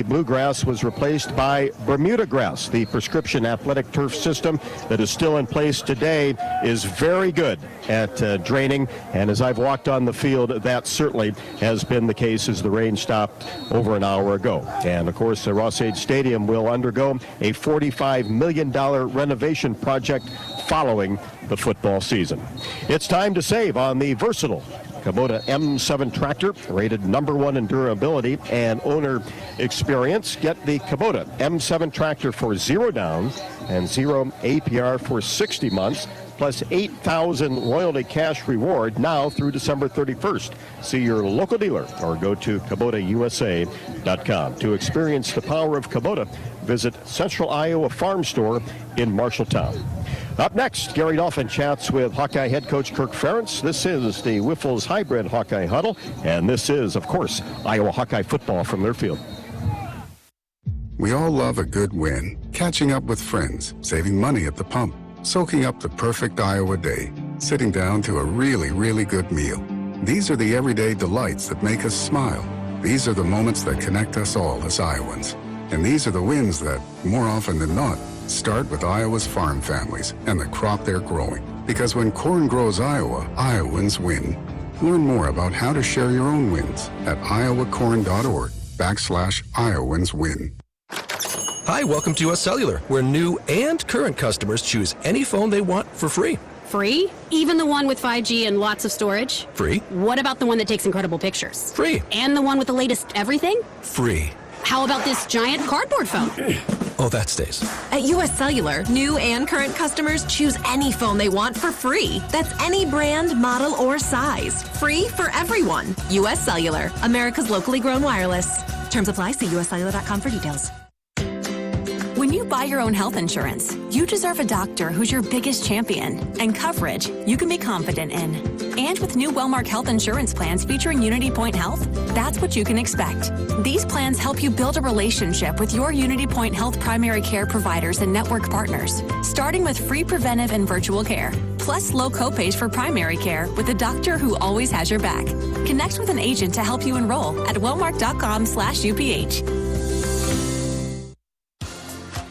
Bluegrass was replaced by Bermuda grass. The prescription athletic turf system that is still in place today is very good at draining, and as I've walked on the field, that certainly has been the case as the rain stopped over an hour ago. And of course, the Ross-Ade Stadium will undergo a $45 million renovation project following the football season. It's time to save on the versatile Kubota M7 tractor, rated #1 in durability and owner experience. Get the Kubota M7 tractor for 0 down and 0 APR for 60 months, plus 8,000 loyalty cash reward now through December 31st. See your local dealer or go to KubotaUSA.com. To experience the power of Kubota, visit Central Iowa Farm Store in Marshalltown. Up next, Gary Dolphin chats with Hawkeye head coach Kirk Ferentz. This is the Wiffles Hybrid Hawkeye Huddle, and this is, of course, Iowa Hawkeye football from Learfield. We all love a good win, catching up with friends, saving money at the pump, soaking up the perfect Iowa day, sitting down to a really, really good meal. These are the everyday delights that make us smile. These are the moments that connect us all as Iowans. And these are the wins that, more often than not, start with Iowa's farm families and the crop they're growing. Because when corn grows Iowa, Iowans win. Learn more about how to share your own wins at iowacorn.org/IowansWin. Hi, welcome to US Cellular, where new and current customers choose any phone they want for free. Free? Even the one with 5G and lots of storage? Free. What about the one that takes incredible pictures? Free. And the one with the latest everything? Free. How about this giant cardboard phone? Oh, that stays. At US Cellular, new and current customers choose any phone they want for free. That's any brand, model, or size. Free for everyone. US Cellular, America's locally grown wireless. Terms apply. See uscellular.com for details. When you buy your own health insurance, you deserve a doctor who's your biggest champion and coverage you can be confident in. And with new Wellmark health insurance plans featuring Unity Point Health, that's what you can expect. These plans help you build a relationship with your Unity Point Health primary care providers and network partners, starting with free preventive and virtual care, plus low copays for primary care with a doctor who always has your back. Connect with an agent to help you enroll at wellmark.com/UPH.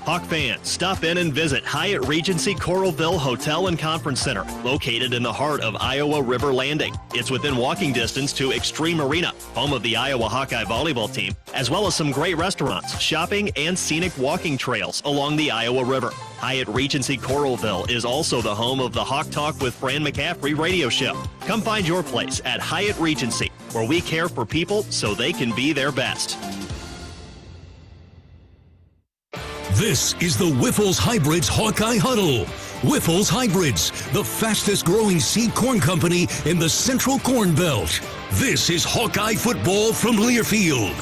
Hawk fans, stop in and visit Hyatt Regency Coralville Hotel and Conference Center, located in the heart of Iowa River Landing. It's within walking distance to Extreme Arena, home of the Iowa Hawkeye volleyball team, as well as some great restaurants, shopping, and scenic walking trails along the Iowa River. Hyatt Regency Coralville is also the home of the Hawk Talk with Fran McCaffrey radio show. Come find your place at Hyatt Regency, where we care for people so they can be their best. This is the Wiffles Hybrids Hawkeye Huddle. Wiffles Hybrids, the fastest growing seed corn company in the Central Corn Belt. This is Hawkeye football from Learfield.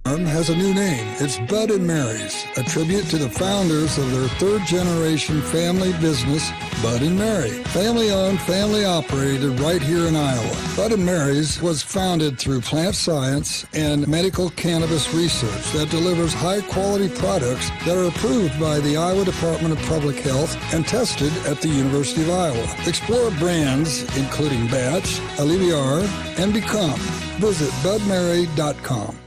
Has a new name. It's Bud and Mary's, a tribute to the founders of their third-generation family business, Bud and Mary. Family-owned, family-operated right here in Iowa. Bud and Mary's was founded through plant science and medical cannabis research that delivers high-quality products that are approved by the Iowa Department of Public Health and tested at the University of Iowa. Explore brands including Batch, Aliviar, and Become. Visit budmary.com.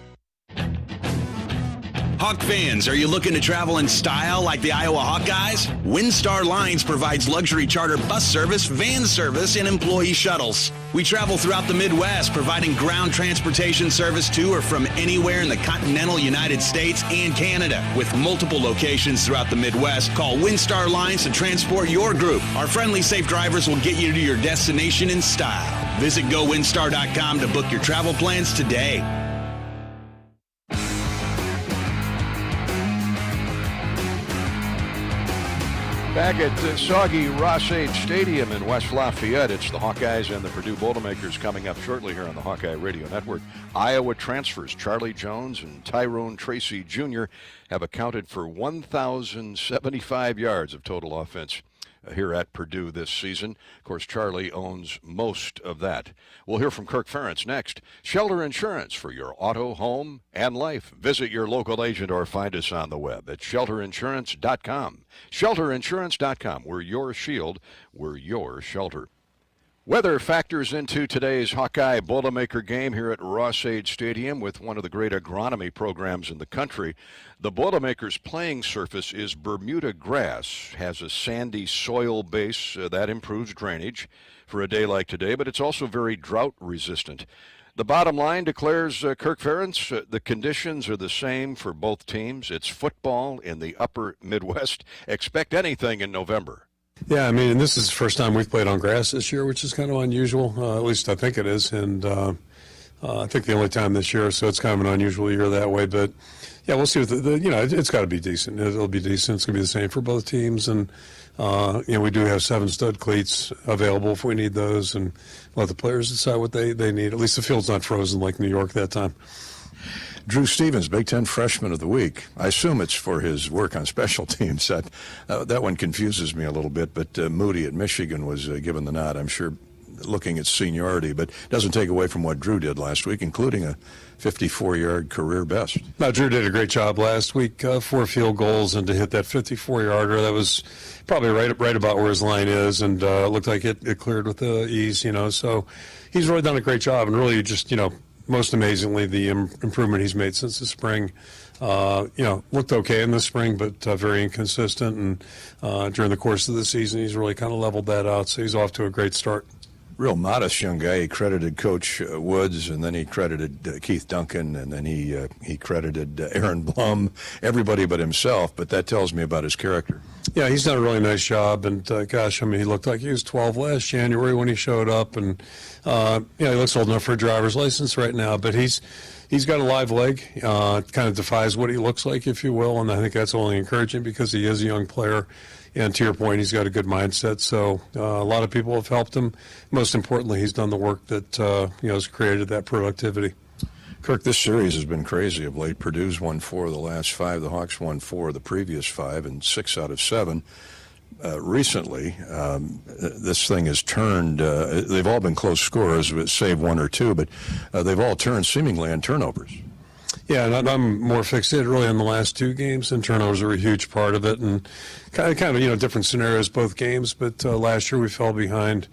Hawk fans, are you looking to travel in style like the Iowa Hawkeyes? WinStar Lines provides luxury charter bus service, van service, and employee shuttles. We travel throughout the Midwest, providing ground transportation service to or from anywhere in the continental United States and Canada. With multiple locations throughout the Midwest, call WinStar Lines to transport your group. Our friendly, safe drivers will get you to your destination in style. Visit GoWinStar.com to book your travel plans today. Back at soggy Ross-Ade Stadium in West Lafayette, it's the Hawkeyes and the Purdue Boilermakers coming up shortly here on the Hawkeye Radio Network. Iowa transfers Charlie Jones and Tyrone Tracy Jr. have accounted for 1,075 yards of total offense here at Purdue this season. Of course, Charlie owns most of that. We'll hear from Kirk Ferentz next. Shelter Insurance for your auto, home, and life. Visit your local agent or find us on the web at shelterinsurance.com. Shelterinsurance.com. We're your shield. We're your shelter. Weather factors into today's Hawkeye Boilermaker game here at Ross-Age Stadium with one of the great agronomy programs in the country. The Boilermakers' playing surface is Bermuda grass, has a sandy soil base that improves drainage for a day like today, but it's also very drought resistant. The bottom line, declares Kirk Ferentz, the conditions are the same for both teams. It's football in the upper Midwest. Expect anything in November. Yeah, I mean, this is the first time we've played on grass this year, which is kind of unusual. At least I think it is. And I think the only time this year, so it's kind of an unusual year that way. But, yeah, we'll see. It's got to be decent. It'll be decent. It's going to be the same for both teams. And, we do have 7 stud cleats available if we need those. And let the players decide what they need. At least the field's not frozen like New York that time. Drew Stevens, Big Ten Freshman of the Week. I assume it's for his work on special teams. That one confuses me a little bit, but Moody at Michigan was given the nod, I'm sure, looking at seniority, but doesn't take away from what Drew did last week, including a 54-yard career best. No, Drew did a great job last week, 4 field goals, and to hit that 54-yarder, that was probably right about where his line is, and it looked like it cleared with ease, so he's really done a great job, and really just, most amazingly, the improvement he's made since the spring. Looked okay in the spring, but very inconsistent. And during the course of the season, he's really kind of leveled that out. So he's off to a great start. Real modest young guy. He credited Coach Woods, and then he credited Keith Duncan, and then he credited Aaron Blum, everybody but himself. But that tells me about his character. Yeah, he's done a really nice job. And, he looked like he was 12 last January when he showed up. And, he looks old enough for a driver's license right now. But he's got a live leg. Kind of defies what he looks like, if you will. And I think that's only encouraging because he is a young player. And to your point, he's got a good mindset. So a lot of people have helped him. Most importantly, he's done the work that has created that productivity. Kirk, this series has been crazy of late. Purdue's won 4 of the last 5. The Hawks won 4 of the previous 5 and 6 out of 7. Recently, this thing has turned. They've all been close scorers, save 1 or 2, but they've all turned seemingly on turnovers. Yeah, and I'm more fixated really on the last 2 games, and turnovers are a huge part of it. And kind of different scenarios both games. But last year we fell behind,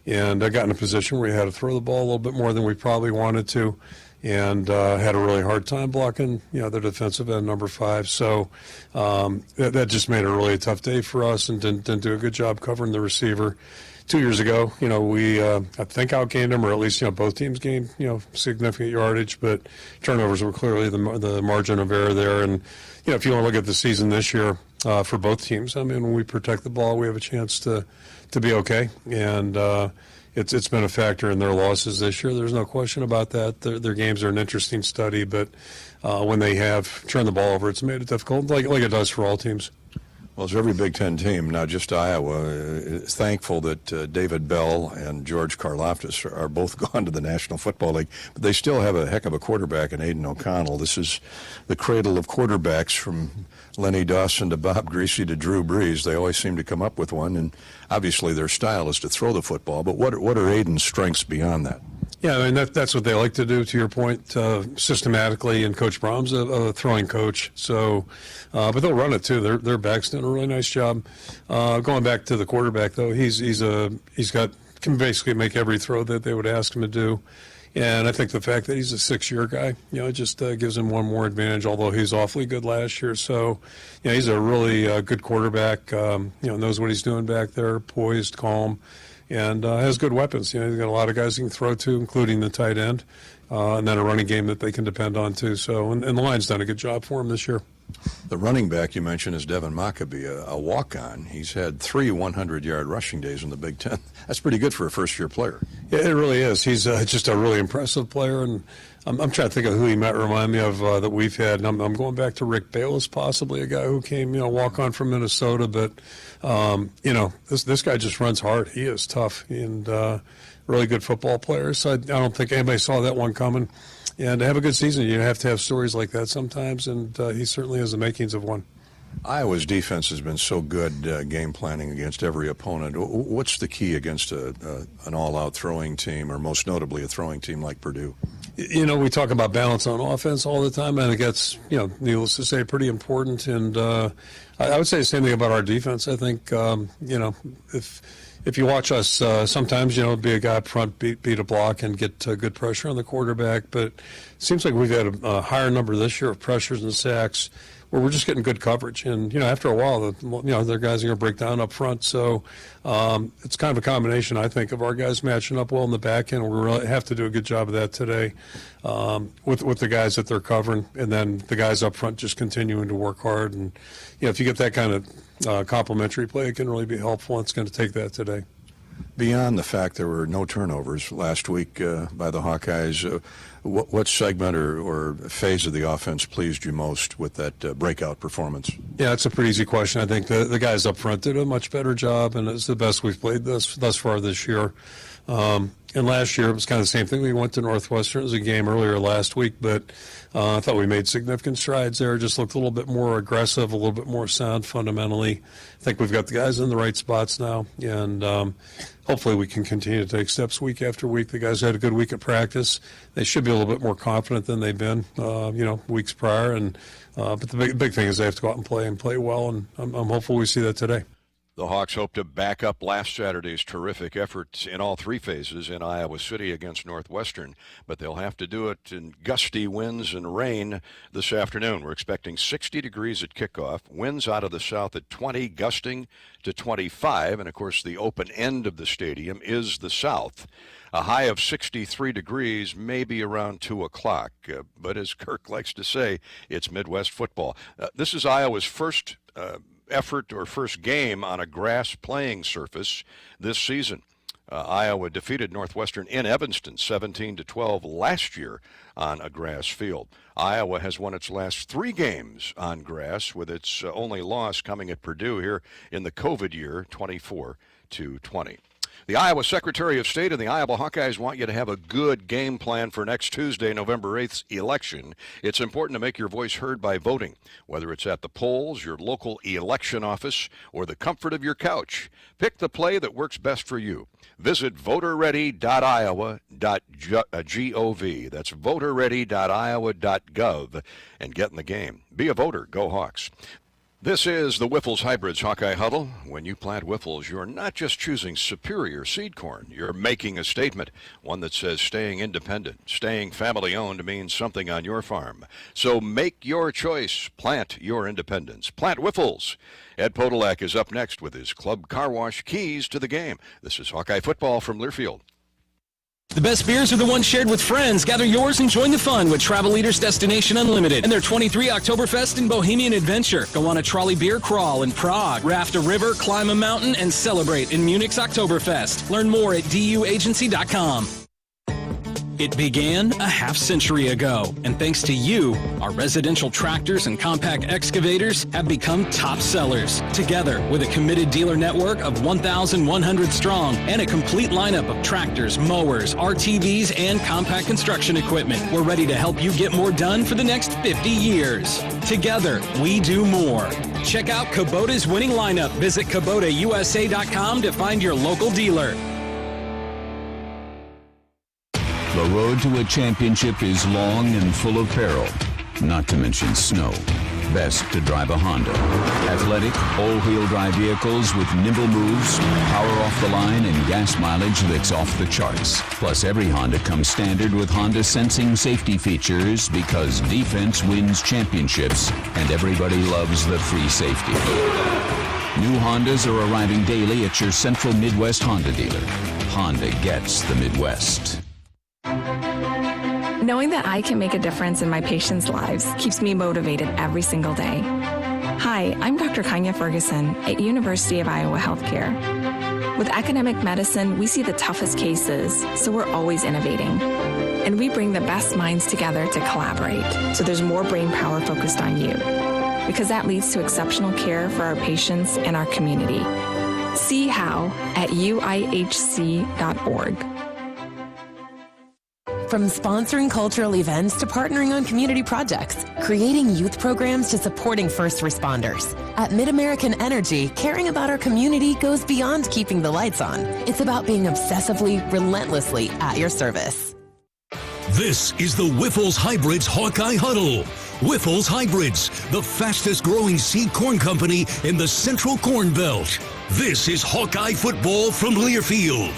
and I got in a position where we had to throw the ball a little bit more than we probably wanted to, and had a really hard time blocking, the defensive end, number 5. So that just made it really a tough day for us, and didn't do a good job covering the receiver. 2 years ago, we I think outgained them, or at least both teams gained significant yardage, but turnovers were clearly the margin of error there. And if you want to look at the season this year for both teams, when we protect the ball, we have a chance to be okay. And it's been a factor in their losses this year. There's no question about that. Their games are an interesting study, but when they have turned the ball over, it's made it difficult, like it does for all teams. Well, as every Big Ten team, not just Iowa, is thankful that David Bell and George Karlaftis are both gone to the National Football League. But they still have a heck of a quarterback in Aiden O'Connell. This is the cradle of quarterbacks from Lenny Dawson to Bob Greasy to Drew Brees. They always seem to come up with one, and obviously their style is to throw the football. But what are Aiden's strengths beyond that? Yeah, that's what they like to do, to your point, systematically, and Coach Brom's a throwing coach. So, but they'll run it too. Their back's done a really nice job. Going back to the quarterback, though, can basically make every throw that they would ask him to do. And I think the fact that he's a 6-year guy, it just gives him one more advantage, although he's awfully good last year. So, he's a really good quarterback, knows what he's doing back there, poised, calm, and has good weapons. He's got a lot of guys he can throw to, including the tight end, and then a running game that they can depend on too. So, and the line's done a good job for him this year. The running back you mentioned is Devin Maccabee, a walk-on. He's had 3 100-yard rushing days in the Big Ten. That's pretty good for a first-year player. Yeah, it really is. He's just a really impressive player, and I'm trying to think of who he might remind me of that we've had. And I'm going back to Rick Bayless, possibly a guy who came, walk-on from Minnesota. But, this guy just runs hard. He is tough and really good football player. So I don't think anybody saw that one coming. And to have a good season, you have to have stories like that sometimes, and he certainly has the makings of one. Iowa's defense has been so good game planning against every opponent. What's the key against an all-out throwing team, or most notably a throwing team like Purdue? We talk about balance on offense all the time. I think that's, needless to say, pretty important. And I would say the same thing about our defense. I think, if you watch us, sometimes, be a guy up front, beat a block and get good pressure on the quarterback. But it seems like we've had a higher number this year of pressures and sacks where we're just getting good coverage. And, after a while, their guys are going to break down up front. So it's kind of a combination, I think, of our guys matching up well in the back end. We really have to do a good job of that today with the guys that they're covering, and then the guys up front just continuing to work hard. And, if you get that kind of complementary play, it can really be helpful. It's going to take that today. Beyond the fact there were no turnovers last week by the Hawkeyes, what segment or phase of the offense pleased you most with that breakout performance? Yeah, it's a pretty easy question. I think the guys up front did a much better job, and it's the best we've played thus far this year. And last year, it was kind of the same thing. We went to Northwestern. It was a game earlier last week, but I thought we made significant strides there. Just looked a little bit more aggressive, a little bit more sound fundamentally. I think we've got the guys in the right spots now, and hopefully we can continue to take steps week after week. The guys had a good week at practice. They should be a little bit more confident than they've been, weeks prior. And but the big thing is they have to go out and play well, and I'm hopeful we see that today. The Hawks hope to back up last Saturday's terrific efforts in all three phases in Iowa City against Northwestern, but they'll have to do it in gusty winds and rain this afternoon. We're expecting 60 degrees at kickoff, winds out of the south at 20, gusting to 25, and of course the open end of the stadium is the south. A high of 63 degrees, maybe around 2 o'clock, but as Kirk likes to say, it's Midwest football. This is Iowa's first effort or first game on a grass playing surface this season. Iowa defeated Northwestern in Evanston 17-12 last year on a grass field. Iowa has won its last 3 games on grass, with its only loss coming at Purdue here in the COVID year, 24-20. The Iowa Secretary of State and the Iowa Hawkeyes want you to have a good game plan for next Tuesday, November 8th's election. It's important to make your voice heard by voting, whether it's at the polls, your local election office, or the comfort of your couch. Pick the play that works best for you. Visit voterready.iowa.gov. That's voterready.iowa.gov and get in the game. Be a voter. Go Hawks. This is the Wyffels Hybrids Hawkeye Huddle. When you plant Wyffels, you're not just choosing superior seed corn. You're making a statement, one that says staying independent, staying family-owned means something on your farm. So make your choice. Plant your independence. Plant Wyffels. Ed Podolak is up next with his Club Car Wash keys to the game. This is Hawkeye Football from Learfield. The best beers are the ones shared with friends. Gather yours and join the fun with Travel Leaders Destination Unlimited and their 23 Oktoberfest and Bohemian Adventure. Go on a trolley beer crawl in Prague, raft a river, climb a mountain, and celebrate in Munich's Oktoberfest. Learn more at duagency.com. It began a half-century ago, and thanks to you, our residential tractors and compact excavators have become top sellers. Together, with a committed dealer network of 1,100 strong and a complete lineup of tractors, mowers, RTVs, and compact construction equipment, we're ready to help you get more done for the next 50 years. Together, we do more. Check out Kubota's winning lineup. Visit KubotaUSA.com to find your local dealer. The road to a championship is long and full of peril, not to mention snow. Best to drive a Honda. Athletic, all-wheel drive vehicles with nimble moves, power off the line, and gas mileage that's off the charts. Plus, every Honda comes standard with Honda sensing safety features, because defense wins championships, and everybody loves the free safety. New Hondas are arriving daily at your Central Midwest Honda dealer. Honda gets the Midwest. Knowing that I can make a difference in my patients' lives keeps me motivated every single day. Hi, I'm Dr. Kanya Ferguson at University of Iowa Healthcare. With academic medicine, we see the toughest cases, so we're always innovating. And we bring the best minds together to collaborate, so there's more brain power focused on you, because that leads to exceptional care for our patients and our community. See how at uihc.org. From sponsoring cultural events to partnering on community projects, creating youth programs to supporting first responders. At MidAmerican Energy, caring about our community goes beyond keeping the lights on. It's about being obsessively, relentlessly at your service. This is the Wyffels Hybrids Hawkeye Huddle. Wiffles Hybrids, the fastest growing seed corn company in the Central Corn Belt. This is Hawkeye football from Learfield.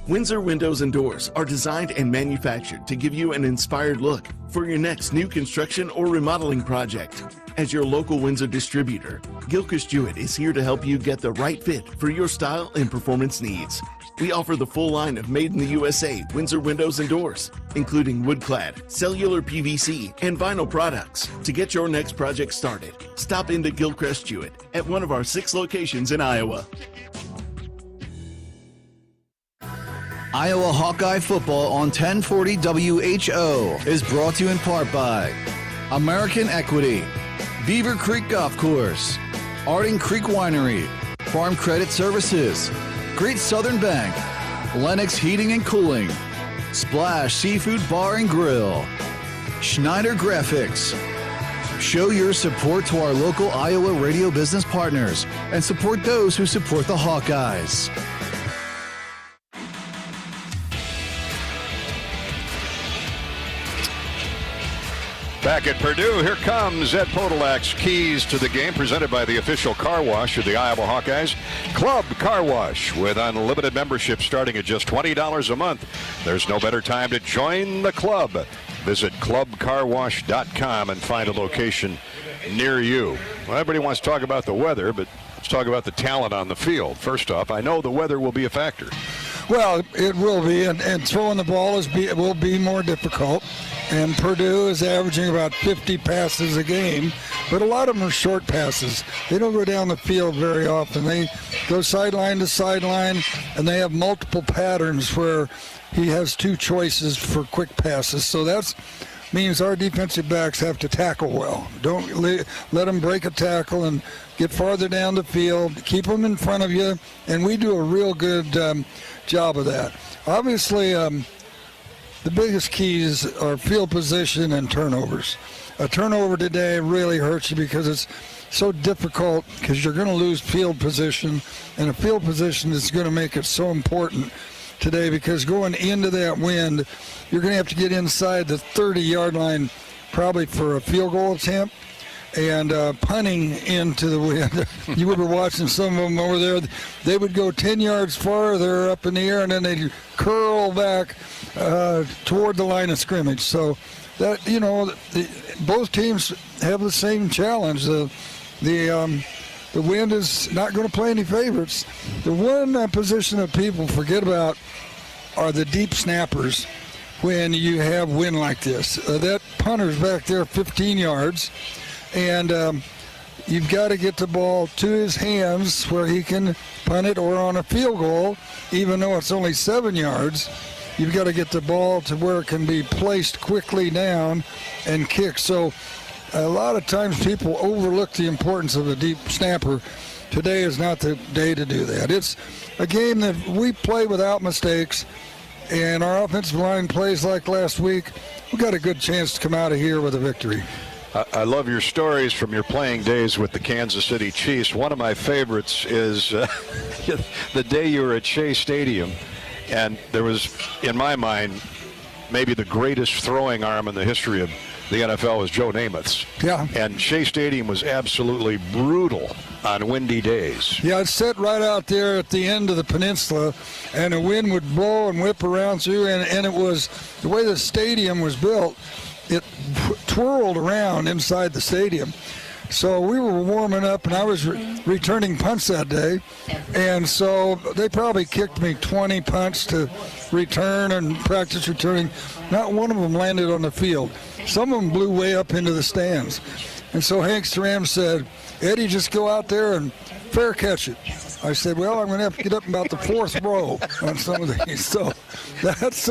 Windsor Windows and Doors are designed and manufactured to give you an inspired look for your next new construction or remodeling project. As your local Windsor distributor, Gilchrist Jewett is here to help you get the right fit for your style and performance needs. We offer the full line of made in the USA Windsor windows and doors, including wood-clad, cellular PVC, and vinyl products. To get your next project started, stop into Gilchrist Jewett at one of our 6 locations in Iowa. Iowa Hawkeye football on 1040 WHO is brought to you in part by American Equity, Beaver Creek Golf Course, Arding Creek Winery, Farm Credit Services, Great Southern Bank, Lennox Heating and Cooling, Splash Seafood Bar and Grill, Schneider Graphics. Show your support to our local Iowa radio business partners and support those who support the Hawkeyes. Back at Purdue, here comes Ed Podolak's keys to the game, presented by the official car wash of the Iowa Hawkeyes, Club Car Wash, with unlimited membership starting at just $20 a month. There's no better time to join the club. Visit clubcarwash.com and find a location near you. Well, everybody wants to talk about the weather, but let's talk about the talent on the field. First off, I know the weather will be a factor. Well, it will be, and throwing the ball will be more difficult. And Purdue is averaging about 50 passes a game, but a lot of them are short passes. They don't go down the field very often. They go sideline to sideline, and they have multiple patterns where he has 2 choices for quick passes. So that means our defensive backs have to tackle well. Don't let them break a tackle and get farther down the field. Keep them in front of you, and we do a real good job of that. Obviously, the biggest keys are field position and turnovers. A turnover today really hurts you because it's so difficult because you're going to lose field position, and a field position is going to make it so important today because going into that wind, you're going to have to get inside the 30-yard line probably for a field goal attempt. And punting into the wind. You were watching some of them over there. They would go 10 yards farther up in the air, and then they'd curl back toward the line of scrimmage. So that, both teams have the same challenge. The wind is not going to play any favorites. The one position that people forget about are the deep snappers when you have wind like this. That punter's back there 15 yards. And you've got to get the ball to his hands where he can punt it, or on a field goal, even though it's only 7 yards, you've got to get the ball to where it can be placed quickly down and kicked. So a lot of times people overlook the importance of a deep snapper. Today is not the day to do that. It's a game that we play without mistakes, and our offensive line plays like last week. We've got a good chance to come out of here with a victory. I love your stories from your playing days with the Kansas City Chiefs. One of my favorites is the day you were at Shea Stadium, and there was, in my mind, maybe the greatest throwing arm in the history of the NFL was Joe Namath's. Yeah. And Shea Stadium was absolutely brutal on windy days. Yeah, it's set right out there at the end of the peninsula, and the wind would blow and whip around through, and it was the way the stadium was built. It twirled around inside the stadium. So we were warming up, and I was returning punts that day. And so they probably kicked me 20 punts to return and practice returning. Not one of them landed on the field. Some of them blew way up into the stands. And so Hank Stram said, Eddie, just go out there and fair catch it. I said, well, I'm going to have to get up about the 4th row on some of these. So that's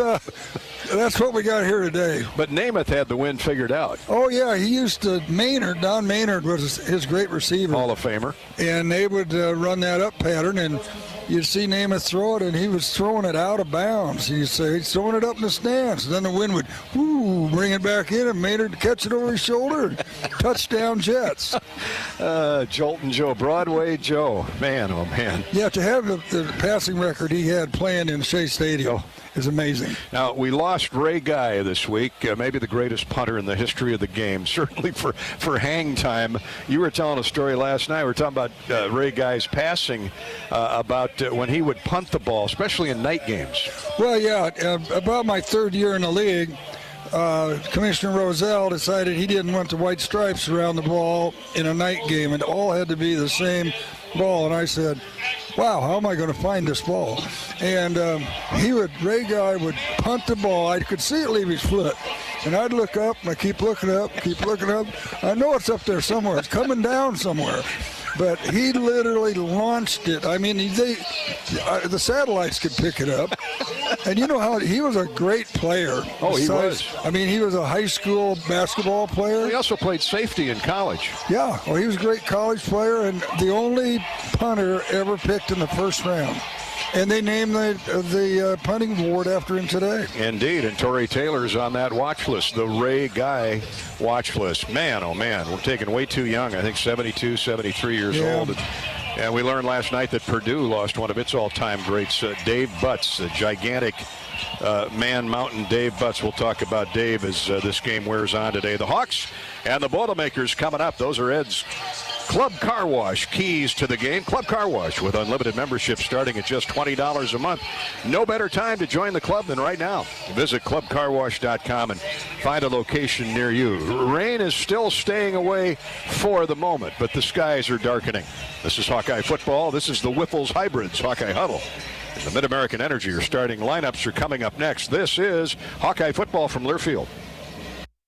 what we got here today. But Namath had the wind figured out. Oh, yeah. He used to Maynard. Don Maynard was his great receiver. Hall of Famer. And they would run that up pattern, and you'd see Namath throw it, and he was throwing it out of bounds. He'd say he's throwing it up in the stands. And then the wind would bring it back in, and Maynard would catch it over his shoulder, and touchdown Jets. Jolton Joe, Broadway Joe. Man, oh, man. Yeah, to have the passing record he had playing in Shea Stadium. is amazing. Now, we lost Ray Guy this week, maybe the greatest punter in the history of the game, certainly for hang time. You were telling a story last night. We were talking about Ray Guy's passing, about when he would punt the ball, especially in night games. Well, yeah, about my third year in the league, Commissioner Rozelle decided he didn't want the white stripes around the ball in a night game. It all had to be the same ball. And I said, wow, how am I going to find this ball? And Ray Guy would punt the ball. I could see it leave his foot. And I'd look up, and I keep looking up. I know it's up there somewhere. It's coming down somewhere. But he literally launched it. I mean, the satellites could pick it up. And you know how he was a great player. Oh, he was. I mean, he was a high school basketball player. He also played safety in college. Yeah, well, he was a great college player and the only punter ever picked in the first round. And they named the punting award after him today. Indeed, and Torrey Taylor's on that watch list, the Ray Guy watch list. Man, oh man, we're taking way too young. I think 72, 73 years old. And we learned last night that Purdue lost one of its all-time greats, Dave Butts, the gigantic man mountain Dave Butts. We'll talk about Dave as this game wears on today. The Hawks and the Boilermakers coming up. Those are Ed's Club Car Wash keys to the game. Club Car Wash with unlimited membership starting at just $20 a month. No better time to join the club than right now. Visit clubcarwash.com and find a location near you. Rain is still staying away for the moment, but the skies are darkening. This is Hawkeye football. This is the Whiffles Hybrids Hawkeye Huddle. And the Mid-American Energy are starting. Lineups are coming up next. This is Hawkeye football from Learfield.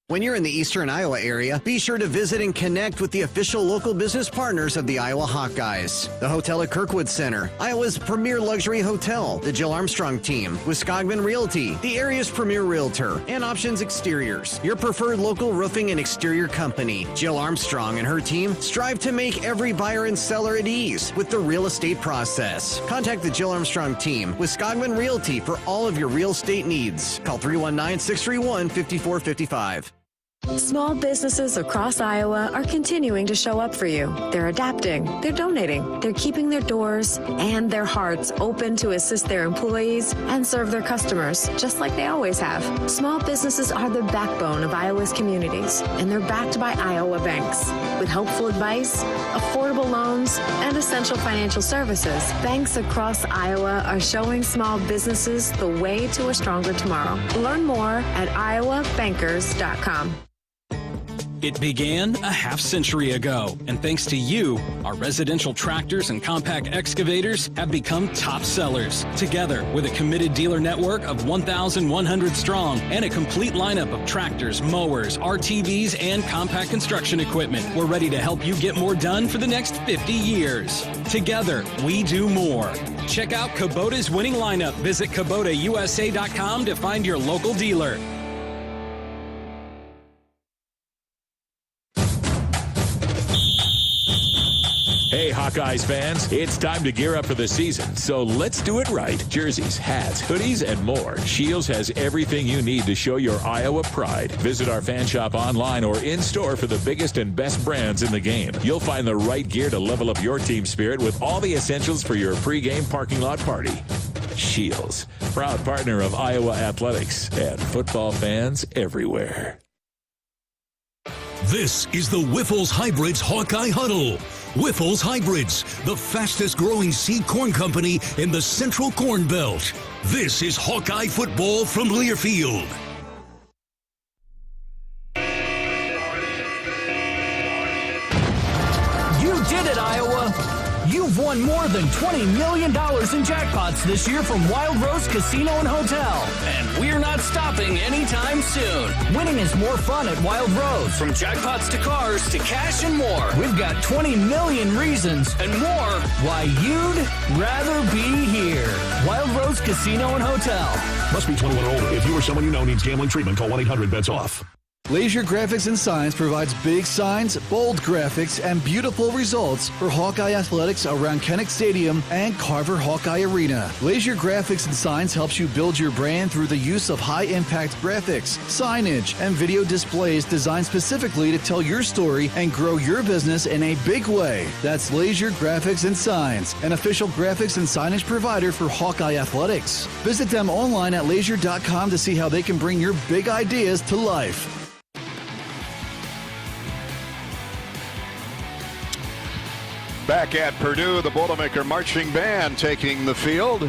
When you're in the eastern Iowa area, be sure to visit and connect with the official local business partners of the Iowa Hawkeyes. The Hotel at Kirkwood Center, Iowa's premier luxury hotel, the Jill Armstrong Team, Wisconsin Realty, the area's premier realtor, and Options Exteriors, your preferred local roofing and exterior company. Jill Armstrong and her team strive to make every buyer and seller at ease with the real estate process. Contact the Jill Armstrong Team, Wisconsin Realty, for all of your real estate needs. Call 319-631-5455. Small businesses across Iowa are continuing to show up for you. They're adapting, they're donating, they're keeping their doors and their hearts open to assist their employees and serve their customers, just like they always have. Small businesses are the backbone of Iowa's communities, and they're backed by Iowa banks. With helpful advice, affordable loans, and essential financial services, banks across Iowa are showing small businesses the way to a stronger tomorrow. Learn more at iowabankers.com. It began a half-century ago, and thanks to you, our residential tractors and compact excavators have become top sellers. Together, with a committed dealer network of 1,100 strong and a complete lineup of tractors, mowers, RTVs, and compact construction equipment, we're ready to help you get more done for the next 50 years. Together, we do more. Check out Kubota's winning lineup. Visit KubotaUSA.com to find your local dealer. Hey, Hawkeyes fans, it's time to gear up for the season, so let's do it right. Jerseys, hats, hoodies, and more. Shields has everything you need to show your Iowa pride. Visit our fan shop online or in-store for the biggest and best brands in the game. You'll find the right gear to level up your team spirit with all the essentials for your pregame parking lot party. Shields, proud partner of Iowa athletics and football fans everywhere. This is the Whiffles Hybrids Hawkeye Huddle. Whiffles Hybrids, the fastest growing seed corn company in the Central Corn Belt. This is Hawkeye football from Learfield. You did it, Iowa! You've won more than $20 million in jackpots this year from Wild Rose Casino and Hotel. And we're not stopping anytime soon. Winning is more fun at Wild Rose. From jackpots to cars to cash and more. We've got 20 million reasons and more why you'd rather be here. Wild Rose Casino and Hotel. Must be 21 or older. If you or someone you know needs gambling treatment, call 1-800-BETS-OFF. Laser Graphics and Signs provides big signs, bold graphics, and beautiful results for Hawkeye athletics around Kinnick Stadium and Carver Hawkeye Arena. Laser Graphics and Signs helps you build your brand through the use of high-impact graphics, signage, and video displays designed specifically to tell your story and grow your business in a big way. That's Laser Graphics and Signs, an official graphics and signage provider for Hawkeye athletics. Visit them online at laser.com to see how they can bring your big ideas to life. Back at Purdue, the Boilermaker Marching Band taking the field.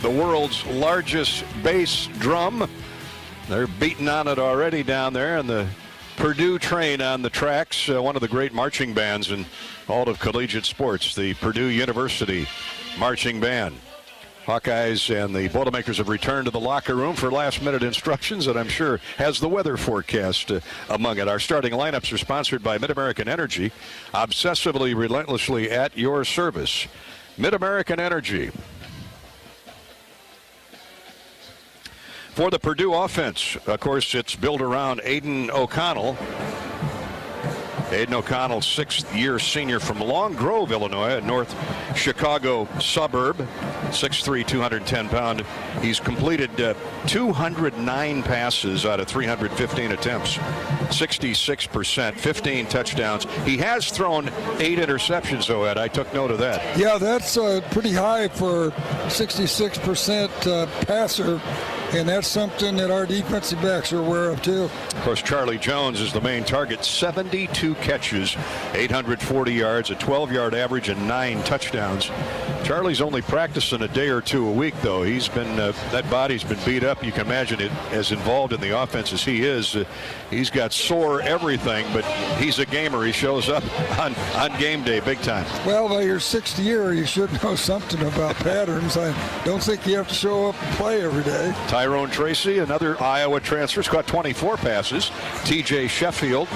The world's largest bass drum. They're beating on it already down there, and the Purdue train on the tracks. One of the great marching bands in all of collegiate sports, the Purdue University Marching Band. Hawkeyes and the Boilermakers have returned to the locker room for last-minute instructions that I'm sure has the weather forecast among it. Our starting lineups are sponsored by Mid-American Energy, obsessively, relentlessly at your service. Mid-American Energy. For the Purdue offense, of course, it's built around Aiden O'Connell. Aiden O'Connell, sixth-year senior from Long Grove, Illinois, a North Chicago suburb, 6'3", 210-pound. He's completed 209 passes out of 315 attempts, 66%, 15 touchdowns. He has thrown 8 interceptions, though, Ed. I took note of that. Yeah, that's pretty high for 66% passer. And that's something that our defensive backs are aware of, too. Of course, Charlie Jones is the main target. 72 catches, 840 yards, a 12-yard average, and 9 touchdowns. Charlie's only practicing a day or two a week, though. He's been that body's been beat up. You can imagine it, as involved in the offense as he is. He's got sore everything, but he's a gamer. He shows up on game day big time. Well, by your 6th year, you should know something about patterns. I don't think you have to show up and play every day. Tyrone Tracy, another Iowa transfer, caught 24 passes. TJ Sheffield,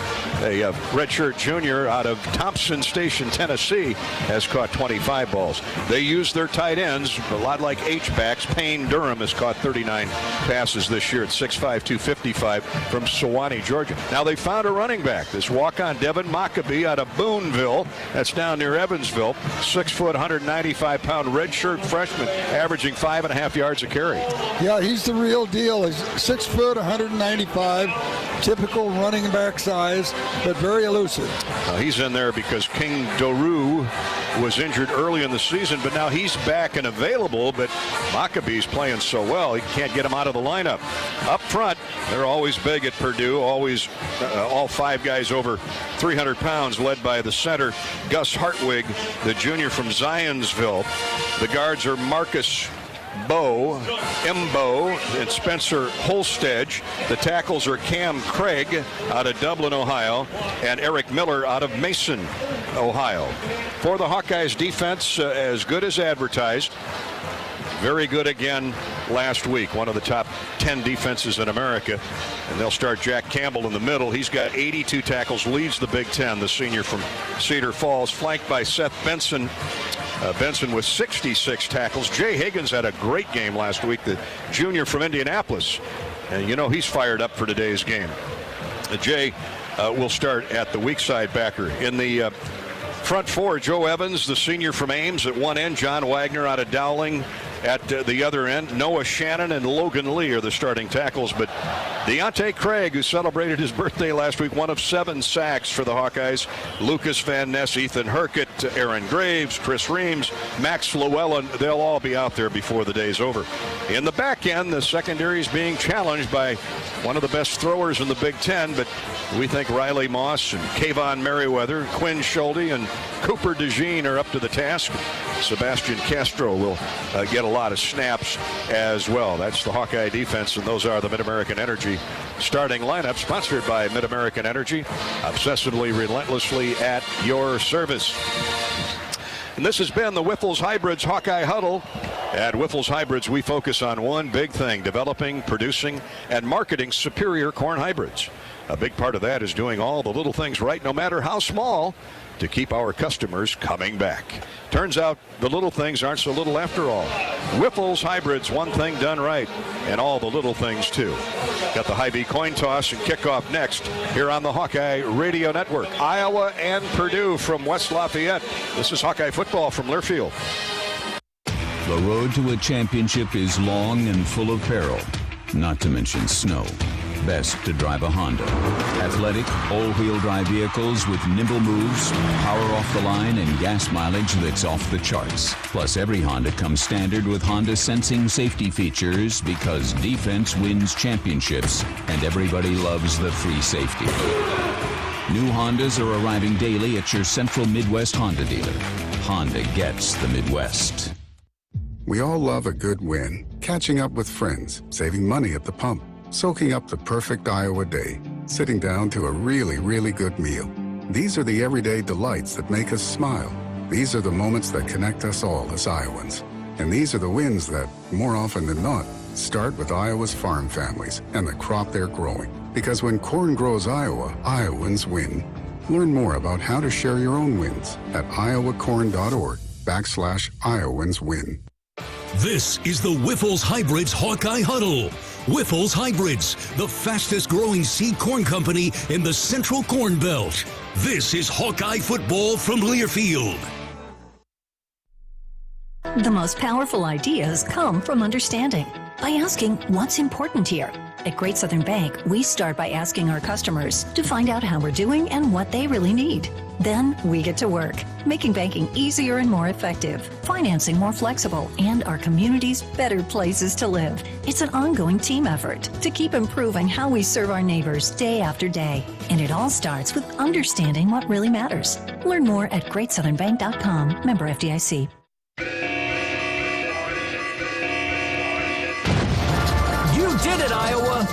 a redshirt junior out of Thompson Station, Tennessee, has caught 25 balls. They use their tight ends, a lot like H-backs. Payne Durham has caught 39 passes this year at 6'5", 255 from Sewanee, Georgia. Now they found a running back. This walk-on Devin Maccabee out of Boonville, that's down near Evansville, 6 foot, 195-pound redshirt freshman, averaging 5.5 yards a carry. Yeah, he's the real deal. He's 6 foot, 195, typical running back size, but very elusive. He's in there because King Doru was injured early in the season, but now he's back and available, but Maccabee's playing so well, he can't get him out of the lineup. Up front, they're always big at Purdue, always all 5 guys over 300 pounds, led by the center, Gus Hartwig, the junior from Zionsville. The guards are Marcus Embo, and Spencer Holstedge. The tackles are Cam Craig out of Dublin, Ohio, and Eric Miller out of Mason, Ohio. For the Hawkeyes defense, as good as advertised. Very good again last week. One of the top 10 defenses in America. And they'll start Jack Campbell in the middle. He's got 82 tackles, leads the Big Ten, the senior from Cedar Falls, flanked by Seth Benson. Benson with 66 tackles. Jay Higgins had a great game last week, the junior from Indianapolis. And you know he's fired up for today's game. Jay will start at the weak side backer. In the front 4, Joe Evans, the senior from Ames at one end. John Wagner out of Dowling at the other end. Noah Shannon and Logan Lee are the starting tackles. But Deontay Craig, who celebrated his birthday last week, 1 of 7 sacks for the Hawkeyes. Lucas Van Ness, Ethan Herkett, Aaron Graves, Chris Reams, Max Llewellyn, they'll all be out there before the day's over. In the back end, the secondary is being challenged by one of the best throwers in the Big Ten, but we think Riley Moss and Kayvon Merriweather, Quinn Schulte, and Cooper DeJean are up to the task. Sebastian Castro will get a lot of snaps as well. That's the Hawkeye defense, and those are the Mid-American Energy starting lineup, sponsored by Mid-American Energy, obsessively, relentlessly at your service. And this has been the Wyffels Hybrids Hawkeye Huddle. At Wyffels Hybrids, we focus on one big thing: developing, producing, and marketing superior corn hybrids. A big part of that is doing all the little things right, no matter how small, to keep our customers coming back. Turns out the little things aren't so little after all. Whiffles Hybrids, one thing done right, and all the little things too. Got the Hy-Vee coin toss and kickoff next here on the Hawkeye Radio Network. Iowa and Purdue from West Lafayette. This is Hawkeye football from Learfield. The road to a championship is long and full of peril, not to mention snow. Best to drive a Honda. Athletic, all-wheel drive vehicles with nimble moves, power off the line, and gas mileage that's off the charts. Plus, every Honda comes standard with Honda sensing safety features because defense wins championships, and everybody loves the free safety. New Hondas are arriving daily at your Central Midwest Honda dealer. Honda gets the Midwest. We all love a good win, catching up with friends, saving money at the pump, soaking up the perfect Iowa day, sitting down to a really, really good meal. These are the everyday delights that make us smile. These are the moments that connect us all as Iowans. And these are the wins that, more often than not, start with Iowa's farm families and the crop they're growing. Because when corn grows Iowa, Iowans win. Learn more about how to share your own wins at iowacorn.org/Iowans win. This is the Whiffles Hybrids Hawkeye Huddle. Whiffles Hybrids, the fastest growing seed corn company in the Central Corn Belt. This is Hawkeye football from Learfield. The most powerful ideas come from understanding. By asking what's important here. At Great Southern Bank, we start by asking our customers to find out how we're doing and what they really need. Then we get to work, making banking easier and more effective, financing more flexible, and our communities better places to live. It's an ongoing team effort to keep improving how we serve our neighbors day after day. And it all starts with understanding what really matters. Learn more at greatsouthernbank.com. Member FDIC. You did it, Iowa!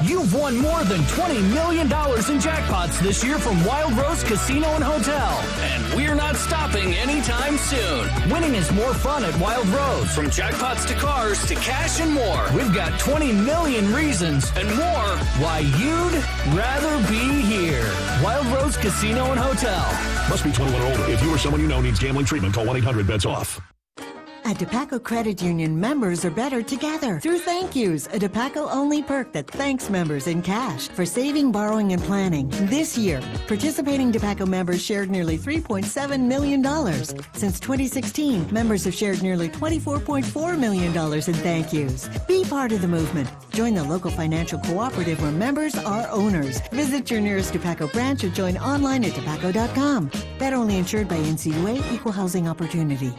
You've won more than $20 million in jackpots this year from Wild Rose Casino and Hotel. And we're not stopping anytime soon. Winning is more fun at Wild Rose. From jackpots to cars to cash and more. We've got 20 million reasons and more why you'd rather be here. Wild Rose Casino and Hotel. Must be 21 or older. If you or someone you know needs gambling treatment, call 1-800-BETS-OFF. At DePaco Credit Union, members are better together through thank yous, a DePaco-only perk that thanks members in cash for saving, borrowing, and planning. This year, participating DePaco members shared nearly $3.7 million. Since 2016, members have shared nearly $24.4 million in thank yous. Be part of the movement. Join the local financial cooperative where members are owners. Visit your nearest DePaco branch or join online at depaco.com. That only insured by NCUA, Equal Housing Opportunity.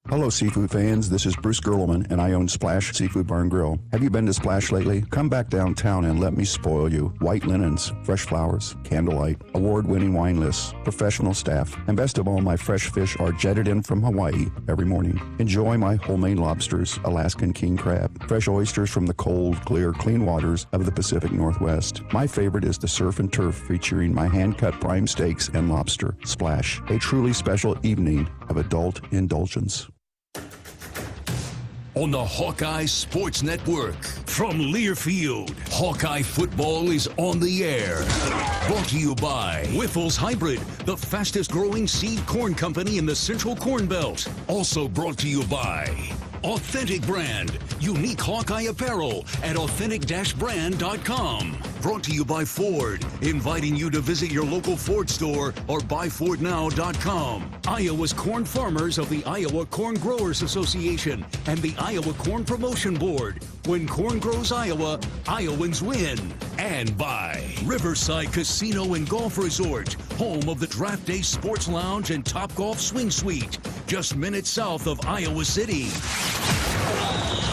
Hello, seafood fans. This is Bruce Gerlman, and I own Splash Seafood Bar and Grill. Have you been to Splash lately? Come back downtown and let me spoil you. White linens, fresh flowers, candlelight, award-winning wine lists, professional staff, and best of all, my fresh fish are jetted in from Hawaii every morning. Enjoy my homemade lobsters, Alaskan king crab, fresh oysters from the cold, clear, clean waters of the Pacific Northwest. My favorite is the surf and turf featuring my hand-cut prime steaks and lobster. Splash, a truly special evening of adult indulgence. On the Hawkeye Sports Network from Learfield, Hawkeye football is on the air. Brought to you by Whiffles Hybrid, the fastest growing seed corn company in the Central Corn Belt. Also brought to you by Authentic Brand, unique Hawkeye apparel at authentic-brand.com. Brought to you by Ford, inviting you to visit your local Ford store or buyfordnow.com. Iowa's corn farmers of the Iowa Corn Growers Association and the Iowa Corn Promotion Board. When corn grows Iowa, Iowans win. And by Riverside Casino and Golf Resort, home of the Draft Day Sports Lounge and Topgolf Swing Suite, just minutes south of Iowa City.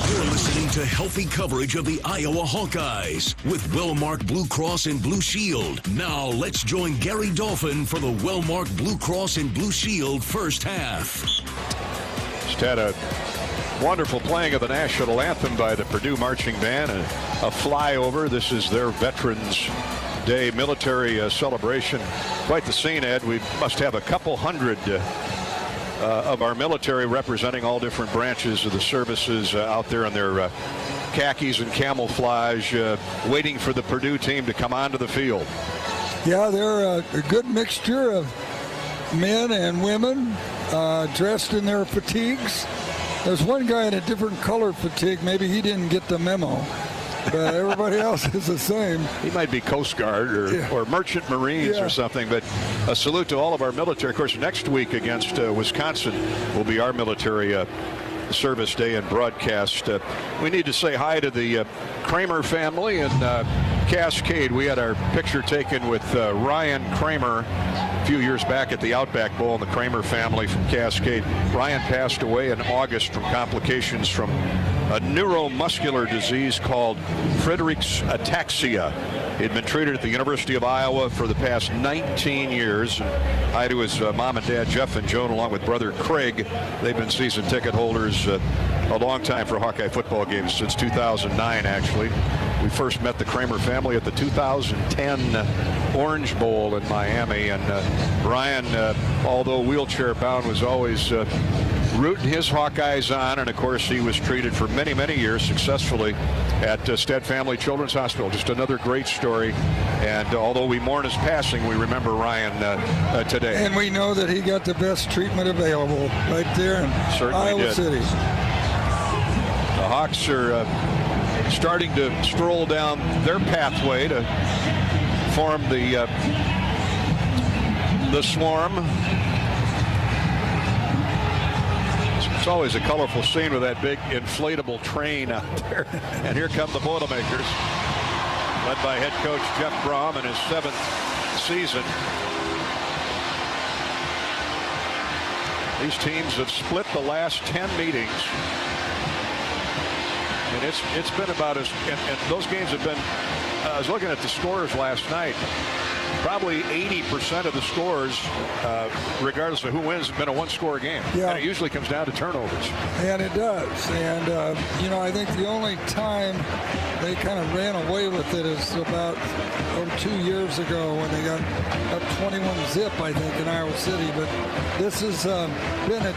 You're listening to healthy coverage of the Iowa Hawkeyes with Wellmark Blue Cross and Blue Shield. Now let's join Gary Dolphin for the Wellmark Blue Cross and Blue Shield first half. Just had a wonderful playing of the national anthem by the Purdue marching band, and a flyover. This is their Veterans Day military celebration. Quite the scene, Ed. We must have a couple hundred of our military representing all different branches of the services out there in their khakis and camouflage, waiting for the Purdue team to come onto the field. Yeah, they're a good mixture of men and women dressed in their fatigues. There's one guy in a different color fatigue. Maybe he didn't get the memo, but everybody else is the same. He might be Coast Guard or Merchant Marines or something, but a salute to all of our military. Of course, next week against Wisconsin will be our military service day and broadcast. We need to say hi to the Kramer family in Cascade. We had our picture taken with Ryan Kramer a few years back at the Outback Bowl, and the Kramer family from Cascade. Ryan passed away in August from complications from a neuromuscular disease called Friedreich's ataxia. He'd been treated at the University of Iowa for the past 19 years. And hi to his mom and dad, Jeff and Joan, along with brother Craig. They've been season ticket holders a long time for Hawkeye football games, since 2009, actually. We first met the Kramer family at the 2010 Orange Bowl in Miami. And Ryan, although wheelchair bound, was always rooting his Hawkeyes on, and of course he was treated for many, many years successfully at Stead Family Children's Hospital. Just another great story, and although we mourn his passing, we remember Ryan today. And we know that he got the best treatment available right there in Iowa City. The Hawks are starting to stroll down their pathway to form the Swarm. It's always a colorful scene with that big inflatable train out there. And here come the Boilermakers, led by head coach Jeff Brom in his 7th season. These teams have split the last 10 meetings. And it's been about as, and those games have been, I was looking at the scores last night. Probably 80% of the scores, regardless of who wins, have been a one-score game. Yeah. And it usually comes down to turnovers. And it does. And, I think the only time they kind of ran away with it is about 2 years ago when they got up 21-0, I think, in Iowa City. But this has been a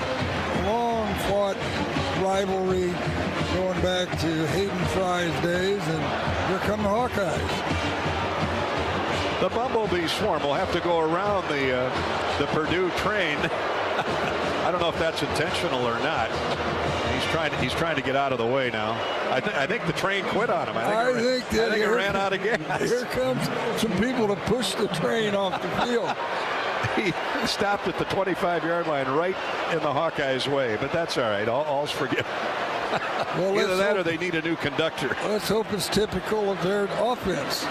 long-fought rivalry going back to Hayden Fry's days, and here come the Hawkeyes. The Bumblebee Swarm will have to go around the Purdue train. I don't know if that's intentional or not. He's trying to get out of the way now. I think the train quit on him. I think it ran out of gas. Here comes some people to push the train off the field. He stopped at the 25-yard line, right in the Hawkeyes' way, but that's all right. All's forgiven. Well, either that or they need a new conductor. Let's hope it's typical of their offense.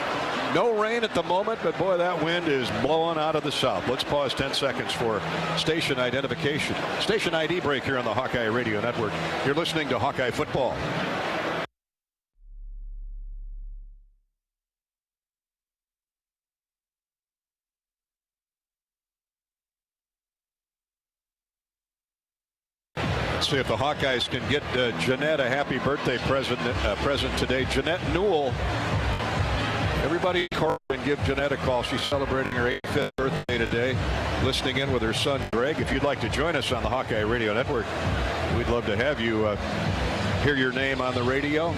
No rain at the moment, but boy, that wind is blowing out of the south. Let's pause 10 seconds for station identification. Station ID break here on the Hawkeye Radio Network. You're listening to Hawkeye Football. Let's see if the Hawkeyes can get Jeanette a happy birthday present today. Jeanette Newell. Everybody call and give Jeanette a call. She's celebrating her 85th birthday today. Listening in with her son Greg. If you'd like to join us on the Hawkeye Radio Network, we'd love to have you hear your name on the radio.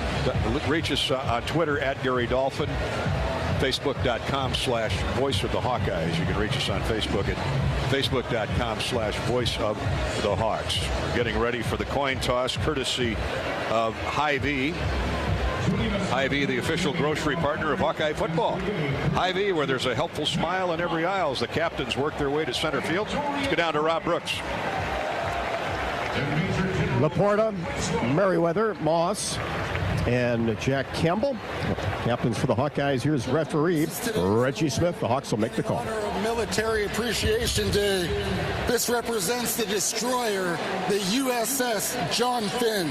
Reach us on Twitter at Gary Dolphin. Facebook.com/Voice of the Hawkeyes. You can reach us on Facebook at Facebook.com/Voice of the Hawks. We're getting ready for the coin toss courtesy of Hy-Vee. Hy-Vee, the official grocery partner of Hawkeye football. Hy-Vee, where there's a helpful smile in every aisle as the captains work their way to center field. Let's go down to Rob Brooks. Laporta, Merriweather, Moss, and Jack Campbell, captains for the Hawkeyes. Here's referee Reggie Smith. The Hawks will make the call. Military Appreciation Day. This represents the destroyer, the USS John Finn.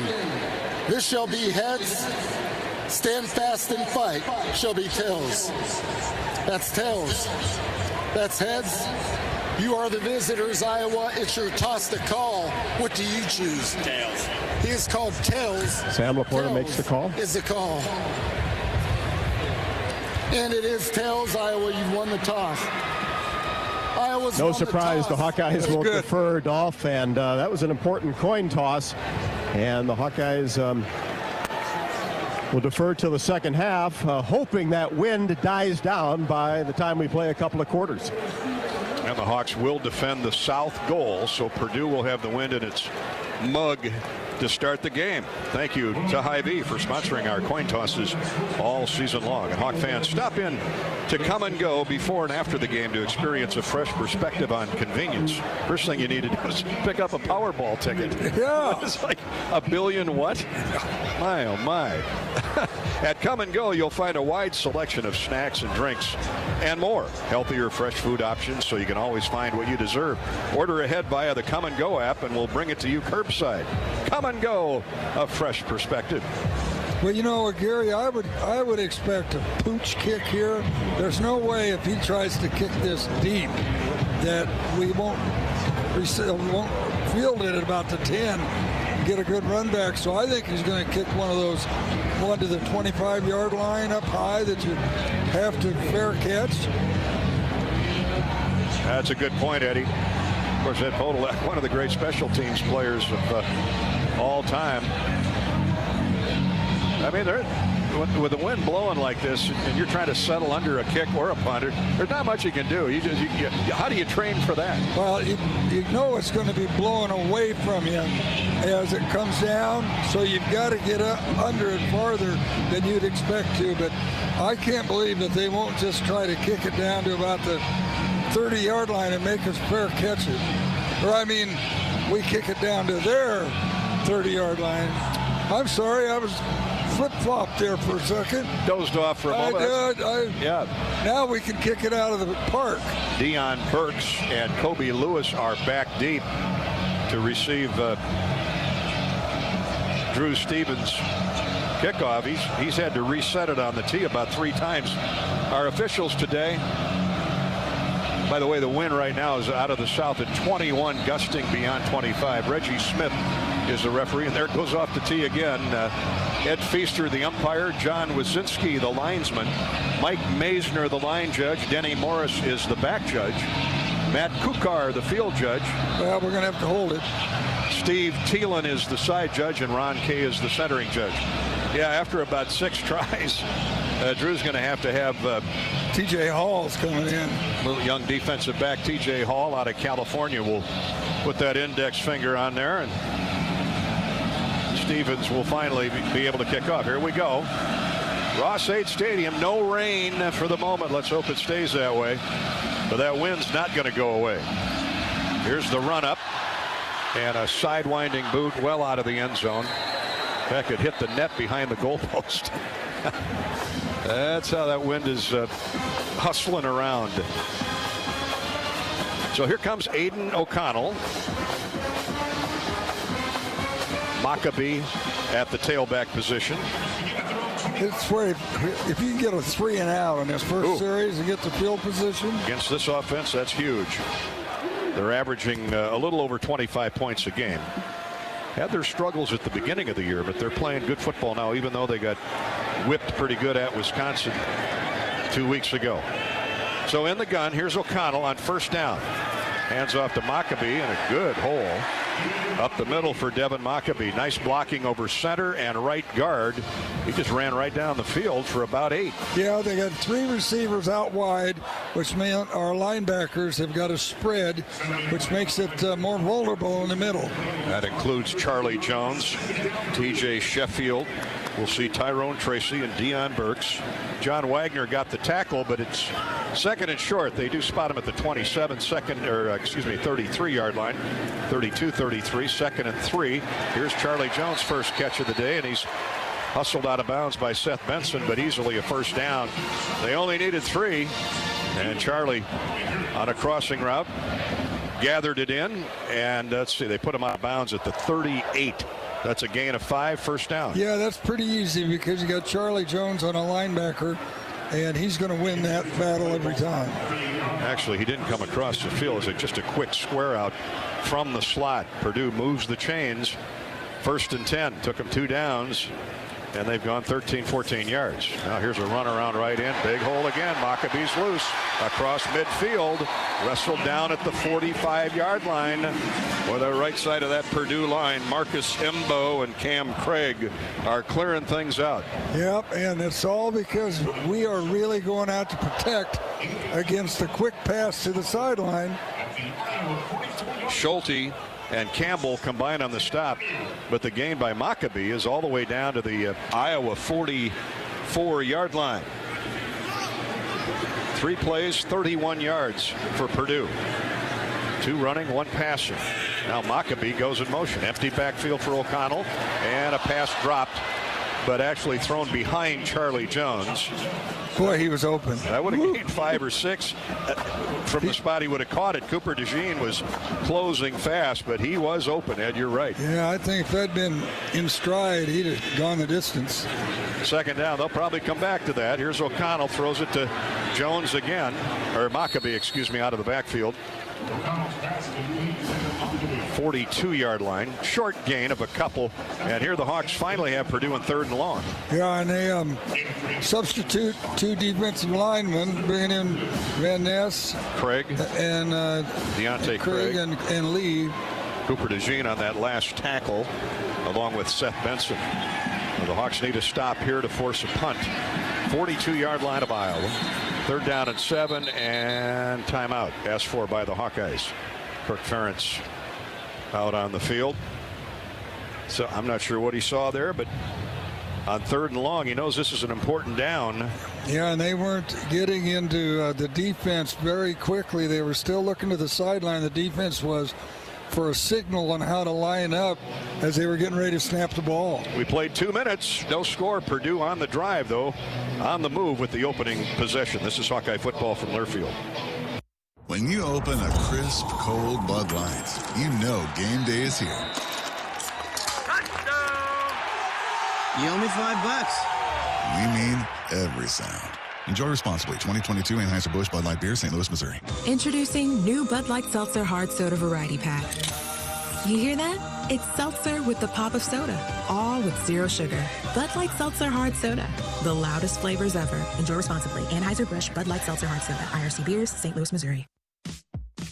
This shall be heads. Stand fast and fight shall be tails. That's tails. That's heads. You are the visitors, Iowa. It's your toss to call. What do you choose? Tails. He is called tails. Sam Laporta makes the call. Is the call. And it is tails, Iowa. You've won the toss. Iowa's no surprise, the Hawkeyes will defer, Dolph, and that was an important coin toss. And the Hawkeyes We'll defer to the second half, hoping that wind dies down by the time we play a couple of quarters. And the Hawks will defend the south goal, so Purdue will have the wind in its mug to start the game. Thank you to Hy-Vee for sponsoring our coin tosses all season long. And Hawk fans, stop in to Come and Go before and after the game to experience a fresh perspective on convenience. First thing you need to do is pick up a Powerball ticket. Yeah. It's like a billion what? My, oh my. At Come and Go, you'll find a wide selection of snacks and drinks and more. Healthier, fresh food options so you can always find what you deserve. Order ahead via the Come and Go app and we'll bring it to you curbside. Come and Go, a fresh perspective. Well, you know, Gary, I would expect a pooch kick here. There's no way if he tries to kick this deep that we won't field it at about the 10, get a good run back. So I think he's going to kick one of those, one to the 25-yard line up high that you have to fair catch. That's a good point, Eddie. Of course, Ed Podolak, one of the great special teams players of all time. I mean, with the wind blowing like this, and you're trying to settle under a kick or a punter, there's not much you can do. How do you train for that? Well, you know it's going to be blowing away from you as it comes down, so you've got to get up under it farther than you'd expect to. But I can't believe that they won't just try to kick it down to about the 30-yard line and make us fair catch it. Or, I mean, we kick it down to their 30-yard line. I'm sorry, I was flip-flopped there for a second. Dozed off for a moment. I did. Yeah. Now we can kick it out of the park. Deion Burks and Kobe Lewis are back deep to receive Drew Stevens' kickoff. He's had to reset it on the tee about 3 times. Our officials today, by the way, the wind right now is out of the south at 21, gusting beyond 25. Reggie Smith is the referee, and there it goes off the tee again. Ed Feaster, the umpire. John Wazinski, the linesman. Mike Maisner, the line judge. Denny Morris is the back judge. Matt Kukar, the field judge. Well, we're going to have to hold it. Steve Thielen is the side judge, and Ron Kay is the centering judge. Yeah, after about 6 tries, Drew's going to have T.J. Hall's coming in. Little young defensive back T.J. Hall out of California will put that index finger on there, and Stevens will finally be able to kick off. Here we go. Ross-Ade Stadium, no rain for the moment. Let's hope it stays that way. But that wind's not going to go away. Here's the run up and a sidewinding boot well out of the end zone. That could hit the net behind the goalpost. That's how that wind is hustling around. So here comes Aiden O'Connell. Maccabee at the tailback position. It's where if you can get a 3 and out in this first series and get the field position. Against this offense, that's huge. They're averaging a little over 25 points a game. Had their struggles at the beginning of the year, but they're playing good football now, even though they got whipped pretty good at Wisconsin 2 weeks ago. So in the gun, here's O'Connell on first down. Hands off to Maccabee, and a good hole up the middle for Devin Maccabee. Nice blocking over center and right guard. He just ran right down the field for about 8. Yeah, they got 3 receivers out wide, which meant our linebackers have got a spread, which makes it more vulnerable in the middle. That includes Charlie Jones, T.J. Sheffield. We'll see Tyrone Tracy and Deion Burks. John Wagner got the tackle, but it's second and short. They do spot him at the 33-yard line. 32-33, second and 3. Here's Charlie Jones' first catch of the day, and he's hustled out of bounds by Seth Benson, but easily a first down. They only needed 3, and Charlie on a crossing route gathered it in, and let's see, they put him out of bounds at the 38. That's a gain of 5, first down. Yeah, that's pretty easy because you got Charlie Jones on a linebacker, and he's going to win that battle every time. Actually, he didn't come across the field. It was just a quick square out from the slot. Purdue moves the chains. First and 10. Took him 2 downs. and they've gone 13, 14 yards. Now here's a run around right in. Big hole again. Maccabees loose across midfield. Wrestled down at the 45-yard line. Or the right side of that Purdue line, Marcus Embo and Cam Craig are clearing things out. Yep, and it's all because we are really going out to protect against the quick pass to the sideline. Schulte and Campbell combine on the stop, but the gain by Maccabee is all the way down to the Iowa 44-yard line. 3 plays, 31 yards for Purdue. 2 running, 1 passing. Now Maccabee goes in motion. Empty backfield for O'Connell, and a pass dropped, but actually thrown behind Charlie Jones. Boy, he was open. That would have gained 5 or 6 from the spot he would have caught it. Cooper DeJean was closing fast, but he was open, Ed. You're right. Yeah, I think if that'd been in stride, he'd have gone the distance. Second down, they'll probably come back to that. Here's O'Connell, throws it to Jones again, or Maccabee, excuse me, out of the backfield. 42-yard line, short gain of a couple, and here the Hawks finally have Purdue in 3rd and long. Yeah, and they substitute 2 defensive linemen, bringing in Van Ness, Craig, and Deontay Craig and Lee. Cooper DeJean on that last tackle, along with Seth Benson. Well, the Hawks need a stop here to force a punt. 42-yard line of Iowa. 3rd down and 7, and timeout asked for by the Hawkeyes. Kirk Ferentz out on the field. So I'm not sure what he saw there, but on 3rd and long, he knows this is an important down. Yeah, and they weren't getting into the defense very quickly. They were still looking to the sideline. The defense was for a signal on how to line up as they were getting ready to snap the ball. We played 2 minutes, no score. Purdue on the drive, though, on the move with the opening possession. This is Hawkeye football from Learfield. When you open a crisp, cold Bud Light, you know game day is here. You owe me $5. We mean every sound. Enjoy responsibly. 2022 Anheuser-Busch Bud Light Beer, St. Louis, Missouri. Introducing new Bud Light Seltzer Hard Soda Variety Pack. You hear that? It's seltzer with the pop of soda, all with 0 sugar. Bud Light Seltzer Hard Soda, the loudest flavors ever. Enjoy responsibly. Anheuser-Busch Bud Light Seltzer Hard Soda, IRC Beers, St. Louis, Missouri.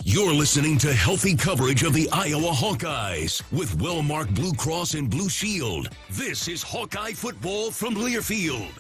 You're listening to healthy coverage of the Iowa Hawkeyes with well-marked Blue Cross and Blue Shield. This is Hawkeye football from Learfield.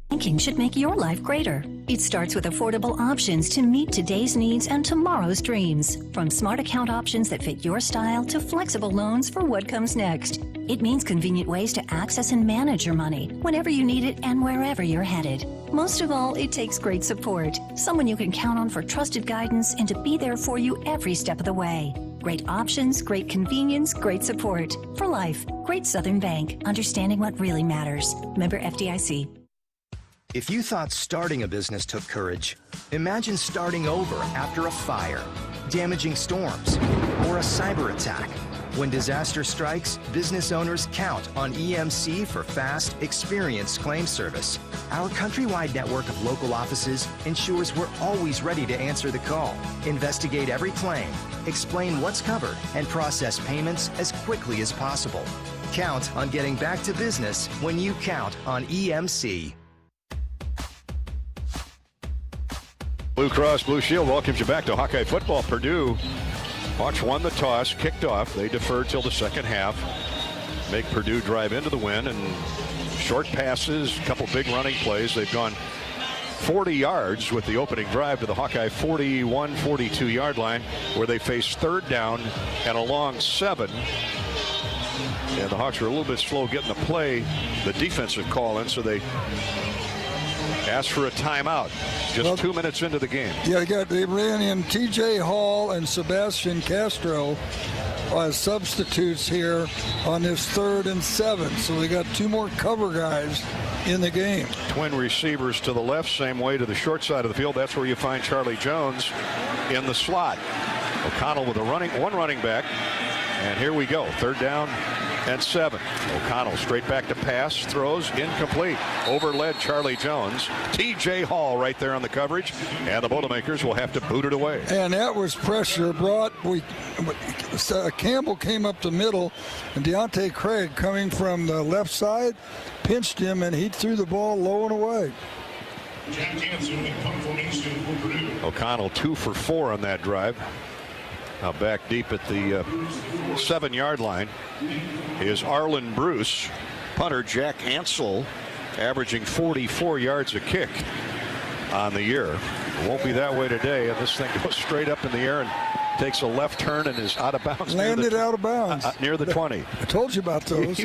Banking should make your life greater. It starts with affordable options to meet today's needs and tomorrow's dreams. From smart account options that fit your style to flexible loans for what comes next. It means convenient ways to access and manage your money whenever you need it and wherever you're headed. Most of all, it takes great support. Someone you can count on for trusted guidance and to be there for you every step of the way. Great options, great convenience, great support. For life, Great Southern Bank. Understanding what really matters. Member FDIC. If you thought starting a business took courage, imagine starting over after a fire, damaging storms, or a cyber attack. When disaster strikes, business owners count on EMC for fast, experienced claim service. Our countrywide network of local offices ensures we're always ready to answer the call, investigate every claim, explain what's covered, and process payments as quickly as possible. Count on getting back to business when you count on EMC. Blue Cross Blue Shield welcomes you back to Hawkeye football. Purdue Hawks won the toss, kicked off. They deferred till the second half. Make Purdue drive into the win, and short passes, a couple big running plays. They've gone 40 yards with the opening drive to the Hawkeye 41, 42-yard line, where they face 3rd down and a long 7. And the Hawks were a little bit slow getting the play, the defensive call in, so they asked for a timeout just 2 minutes into the game. Yeah, they ran in T.J. Hall and Sebastian Castro as substitutes here on this 3rd and 7. So they got 2 more cover guys in the game. Twin receivers to the left, same way to the short side of the field. That's where you find Charlie Jones in the slot. O'Connell with one running back. And here we go. 3rd down and 7. O'Connell straight back to pass, throws, incomplete. Overled Charlie Jones. T.J. Hall right there on the coverage, and the Boilermakers will have to boot it away. And that was pressure brought. Campbell came up the middle, and Deontay Craig coming from the left side pinched him, and he threw the ball low and away. O'Connell 2 for 4 on that drive. Now back deep at the 7-yard line is Arlen Bruce. Punter Jack Ansel averaging 44 yards a kick on the year. It won't be that way today, and this thing goes straight up in the air and takes a left turn and is out of bounds. Landed out of bounds. Near the 20. I told you about those.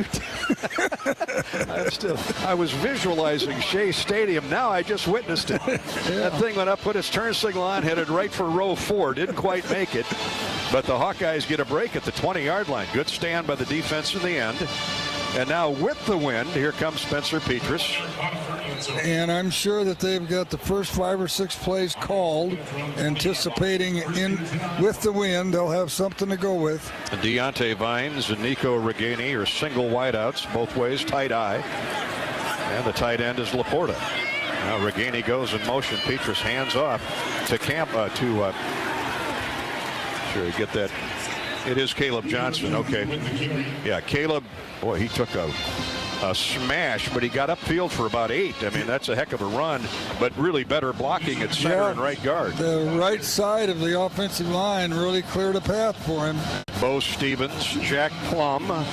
I was visualizing Shea Stadium. Now I just witnessed it. Yeah. That thing went up, put its turn signal on, headed right for row 4. Didn't quite make it. But the Hawkeyes get a break at the 20-yard line. Good stand by the defense in the end. And now with the wind, here comes Spencer Petras. And I'm sure that they've got the first 5 or 6 plays called, anticipating with the wind, they'll have something to go with. Deontay Vines and Nico Reganey are single wideouts, both ways, tight eye. And the tight end is Laporta. Now Reganey goes in motion. Petras hands off to sure, get that. It is Caleb Johnson. Okay. Yeah, Caleb, boy, he took a smash, but he got upfield for about 8. I mean, that's a heck of a run, but really better blocking at center and right guard. The right side of the offensive line really cleared a path for him. Bo Stevens, Jack Plum. Of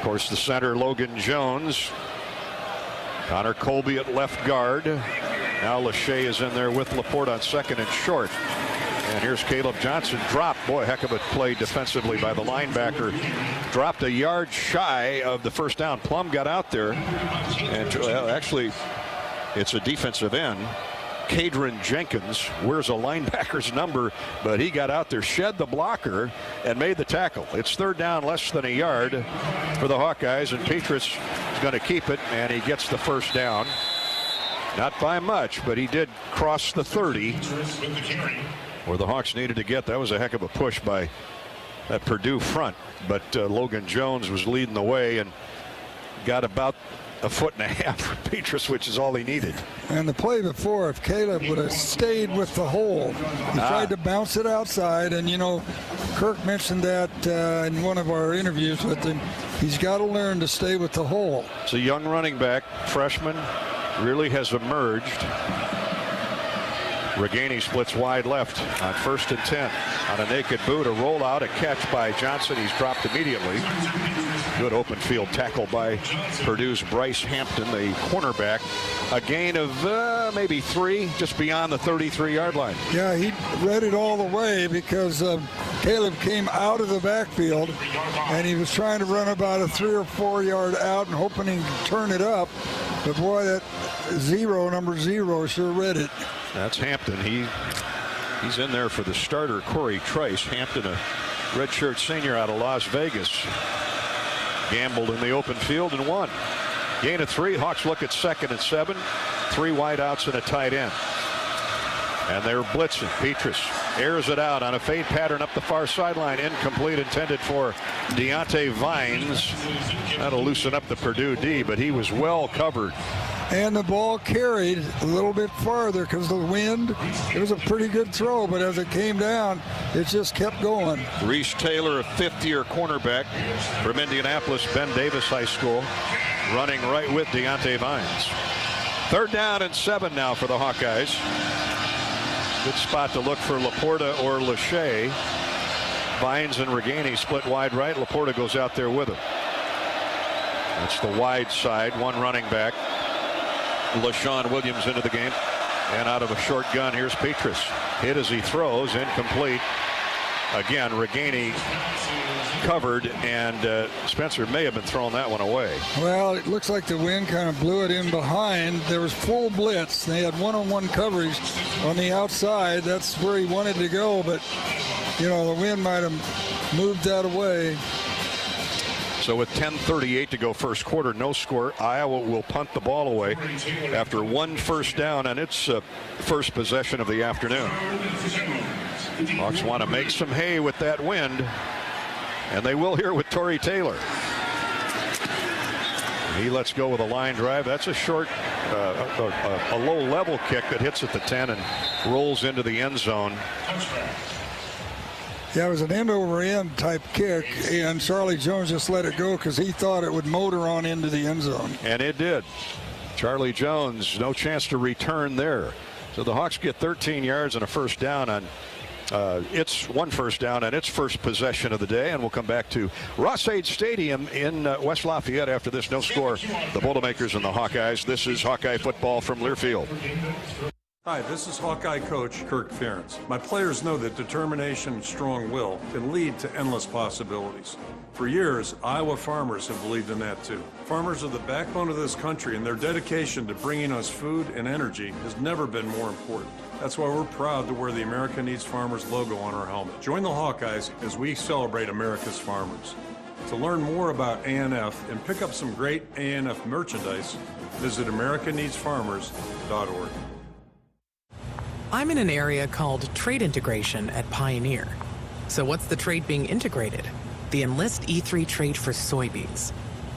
course, the center, Logan Jones. Connor Colby at left guard. Now Lachey is in there with Laporte on second and short. And here's Caleb Johnson. Dropped. Boy, heck of a play defensively by the linebacker. Dropped a yard shy of the first down. Plum got out there. And actually, it's a defensive end. Cadron Jenkins wears a linebacker's number, but he got out there, shed the blocker, and made the tackle. It's third down, less than a yard for the Hawkeyes, and Petras is going to keep it, and he gets the first down. Not by much, but he did cross the 30. Where the Hawks needed to get. That was a heck of a push by that Purdue front, but Logan Jones was leading the way and got about a foot and a half for Petras, which is all he needed. And the play before, if Caleb would have stayed with the hole, he tried to bounce it outside, and you know, Kirk mentioned that in one of our interviews with him. He's got to learn to stay with the hole. It's a young running back, freshman, really has emerged. Reganey splits wide left on 1st and 10. On a naked boot, a rollout, a catch by Johnson. He's dropped immediately. Good open field tackle by Purdue's Bryce Hampton, the cornerback. A gain of maybe 3, just beyond the 33-yard line. Yeah, he read it all the way because Caleb came out of the backfield, and he was trying to run about a 3 or 4 yard out and hoping he could turn it up. But boy, that number 0 sure read it. That's Hampton. He's in there for the starter, Corey Trice. Hampton, a redshirt senior out of Las Vegas. Gambled in the open field and won. Gain of 3. Hawks look at 2nd and 7. 3 wideouts and a tight end. And they're blitzing. Petras airs it out on a fade pattern up the far sideline. Incomplete, intended for Deontay Vines. That'll loosen up the Purdue D, but he was well covered. And the ball carried a little bit farther because of the wind. It was a pretty good throw, but as it came down, it just kept going. Reese Taylor, a 5th-year cornerback from Indianapolis, Ben Davis High School, running right with Deontay Vines. 3rd down and 7 now for the Hawkeyes. Good spot to look for Laporta or Lachey. Vines and Reganey split wide right. Laporta goes out there with him. That's the wide side. One running back. LaShawn Williams into the game. And out of a short gun, here's Petras. Hit as he throws. Incomplete. Again, Reganey covered, and Spencer may have been throwing that one away. Well, it looks like the wind kind of blew it in behind. There was full blitz. They had one-on-one coverage on the outside. That's where he wanted to go, but, you know, the wind might have moved that away. So with 10:38 to go first quarter, no score. Iowa will punt the ball away after 1 first down on its first possession of the afternoon. Hawks want to make some hay with that wind. And they will here with Torrey Taylor. He lets go with a line drive. That's a short, a low-level kick that hits at the 10 and rolls into the end zone. Yeah, it was an end-over-end type kick, and Charlie Jones just let it go because he thought it would motor on into the end zone. And it did. Charlie Jones, no chance to return there. So the Hawks get 13 yards and a first down on its one first down on its first possession of the day, and we'll come back to Ross-Ade Stadium in West Lafayette after this. No score, the Boilermakers and the Hawkeyes. This is Hawkeye football from Learfield. Hi, this is Hawkeye coach Kirk Ferentz. My players know that determination and strong will can lead to endless possibilities. For years, Iowa farmers have believed in that too. Farmers are the backbone of this country, and their dedication to bringing us food and energy has never been more important. That's why we're proud to wear the America Needs Farmers logo on our helmet. Join the Hawkeyes as we celebrate America's farmers. To learn more about ANF and pick up some great ANF merchandise, visit americaneedsfarmers.org. I'm in an area called trade integration at Pioneer. So what's the trade being integrated? The Enlist E3 trade for soybeans.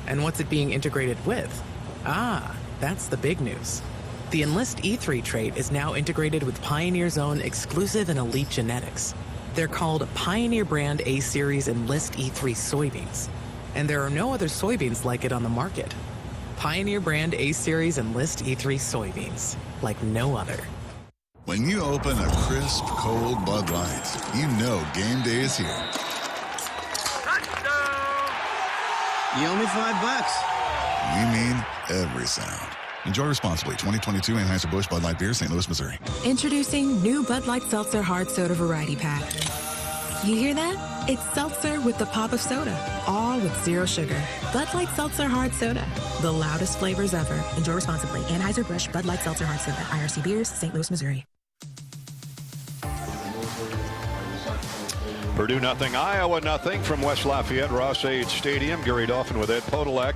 And what's it being integrated with? Ah, that's the big news. The Enlist E3 trait is now integrated with Pioneer's own exclusive and elite genetics. They're called Pioneer brand A-Series Enlist E3 soybeans. And there are no other soybeans like it on the market. Pioneer brand A-Series Enlist E3 soybeans, like no other. When you open a crisp, cold Bud Light, you know game day is here. You owe me $5. We mean every sound. Enjoy responsibly. 2022 Anheuser-Busch Bud Light Beer, St. Louis, Missouri. Introducing new Bud Light Seltzer Hard Soda Variety Pack. You hear that? It's seltzer with the pop of soda, all with zero sugar. Bud Light Seltzer Hard Soda, the loudest flavors ever. Enjoy responsibly. Anheuser-Busch Bud Light Seltzer Hard Soda, IRC Beers, St. Louis, Missouri. Purdue nothing, Iowa nothing from West Lafayette Ross-Ade Stadium. Gary Dolphin with Ed Podolak.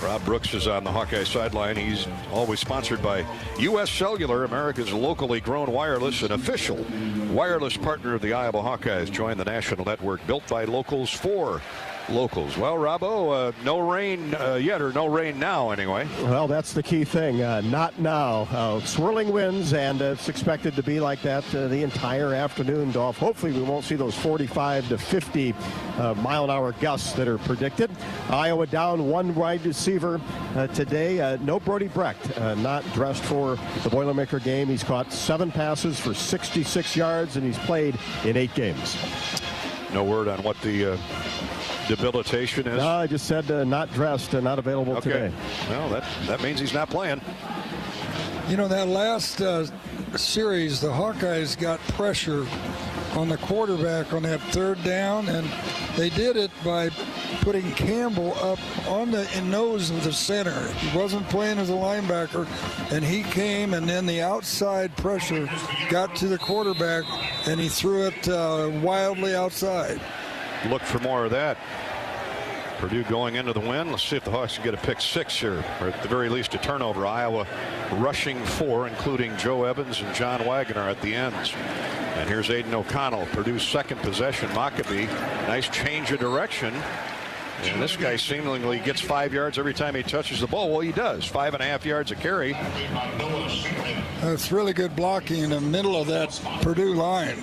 Rob Brooks is on the Hawkeye sideline. He's always sponsored by U.S. Cellular, America's locally grown wireless and official wireless partner of the Iowa Hawkeyes. Join the national network built by locals for locals. Well, Robbo, no rain yet, or no rain now anyway. Well, that's the key thing. Not now. Swirling winds, and it's expected to be like that the entire afternoon, Dolph. Hopefully we won't see those 45 to 50 mile-an-hour gusts that are predicted. Iowa down one wide receiver today. No Brody Brecht, not dressed for the Boilermaker game. He's caught 7 passes for 66 yards, and he's played in 8 games. No word on what the debilitation is? No, I just said not dressed and not available today. Well, that means he's not playing. You know, that last series, the Hawkeyes got pressure on the quarterback on that 3rd down, and they did it by putting Campbell up on the nose of the center. He wasn't playing as a linebacker, and he came, and then the outside pressure got to the quarterback, and he threw it wildly outside. Look for more of that. Purdue going into the win. Let's see if the Hawks can get a pick 6 here, or at the very least a turnover. Iowa rushing 4, including Joe Evans and John Wagner at the ends. And here's Aiden O'Connell, Purdue's 2nd possession. Maccabee, nice change of direction. And this guy seemingly gets 5 yards every time he touches the ball. Well, he does. 5.5 yards a carry. That's really good blocking in the middle of that Purdue line.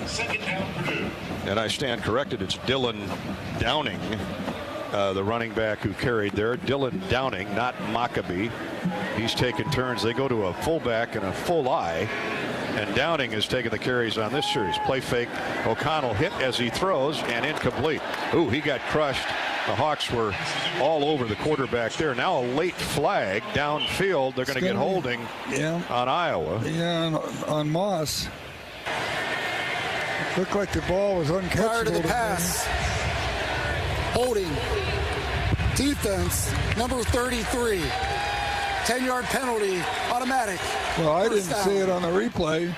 And I stand corrected. It's Dylan Downing, the running back who carried there. Dylan Downing, not Maccabee. He's taken turns. They go to a fullback and a full eye. And Downing is taking the carries on this series. Play fake. O'Connell hit as he throws and incomplete. Ooh, he got crushed. The Hawks were all over the quarterback there. Now a late flag downfield. They're going to get holding on Iowa. Yeah, on Moss. Looked like the ball was uncatchable. Prior to the pass. Holding. Defense, number 33. 10-yard penalty, automatic. Well, I didn't see it on the replay.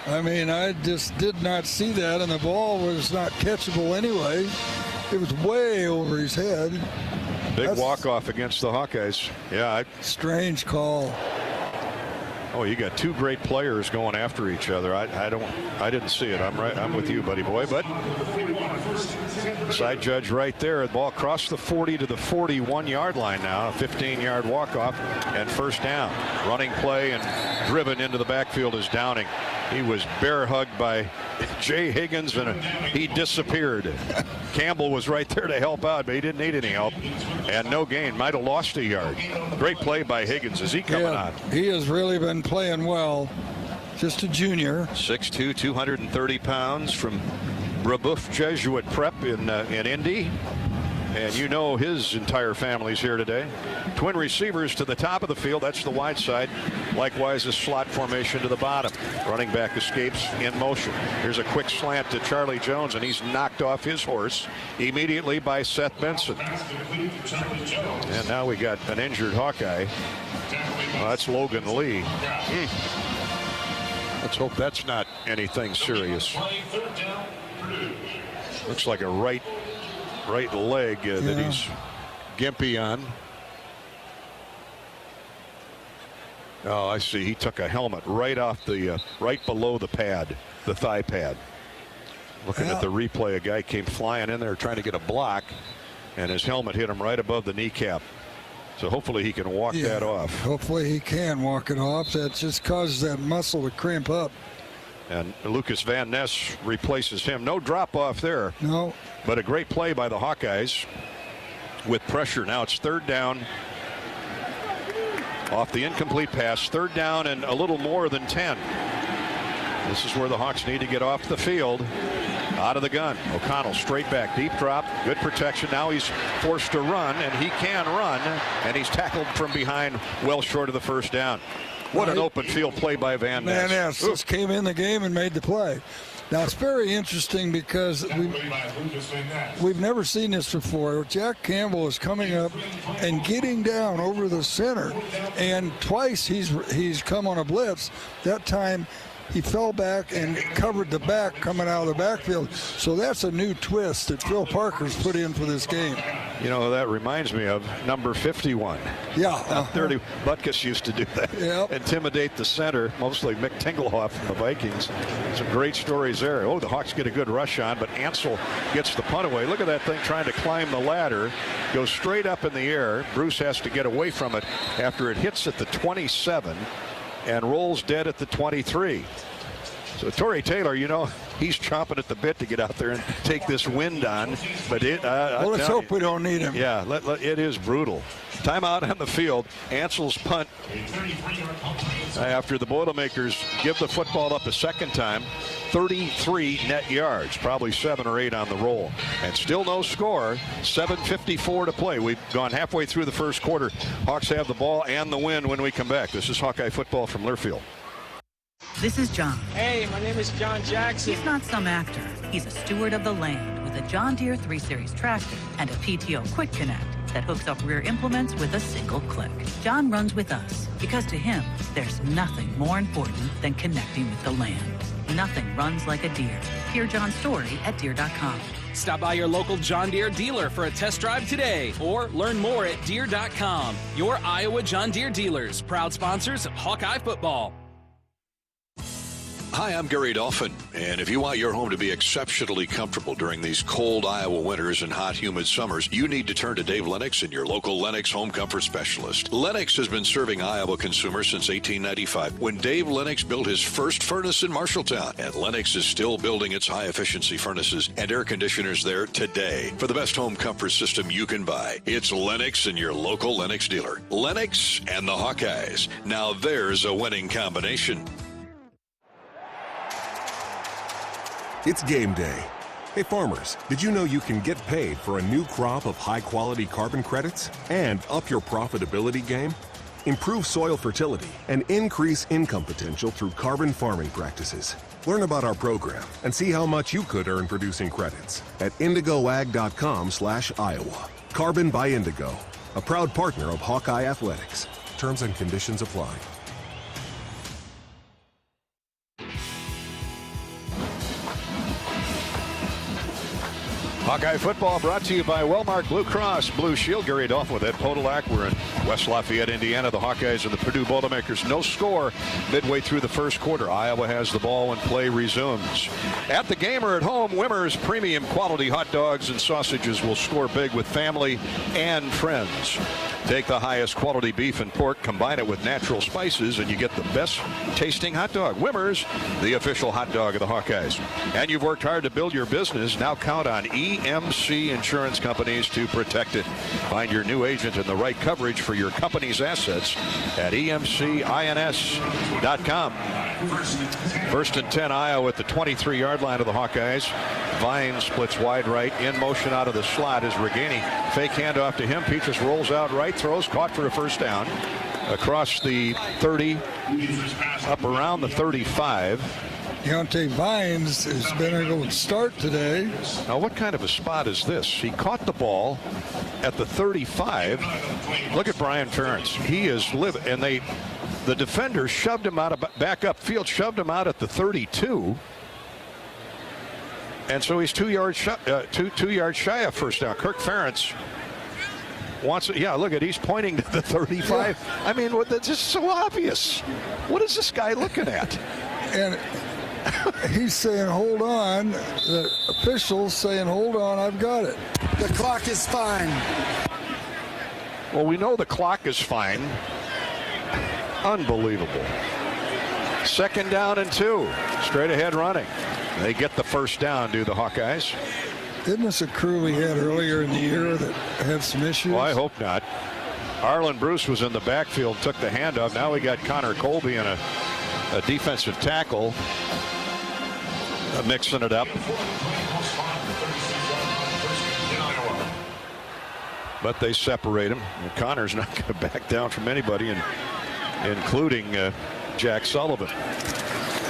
I mean, I just did not see that, and the ball was not catchable anyway. It was way over his head. Big walk-off against the Hawkeyes. Yeah. Strange call. Oh, you got two great players going after each other. I didn't see it. I'm with you, buddy boy. But side judge right there. The ball crossed the 40 to the 41-yard line now. A 15-yard walk-off and first down. Running play and driven into the backfield is Downing. He was bear hugged by Jay Higgins and he disappeared. Campbell was right there to help out, but he didn't need any help. And no gain. Might have lost a yard. Great play by Higgins. Is he coming on? He has really been playing well. Just a junior. 6'2", 230 pounds from Brebeuf Jesuit Prep in Indy. And you know his entire family's here today. Twin receivers to the top of the field. That's the wide side. Likewise, a slot formation to the bottom. Running back escapes in motion. Here's a quick slant to Charlie Jones, and he's knocked off his horse immediately by Seth Benson. And now we got an injured Hawkeye. Well, that's Logan Lee. Let's hope that's not anything serious. Looks like a right leg that he's gimpy on. Oh, I see. He took a helmet right off the right below the pad, the thigh pad. Looking at the replay, a guy came flying in there trying to get a block, and his helmet hit him right above the kneecap. So hopefully he can walk that off. Hopefully he can walk it off. That just causes that muscle to crimp up. And Lucas Van Ness replaces him. No drop off there. No. But a great play by the Hawkeyes with pressure. Now it's third down off the incomplete pass. Third down and a little more than 10. This is where the Hawks need to get off the field. Out of the gun. O'Connell straight back. Deep drop. Good protection. Now he's forced to run, and he can run. And he's tackled from behind well short of the first down. What an open field play by Van Ness. Van Ness just came in the game and made the play. Now, it's very interesting because we've never seen this before. Jack Campbell is coming up and getting down over the center. And twice he's come on a blitz. That time he fell back and covered the back coming out of the backfield. So that's a new twist that Phil Parker's put in for this game. You know, that reminds me of number 51. Yeah. 30. Butkus used to do that. Yep. Intimidate the center, mostly Mick Tingelhoff from the Vikings. Some great stories there. Oh, the Hawks get a good rush on, but Ansel gets the punt away. Look at that thing trying to climb the ladder. Goes straight up in the air. Bruce has to get away from it after it hits at the 27 and rolls dead at the 23. So Torrey Taylor, you know, he's chomping at the bit to get out there and take this wind on. But well, let's hope we don't need him. Yeah, it is brutal. Timeout on the field. Ansel's punt after the Boilermakers give the football up a second time. 33 net yards, probably 7 or 8 on the roll. And still no score. 7:54 to play. We've gone halfway through the first quarter. Hawks have the ball and the win when we come back. This is Hawkeye football from Learfield. This is John. Hey, my name is John Jackson. He's not some actor. He's a steward of the land with a John Deere 3 Series tractor and a PTO Quick Connect that hooks up rear implements with a single click. John runs with us because to him, there's nothing more important than connecting with the land. Nothing runs like a Deere. Hear John's story at Deere.com. Stop by your local John Deere dealer for a test drive today or learn more at Deere.com. Your Iowa John Deere dealers, proud sponsors of Hawkeye football. Hi, I'm Gary Dolphin, and if you want your home to be exceptionally comfortable during these cold Iowa winters and hot, humid summers, you need to turn to Dave Lennox and your local Lennox home comfort specialist. Lennox has been serving Iowa consumers since 1895 when Dave Lennox built his first furnace in Marshalltown, and Lennox is still building its high-efficiency furnaces and air conditioners there today. For the best home comfort system you can buy, it's Lennox and your local Lennox dealer. Lennox and the Hawkeyes. Now there's a winning combination. It's game day. Hey farmers, did you know you can get paid for a new crop of high-quality carbon credits and up your profitability game? Improve soil fertility and increase income potential through carbon farming practices. Learn about our program and see how much you could earn producing credits at indigoag.com/Iowa. Carbon by Indigo, a proud partner of Hawkeye Athletics. Terms and conditions apply. Hawkeye football brought to you by Wellmark Blue Cross Blue Shield. Gary Dolphin with Ed Podolak. We're in West Lafayette, Indiana. The Hawkeyes and the Purdue Boilermakers. No score midway through the first quarter. Iowa has the ball when play resumes. At the game or at home, Wimmer's premium quality hot dogs and sausages will score big with family and friends. Take the highest quality beef and pork, combine it with natural spices, and you get the best tasting hot dog. Wimmer's, the official hot dog of the Hawkeyes. And you've worked hard to build your business. Now count on EMC insurance companies to protect it. Find your new agent and the right coverage for your company's assets at EMCINS.com. First and 10, Iowa at the 23-yard line of the Hawkeyes. Vines splits wide right. In motion out of the slot is Reganey. Fake handoff to him. Petrus rolls out right. Throws, caught for a first down. Across the 30, up around the 35. Deontay Vines has been a good start today. Now, what kind of a spot is this? He caught the ball at the 35. Look at Brian Ferentz. He is living, and the defender shoved him out of back upfield, shoved him out at the 32. And so he's 2 yards shy of first down. Kirk Ferentz wants it. Yeah, look at, he's pointing to the 35. I mean, that's just so obvious. What is this guy looking at? And he's saying, hold on. The official's saying, hold on, I've got it. The clock is fine. Well, we know the clock is fine. Unbelievable. Second down and 2. Straight ahead running. They get the first down, do the Hawkeyes. Isn't this a crew we had earlier in the year that had some issues? Well, I hope not. Arlen Bruce was in the backfield, took the handoff. Now we got Connor Colby and a defensive tackle mixing it up. But they separate him. And Connor's not going to back down from anybody, including Jack Sullivan.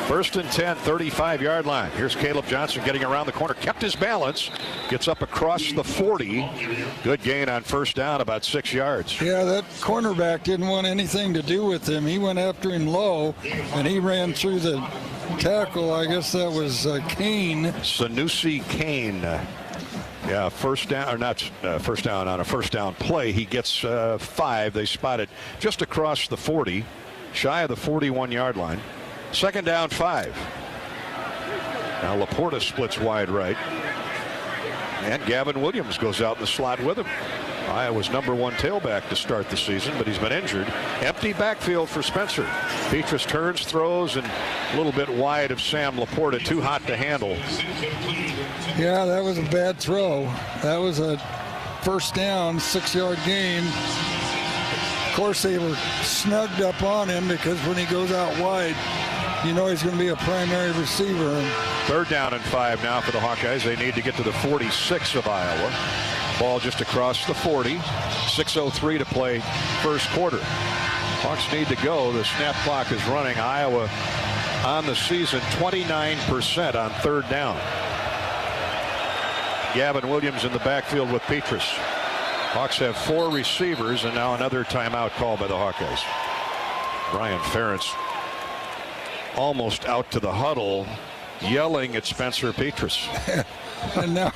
First and 10, 35-yard line. Here's Caleb Johnson getting around the corner. Kept his balance. Gets up across the 40. Good gain on first down, about 6 yards. Yeah, that cornerback didn't want anything to do with him. He went after him low, and he ran through the tackle. I guess that was Kane. Sanusi Kane. Yeah, first down, or not first down on a first down play. He gets 5. They spot it just across the 40, shy of the 41-yard line. Second down, 5. Now Laporta splits wide right. And Gavin Williams goes out in the slot with him. Iowa's #1 tailback to start the season, but he's been injured. Empty backfield for Spencer. Petrus turns, throws, and a little bit wide of Sam Laporta. Too hot to handle. Yeah, that was a bad throw. That was a first down, 6-yard gain. Of course, they were snugged up on him because when he goes out wide, you know he's going to be a primary receiver. Third down and 5 now for the Hawkeyes. They need to get to the 46 of Iowa. Ball just across the 40. 6:03 to play first quarter. Hawks need to go. The snap clock is running. Iowa on the season 29% on third down. Gavin Williams in the backfield with Petrus. Hawks have 4 receivers, and now another timeout called by the Hawkeyes. Brian Ferentz almost out to the huddle, yelling at Spencer Petrus. And now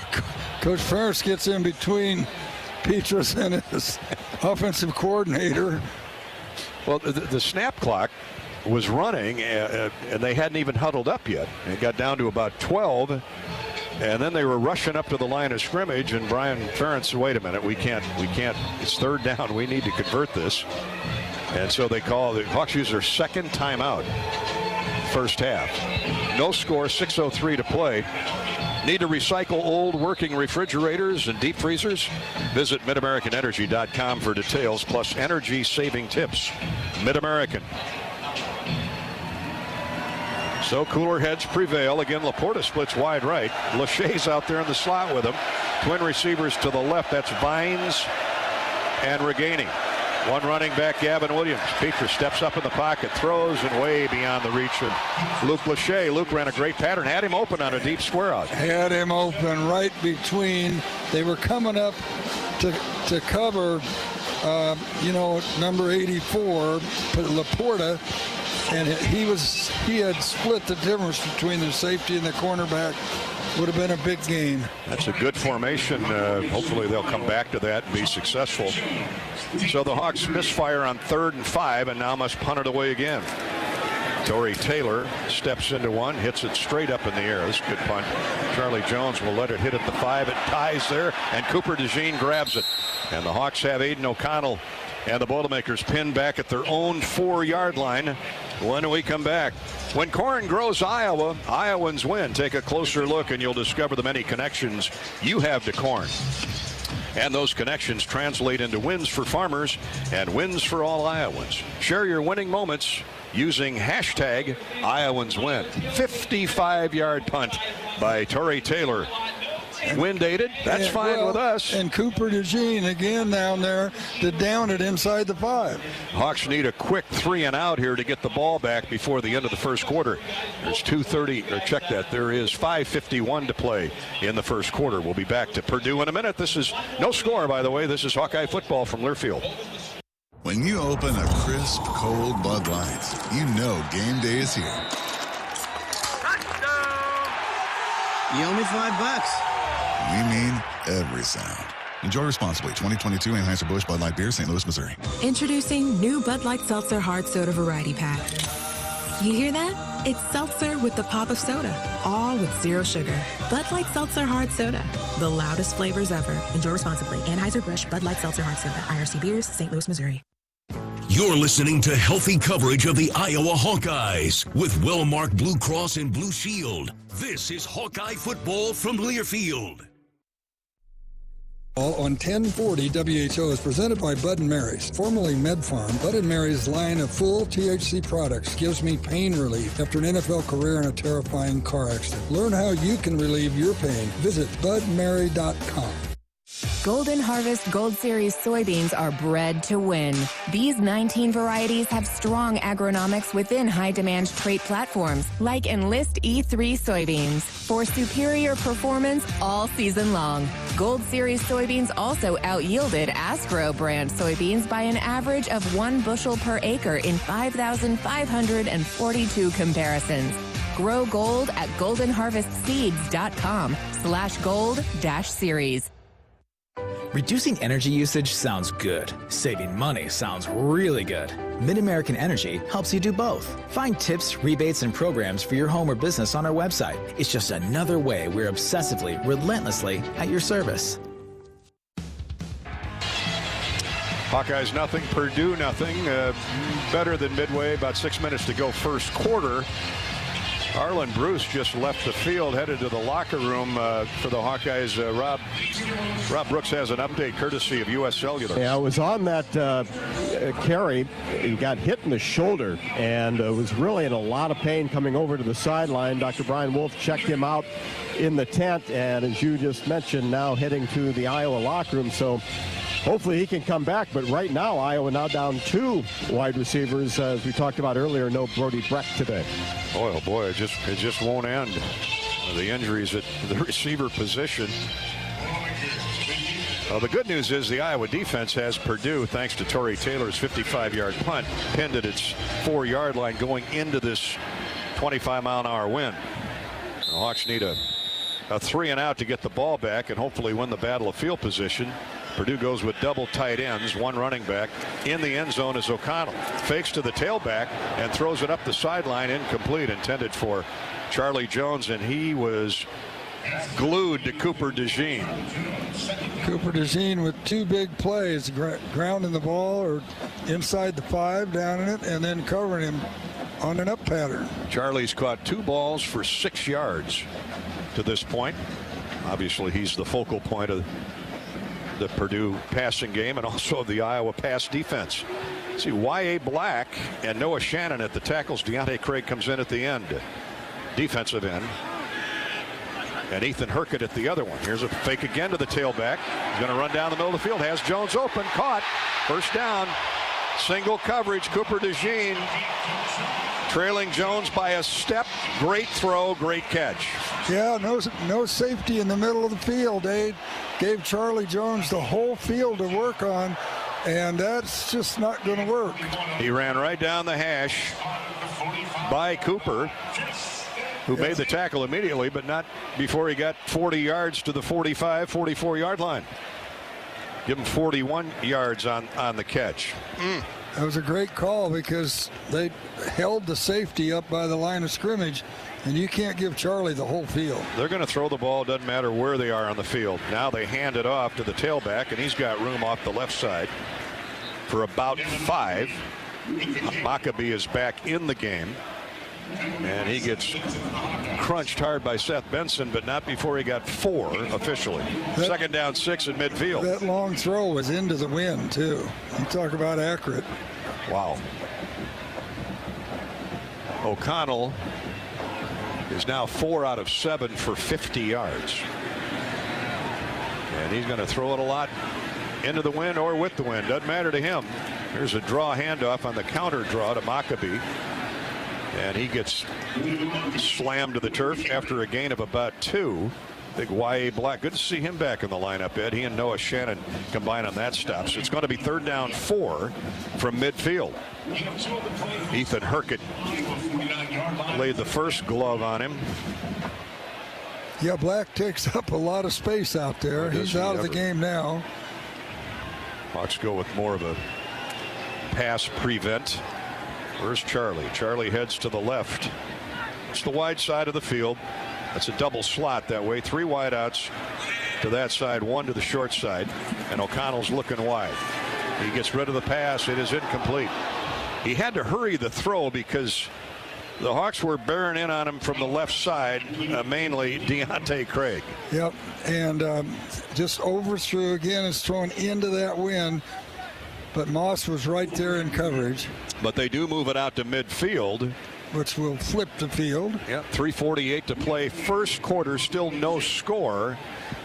Coach Ferentz gets in between Petrus and his offensive coordinator. Well, the snap clock was running, and they hadn't even huddled up yet. It got down to about 12, and then they were rushing up to the line of scrimmage, and Brian Ferentz said, wait a minute, we can't, it's third down, we need to convert this. And so they call, the Hawks use their second timeout. First half. No score, 6:03 to play. Need to recycle old working refrigerators and deep freezers? Visit MidAmericanEnergy.com for details, plus energy saving tips. Mid-American. So cooler heads prevail. Again, Laporta splits wide right. Lachey's out there in the slot with him. Twin receivers to the left. That's Vines and Reganey. One running back, Gavin Williams. Petrus steps up in the pocket, throws, and way beyond the reach of Luke Lachey. Luke ran a great pattern, had him open on a deep square out. Had him open right between. They were coming up to cover, number 84, Laporta, and he had split the difference between the safety and the cornerback Would have been a big gain. That's a good formation. Hopefully they'll come back to that and be successful. So the Hawks misfire on 3rd and 5 and now must punt it away again. Torrey Taylor steps into one, hits it straight up in the air. This is a good punt. Charlie Jones will let it hit at the 5. It ties there, and Cooper DeJean grabs it. And the Hawks have Aiden O'Connell and the Boilermakers pinned back at their own 4-yard line when we come back. When corn grows Iowa, Iowans win. Take a closer look and you'll discover the many connections you have to corn. And those connections translate into wins for farmers and wins for all Iowans. Share your winning moments using hashtag Iowans win. 55-yard punt by Torrey Taylor. Wind aided, that's fine with us. And Cooper DeJean again down there to down it inside the 5. Hawks need a quick 3 and out here to get the ball back before the end of the first quarter. There's 2:30, or check that, there is 5:51 to play in the first quarter. We'll be back to Purdue in a minute. This is no score, by the way. This is Hawkeye football from Learfield. When you open a crisp, cold Bud Light, you know game day is here. You owe me $5. We mean every sound. Enjoy responsibly. 2022 Anheuser-Busch Bud Light Beer, St. Louis, Missouri. Introducing new Bud Light Seltzer Hard Soda Variety Pack. You hear that? It's seltzer with the pop of soda, all with zero sugar. Bud Light Seltzer Hard Soda, the loudest flavors ever. Enjoy responsibly. Anheuser-Busch Bud Light Seltzer Hard Soda, IRC Beers, St. Louis, Missouri. You're listening to healthy coverage of the Iowa Hawkeyes with well-marked Blue Cross and Blue Shield. This is Hawkeye football from Learfield. On 1040 WHO is presented by Bud & Mary's, formerly MedFarm. Bud & Mary's line of full THC products gives me pain relief after an NFL career in a terrifying car accident. Learn how you can relieve your pain. Visit budmary.com. Golden Harvest Gold Series soybeans are bred to win. These 19 varieties have strong agronomics within high-demand trait platforms like Enlist E3 soybeans for superior performance all season long. Gold Series soybeans also out-yielded Astro brand soybeans by an average of 1 bushel per acre in 5,542 comparisons. Grow gold at goldenharvestseeds.com/gold-series. Reducing energy usage sounds good. Saving money sounds really good. Mid-American Energy helps you do both. Find tips, rebates, and programs for your home or business on our website. It's just another way we're obsessively, relentlessly at your service. Hawkeyes nothing, Purdue nothing. Better than Midway, about 6 minutes to go first quarter. Arlen Bruce just left the field, headed to the locker room for the Hawkeyes. Rob Brooks has an update courtesy of U.S. Cellular. Yeah, I was on that carry. He got hit in the shoulder and was really in a lot of pain coming over to the sideline. Dr. Brian Wolf checked him out in the tent, and as you just mentioned, now heading to the Iowa locker room. So hopefully he can come back, but right now Iowa now down 2 wide receivers. As we talked about earlier, no Brody Breck today. Oh boy, it just won't end. The injuries at the receiver position. The good news is the Iowa defense has Purdue, thanks to Torrey Taylor's 55-yard punt, pinned at its 4-yard line going into this 25-mile-an-hour wind. The Hawks need a 3 and out to get the ball back and hopefully win the battle of field position. Purdue goes with double tight ends, 1 running back. In the end zone is O'Connell. Fakes to the tailback and throws it up the sideline, incomplete, intended for Charlie Jones, and he was glued to Cooper DeJean. Cooper DeJean with 2 big plays, grounding the ball or inside the 5, down in it, and then covering him on an up pattern. Charlie's caught 2 balls for 6 yards to this point. Obviously, he's the focal point of the Purdue passing game and also of the Iowa pass defense. See, Y.A. Black and Noah Shannon at the tackles. Deontay Craig comes in at the end, defensive end. And Ethan Herkett at the other one. Here's a fake again to the tailback. He's going to run down the middle of the field. Has Jones open. Caught. First down. Single coverage. Cooper DeJean trailing Jones by a step. Great throw. Great catch. Yeah, no safety in the middle of the field. They gave Charlie Jones the whole field to work on, and that's just not going to work. He ran right down the hash by Cooper. who made the tackle immediately, but not before he got 40 yards to the 45, 44-yard line. Give him 41 yards on the catch. That was a great call because they held the safety up by the line of scrimmage, and you can't give Charlie the whole field. They're going to throw the ball, doesn't matter where they are on the field. Now they hand it off to the tailback, and he's got room off the left side for about 5. Maccabee is back in the game, and he gets crunched hard by Seth Benson, but not before he got 4 officially. Second down 6 at midfield. That long throw was into the wind, too. You talk about accurate. Wow. O'Connell is now 4 out of 7 for 50 yards. And he's going to throw it a lot into the wind or with the wind. Doesn't matter to him. Here's a draw handoff on the counter draw to Maccabee. And he gets slammed to the turf after a gain of about 2. Big Y.A. Black. Good to see him back in the lineup, Ed. He and Noah Shannon combine on that stop. So it's going to be 3rd down 4 from midfield. Ethan Herkett laid the first glove on him. Yeah, Black takes up a lot of space out there. He's out of the game now. Hawks go with more of a pass prevent. Where's Charlie? Charlie heads to the left. It's the wide side of the field. That's a double slot that way. 3 wideouts to that side, 1 to the short side. And O'Connell's looking wide. He gets rid of the pass. It is incomplete. He had to hurry the throw because the Hawks were bearing in on him from the left side, mainly Deontay Craig. Yep, and just overthrew again. Is thrown into that wind. But Moss was right there in coverage. But they do move it out to midfield, which will flip the field. Yep, 3:48 to play. First quarter, still no score.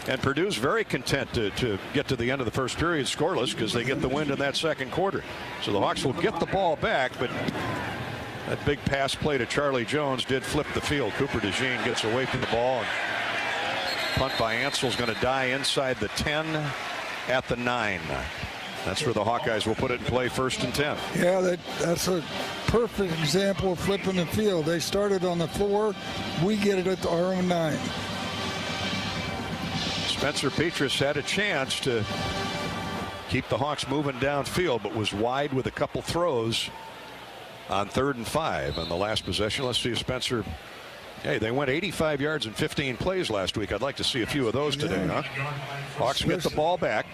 And Purdue's very content to get to the end of the first period scoreless because they get the win in that second quarter. So the Hawks will get the ball back, but that big pass play to Charlie Jones did flip the field. Cooper DeJean gets away from the ball. And punt by Ansel's going to die inside the 10 at the 9. That's where the Hawkeyes will put it in play, 1st and 10. Yeah, that's a perfect example of flipping the field. They started on the 4. We get it at our own 9. Spencer Petras had a chance to keep the Hawks moving downfield, but was wide with a couple throws on 3rd and 5 on the last possession. Let's see if Spencer. Hey, they went 85 yards in 15 plays last week. I'd like to see a few of those today, huh? Hawks get the ball back.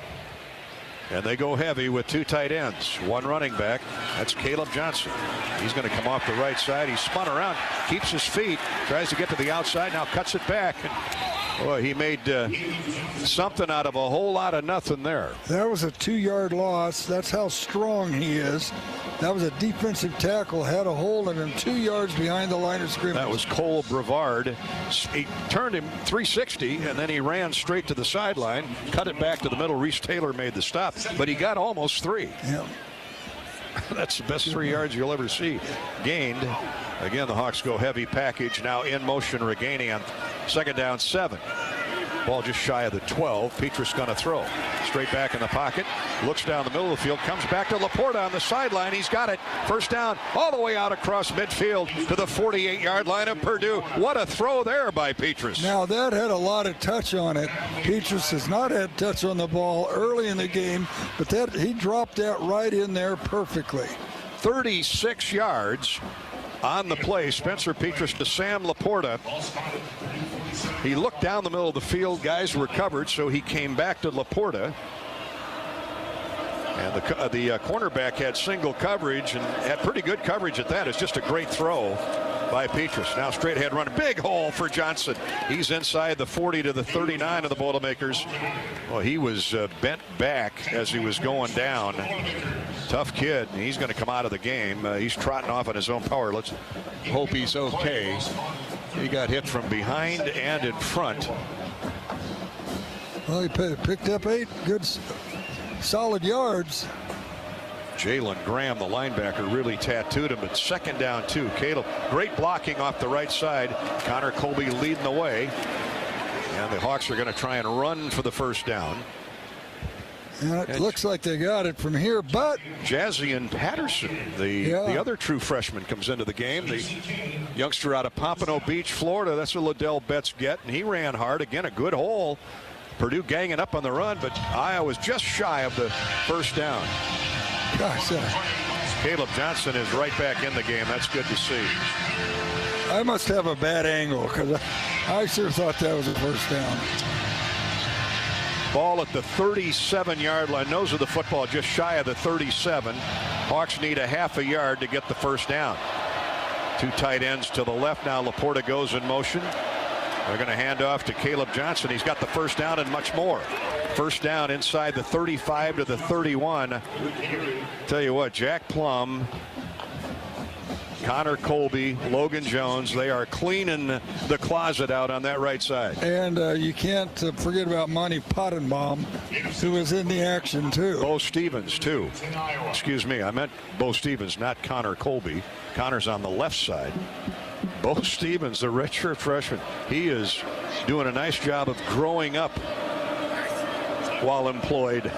And they go heavy with 2 tight ends. 1 running back. That's Caleb Johnson. He's going to come off the right side. He spun around, keeps his feet, tries to get to the outside, now cuts it back. And, boy, he made something out of a whole lot of nothing there. That was a 2-yard loss. That's how strong he is. That was a defensive tackle, had a hole in him 2 yards behind the line of scrimmage. That was Cole Brevard. He turned him 360, and then he ran straight to the sideline, cut it back to the middle. Reese Taylor made the stop, but he got almost 3. Yeah. That's the best 3 yards you'll ever see gained. Again, the Hawks go heavy package, now in motion. Reganey on 2nd down 7. Ball just shy of the 12. Petras going to throw. Straight back in the pocket. Looks down the middle of the field. Comes back to Laporta on the sideline. He's got it. 1st down all the way out across midfield to the 48-yard line of Purdue. What a throw there by Petras. Now that had a lot of touch on it. Petras has not had touch on the ball early in the game, but he dropped that right in there perfectly. 36 yards on the play. Spencer Petras to Sam Laporta. He looked down the middle of the field. Guys were covered, so he came back to Laporta. And the cornerback had single coverage and had pretty good coverage at that. It's just a great throw by Petras. Now straight ahead run. Big hole for Johnson. He's inside the 40 to the 39 of the Boilermakers. Well, he was bent back as he was going down. Tough kid. He's going to come out of the game. He's trotting off on his own power. Let's hope he's okay. He got hit from behind and in front. Well, he picked up 8 good solid yards. Jalen Graham, the linebacker, really tattooed him, but 2nd down 2. Caleb, great blocking off the right side. Connor Colby leading the way. And the Hawks are going to try and run for the 1st down. And it looks like they got it from here, but Jazzian Patterson, the other true freshman, comes into the game. The youngster out of Pompano Beach, Florida. That's what Liddell Betts get, and he ran hard. Again, a good hole. Purdue ganging up on the run, but Iowa was just shy of the first down. Gosh, Caleb Johnson is right back in the game. That's good to see. I must have a bad angle because I sure thought that was a first down. Ball at the 37-yard line. Nose of the football just shy of the 37. Hawks need a half a yard to get the first down. Two tight ends to the left now. Laporta goes in motion. They're going to hand off to Caleb Johnson. He's got the first down and much more. First down inside the 35 to the 31. Tell you what, Jack Plum, Connor Colby, Logan Jones, they are cleaning the closet out on that right side. And you can't forget about Monty Pottenbaum, who was in the action too. Bo Stevens too. Excuse me, I meant Bo Stevens, not Connor Colby. Connor's on the left side. Bo Stevens, the redshirt freshman, he is doing a nice job of growing up while employed.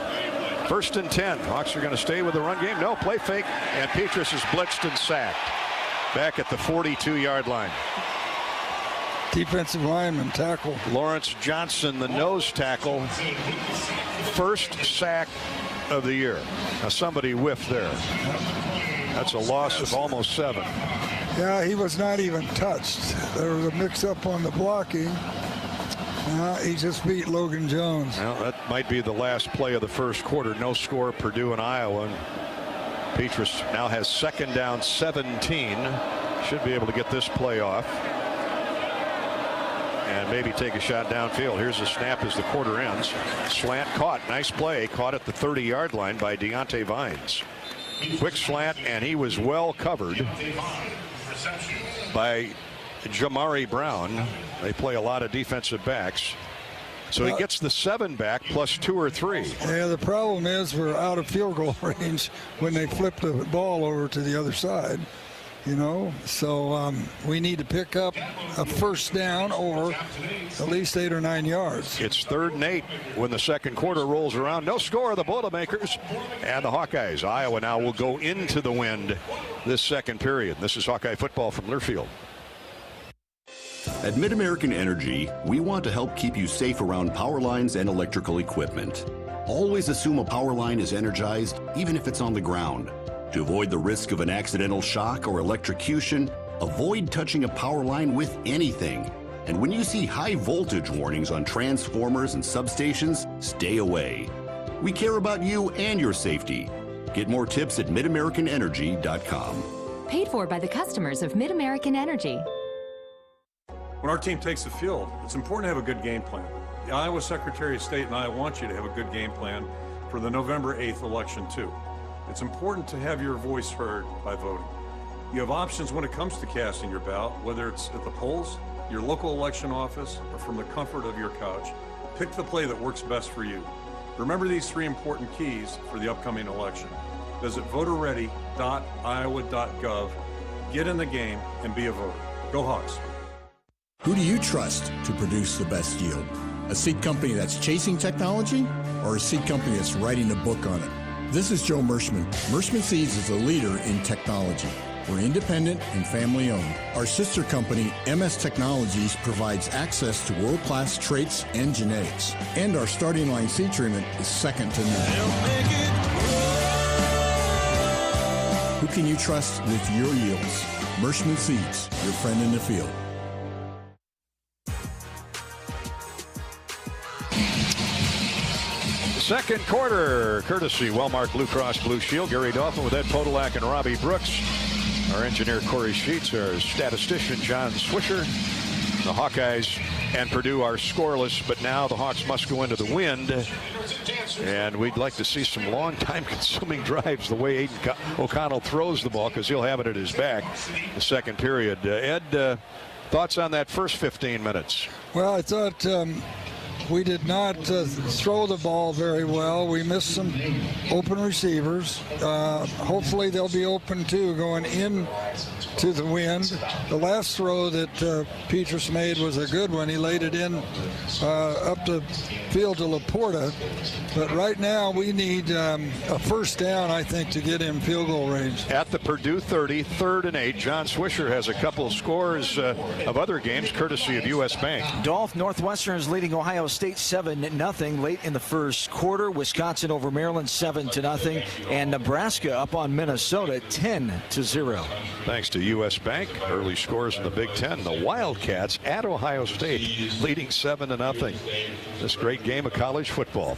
First and 10. Hawks are going to stay with the run game. No, play fake, and Petrus is blitzed and sacked. Back at the 42-yard line. Defensive lineman tackle. Lawrence Johnson, the nose tackle. First sack of the year. Now somebody whiffed there. That's a loss of almost 7. Yeah, he was not even touched. There was a mix-up on the blocking. He just beat Logan Jones. Well, that might be the last play of the first quarter. No score, Purdue and Iowa. And Petrus now has second down 17. Should be able to get this play off. And maybe take a shot downfield. Here's a snap as the quarter ends. Slant caught. Nice play. Caught at the 30-yard line by Deontay Vines. Quick slant, and he was well covered by Jamari Brown. They play a lot of defensive backs. So he gets the 7 back plus 2 or 3. Yeah, the problem is we're out of field goal range when they flip the ball over to the other side. You know, so we need to pick up a first down or at least 8 or 9 yards. It's 3rd and 8 when the second quarter rolls around. No score, the Boilermakers and the Hawkeyes. Iowa now will go into the wind this second period. This is Hawkeye football from Learfield. At Mid-American Energy, we want to help keep you safe around power lines and electrical equipment. Always assume a power line is energized, even if it's on the ground. To avoid the risk of an accidental shock or electrocution, avoid touching a power line with anything. And when you see high voltage warnings on transformers and substations, stay away. We care about you and your safety. Get more tips at midamericanenergy.com. Paid for by the customers of Mid-American Energy. When our team takes the field, it's important to have a good game plan. The Iowa Secretary of State and I want you to have a good game plan for the November 8th election, too. It's important to have your voice heard by voting. You have options when it comes to casting your ballot, whether it's at the polls, your local election office, or from the comfort of your couch. Pick the play that works best for you. Remember these 3 important keys for the upcoming election. Visit voterready.iowa.gov, get in the game, and be a voter. Go Hawks. Who do you trust to produce the best yield? A seed company that's chasing technology or a seed company that's writing a book on it? This is Joe Mershman. Mershman Seeds is a leader in technology. We're independent and family owned. Our sister company, MS Technologies, provides access to world-class traits and genetics. And our starting line seed treatment is second to none. Who can you trust with your yields? Mershman Seeds, your friend in the field. Second quarter, courtesy Wellmark Blue Cross Blue Shield. Gary Dolphin with Ed Podolak and Robbie Brooks. Our engineer Corey Sheets, our statistician John Swisher. The Hawkeyes and Purdue are scoreless, but now the Hawks must go into the wind. And we'd like to see some long time-consuming drives the way Aiden O'Connell throws the ball, because he'll have it at his back the second period. Ed, thoughts on that first 15 minutes? Well, I thought We did not throw the ball very well. We missed some open receivers. Hopefully they'll be open too going in to the wind. The last throw that Petrus made was a good one. He laid it in up the field to Laporta. But right now we need a first down, I think, to get in field goal range. At the Purdue 30, 3rd and 8. John Swisher has a couple of scores of other games courtesy of U.S. Bank. Dolph Northwestern is leading Ohio State 7-0 late in the first quarter. Wisconsin over Maryland 7-0, and Nebraska up on Minnesota 10-0. Thanks to U.S. Bank. Early scores in the Big Ten. The Wildcats at Ohio State leading 7-0. This great game of college football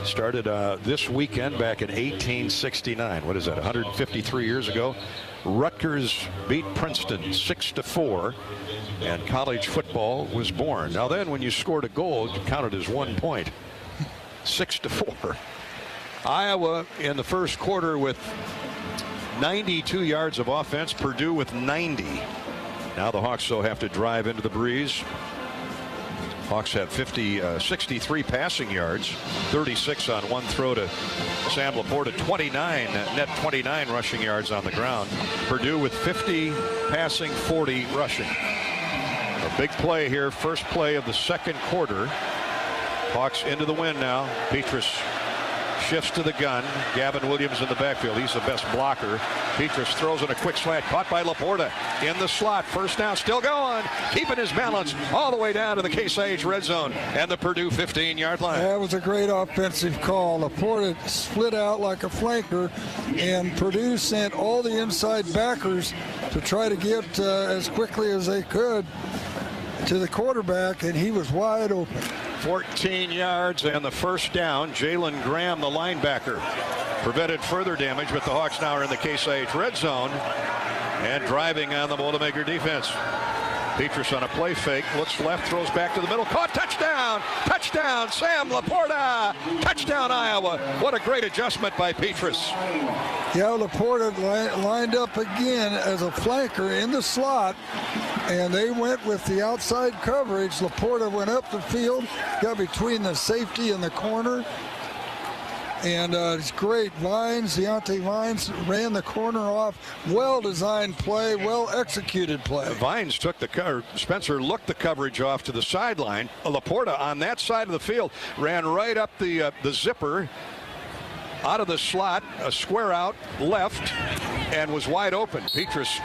started this weekend back in 1869. What is that, 153 years ago? Rutgers beat Princeton 6-4, and college football was born. Now then, when you scored a goal, it counted as 1 point. 6-4. Iowa in the first quarter with 92 yards of offense. Purdue with 90. Now the Hawks, though, have to drive into the breeze. Hawks have 63 passing yards, 36 on one throw to Sam Laporta, 29 rushing yards on the ground. Purdue with 50 passing, 40 rushing. A big play here, first play of the second quarter. Hawks into the wind now. Petrus shifts to the gun. Gavin Williams in the backfield. He's the best blocker. Petrus throws in a quick slant. Caught by Laporta in the slot. First down, still going. Keeping his balance all the way down to the Case IH red zone and the Purdue 15-yard line. That was a great offensive call. Laporta split out like a flanker, and Purdue sent all the inside backers to try to get as quickly as they could to the quarterback, and he was wide open. 14 yards and the first down. Jalen Graham, the linebacker, prevented further damage, but the Hawks now are in the Case IH red zone and driving on the Boilermaker defense. Petrus on a play fake, looks left, throws back to the middle, caught, touchdown! Touchdown, Sam Laporta! Touchdown, Iowa! What a great adjustment by Petrus. Yeah, Laporta lined up again as a flanker in the slot, and they went with the outside coverage. Laporta went up the field, got between the safety and the corner, and it's great. Deontay Vines ran the corner off. Well-designed play, well-executed play. Vines took the cover. Spencer looked the coverage off to the sideline. Laporta on that side of the field ran right up the zipper, out of the slot, a square out left, and was wide open. Petrus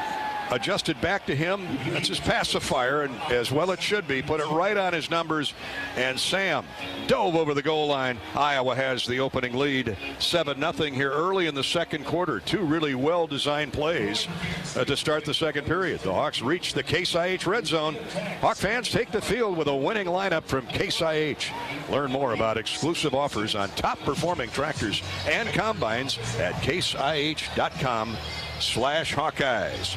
adjusted back to him. That's his pacifier, and as well it should be. Put it right on his numbers, and Sam dove over the goal line. Iowa has the opening lead, 7-0 here early in the second quarter. Two really well-designed plays to start the second period. The Hawks reach the Case IH red zone. Hawk fans take the field with a winning lineup from Case IH. Learn more about exclusive offers on top-performing tractors and combines at caseih.com/Hawkeyes.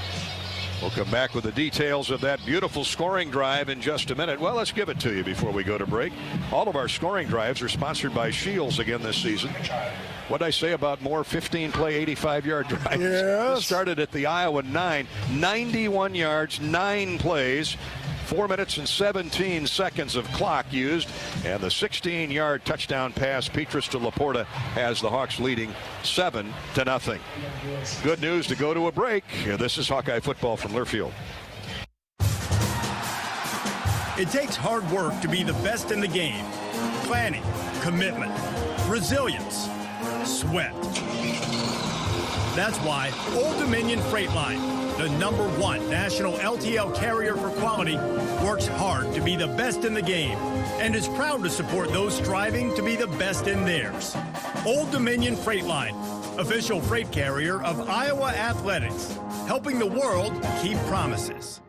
We'll come back with the details of that beautiful scoring drive in just a minute. Well, let's give it to you before we go to break. All of our scoring drives are sponsored by Shields again this season. What did I say about more 15-play, 85-yard drives? Yes. Started at the Iowa 9, 91 yards, 9 plays. 4 minutes and 17 seconds of clock used, and the 16-yard touchdown pass Petrus to Laporta has the Hawks leading 7-0. Good news to go to a break. This is Hawkeye football from Learfield. It takes hard work to be the best in the game. Planning, commitment, resilience, sweat. That's why Old Dominion Freight Line, the #1 national LTL carrier for quality, works hard to be the best in the game and is proud to support those striving to be the best in theirs. Old Dominion Freight Line, official freight carrier of Iowa Athletics, helping the world keep promises.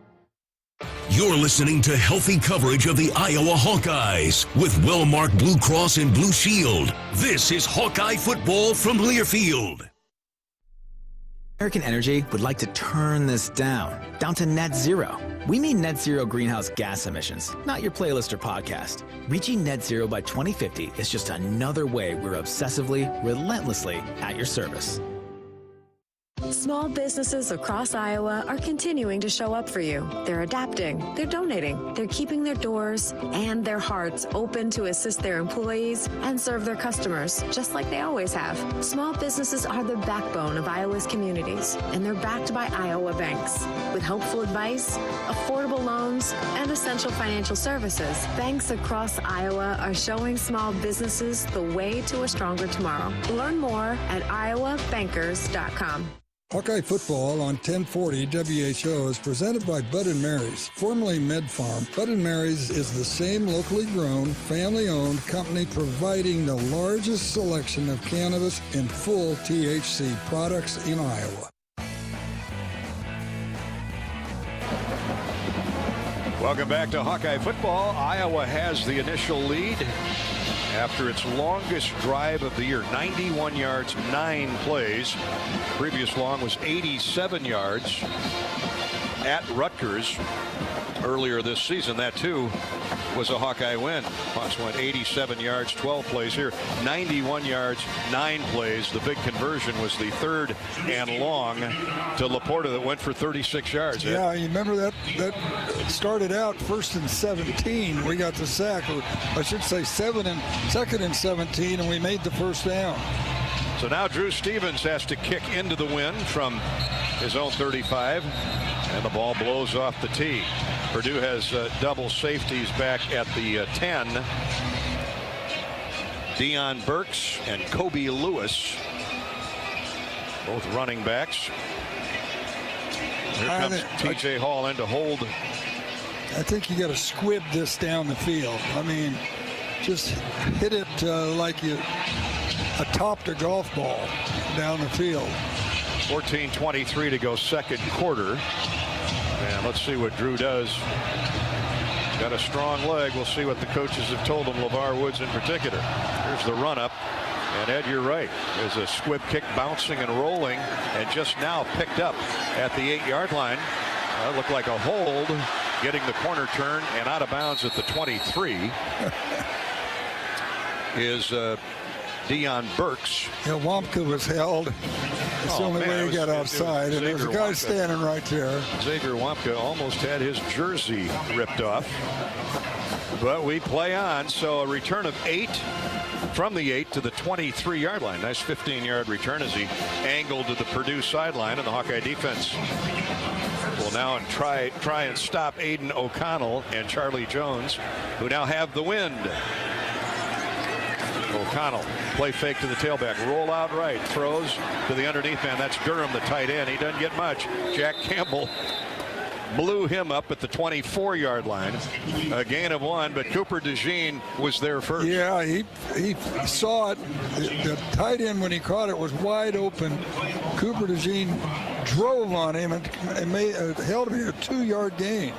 You're listening to healthy coverage of the Iowa Hawkeyes with well-marked Blue Cross and Blue Shield. This is Hawkeye football from Learfield. American Energy would like to turn this down to net zero. We mean net zero greenhouse gas emissions, not your playlist or podcast. Reaching net zero by 2050 is just another way we're obsessively, relentlessly at your service. Small businesses across Iowa are continuing to show up for you. They're adapting, they're donating, they're keeping their doors and their hearts open to assist their employees and serve their customers, just like they always have. Small businesses are the backbone of Iowa's communities, and they're backed by Iowa banks. With helpful advice, affordable loans, and essential financial services, banks across Iowa are showing small businesses the way to a stronger tomorrow. Learn more at iowabankers.com. Hawkeye Football on 1040 WHO is presented by Bud & Mary's, formerly Med Farm. Bud & Mary's is the same locally grown, family-owned company providing the largest selection of cannabis and full THC products in Iowa. Welcome back to Hawkeye Football. Iowa has the initial lead after its longest drive of the year, 91 yards, 9 plays. Previous long was 87 yards at Rutgers earlier this season. That too was a Hawkeye win. Hawks went 87 yards, 12 plays here, 91 yards, 9 plays. The big conversion was the 3rd and long to Laporta that went for 36 yards. Yeah, you remember that started out 1st and 17. We got the sack, or I should say 2nd and 17, and we made the first down. So now Drew Stevens has to kick into the wind from his own 35, and the ball blows off the tee. Purdue has double safeties back at the 10. Deion Burks and Kobe Lewis, both running backs. Here comes T.J. Hall in to hold. I think you got to squib this down the field. I mean, just hit it like you topped a golf ball down the field. 14:23 to go, second quarter. And let's see what Drew does. Got a strong leg. We'll see what the coaches have told him, LeVar Woods in particular. Here's the run up. And Ed, you're right. There's a squib kick bouncing and rolling, and just now picked up at the 8-yard line. Looked like a hold, getting the corner turn and out of bounds at the 23 is Deion Burks. Yeah, Wampka was held. It's the only way he got outside, and there's a guy standing right there. Xavier Wampka almost had his jersey ripped off. But we play on, so a return of 8 from the 8 to the 23-yard line. Nice 15-yard return as he angled to the Purdue sideline, and the Hawkeye defense will now try and stop Aiden O'Connell and Charlie Jones, who now have the wind. O'Connell, play fake to the tailback, roll out right, throws to the underneath man. That's Durham, the tight end. He doesn't get much. Jack Campbell blew him up at the 24-yard line. A gain of 1, but Cooper DeJean was there first. Yeah, he saw it. The tight end, when he caught it, was wide open. Cooper DeJean drove on him and held him a 2-yard gain.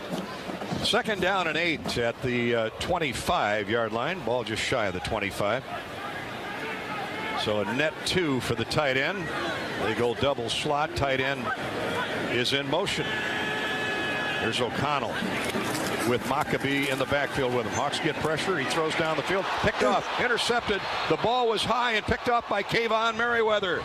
Second down and 8 at the 25-yard line. Ball just shy of the 25. So a net 2 for the tight end. They go double slot. Tight end is in motion. Here's O'Connell with Maccabee in the backfield with him. Hawks get pressure. He throws down the field. Picked off. Intercepted. The ball was high and picked up by Kayvon Merriweather.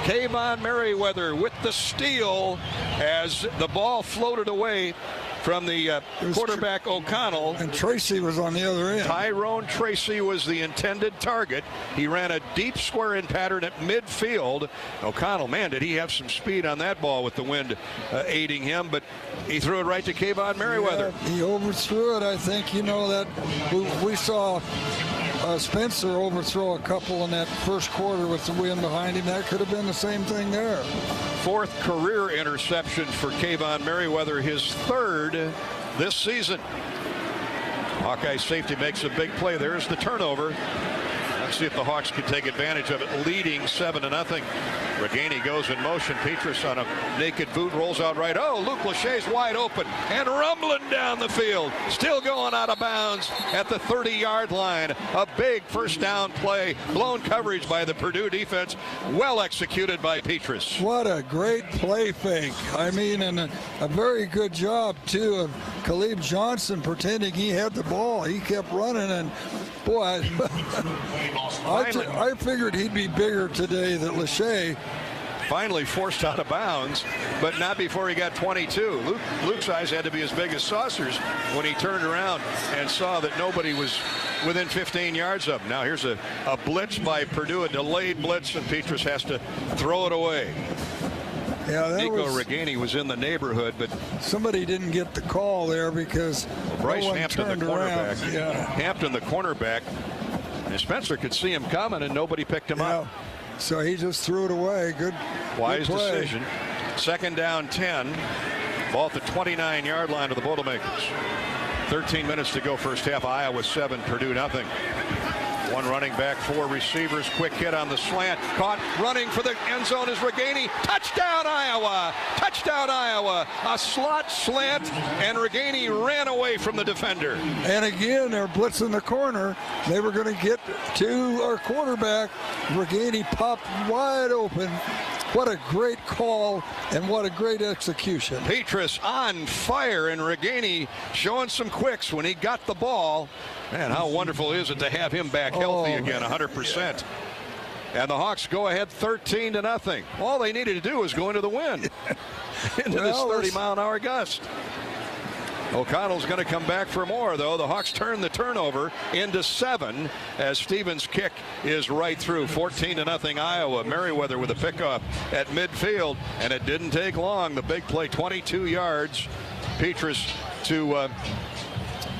Kayvon Merriweather with the steal as the ball floated away from the quarterback O'Connell. And Tracy was on the other end. Tyrone Tracy was the intended target. He ran a deep square in pattern at midfield. O'Connell, man, did he have some speed on that ball with the wind aiding him, but he threw it right to Kayvon Merriweather. Yeah, he overthrew it. I think, you know, that we saw Spencer overthrow a couple in that first quarter with the wind behind him. That could have been the same thing there. 4th career interception for Kayvon Merriweather, his 3rd this season. Hawkeye safety makes a big play. There's the turnover. Let's see if the Hawks can take advantage of it, leading 7-0. Reganey goes in motion. Petrus on a naked boot rolls out right. Oh, Luke Lachey's wide open and rumbling down the field. Still going out of bounds at the 30-yard line. A big first down play. Blown coverage by the Purdue defense. Well executed by Petrus. What a great play fake. I mean, and a very good job, too, of Khalib Johnson pretending he had the ball. He kept running, and boy, I figured he'd be bigger today than Lachey. finally forced out of bounds, but not before he got 22. Luke's eyes had to be as big as saucers when he turned around and saw that nobody was within 15 yards of him. Now here's a blitz by Purdue, a delayed blitz, and Petrus has to throw it away. Yeah, Nico Reganey was in the neighborhood, but somebody didn't get the call there because Bryce no one Hampton, the turned cornerback. around. Yeah. Hampton, the cornerback. And Spencer could see him coming, and nobody picked him up. So he just threw it away. Good. Wise good play. decision. 2nd down 10. Ball at the 29-yard line of the Boilermakers. 13 minutes to go first half. Iowa 7, Purdue nothing. One running back, 4 receivers. Quick hit on the slant. Caught running for the end zone is Reganey. Touchdown, Iowa! Touchdown, Iowa! A slot slant, and Reganey ran away from the defender. And again, they're blitzing the corner. They were going to get to our quarterback. Reganey popped wide open. What a great call and what a great execution. Petrus on fire, and Reganey showing some quicks when he got the ball. Man, how wonderful is it to have him back healthy again, 100%. And the Hawks go ahead 13-0. All they needed to do was go into the wind, into this 30-mile-an-hour gust. O'Connell's going to come back for more, though. The Hawks turn the turnover into 7 as Stevens' kick is right through. 14-0 Iowa. Merriweather with a pickoff at midfield, and it didn't take long. The big play, 22 yards. Petrus to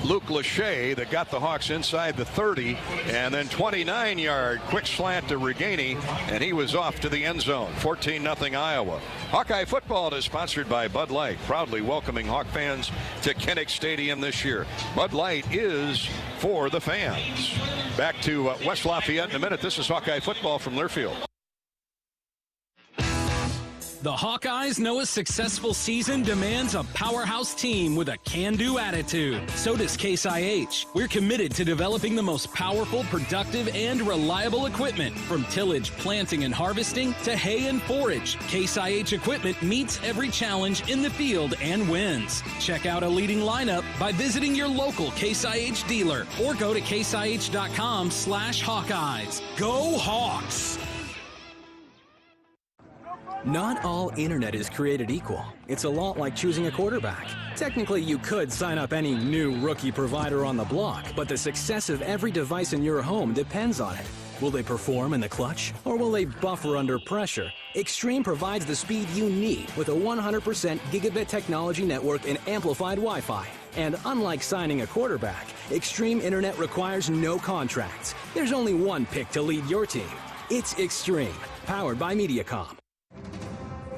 Luke Lachey that got the Hawks inside the 30, and then 29-yard quick slant to Reganey, and he was off to the end zone. 14-0 Iowa. Hawkeye football is sponsored by Bud Light, proudly welcoming Hawk fans to Kinnick Stadium this year. Bud Light is for the fans. Back to West Lafayette in a minute. This is Hawkeye football from Learfield. The Hawkeyes know a successful season demands a powerhouse team with a can-do attitude. So does Case IH. We're committed to developing the most powerful, productive, and reliable equipment. From tillage, planting, and harvesting to hay and forage, Case IH equipment meets every challenge in the field and wins. Check out a leading lineup by visiting your local Case IH dealer or go to caseih.com/Hawkeyes. Go Hawks! Not all internet is created equal. It's a lot like choosing a quarterback. Technically, you could sign up any new rookie provider on the block, but the success of every device in your home depends on it. Will they perform in the clutch, or will they buffer under pressure? Extreme provides the speed you need with a 100% gigabit technology network and amplified Wi-Fi. And unlike signing a quarterback, Extreme Internet requires no contracts. There's only one pick to lead your team. It's Extreme, powered by Mediacom.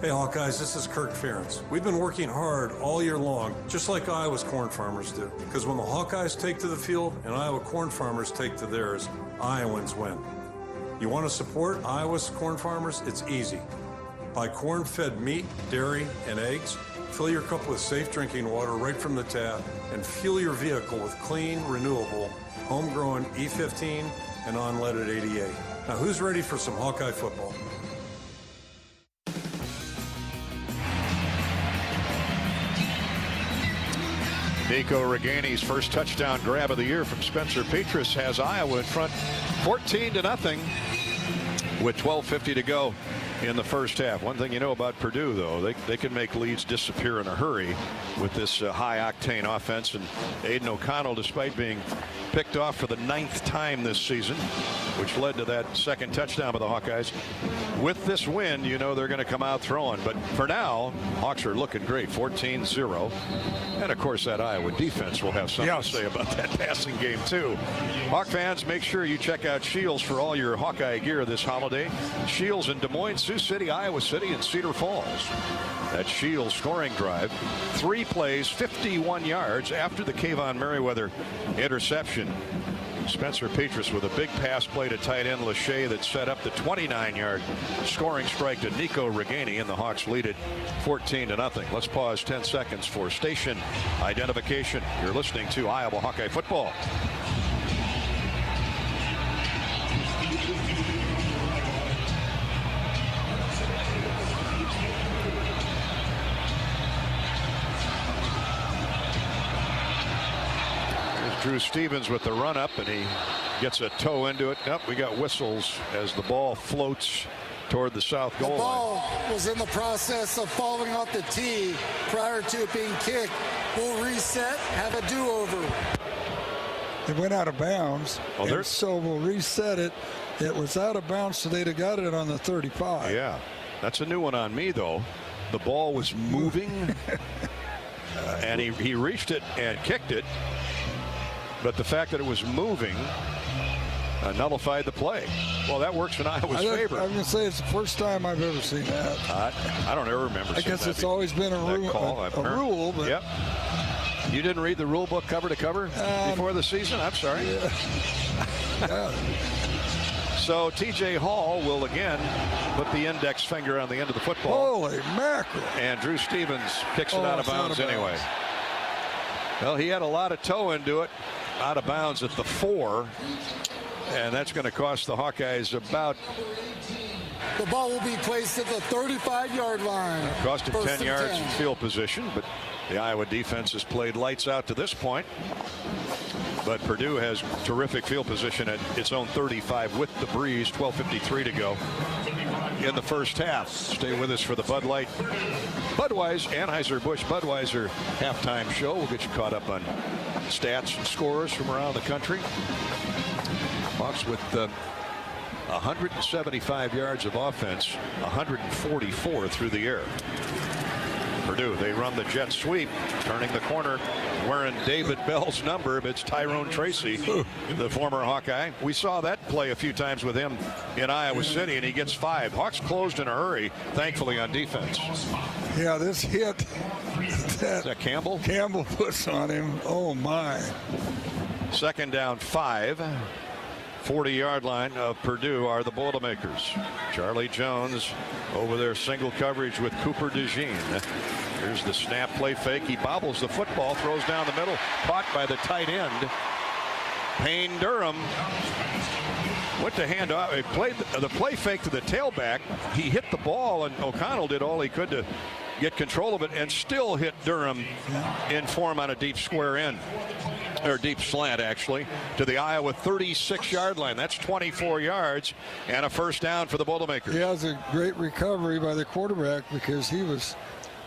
Hey Hawkeyes, this is Kirk Ferentz. We've been working hard all year long, just like Iowa's corn farmers do. Because when the Hawkeyes take to the field and Iowa corn farmers take to theirs, Iowans win. You want to support Iowa's corn farmers? It's easy. Buy corn-fed meat, dairy, and eggs. Fill your cup with safe drinking water right from the tap, and fuel your vehicle with clean, renewable, homegrown E15 and unleaded 88. Now who's ready for some Hawkeye football? Nico Reganey's first touchdown grab of the year from Spencer Petrus has Iowa in front 14-0 with 12:50 to go in the first half. One thing you know about Purdue, though, they can make leads disappear in a hurry with this high-octane offense. And Aiden O'Connell, despite being picked off for the 9th time this season, which led to that second touchdown by the Hawkeyes. With this win, you know they're going to come out throwing. But for now, Hawks are looking great, 14-0. And, of course, that Iowa defense will have something to say about that passing game, too. Hawk fans, make sure you check out Shields for all your Hawkeye gear this holiday. Shields in Des Moines, Sioux City, Iowa City, and Cedar Falls. That Shields scoring drive, 3 plays, 51 yards after the Kayvon Merriweather interception. Spencer Petrus with a big pass play to tight end Lachey that set up the 29-yard scoring strike to Nico Reganey, and the Hawks lead it 14-0. Let's pause 10 seconds for station identification. You're listening to Iowa Hawkeye football. Drew Stevens with the run up, and he gets a toe into it. Nope, we got whistles as the ball floats toward the south goal line. The ball line. was in the process of falling off the tee prior to it being kicked. We'll reset, have a do-over. It went out of bounds, well, so we'll reset it. It was out of bounds, so they'd have got it on the 35. Yeah, that's a new one on me, though. The ball was moving, and he reached it and kicked it, but the fact that it was moving nullified the play. Well, that works in Iowa's favor. I'm going to say it's the first time I've ever seen that. I don't ever remember seeing that. I guess it's always been a rule. But yep. You didn't read the rule book cover to cover before the season? I'm sorry. Yeah. So T.J. Hall will again put the index finger on the end of the football. Holy mackerel. And Drew Stevens kicks it out of bounds anyway. Well, he had a lot of toe into it. Out of bounds at the 4. And that's going to cost the Hawkeyes about... The ball will be placed at the 35-yard line. Cost him 10 yards in field position, but the Iowa defense has played lights out to this point. But Purdue has terrific field position at its own 35 with the breeze. 12:53 to go in the first half. Stay with us for the Budweiser Anheuser-Busch Budweiser halftime show. We'll get you caught up on stats and scores from around the country. Hawks with 175 yards of offense, 144 through the air. Purdue, they run the jet sweep, turning the corner, wearing David Bell's number. It's Tyrone Tracy, the former Hawkeye. We saw that play a few times with him in Iowa City, and he gets 5. Hawks closed in a hurry, thankfully, on defense. Yeah, this hit Is that Campbell? Campbell puts on him. Oh, my. Second down 5. 40-yard line of Purdue are the Boilermakers. Charlie Jones over their single coverage with Cooper DeJean. Here's the snap, play fake. He bobbles the football, throws down the middle, caught by the tight end. Payne Durham went to hand off. He played the play fake to the tailback. He hit the ball, and O'Connell did all he could to get control of it and still hit Durham in form on a deep square end. Or deep slant, actually, to the Iowa 36-yard line. That's 24 yards and a first down for the Boilermakers. He has a great recovery by the quarterback because he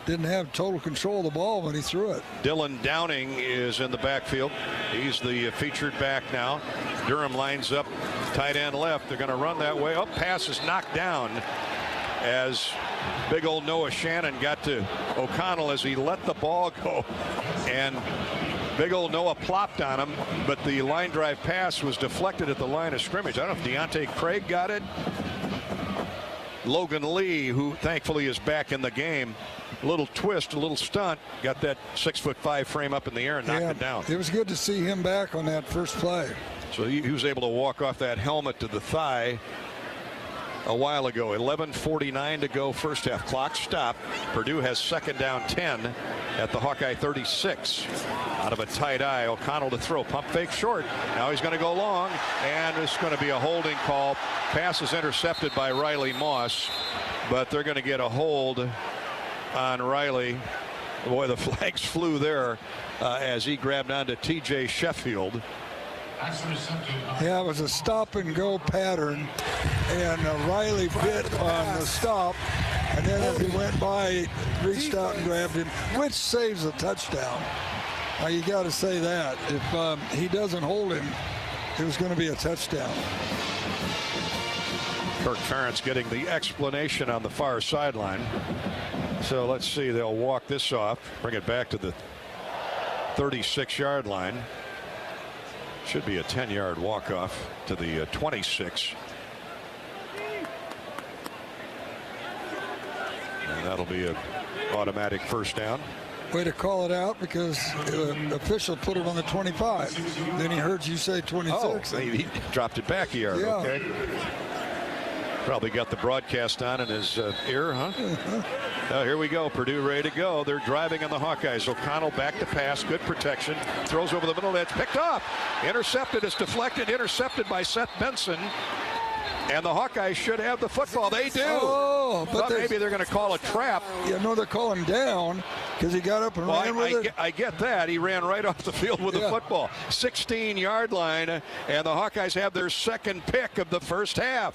didn't have total control of the ball when he threw it. Dylan Downing is in the backfield. He's the featured back now. Durham lines up tight end left. They're going to run that way. Pass is knocked down as big old Noah Shannon got to O'Connell as he let the ball go. And big old Noah plopped on him, but the line drive pass was deflected at the line of scrimmage. I don't know if Deontay Craig got it. Logan Lee, who thankfully is back in the game, a little twist, a little stunt, got that 6'5" frame up in the air and knocked it down. It was good to see him back on that first play. So he was able to walk off that helmet to the thigh a while ago. 11:49 to go, first half. Clock stopped. Purdue has second down 10 at the Hawkeye 36. Out of a tight eye, O'Connell to throw. Pump fake short. Now he's going to go long, and it's going to be a holding call. Pass is intercepted by Riley Moss, but they're going to get a hold on Riley. Boy, the flags flew there as he grabbed onto T.J. Sheffield. Yeah, it was a stop and go pattern, and Riley bit on the stop, and then as he went by, he reached out and grabbed him, which saves a touchdown. You got to say that. If he doesn't hold him, it was going to be a touchdown. Kirk Ferentz getting the explanation on the far sideline. So let's see, they'll walk this off, bring it back to the 36-yard line. Should be a 10-yard walk-off to the 26. And that'll be an automatic first down. Way to call it out, because the official put it on the 25. Then he heard you say 26. Oh, he dropped it back a yard. Yeah. Okay. Probably got the broadcast on in his ear, huh? Here we go. Purdue ready to go. They're driving on the Hawkeyes. O'Connell back to pass. Good protection. Throws over the middle. That's picked up. Intercepted. It's deflected. Intercepted by Seth Benson. And the Hawkeyes should have the football. They do. Oh, but maybe they're going to call a trap. Yeah, no, they're calling down because he got up and ran with it. I get that. He ran right off the field with the football. 16-yard line, and the Hawkeyes have their second pick of the first half.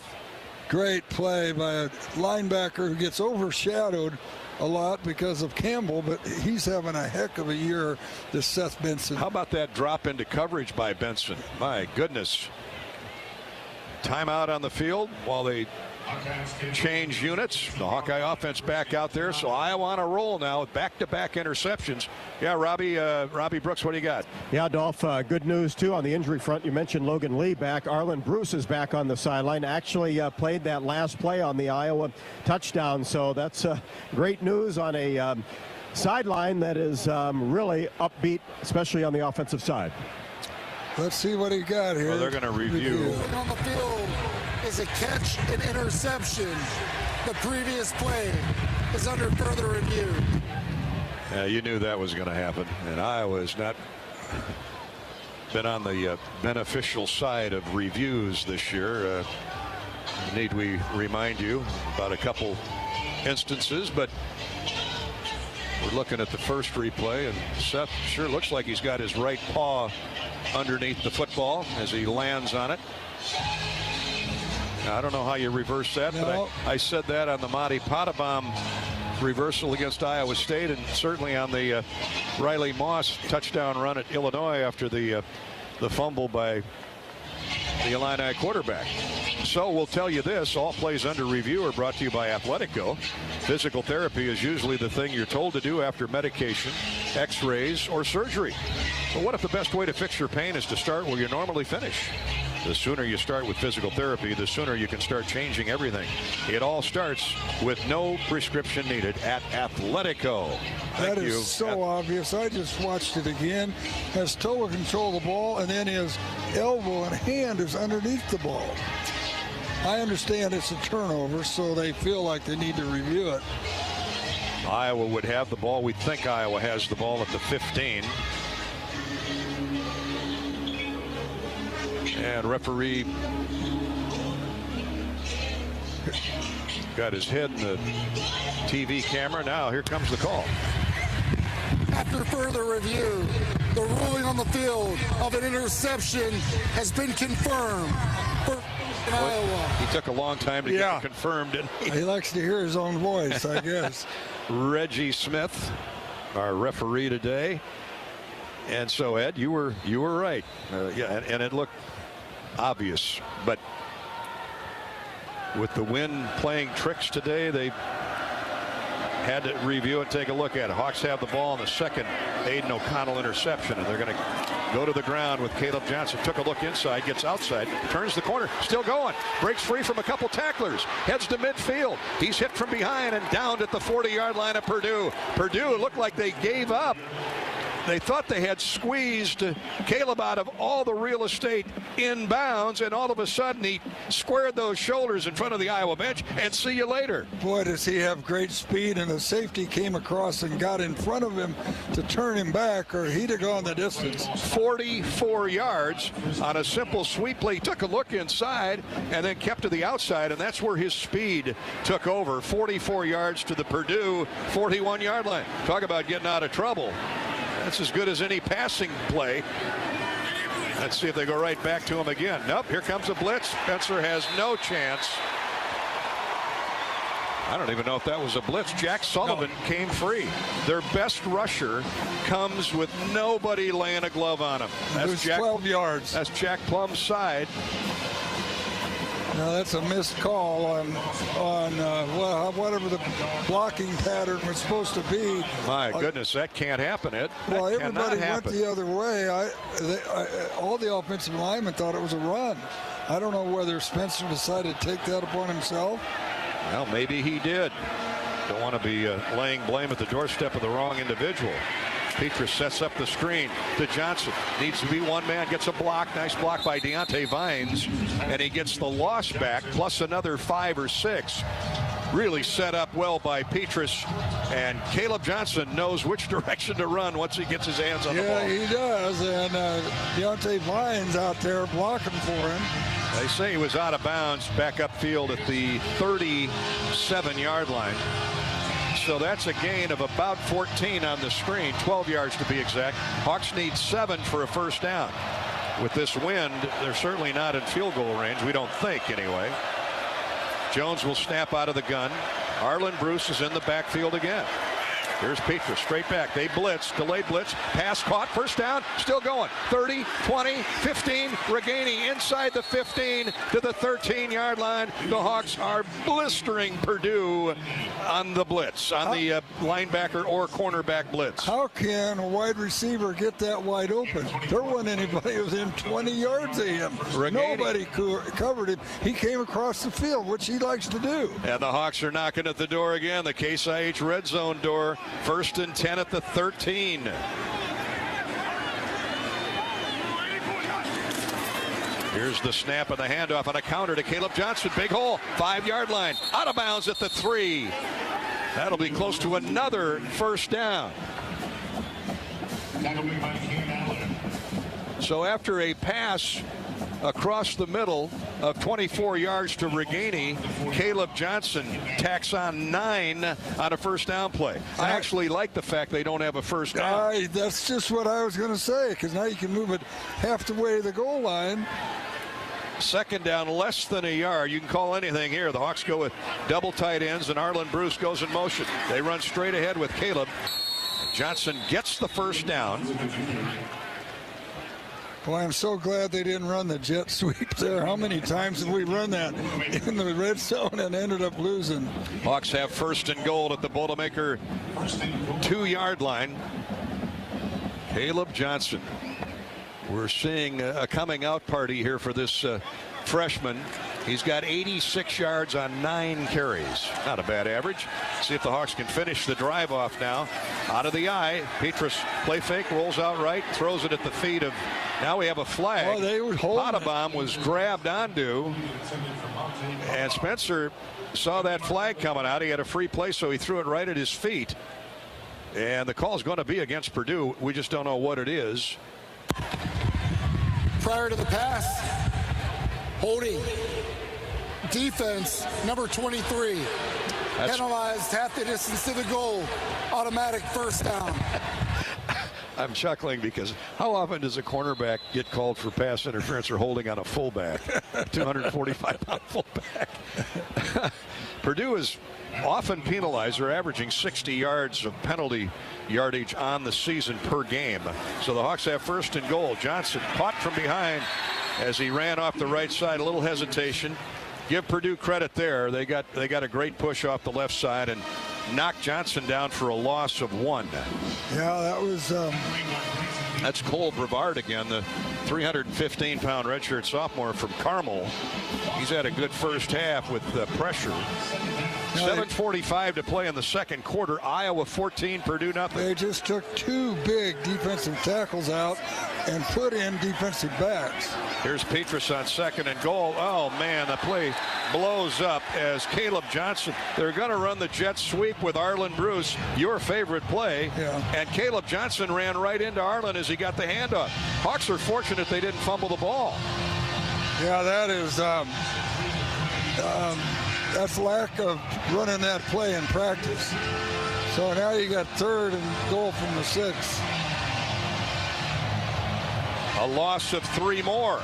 Great play by a linebacker who gets overshadowed a lot because of Campbell, but he's having a heck of a year, this Seth Benson. How about that drop into coverage by Benson? My goodness. Timeout on the field while they change units. The Hawkeye offense back out there, so Iowa on a roll now with back-to-back interceptions. Yeah, Robbie Brooks, what do you got? Yeah, Dolph, good news too on the injury front. You mentioned Logan Lee back. Arlen Bruce is back on the sideline. Actually played that last play on the Iowa touchdown, so that's great news on a sideline that is really upbeat, especially on the offensive side. Let's see what he got here. Well, they're going to review. On the field is a catch and interception. The previous play is under further review. Yeah, you knew that was going to happen, and Iowa has not been on the beneficial side of reviews this year. Need we remind you about a couple instances, but we're looking at the first replay, and Seth sure looks like he's got his right paw underneath the football as he lands on it. Now, I don't know how you reverse that, but I said that on the Madi Potabom reversal against Iowa State, and certainly on the Riley Moss touchdown run at Illinois after the fumble by the Illini quarterback. So we'll tell you this, all plays under review are brought to you by Athletico. Physical therapy is usually the thing you're told to do after medication, x-rays, or surgery. But what if the best way to fix your pain is to start where you normally finish? The sooner you start with physical therapy, the sooner you can start changing everything. It all starts with no prescription needed at Athletico. That is so obvious. I just watched it again. Has total control of the ball, and then his elbow and hand is underneath the ball. I understand it's a turnover, so they feel like they need to review it. Iowa would have the ball. We think Iowa has the ball at the 15. And referee got his head in the TV camera. Now here comes the call. After further review, the ruling on the field of an interception has been confirmed for Iowa. He took a long time to get it confirmed, didn't he? He likes to hear his own voice, I guess. Reggie Smith, our referee today. And so, Ed, you were right. And it looked obvious, but with the wind playing tricks today, they had to review and take a look at it. Hawks have the ball in the second Aiden O'Connell interception, and they're going to go to the ground with Caleb Johnson. Took a look inside, gets outside, turns the corner, still going, breaks free from a couple tacklers, heads to midfield. He's hit from behind and downed at the 40-yard line of Purdue. Purdue looked like they gave up. They thought they had squeezed Caleb out of all the real estate inbounds, and all of a sudden he squared those shoulders in front of the Iowa bench, and see you later. Boy, does he have great speed, and the safety came across and got in front of him to turn him back, or he'd have gone the distance. 44 yards on a simple sweep play. He took a look inside and then kept to the outside, and that's where his speed took over. 44 yards to the Purdue 41-yard line. Talk about getting out of trouble. That's as good as any passing play. Let's see if they go right back to him again. Nope, here comes a blitz. Spencer has no chance. I don't even know if that was a blitz. Jack Sullivan came free. Their best rusher comes with nobody laying a glove on him. That's Jack, 12 yards. That's Jack Plum's side. Now that's a missed call on whatever the blocking pattern was supposed to be. My goodness, that can't happen, Ed. Well, everybody went the other way. All the offensive linemen thought it was a run. I don't know whether Spencer decided to take that upon himself. Well, maybe he did. Don't want to be laying blame at the doorstep of the wrong individual. Petrus sets up the screen to Johnson. Needs to be one man. Gets a block. Nice block by Deontay Vines. And he gets the loss back, plus another 5 or 6. Really set up well by Petrus. And Caleb Johnson knows which direction to run once he gets his hands on the ball. Yeah, he does. And Deontay Vines out there blocking for him. They say he was out of bounds back upfield at the 37-yard line. So that's a gain of about 14 on the screen, 12 yards to be exact. Hawks need 7 for a first down. With this wind, they're certainly not in field goal range. We don't think, anyway. Jones will snap out of the gun. Arlen Bruce is in the backfield again. Here's Petrus, straight back. They blitz, delayed blitz, pass caught, first down, still going. 30, 20, 15, Reganey inside the 15 to the 13-yard line. The Hawks are blistering Purdue on the blitz, on the linebacker or cornerback blitz. How can a wide receiver get that wide open? There wasn't anybody within 20 yards of him. Reganey. Nobody covered him. He came across the field, which he likes to do. And the Hawks are knocking at the door again, the Case IH red zone door. 1st and 10 at the 13. Here's the snap and the handoff on a counter to Caleb Johnson. Big hole, 5-yard line. Out of bounds at the 3. That'll be close to another first down. So after a pass across the middle of 24 yards to Reganey, Caleb Johnson tacks on 9 on a first down play. I actually like the fact they don't have a first down. That's just what I was going to say, because now you can move it half the way to the goal line. Second down, less than a yard. You can call anything here. The Hawks go with double tight ends, and Arlen Bruce goes in motion. They run straight ahead with Caleb. Johnson gets the first down. Boy, I'm so glad they didn't run the jet sweep there. How many times have we run that in the red zone and ended up losing? Hawks have 1st and goal at the Boilermaker 2-yard line. Caleb Johnson. We're seeing a coming out party here for this freshman. He's got 86 yards on 9 carries. Not a bad average. See if the Hawks can finish the drive off now. Out of the eye. Petrus play fake, rolls out right, throws it at the feet of. Now we have a flag. Oh, they would hold Potabom was grabbed onto. And Spencer saw that flag coming out. He had a free play, so he threw it right at his feet. And the call is going to be against Purdue. We just don't know what it is. Prior to the pass, holding. Defense, number 23. Penalized half the distance to the goal. Automatic first down. I'm chuckling because how often does a cornerback get called for pass interference or holding on a fullback? 245-pound fullback. Purdue is often penalized. They're averaging 60 yards of penalty yardage on the season per game. So the Hawks have 1st and goal. Johnson caught from behind as he ran off the right side. A little hesitation. Give Purdue credit there. They got a great push off the left side and knocked Johnson down for a loss of 1. Yeah, that was. That's Cole Brevard again, the 315-pound redshirt sophomore from Carmel. He's had a good first half with pressure. 7:45 to play in the second quarter. Iowa 14, Purdue nothing. They just took 2 big defensive tackles out and put in defensive backs. Here's Petrus on 2nd and goal. Oh, man, the play blows up as Caleb Johnson. They're going to run the jet sweep with Arlen Bruce, your favorite play. Yeah. And Caleb Johnson ran right into Arlen as he got the handoff. Hawks are fortunate they didn't fumble the ball. Yeah, that is that's lack of running that play in practice. So now you got 3rd and goal from the 6. A loss of 3 more.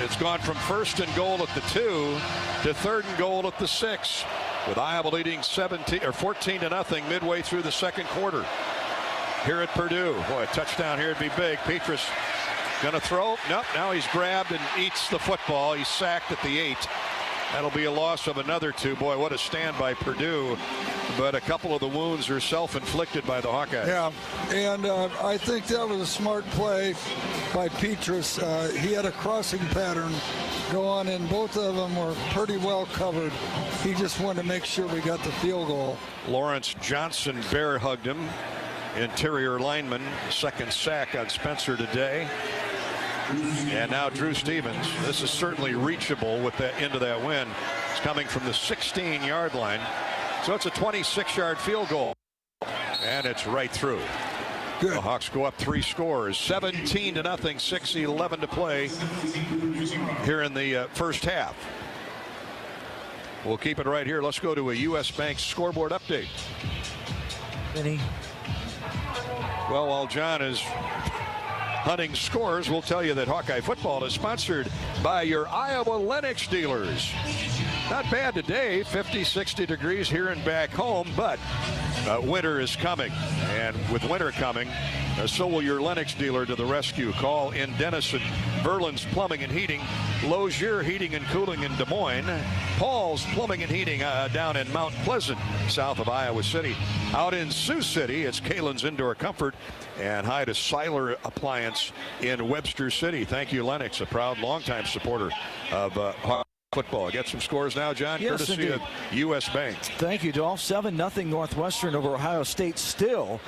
It's gone from 1st and goal at the 2 to 3rd and goal at the 6, with Iowa leading 14-0 midway through the second quarter. Here at Purdue, boy, a touchdown here would be big. Petrus gonna throw. Nope. Now he's grabbed and eats the football. He's sacked at the 8. That'll be a loss of another 2. Boy, what a stand by Purdue. But a couple of the wounds are self-inflicted by the Hawkeyes. Yeah, and I think that was a smart play by Petrus. He had a crossing pattern go on, and both of them were pretty well covered. He just wanted to make sure we got the field goal. Lawrence Johnson bear hugged him. Interior lineman, 2nd sack on Spencer today. And now Drew Stevens. This is certainly reachable with that into that win. It's coming from the 16-yard line. So it's a 26-yard field goal. And it's right through. Good. The Hawks go up 3 scores. 17-0, 6:11 to play here in the first half. We'll keep it right here. Let's go to a U.S. Bank scoreboard update. Vinny. Well, while John is hunting scores, we'll tell you that Hawkeye football is sponsored by your Iowa Lennox dealers. Not bad today, 50, 60 degrees here and back home, but winter is coming. And with winter coming, so will your Lennox dealer to the rescue. Call in Denison, Berlin's Plumbing and Heating, Lozier Heating and Cooling in Des Moines, Paul's Plumbing and Heating down in Mount Pleasant, south of Iowa City. Out in Sioux City, it's Kalen's Indoor Comfort, and hi to Seiler Appliance in Webster City. Thank you, Lennox, a proud longtime supporter of football. Get some scores now, John, yes, courtesy indeed. of U.S. Bank. Thank you, Dolph. 7-0 Northwestern over Ohio State still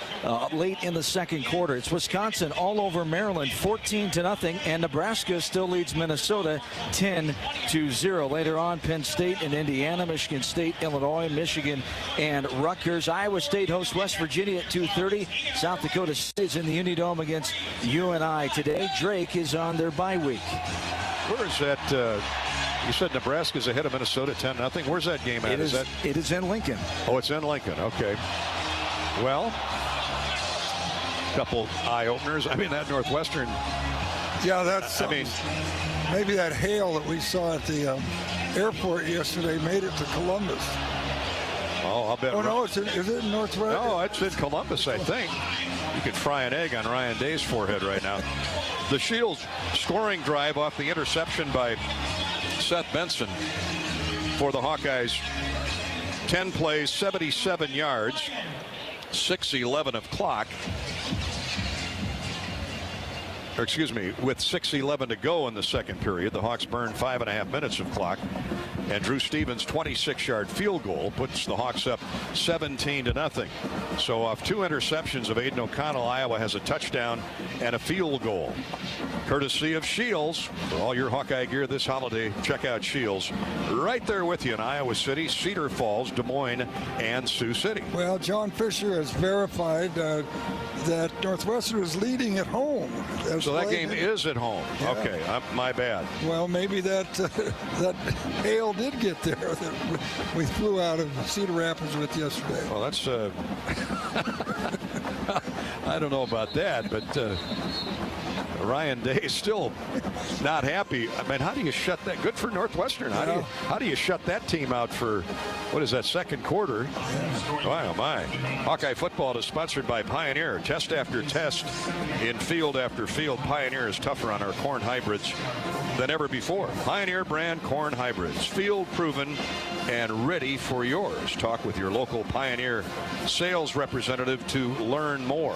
late in the second quarter. It's Wisconsin all over Maryland, 14-0, and Nebraska still leads Minnesota 10-0. Later on, Penn State and Indiana, Michigan State, Illinois, Michigan, and Rutgers. Iowa State hosts West Virginia at 2:30. South Dakota State is in the Unidome against UNI today. Drake is on their bye week. Where is that? You said Nebraska's ahead of Minnesota 10-0. Where's that game at? It is in Lincoln. Oh, it's in Lincoln. Okay. Well, couple eye openers. I mean, that Northwestern. Yeah, that's. I mean, maybe that hail that we saw at the airport yesterday made it to Columbus. Oh, I'll bet. Oh no, is it in Northwestern? No, it's in Columbus, I think. You could fry an egg on Ryan Day's forehead right now. The Shields scoring drive off the interception by Seth Benson for the Hawkeyes. 10 plays, 77 yards, 6:11 of clock. Or excuse me, with 6:11 to go in the second period, the Hawks burned 5.5 minutes of clock. And Drew Stevens' 26-yard field goal puts the Hawks up 17-0. So off 2 interceptions of Aiden O'Connell, Iowa has a touchdown and a field goal. Courtesy of Shields. For all your Hawkeye gear this holiday, check out Shields. Right there with you in Iowa City, Cedar Falls, Des Moines, and Sioux City. Well, John Fisher has verified that Northwestern is leading at home. So that game is at home. Yeah. Okay, my bad. Well, maybe that that hail did get there that we flew out of Cedar Rapids with yesterday. Well, that's I don't know about that, but Ryan Day is still not happy. I mean, how do you shut that? Good for Northwestern. How do you shut that team out for, what is that, second quarter? My, oh my. Hawkeye football is sponsored by Pioneer. Test after test in field after field. Pioneer is tougher on our corn hybrids than ever before. Pioneer brand corn hybrids. Field proven and ready for yours. Talk with your local Pioneer sales representative to learn more.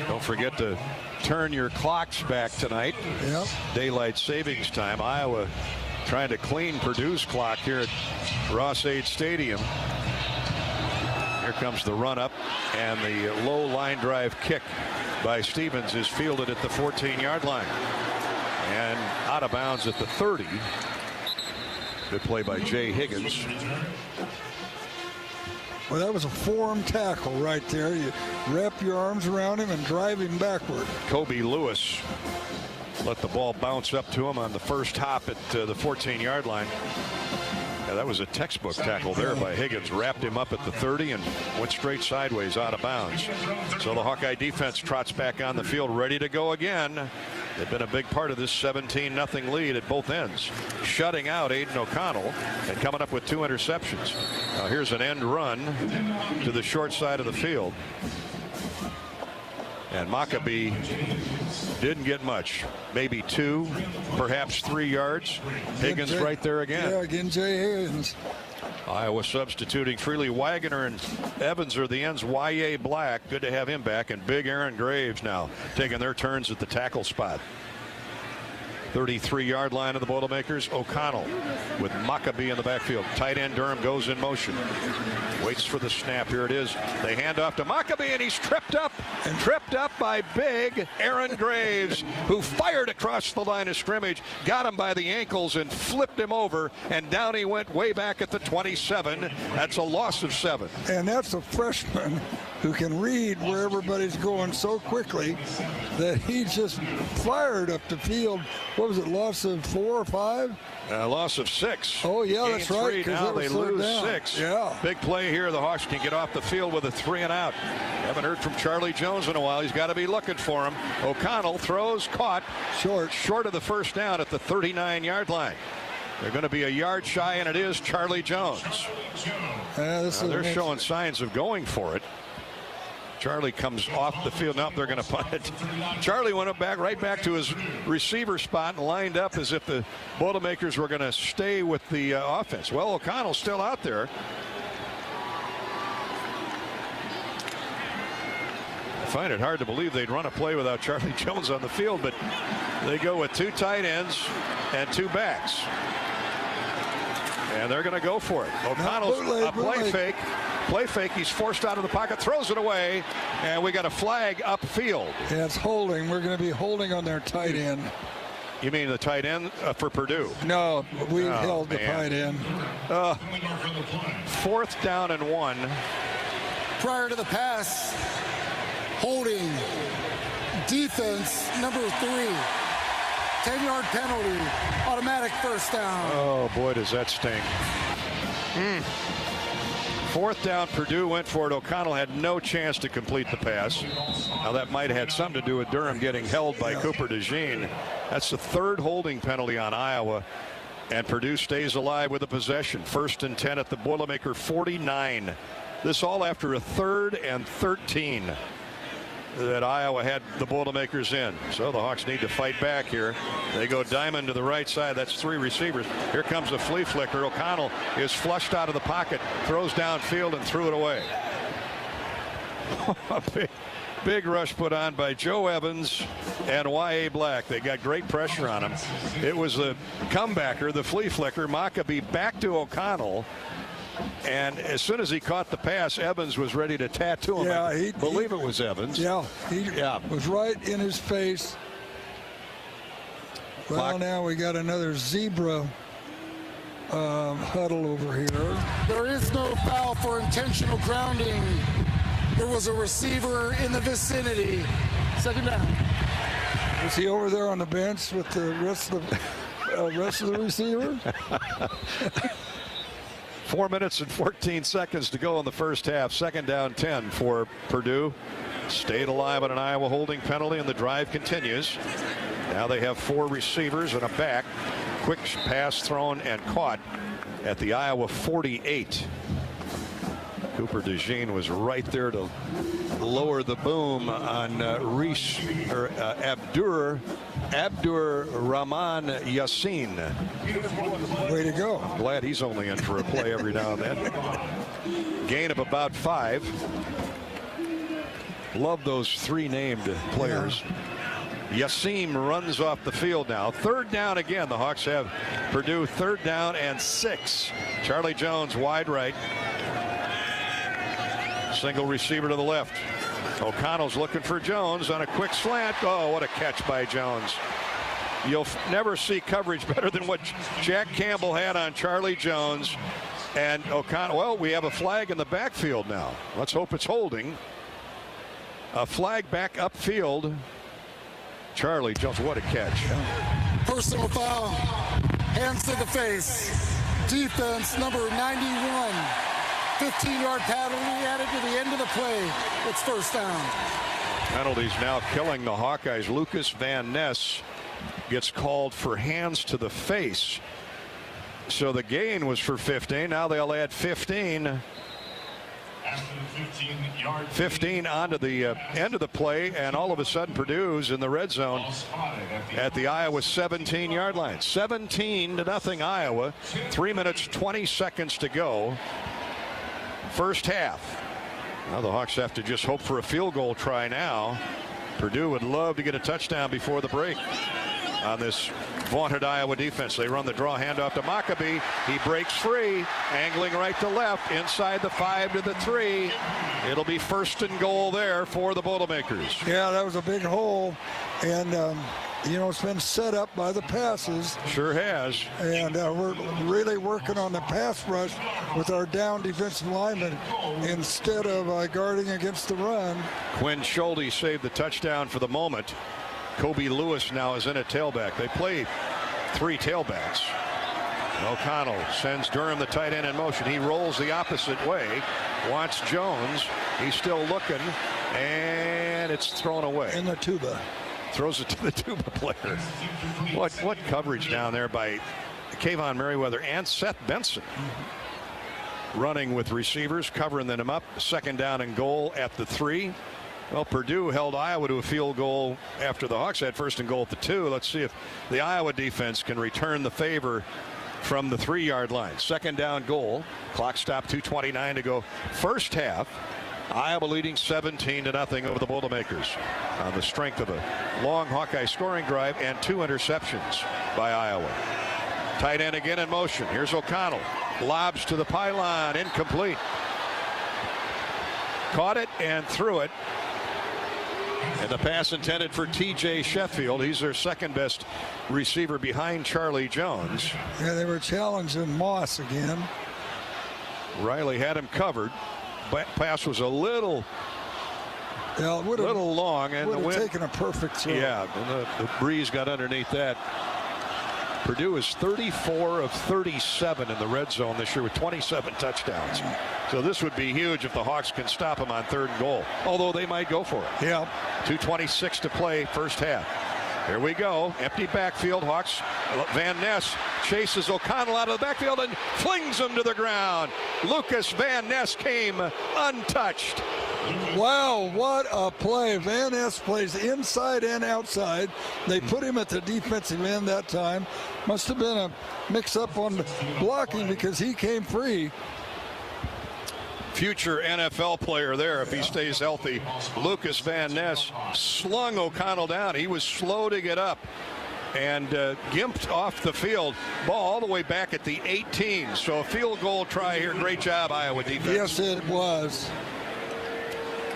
Don't forget to turn your clocks back tonight. Yep. Daylight savings time. Iowa trying to clean Purdue's clock here at Ross-Ade Stadium. Here comes the run up, and the low line drive kick by Stevens is fielded at the 14-yard line and out of bounds at the 30. Good play by Jay Higgins. Well, that was a form tackle right there. You wrap your arms around him and drive him backward. Kobe Lewis let the ball bounce up to him on the first hop at the 14-yard line. Yeah, that was a textbook tackle there by Higgins. Wrapped him up at the 30 and went straight sideways out of bounds. So the Hawkeye defense trots back on the field, ready to go again. They've been a big part of this 17-0 lead at both ends, shutting out Aiden O'Connell and coming up with 2 interceptions. Now here's an end run to the short side of the field. And Maccabee didn't get much. Maybe 2, perhaps 3 yards. Higgins right there again. Yeah, again, Jay Higgins. Iowa substituting freely. Wagoner and Evans are the ends. Y.A. Black, good to have him back. And big Aaron Graves now taking their turns at the tackle spot. 33-yard line of the Boilermakers. O'Connell with Maccabee in the backfield. Tight end Durham goes in motion. Waits for the snap. Here it is. They hand off to Maccabee, and he's tripped up by big Aaron Graves, who fired across the line of scrimmage, got him by the ankles and flipped him over, and down he went way back at the 27. That's a loss of 7. And that's a freshman who can read where everybody's going so quickly that he just fired up the field what was it, loss of 4 or 5? Loss of 6. Oh, yeah, Gain that's right. 3, now they lose down. 6. Yeah. Big play here. The Hawks can get off the field with a 3 and out. Haven't heard from Charlie Jones in a while. He's got to be looking for him. O'Connell throws, caught. Short of the first down at the 39-yard line. They're going to be a yard shy, and it is Charlie Jones. They're showing signs of going for it. Charlie comes off the field. Now they're going to punt it. Charlie went right back to his receiver spot and lined up as if the Boilermakers were going to stay with the offense. Well, O'Connell's still out there. I find it hard to believe they'd run a play without Charlie Jones on the field, but they go with 2 tight ends and 2 backs. And they're going to go for it. O'Connell's a play fake. Play fake. He's forced out of the pocket, throws it away, and we got a flag upfield. Yeah, it's holding. We're going to be holding on their tight end. You mean the tight end for Purdue? No, we held the tight end. 4th down and 1. Prior to the pass, holding, defense, number 3. 10-yard penalty, automatic first down. Oh, boy, does that sting. 4th down, Purdue went for it. O'Connell had no chance to complete the pass. Now, that might have had something to do with Durham getting held by Cooper DeJean. That's the 3rd holding penalty on Iowa. And Purdue stays alive with a possession. 1st and 10 at the Boilermaker 49. This all after a 3rd and 13 that Iowa had the Boilermakers in. So the Hawks need to fight back here. They go diamond to the right side. That's 3 receivers. Here comes the flea flicker. O'Connell is flushed out of the pocket, throws downfield and threw it away. A big rush put on by Joe Evans and Y.A. Black. They got great pressure on him. It was the comebacker, the flea flicker, Maccabee, back to O'Connell. And as soon as he caught the pass, Evans was ready to tattoo him. Yeah, I believe it was Evans. Yeah, he was right in his face. Well, now we got another zebra huddle over here. There is no foul for intentional grounding. There was a receiver in the vicinity. 2nd down. Is he over there on the bench with the rest of the receivers? 4 minutes and 14 seconds to go in the first half. 2nd down 10 for Purdue. Stayed alive on an Iowa holding penalty, and the drive continues. Now they have 4 receivers and a back. Quick pass thrown and caught at the Iowa 48. Cooper DeJean was right there to lower the boom on Abdur Rahman Yassin. Way to go. Glad he's only in for a play every now and then. Gain of about 5. Love those 3 named players. Yeah. Yassim runs off the field now. 3rd down again. The Hawks have Purdue 3rd down and 6. Charlie Jones wide right. Single receiver to the left. O'Connell's looking for Jones on a quick slant. Oh, what a catch by Jones. You'll never see coverage better than what Jack Campbell had on Charlie Jones. And O'Connell, well, we have a flag in the backfield now. Let's hope it's holding. A flag back upfield. Charlie Jones, what a catch. Personal foul. Hands to the face. Defense, number 91. 15-yard penalty added to the end of the play. It's 1st down. Penalties now killing the Hawkeyes. Lucas Van Ness gets called for hands to the face. So the gain was for 15. Now they'll add 15. 15 onto the end of the play, and all of a sudden Purdue's in the red zone at the Iowa 17-yard line. 17-0 Iowa. 3 minutes 20 seconds to go. First half. Now the Hawks have to just hope for a field goal try now. Purdue would love to get a touchdown before the break on this vaunted Iowa defense. They run the draw handoff to Maccabee. He breaks free, angling right to left, inside the 5 to the 3. It'll be 1st and goal there for the Boilermakers. Yeah, that was a big hole, and it's been set up by the passes. Sure has. And we're really working on the pass rush with our down defensive linemen instead of guarding against the run. Quinn Schulte saved the touchdown for the moment. Kobe Lewis now is in at tailback. They play 3 tailbacks. O'Connell sends Durham, the tight end, in motion. He rolls the opposite way. Wants Jones. He's still looking. And it's thrown away. In the tuba. Throws it to the tuba player. What coverage down there by Kayvon Merriweather and Seth Benson. Running with receivers, covering them up. 2nd down and goal at the 3. Well, Purdue held Iowa to a field goal after the Hawks had 1st and goal at the 2. Let's see if the Iowa defense can return the favor from the 3-yard line. 2nd down goal. Clock stopped, 2:29 to go. First half, Iowa leading 17-0 over the Boilermakers on the strength of a long Hawkeye scoring drive and 2 interceptions by Iowa. Tight end again in motion. Here's O'Connell. Lobs to the pylon. Incomplete. Caught it and threw it. And the pass intended for T.J. Sheffield. He's their 2nd best receiver behind Charlie Jones. Yeah, they were challenging Moss again. Riley had him covered. Pass was a little long, and the wind taken a perfect throw. Yeah, and the breeze got underneath that. Purdue is 34 of 37 in the red zone this year with 27 touchdowns. So this would be huge if the Hawks can stop them on 3rd and goal, although they might go for it. Yeah. 2:26 to play, first half. Here we go. Empty backfield. Hawks. Van Ness chases O'Connell out of the backfield and flings him to the ground. Lucas Van Ness came untouched. Wow, what a play. Van Ness plays inside and outside. They put him at the defensive end that time. Must have been a mix-up on blocking because he came free. Future NFL player there if he stays healthy. Lucas Van Ness slung O'Connell down. He was slow to get up and gimped off the field. Ball all the way back at the 18. So a field goal try here. Great job, Iowa defense. Yes, it was.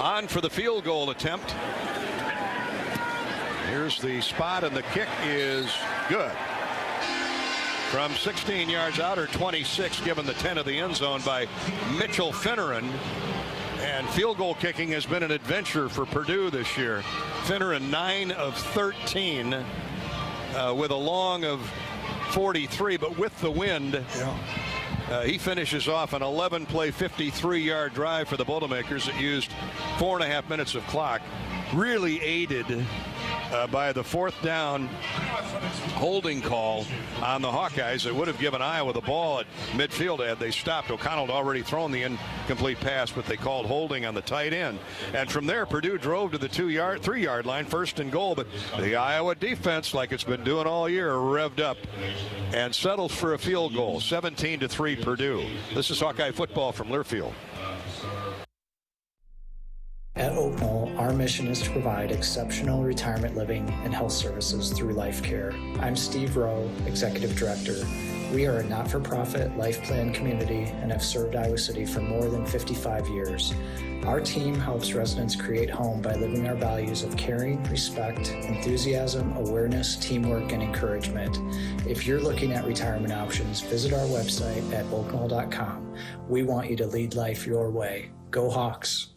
On for the field goal attempt. Here's the spot, and the kick is good. From 16 yards out, or 26, given the 10 of the end zone by Mitchell Finneran. And field goal kicking has been an adventure for Purdue this year. Finneran 9 of 13 with a long of 43, but with the wind. Yeah. He finishes off an 11-play, 53-yard drive for the Boilermakers that used 4.5 minutes of clock. Really aided by the 4th down holding call on the Hawkeyes that would have given Iowa the ball at midfield had they stopped. O'Connell had already thrown the incomplete pass, but they called holding on the tight end. And from there, Purdue drove to the 3-yard line, 1st and goal. But the Iowa defense, like it's been doing all year, revved up and settles for a field goal. 17-3 Purdue. This is Hawkeye football from Learfield. At Oak Knoll, our mission is to provide exceptional retirement living and health services through Life Care. I'm Steve Rowe, Executive Director. We are a not-for-profit life plan community and have served Iowa City for more than 55 years. Our team helps residents create home by living our values of caring, respect, enthusiasm, awareness, teamwork, and encouragement. If you're looking at retirement options, visit our website at oakknoll.com. We want you to lead life your way. Go Hawks!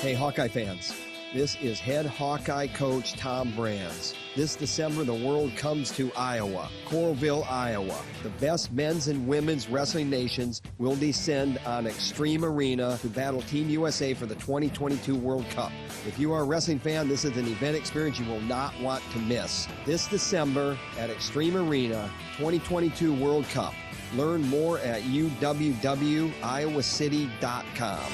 Hey, Hawkeye fans, this is head Hawkeye coach Tom Brands. This December, the world comes to Iowa, Coralville, Iowa. The best men's and women's wrestling nations will descend on Extreme Arena to battle Team USA for the 2022 World Cup. If you are a wrestling fan, this is an event experience you will not want to miss. This December at Extreme Arena, 2022 World Cup. Learn more at uwwiowacity.com.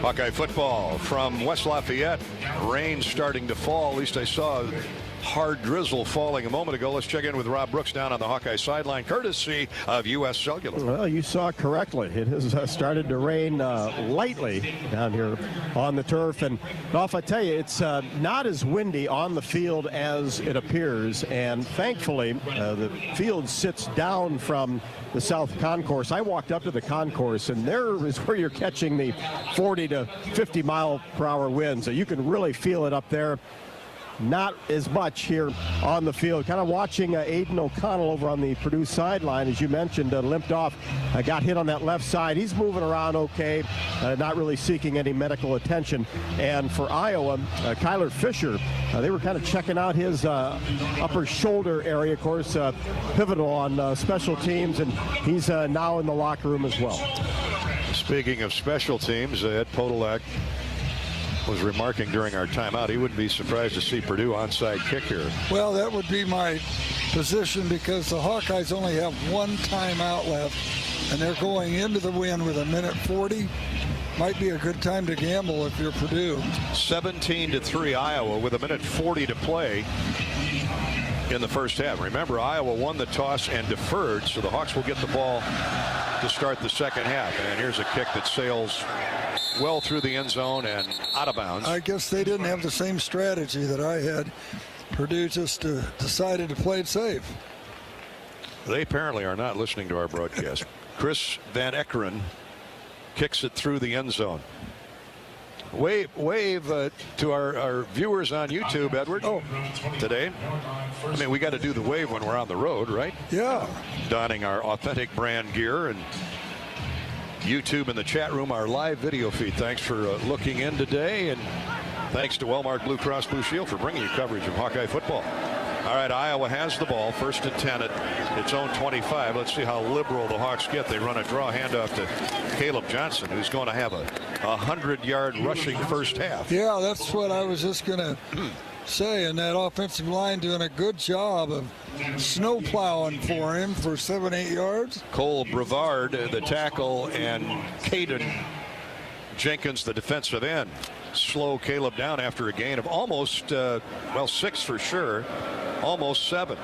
Hawkeye football from West Lafayette. Rain starting to fall. At least I saw hard drizzle falling a moment ago. Let's check in with Rob Brooks down on the Hawkeye sideline, courtesy of U.S. Cellular. Well, you saw correctly. It has started to rain lightly down here on the turf. And Dolph, I tell you, it's not as windy on the field as it appears. And thankfully, the field sits down from the South Concourse. I walked up to the concourse, and there is where you're catching the 40 to 50 mile per hour winds. So you can really feel it up there. not as much here on the field. Kind of watching Aiden O'Connell over on the Purdue sideline, as you mentioned, limped off, got hit on that left side. He's moving around okay, not really seeking any medical attention. And for Iowa, Kyler Fisher, they were kind of checking out his upper shoulder area, of course, pivotal on special teams, and he's now in the locker room as well. Speaking of special teams, Ed Podolak was remarking during our timeout he wouldn't be surprised to see Purdue onside kick here. Well, that would be my position because the Hawkeyes only have one timeout left, and they're going into the win with 1:40. Might be a good time to gamble if you're Purdue. 17-3 Iowa with 1:40 to play in the first half. Remember, Iowa won the toss and deferred, so the Hawks will get the ball to start the second half. And here's a kick that sails well through the end zone and out of bounds. I guess they didn't have the same strategy that I had. Purdue just decided to play it safe. They apparently are not listening to our broadcast. Chris Van Eckeren kicks it through the end zone. Wave to our viewers on YouTube, Edward. Today. I mean, we got to do the wave when we're on the road, right? Yeah. Donning our authentic brand gear, and YouTube in the chat room, our live video feed. Thanks for looking in today, and thanks to Wellmark Blue Cross Blue Shield for bringing you coverage of Hawkeye football. All right, Iowa has the ball, 1st and 10 at its own 25. Let's see how liberal the Hawks get. They run a draw handoff to Caleb Johnson, who's going to have a 100-yard rushing first half. Yeah, that's what I was just going to say. And that offensive line doing a good job of snow plowing for him for 7-8 yards. Cole Brevard, the tackle, and Caden Jenkins, the defensive end, slow Caleb down after a gain of almost, 6 for sure, almost 7.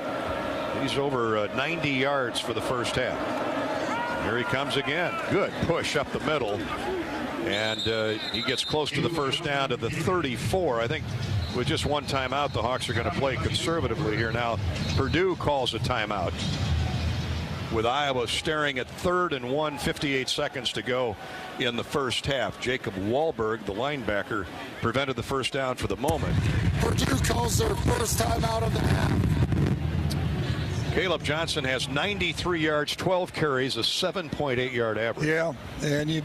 He's over 90 yards for the first half. Here he comes again. Good push up the middle. And he gets close to the first down to the 34. I think with just one timeout, the Hawks are going to play conservatively here. Now, Purdue calls a timeout with Iowa staring at 3rd and 1, 58 seconds to go in the first half. Jacob Wahlberg, the linebacker, prevented the first down for the moment. Purdue calls their first timeout of the half. Caleb Johnson has 93 yards, 12 carries, a 7.8 yard average. Yeah, and you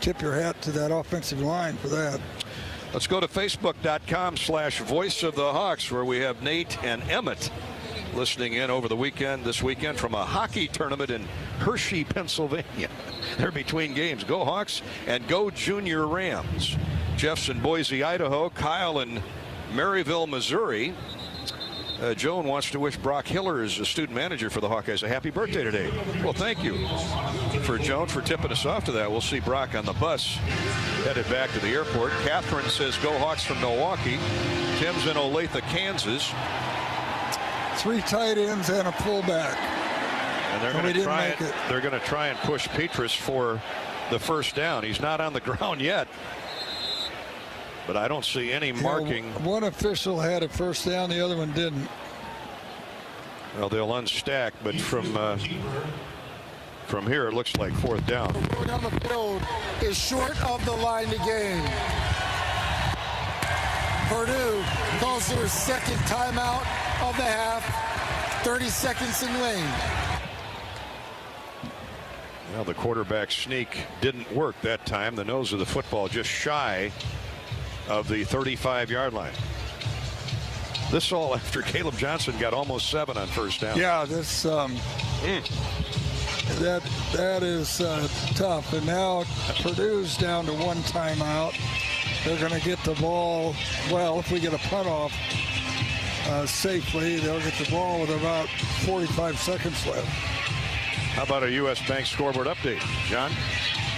tip your hat to that offensive line for that. Let's go to Facebook.com/Voice of the Hawks, where we have Nate and Emmett listening in over the weekend, this weekend, from a hockey tournament in Hershey, Pennsylvania. They're between games. Go Hawks and go Junior Rams. Jeff's in Boise, Idaho. Kyle in Maryville, Missouri. Joan wants to wish Brock Hiller, as a student manager for the Hawkeyes, a happy birthday today. Well, thank you for Joan for tipping us off to that. We'll see Brock on the bus headed back to the airport. Catherine says go Hawks from Milwaukee. Tim's in Olathe, Kansas. 3 tight ends and a fullback. And they're going to try and push Petrus for the first down. He's not on the ground yet, but I don't see any marking. One official had a first down, the other one didn't. Well, they'll unstack, but from here it looks like 4th down. The road on the field is short of the line to gain. Purdue calls their second timeout of the half. 30 seconds in lane. Well, the quarterback sneak didn't work that time. The nose of the football just shy of the 35-yard line. This all after Caleb Johnson got almost 7 on first down. Yeah, this that is tough. And now Purdue's down to 1 timeout. They're going to get the ball. Well, if we get a punt off safely, they'll get the ball with about 45 seconds left. How about a U.S. Bank scoreboard update, John?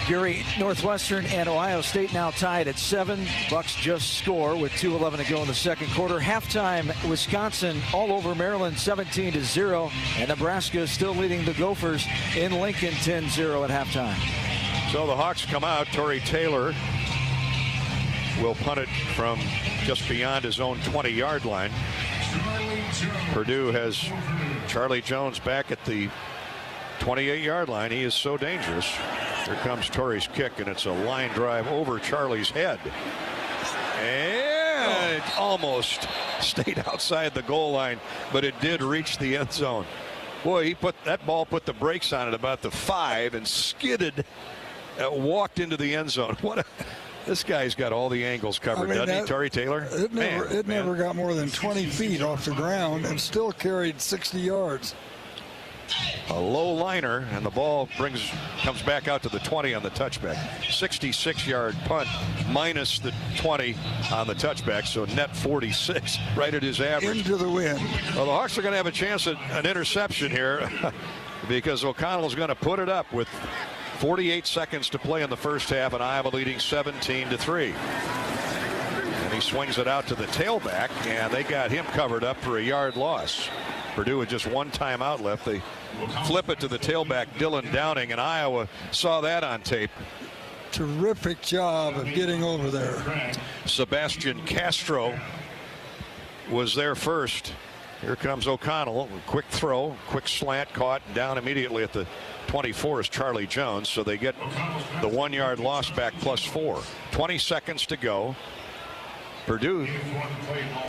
Gary, Northwestern and Ohio State now tied at 7. Bucks just score with 2:11 to go in the second quarter. Halftime, Wisconsin all over Maryland 17-0, and Nebraska is still leading the Gophers in Lincoln 10-0 at halftime. So the Hawks come out. Torrey Taylor will punt it from just beyond his own 20-yard line. Purdue has Charlie Jones back at the 28-yard line. He is so dangerous. Here comes Torrey's kick, and it's a line drive over Charlie's head. And it almost stayed outside the goal line, but it did reach the end zone. Boy, that ball put the brakes on it about the 5 and skidded, walked into the end zone. This guy's got all the angles covered, doesn't he, Torrey Taylor? It never got more than 20 feet off the ground and still carried 60 yards. A low liner, and the ball comes back out to the 20 on the touchback. 66-yard punt minus the 20 on the touchback, so net 46, right at his average. Into the wind. Well, the Hawks are going to have a chance at an interception here because O'Connell's going to put it up with 48 seconds to play in the first half, and Iowa leading 17-3. And he swings it out to the tailback, and they got him covered up for a yard loss. Purdue with just one timeout left. They flip it to the tailback, Dylan Downing, and Iowa saw that on tape. Terrific job of getting over there. Sebastian Castro was there first. Here comes O'Connell. Quick throw, quick slant, caught, and down immediately at the 24 is Charlie Jones. So they get the 1 yard loss back +4. 20 seconds to go. Purdue,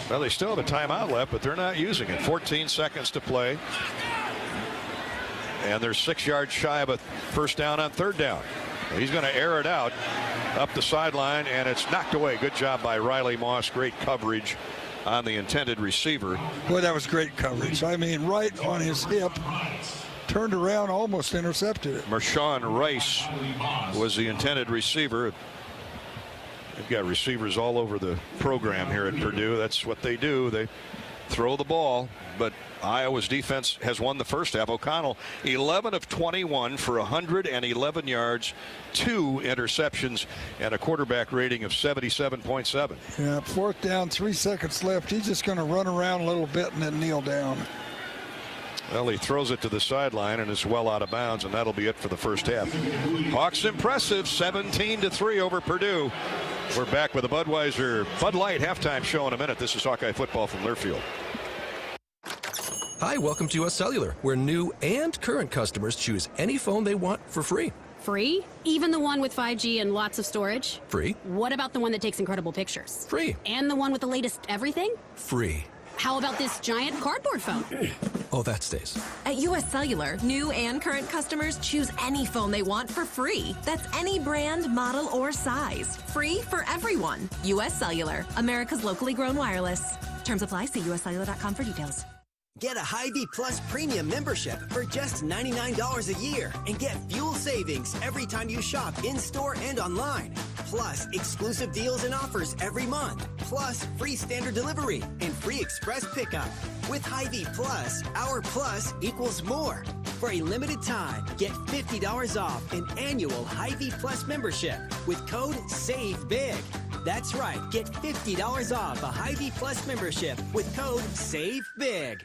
well, they still have a timeout left, but they're not using it. 14 seconds to play. And they're 6 yards shy of a first down on third down. He's going to air it out up the sideline, and it's knocked away. Good job by Riley Moss. Great coverage on the intended receiver. Boy, that was great coverage. I mean, right on his hip. Turned around, almost intercepted it. Marshawn Rice was the intended receiver. They've got receivers all over the program here at Purdue. That's what they do. They throw the ball, but Iowa's defense has won the first half. O'Connell, 11 of 21 for 111 yards, 2 interceptions, and a quarterback rating of 77.7. Yeah, 4th down, 3 seconds left. He's just going to run around a little bit and then kneel down. Well, he throws it to the sideline and is well out of bounds, and that'll be it for the first half. Hawks impressive, 17-3 over Purdue. We're back with a Budweiser Bud Light halftime show in a minute. This is Hawkeye football from Learfield. Hi, welcome to US Cellular, where new and current customers choose any phone they want for free. Free? Even the one with 5G and lots of storage? Free. What about the one that takes incredible pictures? Free. And the one with the latest everything? Free. How about this giant cardboard phone? Oh, that stays. At US Cellular, new and current customers choose any phone they want for free. That's any brand, model, or size. Free for everyone. US Cellular, America's locally grown wireless. Terms apply. See uscellular.com for details. Get a Hy-Vee Plus Premium membership for just $99 a year and get fuel savings every time you shop in-store and online. Plus, exclusive deals and offers every month. Plus, free standard delivery and free express pickup. With Hy-Vee Plus, our plus equals more. For a limited time, get $50 off an annual Hy-Vee Plus membership with code SAVEBIG. That's right, get $50 off a Hy-Vee Plus membership with code SAVEBIG.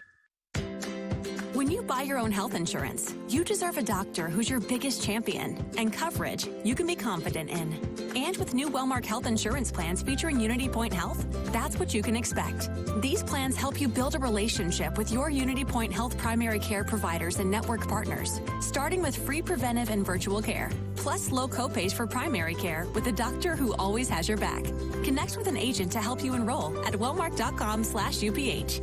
When you buy your own health insurance, you deserve a doctor who's your biggest champion and coverage you can be confident in. And with new Wellmark health insurance plans featuring Unity Point Health, that's what you can expect. These plans help you build a relationship with your Unity Point Health primary care providers and network partners, starting with free preventive and virtual care, plus low copays for primary care with a doctor who always has your back. Connect with an agent to help you enroll at wellmark.com/UPH.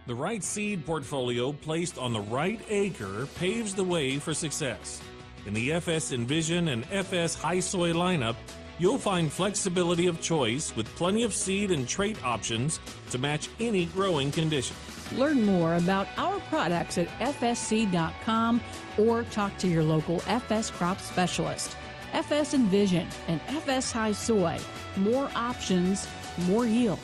The right seed portfolio placed on the right acre paves the way for success. In the FS Envision and FS High Soy lineup, you'll find flexibility of choice with plenty of seed and trait options to match any growing condition. Learn more about our products at fsc.com or talk to your local FS crop specialist. FS Envision and FS High Soy. More options, more yield.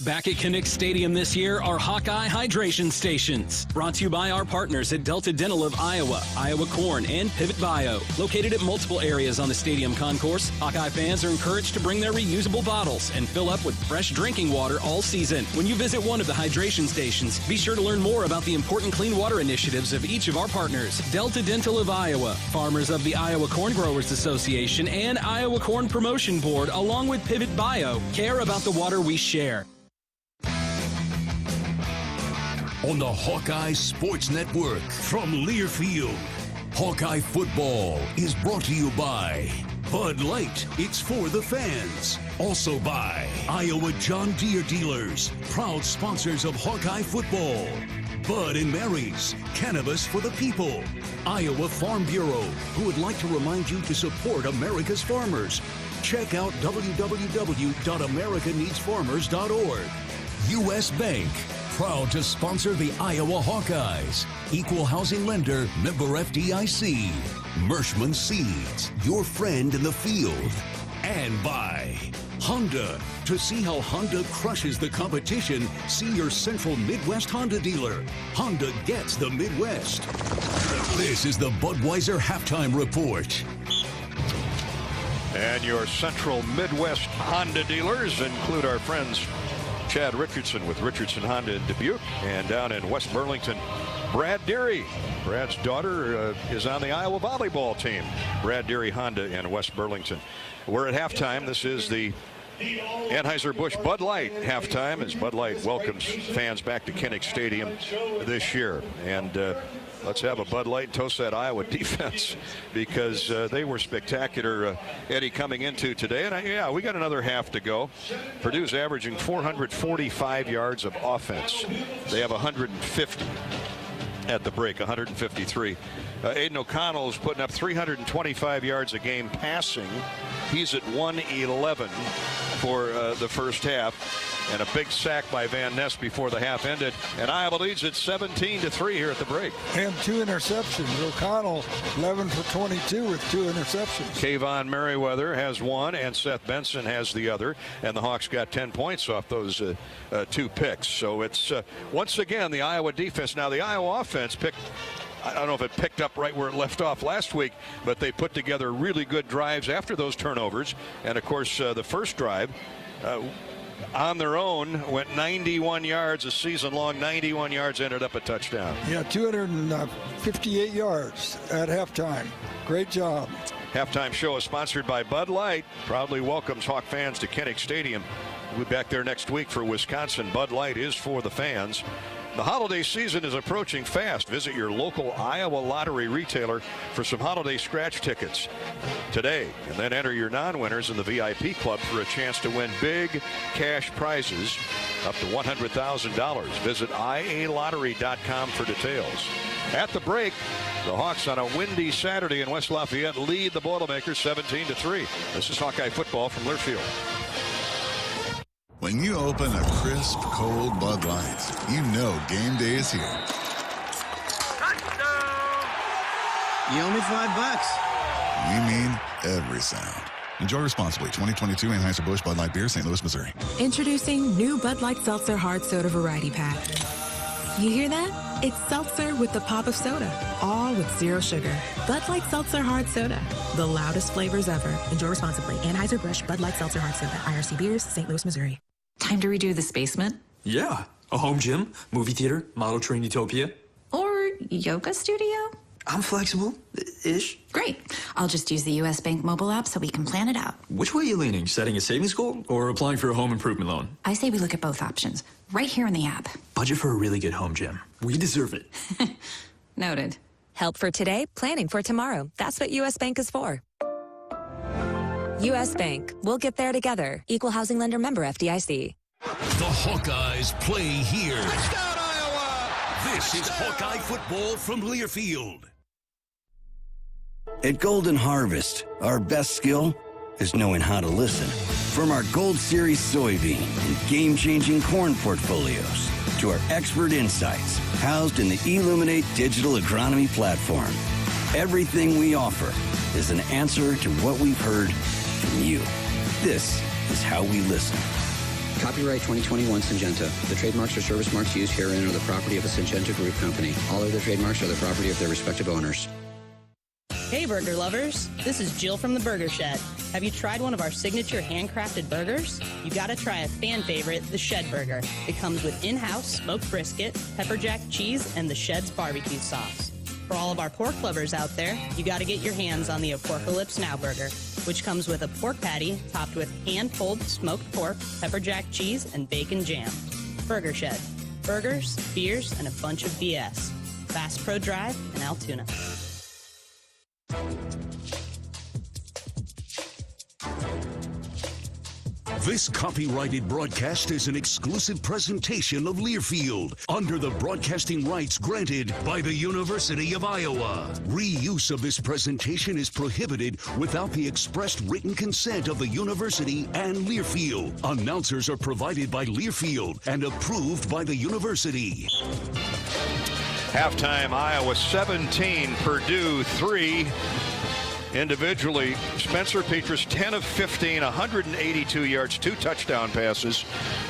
Back at Kinnick Stadium this year are Hawkeye Hydration Stations. Brought to you by our partners at Delta Dental of Iowa, Iowa Corn, and Pivot Bio. Located at multiple areas on the stadium concourse, Hawkeye fans are encouraged to bring their reusable bottles and fill up with fresh drinking water all season. When you visit one of the hydration stations, be sure to learn more about the important clean water initiatives of each of our partners. Delta Dental of Iowa, Farmers of the Iowa Corn Growers Association, and Iowa Corn Promotion Board, along with Pivot Bio, care about the water we share. On the Hawkeye Sports Network from Learfield, Hawkeye football is brought to you by Bud Light, it's for the fans. Also by Iowa John Deere Dealers, proud sponsors of Hawkeye football. Bud and Mary's, cannabis for the people. Iowa Farm Bureau, who would like to remind you to support America's farmers. Check out www.americaneedsfarmers.org. U.S. Bank, proud to sponsor the Iowa Hawkeyes. Equal housing lender, member FDIC. Mershman Seeds, your friend in the field. And by Honda. To see how Honda crushes the competition, see your Central Midwest Honda dealer. Honda gets the Midwest. This is the Budweiser Halftime Report. And your Central Midwest Honda dealers include our friends Chad Richardson with Richardson Honda in Dubuque, and down in West Burlington, Brad Deary. Brad's daughter is on the Iowa volleyball team. Brad Deary Honda in West Burlington. We're at halftime. This is the Anheuser-Busch Bud Light halftime as Bud Light welcomes fans back to Kinnick Stadium this year. And let's have a Bud Light and toast that Iowa defense, because they were spectacular, Eddie, coming into today. And we got another half to go. Purdue's averaging 445 yards of offense. They have 150 at the break, 153. Aiden O'Connell's putting up 325 yards a game passing. He's at 111 for the first half, and a big sack by Van Ness before the half ended. And Iowa leads at 17-3 here at the break. And 2 interceptions. O'Connell 11 for 22 with 2 interceptions. Kayvon Merriweather has 1, and Seth Benson has the other. And the Hawks got 10 points off those 2 picks. So it's once again the Iowa defense. Now the Iowa offense I don't know if it picked up right where it left off last week, but they put together really good drives after those turnovers. And of course, the first drive on their own went 91 yards, a season-long 91 yards, ended up a touchdown. Yeah, 258 yards at halftime. Great job. Halftime show is sponsored by Bud Light. Proudly welcomes Hawk fans to Kinnick Stadium. We'll be back there next week for Wisconsin. Bud Light is for the fans. The holiday season is approaching fast. Visit your local Iowa lottery retailer for some holiday scratch tickets today, and then enter your non-winners in the VIP club for a chance to win big cash prizes up to $100,000. Visit ialottery.com for details. At the break, the Hawks on a windy Saturday in West Lafayette lead the Boilermakers 17-3. This is Hawkeye football from Learfield. When you open a crisp, cold Bud Light, you know game day is here. You owe me $5. We mean every sound. Enjoy responsibly. 2022 Anheuser-Busch Bud Light Beer, St. Louis, Missouri. Introducing new Bud Light Seltzer Hard Soda Variety Pack. You hear that? It's seltzer with the pop of soda, all with 0 sugar. Bud Light Seltzer Hard Soda, the loudest flavors ever. Enjoy responsibly. Anheuser-Busch Bud Light Seltzer Hard Soda, IRC Beers, St. Louis, Missouri. Time to redo this basement? Yeah. A home gym, movie theater, model train utopia. Or yoga studio? I'm flexible-ish. Great. I'll just use the U.S. Bank mobile app so we can plan it out. Which way are you leaning? Setting a savings goal or applying for a home improvement loan? I say we look at both options, right here in the app. Budget for a really good home gym. We deserve it. Noted. Help for today, planning for tomorrow. That's what U.S. Bank is for. U.S. Bank. We'll get there together. Equal housing lender, member FDIC. The Hawkeyes play here. Touchdown, Iowa! This is Hawkeye football from Learfield. At Golden Harvest, our best skill is knowing how to listen. From our Gold Series soybean and game-changing corn portfolios to our expert insights housed in the Illuminate digital agronomy platform, everything we offer is an answer to what we've heard from you. This is how we listen. Copyright 2021 Syngenta. The trademarks or service marks used herein are the property of a Syngenta Group company. All other trademarks are the property of their respective owners. Hey burger lovers, this is Jill from the Burger Shed. Have you tried one of our signature handcrafted burgers? You gotta try a fan favorite, the Shed Burger. It comes with in-house smoked brisket, pepper jack cheese, and the Shed's barbecue sauce. For all of our pork lovers out there, you gotta get your hands on the Apocalypse Now Burger, which comes with a pork patty topped with hand-pulled smoked pork, pepper jack cheese, and bacon jam. Burger Shed. Burgers, beers, and a bunch of BS. Bass Pro Drive in Altoona. This copyrighted broadcast is an exclusive presentation of Learfield under the broadcasting rights granted by the University of Iowa. Reuse of this presentation is prohibited without the expressed written consent of the university and Learfield. Announcers are provided by Learfield and approved by the university. Halftime, Iowa 17, Purdue 3. Individually, Spencer Petras, 10 of 15, 182 yards, 2 touchdown passes,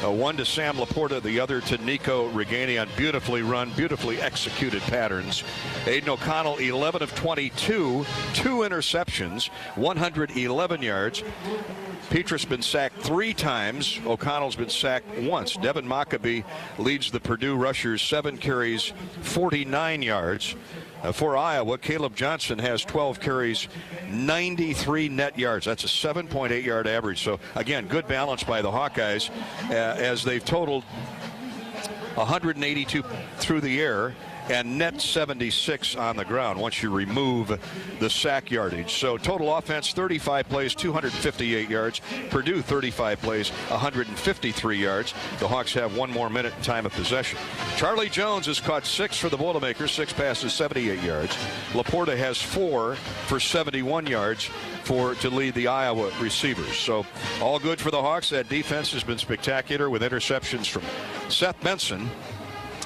one to Sam Laporta, the other to Nico Regani on beautifully run, beautifully executed patterns. Aiden O'Connell, 11 of 22, 2 interceptions, 111 yards. Petras been sacked 3 times. O'Connell's been sacked once. Devin Maccabee leads the Purdue rushers, 7 carries, 49 yards. For Iowa, Caleb Johnson has 12 carries, 93 net yards. That's a 7.8 yard average. So again, good balance by the Hawkeyes as they've totaled 182 through the air and net 76 on the ground once you remove the sack yardage. So total offense, 35 plays, 258 yards. Purdue, 35 plays, 153 yards. The Hawks have 1 more minute time of possession. Charlie Jones has caught 6 for the Boilermakers, 6 passes, 78 yards. Laporta has 4 for 71 yards to lead the Iowa receivers. So all good for the Hawks. That defense has been spectacular with interceptions from Seth Benson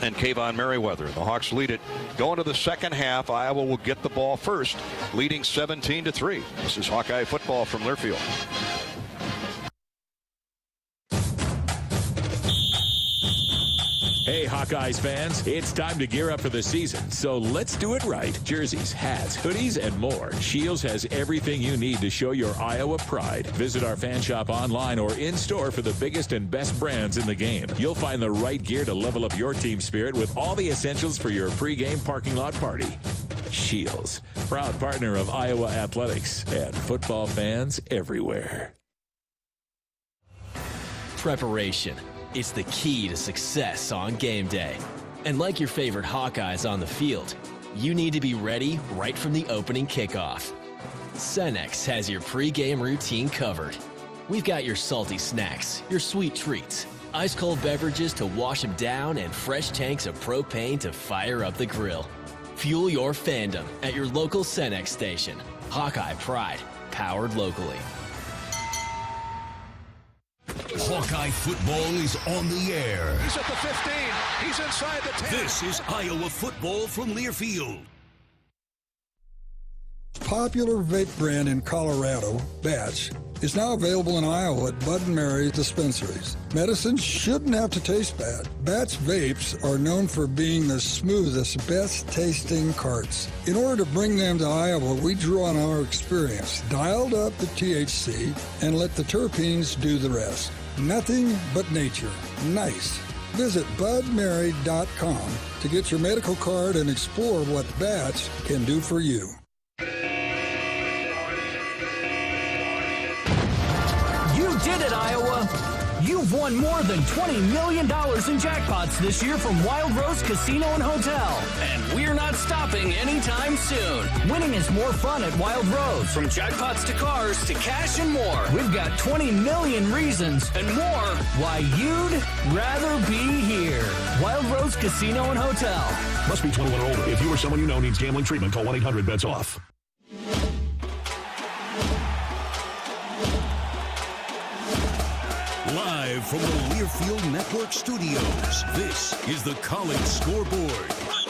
and Kayvon Merriweather. The Hawks lead it going to the second half. Iowa will get the ball first, leading 17-3. This is Hawkeye football from Learfield. Hey, Hawkeyes fans, it's time to gear up for the season, so let's do it right. Jerseys, hats, hoodies, and more. Shields has everything you need to show your Iowa pride. Visit our fan shop online or in-store for the biggest and best brands in the game. You'll find the right gear to level up your team spirit with all the essentials for your pregame parking lot party. Shields, proud partner of Iowa Athletics and football fans everywhere. Preparation. It's the key to success on game day. And like your favorite Hawkeyes on the field, you need to be ready right from the opening kickoff. Cenex has your pregame routine covered. We've got your salty snacks, your sweet treats, ice-cold beverages to wash them down, and fresh tanks of propane to fire up the grill. Fuel your fandom at your local Cenex station. Hawkeye Pride, powered locally. Hawkeye football is on the air. He's at the 15. He's inside the 10. This is Iowa football from Learfield. Popular vape brand in Colorado, Batch, is now available in Iowa at Bud & Mary's dispensaries. Medicines shouldn't have to taste bad. Batch vapes are known for being the smoothest, best-tasting carts. In order to bring them to Iowa, we drew on our experience, dialed up the THC, and let the terpenes do the rest. Nothing but nature. Nice. Visit budmary.com to get your medical card and explore what Batch can do for you. You did it, Iowa! You've won more than $20 million in jackpots this year from Wild Rose Casino and Hotel. And we're not stopping anytime soon. Winning is more fun at Wild Rose. From jackpots to cars to cash and more. We've got 20 million reasons and more why you'd rather be here. Wild Rose Casino and Hotel. Must be 21 or older. If you or someone you know needs gambling treatment, call 1-800-BETS-OFF. Live from the Learfield Network studios, this is the College Scoreboard.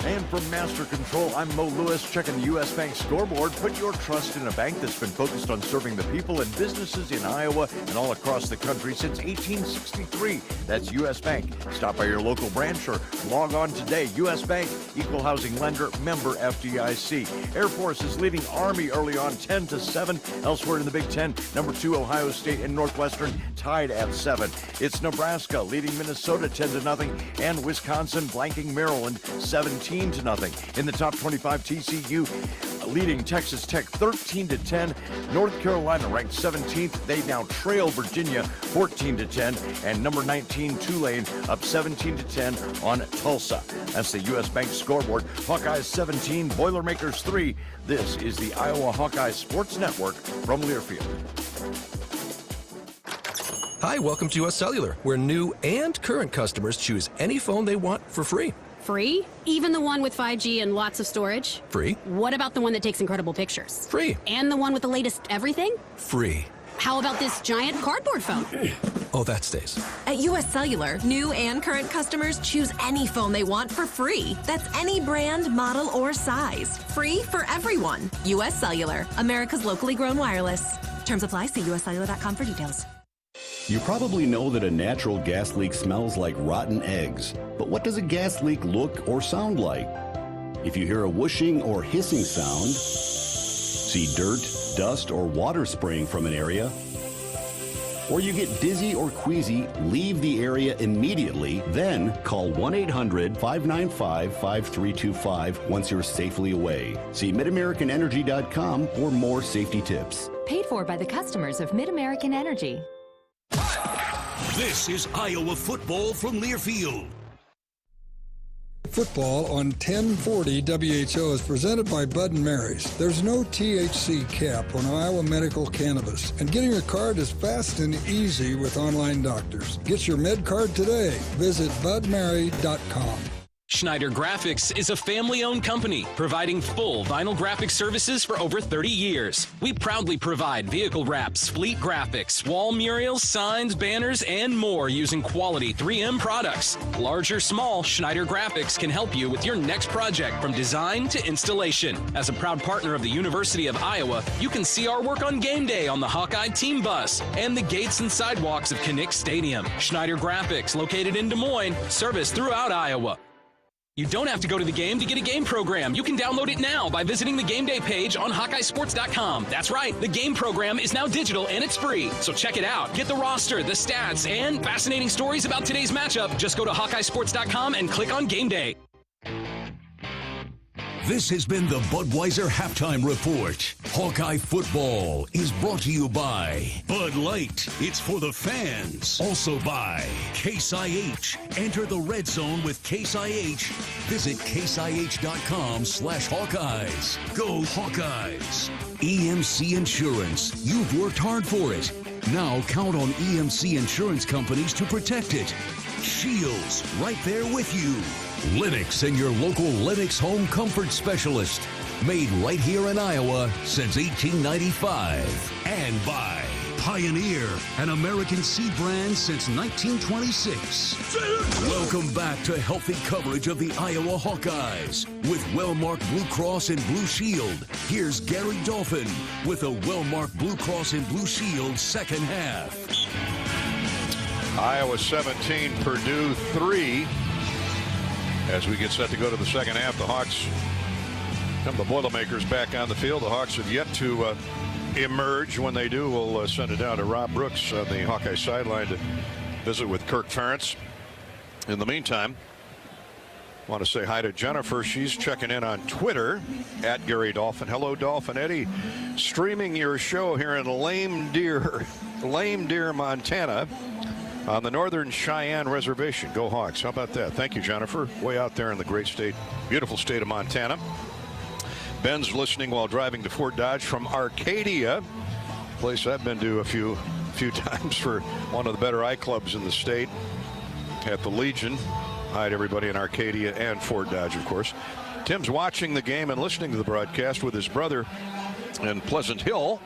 And from Master Control, I'm Mo Lewis, checking the U.S. Bank Scoreboard. Put your trust in a bank that's been focused on serving the people and businesses in Iowa and all across the country since 1863. That's U.S. Bank. Stop by your local branch or log on today. U.S. Bank, equal housing lender, member FDIC. Air Force is leading Army early on 10-7. Elsewhere in the Big Ten, number 2 Ohio State and Northwestern tied at 7. It's Nebraska leading Minnesota 10-0 and Wisconsin blanking Maryland 17-0. In the top 25, TCU leading Texas Tech 13-10. North Carolina ranked 17th. They now trail Virginia 14-10. And number 19, Tulane up 17-10 on Tulsa. That's the U.S. Bank Scoreboard. Hawkeyes 17, Boilermakers 3. This is the Iowa Hawkeye Sports Network from Learfield. Hi, welcome to US Cellular, where new and current customers choose any phone they want for free. Free? Even the one with 5G and lots of storage? Free. What about the one that takes incredible pictures? Free. And the one with the latest everything? Free. How about this giant cardboard phone? Oh, that stays. At US Cellular, new and current customers choose any phone they want for free. That's any brand, model, or size. Free for everyone. US Cellular, America's locally grown wireless. Terms apply. See uscellular.com for details. You probably know that a natural gas leak smells like rotten eggs. But what does a gas leak look or sound like? If you hear a whooshing or hissing sound, see dirt, dust, or water spraying from an area, or you get dizzy or queasy, leave the area immediately, then call 1-800-595-5325 once you're safely away. See MidAmericanEnergy.com for more safety tips. Paid for by the customers of Mid-American Energy. This is Iowa football from Learfield. Football on 1040 WHO is presented by Bud & Mary's. There's no THC cap on Iowa medical cannabis, and getting your card is fast and easy with online doctors. Get your med card today. Visit budmary.com. Schneider Graphics is a family-owned company providing full vinyl graphic services for over 30 years. We proudly provide vehicle wraps, fleet graphics, wall murals, signs, banners, and more using quality 3M products. Large or small, Schneider Graphics can help you with your next project from design to installation. As a proud partner of the University of Iowa, you can see our work on game day on the Hawkeye team bus and the gates and sidewalks of Kinnick Stadium. Schneider Graphics, located in Des Moines, service throughout Iowa. You don't have to go to the game to get a game program. You can download it now by visiting the game day page on HawkeyeSports.com. That's right, the game program is now digital and it's free. So check it out. Get the roster, the stats, and fascinating stories about today's matchup. Just go to HawkeyeSports.com and click on game day. This has been the Budweiser Halftime Report. Hawkeye football is brought to you by Bud Light. It's for the fans. Also by Case IH. Enter the red zone with Case IH. Visit caseih.com/Hawkeyes. Go Hawkeyes. EMC Insurance. You've worked hard for it. Now count on EMC insurance companies to protect it. Shields, right there with you. Lennox and your local Lennox home comfort specialist. Made right here in Iowa since 1895. And by Pioneer, an American seed brand since 1926. Welcome back to healthy coverage of the Iowa Hawkeyes with well-marked Blue Cross and Blue Shield. Here's Gary Dolphin with a well-marked Blue Cross and Blue Shield second half. Iowa 17, Purdue 3. As we get set to go to the second half, the Hawks come the Boilermakers back on the field. The Hawks have yet to emerge. When they do, we'll send it down to Rob Brooks on the Hawkeye sideline to visit with Kirk Ferentz. In the meantime, I want to say hi to Jennifer. She's checking in on Twitter at Gary Dolphin. Hello, Dolphin Eddie. Streaming your show here in Lame Deer, Montana, on the Northern Cheyenne Reservation. Go Hawks. How about that? Thank you, Jennifer. Way out there in the great state, beautiful state of Montana. Ben's listening while driving to Fort Dodge from Arcadia, place I've been to a few times for one of the better eye clubs in the state at the Legion. Hi to everybody in Arcadia and Fort Dodge, of course. Tim's watching the game and listening to the broadcast with his brother in Pleasant Hill.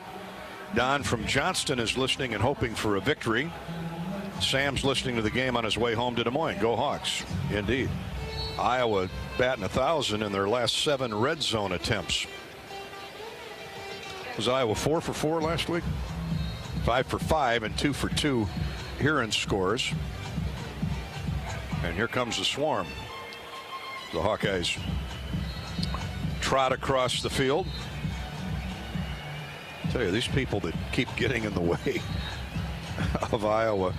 Don from Johnston is listening and hoping for a victory. Sam's listening to the game on his way home to Des Moines. Go Hawks, indeed. Iowa batting 1,000 in their last 7 red zone attempts. Was Iowa 4 for 4 last week? 5 for 5 and 2 for 2 here in scores. And here comes the swarm. The Hawkeyes trot across the field. I tell you, these people that keep getting in the way of Iowa's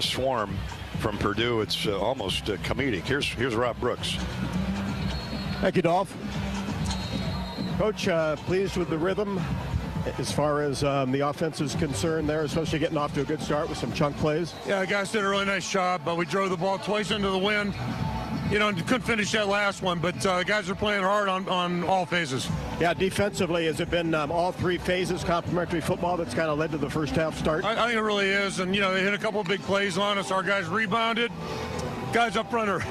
swarm from Purdue, it's almost comedic. Here's Rob Brooks. Thank you, Dolph. Coach, pleased with the rhythm as far as the offense is concerned there, especially getting off to a good start with some chunk plays. Yeah, the guys did a really nice job, but we drove the ball twice into the wind. couldn't finish that last one, but guys are playing hard on all phases. Yeah, defensively, has it been all three phases, complementary football, that's kind of led to the first half start? I think it really is, and, they hit a couple of big plays on us. Our guys rebounded. Guys up front are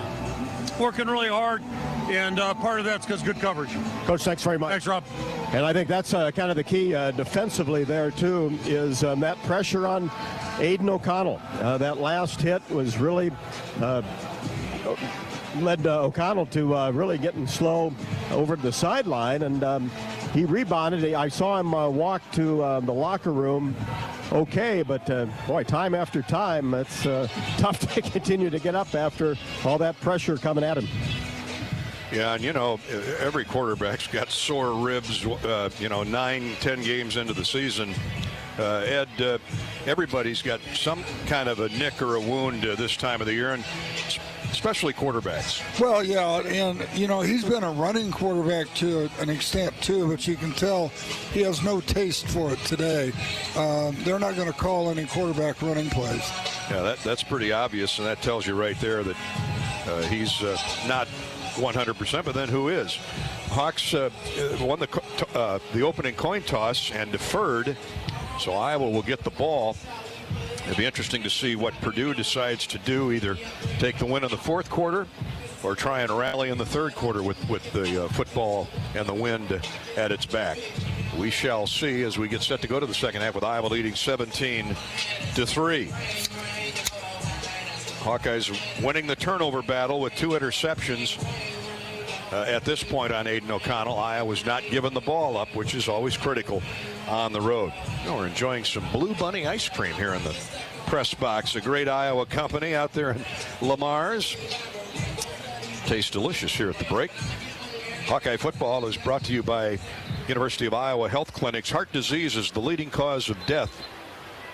working really hard, and part of that's because good coverage. Coach, thanks very much. Thanks, Rob. And I think that's kind of the key defensively there, too, is that pressure on Aiden O'Connell. That last hit was really led O'Connell to really getting slow over to the sideline, and he rebounded. I saw him walk to the locker room okay, but boy, time after time, it's tough to continue to get up after all that pressure coming at him. Yeah, and every quarterback's got sore ribs, 9-10 games into the season. Ed, everybody's got some kind of a nick or a wound this time of the year, and especially quarterbacks. Well, yeah, and, he's been a running quarterback to an extent, too, but you can tell he has no taste for it today. They're not going to call any quarterback running plays. Yeah, that's pretty obvious, and that tells you right there that he's not 100%, but then who is? Hawks won the opening coin toss and deferred, so Iowa will get the ball. It'll be interesting to see what Purdue decides to do, either take the win in the fourth quarter or try and rally in the third quarter with the football and the wind at its back. We shall see as we get set to go to the second half with Iowa leading 17-3. Hawkeyes winning the turnover battle with 2 interceptions at this point on Aiden O'Connell. Iowa's not given the ball up, which is always critical on the road. We're enjoying some Blue Bunny ice cream here in the press box. A great Iowa company out there in Lamar's. Tastes delicious here at the break. Hawkeye football is brought to you by University of Iowa Health Clinics. Heart disease is the leading cause of death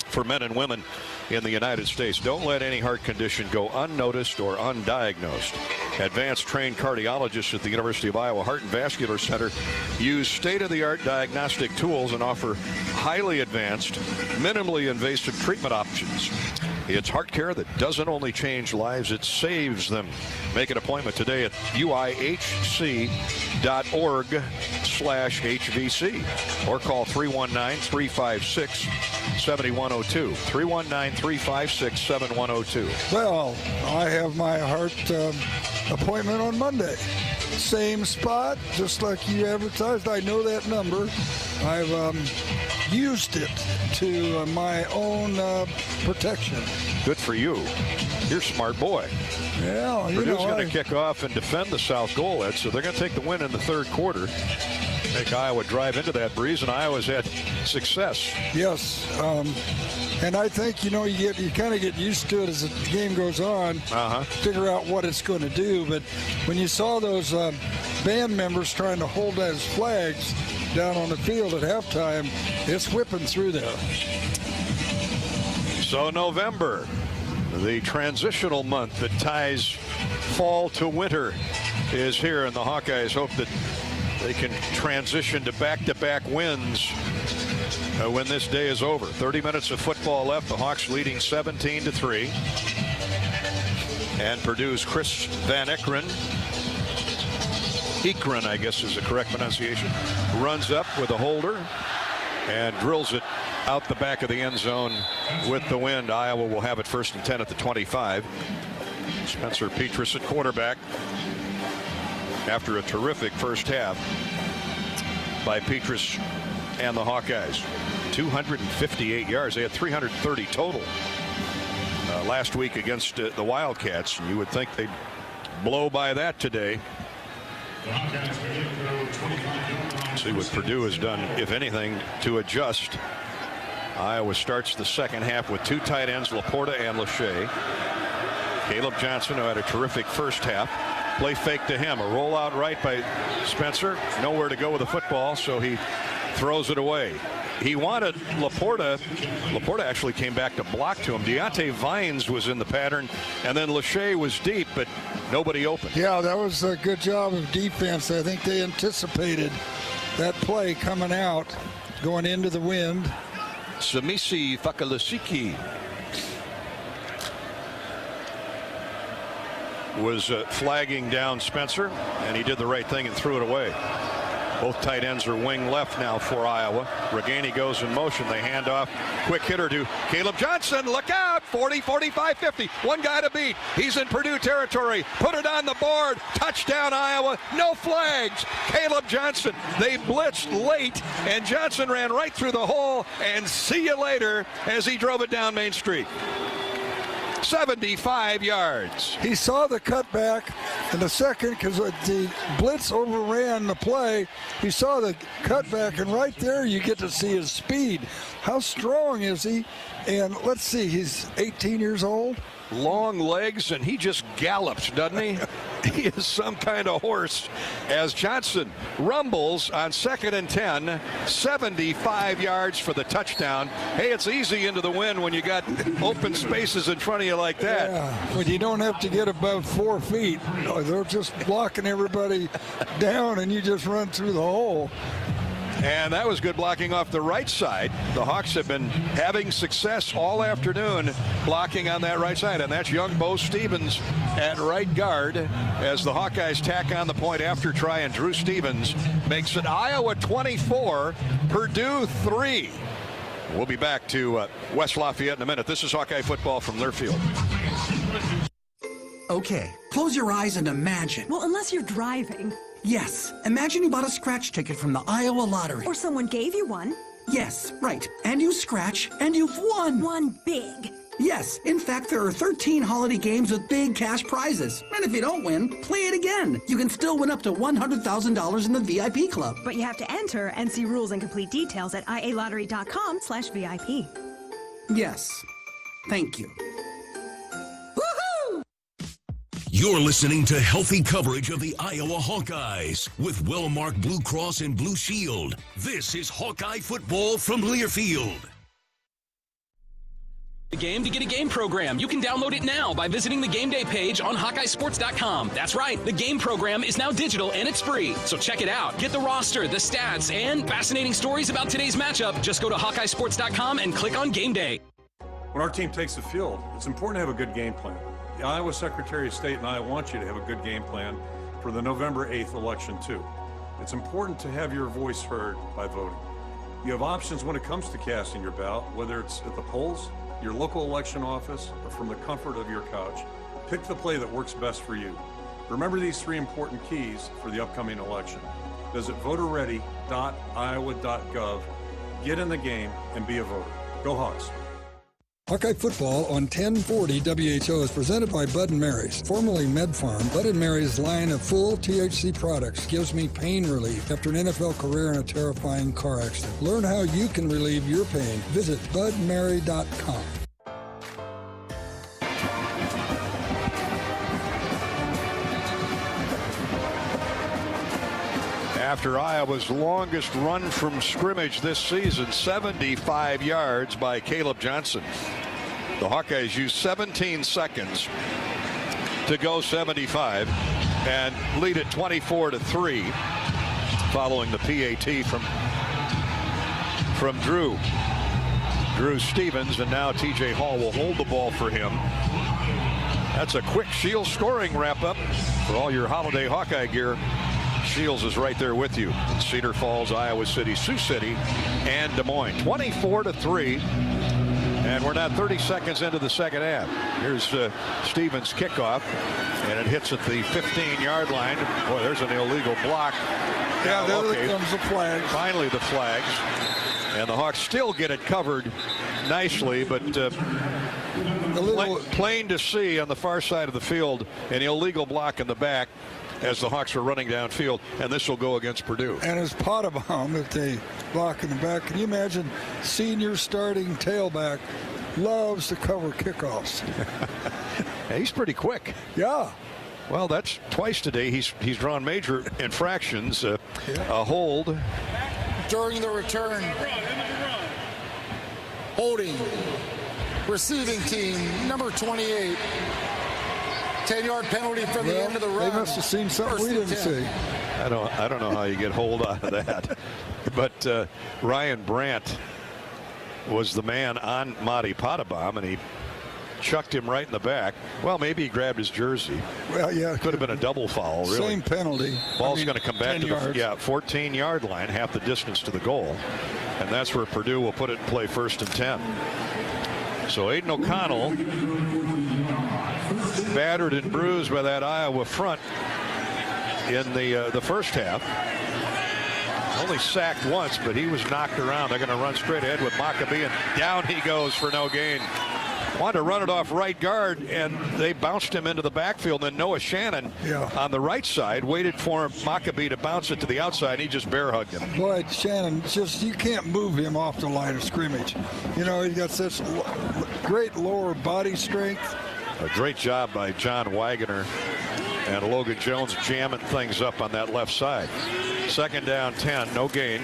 for men and women in the United States. Don't let any heart condition go unnoticed or undiagnosed. Advanced trained cardiologists at the University of Iowa Heart and Vascular Center use state-of-the-art diagnostic tools and offer highly advanced, minimally invasive treatment options. It's heart care that doesn't only change lives, it saves them. Make an appointment today at uihc.org/HVC or call 319-356-7102. 319-356-7102. Well, I have my heart appointment on Monday. Same spot, just like you advertised. I know that number. I've used it to my own protection. Good for you. You're a smart boy. Yeah, Purdue's going to kick off and defend the south goal, Ed, so they're going to take the win in the third quarter. Make Iowa drive into that breeze, and Iowa's had success. Yes, and I think, you kind of get used to it as the game goes on, figure out what it's going to do. But when you saw those band members trying to hold those flags down on the field at halftime, it's whipping through there. So November, the transitional month that ties fall to winter, is here, and the Hawkeyes hope that they can transition to back-to-back wins when this day is over. 30 minutes of football left. The Hawks leading 17-3. And Purdue's Chris Van Ekeren, I guess is the correct pronunciation, runs up with a holder and drills it out the back of the end zone with the wind. Iowa will have it 1st and 10 at the 25. Spencer Petras at quarterback after a terrific first half by Petras and the Hawkeyes. 258 yards. They had 330 total last week against the Wildcats. You would think they'd blow by that today. See what Purdue has done, if anything, to adjust. Iowa starts the second half with 2 tight ends, Laporta and Lachey. Caleb Johnson, who had a terrific first half. Play fake to him. A rollout right by Spencer. Nowhere to go with the football, so he throws it away. He wanted Laporta. Laporta actually came back to block to him. Deontay Vines was in the pattern, and then Lachey was deep, but nobody open. Yeah, that was a good job of defense. I think they anticipated that play coming out, going into the wind. was flagging down Spencer, and he did the right thing and threw it away. Both tight ends are wing left now for Iowa. Reganey goes in motion. They hand off. Quick hitter to Caleb Johnson. Look out. 40, 45, 50. One guy to beat. He's in Purdue territory. Put it on the board. Touchdown, Iowa. No flags. Caleb Johnson. They blitzed late, and Johnson ran right through the hole, and see you later as he drove it down Main Street. 75 yards. He saw the cutback in the second because the blitz overran the play. He saw the cutback, and right there you get to see his speed. How strong is he? And let's see, he's 18 years old. Long legs, and he just galloped, doesn't he? He is some kind of horse as Johnson rumbles on 2nd and 10, 75 yards for the touchdown. Hey, it's easy into the wind when you got open spaces in front of you like that. Yeah, but you don't have to get above 4 feet. They're just blocking everybody down, and you just run through the hole. And that was good blocking off the right side. The Hawks have been having success all afternoon blocking on that right side. And that's young Bo Stevens at right guard as the Hawkeyes tack on the point after try, and Drew Stevens makes it Iowa 24, Purdue 3. We'll be back to West Lafayette in a minute. This is Hawkeye football from Learfield. Okay, close your eyes and imagine. Well, unless you're driving. Yes, imagine you bought a scratch ticket from the Iowa lottery. Or someone gave you one. Yes, right. And you scratch, and you've won. Won big. Yes, in fact, there are 13 holiday games with big cash prizes. And if you don't win, play it again. You can still win up to $100,000 in the VIP club. But you have to enter and see rules and complete details at ialottery.com/VIP. Yes, thank you. You're listening to healthy coverage of the Iowa Hawkeyes with well-marked Blue Cross and Blue Shield. This is Hawkeye football from Learfield. The game to get a game program. You can download it now by visiting the game day page on HawkeyeSports.com. That's right, the game program is now digital and it's free. So check it out. Get the roster, the stats, and fascinating stories about today's matchup. Just go to HawkeyeSports.com and click on game day. When our team takes the field, it's important to have a good game plan. The Iowa Secretary of State and I want you to have a good game plan for the November 8th election, too. It's important to have your voice heard by voting. You have options when it comes to casting your ballot, whether it's at the polls, your local election office, or from the comfort of your couch. Pick the play that works best for you. Remember these 3 important keys for the upcoming election. Visit voterready.iowa.gov, get in the game, and be a voter. Go Hawks. Hawkeye football on 1040 WHO is presented by Bud & Mary's, formerly MedFarm. Bud & Mary's line of full THC products gives me pain relief after an NFL career in a terrifying car accident. Learn how you can relieve your pain. Visit budmary.com. After Iowa's longest run from scrimmage this season, 75 yards by Caleb Johnson. The Hawkeyes used 17 seconds to go 75 and lead it 24-3 following the PAT from Drew Stevens, and now TJ Hall will hold the ball for him. That's a quick Shields scoring wrap-up for all your holiday Hawkeye gear. Shields is right there with you in Cedar Falls, Iowa City, Sioux City, and Des Moines. 24-3, and we're now 30 seconds into the second half. Here's Stevens' kickoff, and it hits at the 15-yard line. Boy, there's an illegal block. Yeah, there comes the flag. Finally, the flags, and the Hawks still get it covered nicely, but plain to see on the far side of the field an illegal block in the back as the Hawks are running downfield, and this will go against Purdue. And it's Potabom if they block in the back. Can you imagine senior starting tailback loves to cover kickoffs? He's pretty quick. Yeah. Well, that's twice today. He's drawn major infractions. A hold. During the return, holding, receiving team, number 28. 10-yard penalty for the end of the run. They must have seen something we didn't see. I don't know how you get hold out of that. But Ryan Brandt was the man on Monty Potabom, and he chucked him right in the back. Well, maybe he grabbed his jersey. Well, yeah. Could have been a double foul, really. Same penalty. Ball's going to come back to the 14-yard line, half the distance to the goal. And that's where Purdue will put it in play 1st and 10. So Aiden O'Connell, battered and bruised by that Iowa front in the first half. Only sacked once, but he was knocked around. They're going to run straight ahead with Maccabee, and down he goes for no gain. Wanted to run it off right guard, and they bounced him into the backfield. And then Noah Shannon on the right side waited for Maccabee to bounce it to the outside, and he just bear hugged him. Boy, Shannon, you can't move him off the line of scrimmage. You know, he's got such great lower body strength. A great job by John Wagner and Logan Jones jamming things up on that left side. 2nd down 10, no gain.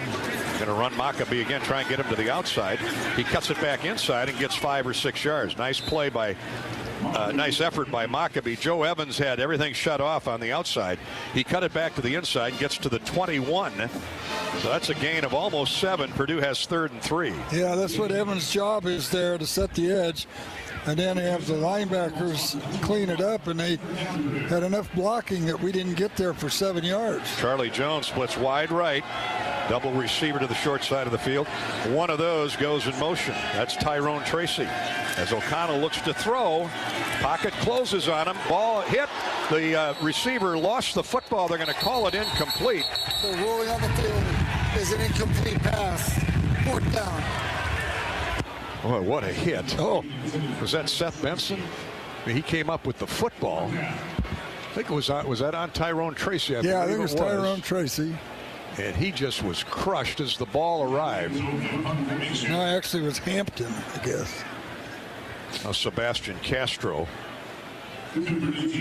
Going to run Maccabee again, try and get him to the outside. He cuts it back inside and gets 5 or 6 yards. Nice play by, nice effort by Maccabee. Joe Evans had everything shut off on the outside. He cut it back to the inside, gets to the 21. So that's a gain of almost 7. Purdue has 3rd and 3. Yeah, that's what Evans' job is there, to set the edge. And then they have the linebackers clean it up, and they had enough blocking that we didn't get there for 7 yards. Charlie Jones splits wide right. Double receiver to the short side of the field. One of those goes in motion. That's Tyrone Tracy. As O'Connell looks to throw, pocket closes on him. Ball hit. The receiver lost the football. They're going to call it incomplete. The ruling on the field is an incomplete pass. 4th down. Boy, what a hit. Oh, was that Seth Benson? I mean, he came up with the football. I think it was that on Tyrone Tracy? I think it was Tyrone Tracy. And he just was crushed as the ball arrived. No, actually it was Hampton, I guess. Now Sebastian Castro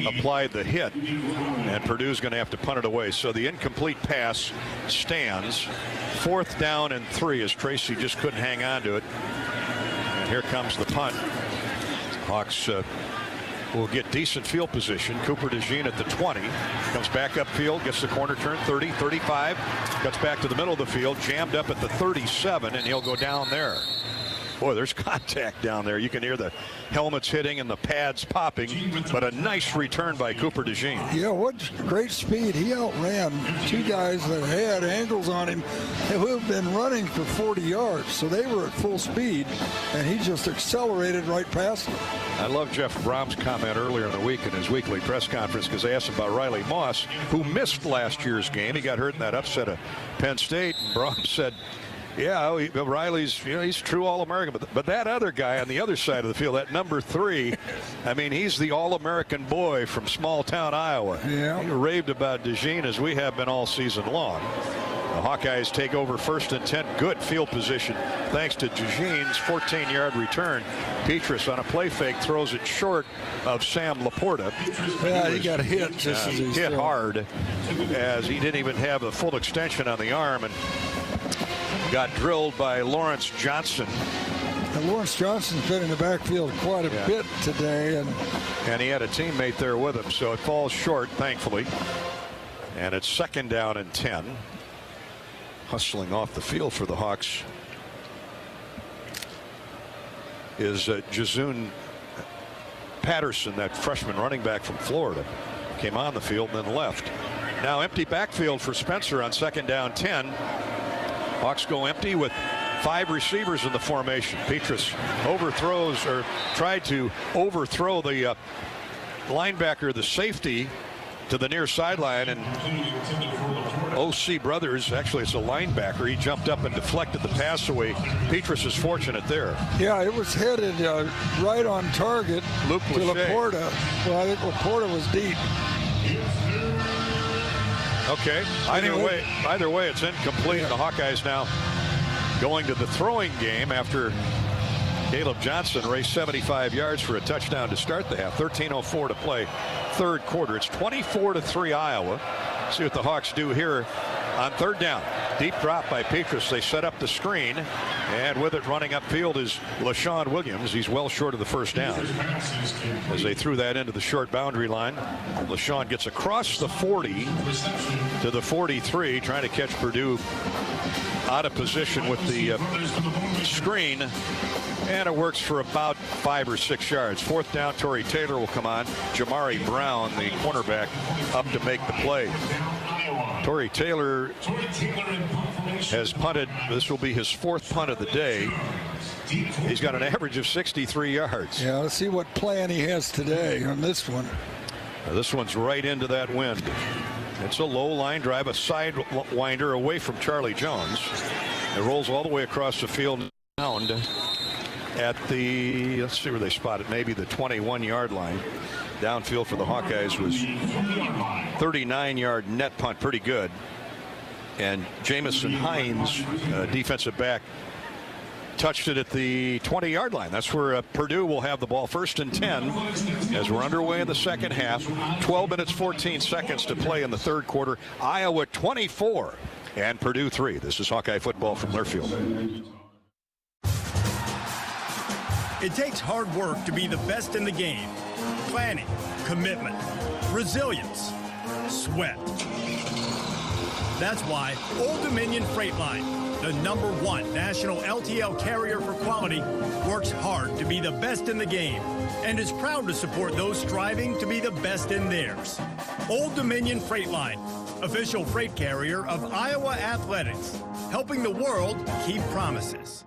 applied the hit, and Purdue's going to have to punt it away. So the incomplete pass stands. 4th down and 3 as Tracy just couldn't hang on to it. And here comes the punt. Hawks will get decent field position. Cooper DeJean at the 20. Comes back upfield, gets the corner turn, 30, 35. Cuts back to the middle of the field, jammed up at the 37, and he'll go down there. Boy, there's contact down there. You can hear the helmets hitting and the pads popping, but a nice return by Cooper DeJean. Yeah, what great speed. He outran 2 guys that had angles on him who have been running for 40 yards. So they were at full speed, and he just accelerated right past them. I love Jeff Brom's comment earlier in the week in his weekly press conference, because they asked about Riley Moss, who missed last year's game. He got hurt in that upset of Penn State, and Brom said, yeah, Riley's, he's true All-American, but that other guy on the other side of the field, that number 3, I mean, he's the All-American boy from small-town Iowa. Yeah. He raved about DeJean, as we have been all season long. The Hawkeyes take over 1st and 10. Good field position thanks to DeJean's 14-yard return. Petrus on a play fake throws it short of Sam Laporta. Yeah, he got hit just as he hit hard, as he didn't even have a full extension on the arm, and got drilled by Lawrence Johnson. And Lawrence Johnson's been in the backfield quite a bit today. And he had a teammate there with him, so it falls short, thankfully. And it's 2nd down and 10. Hustling off the field for the Hawks is Jazoon Patterson, that freshman running back from Florida. Came on the field and then left. Now empty backfield for Spencer on 2nd down 10. Hawks go empty with 5 receivers in the formation. Petrus overthrows, or tried to overthrow the linebacker, the safety, to the near sideline, and O.C. Brothers, actually it's a linebacker, he jumped up and deflected the pass away. Petrus is fortunate there. Yeah, it was headed right on target Luke to Laporta. Well, I think Laporta was deep. Okay, either way it's incomplete. The Hawkeyes now going to the throwing game after Caleb Johnson raced 75 yards for a touchdown to start the half. 13:04 to play, 3rd quarter. It's 24-3 Iowa. See what the Hawks do here on 3rd down. Deep drop by Petrus. They set up the screen, and with it running upfield is LaShawn Williams. He's well short of the 1st down as they threw that into the short boundary line. LaShawn gets across the 40 to the 43, trying to catch Purdue out of position with the screen, and it works for about 5 or 6 yards. 4th down, Torrey Taylor will come on. Jamari Brown, the cornerback, up to make the play. Torrey Taylor has punted. This will be his 4th punt of the day. He's got an average of 63 yards. Yeah, let's see what plan he has today on this one. This one's right into that wind. It's a low line drive, a sidewinder away from Charlie Jones. It rolls all the way across the field and at the, let's see where they spot it, maybe the 21-yard line. Downfield for the Hawkeyes was 39-yard net punt, pretty good. And Jamison Hines, defensive back, touched it at the 20-yard line. That's where Purdue will have the ball 1st and 10 as we're underway in the second half. 12 minutes, 14 seconds to play in the 3rd quarter. Iowa 24 and Purdue 3. This is Hawkeye football from Learfield. It takes hard work to be the best in the game. Planning, commitment, resilience, sweat. That's why Old Dominion Freight Line, the #1 national LTL carrier for quality, works hard to be the best in the game and is proud to support those striving to be the best in theirs. Old Dominion Freight Line, official freight carrier of Iowa Athletics, helping the world keep promises.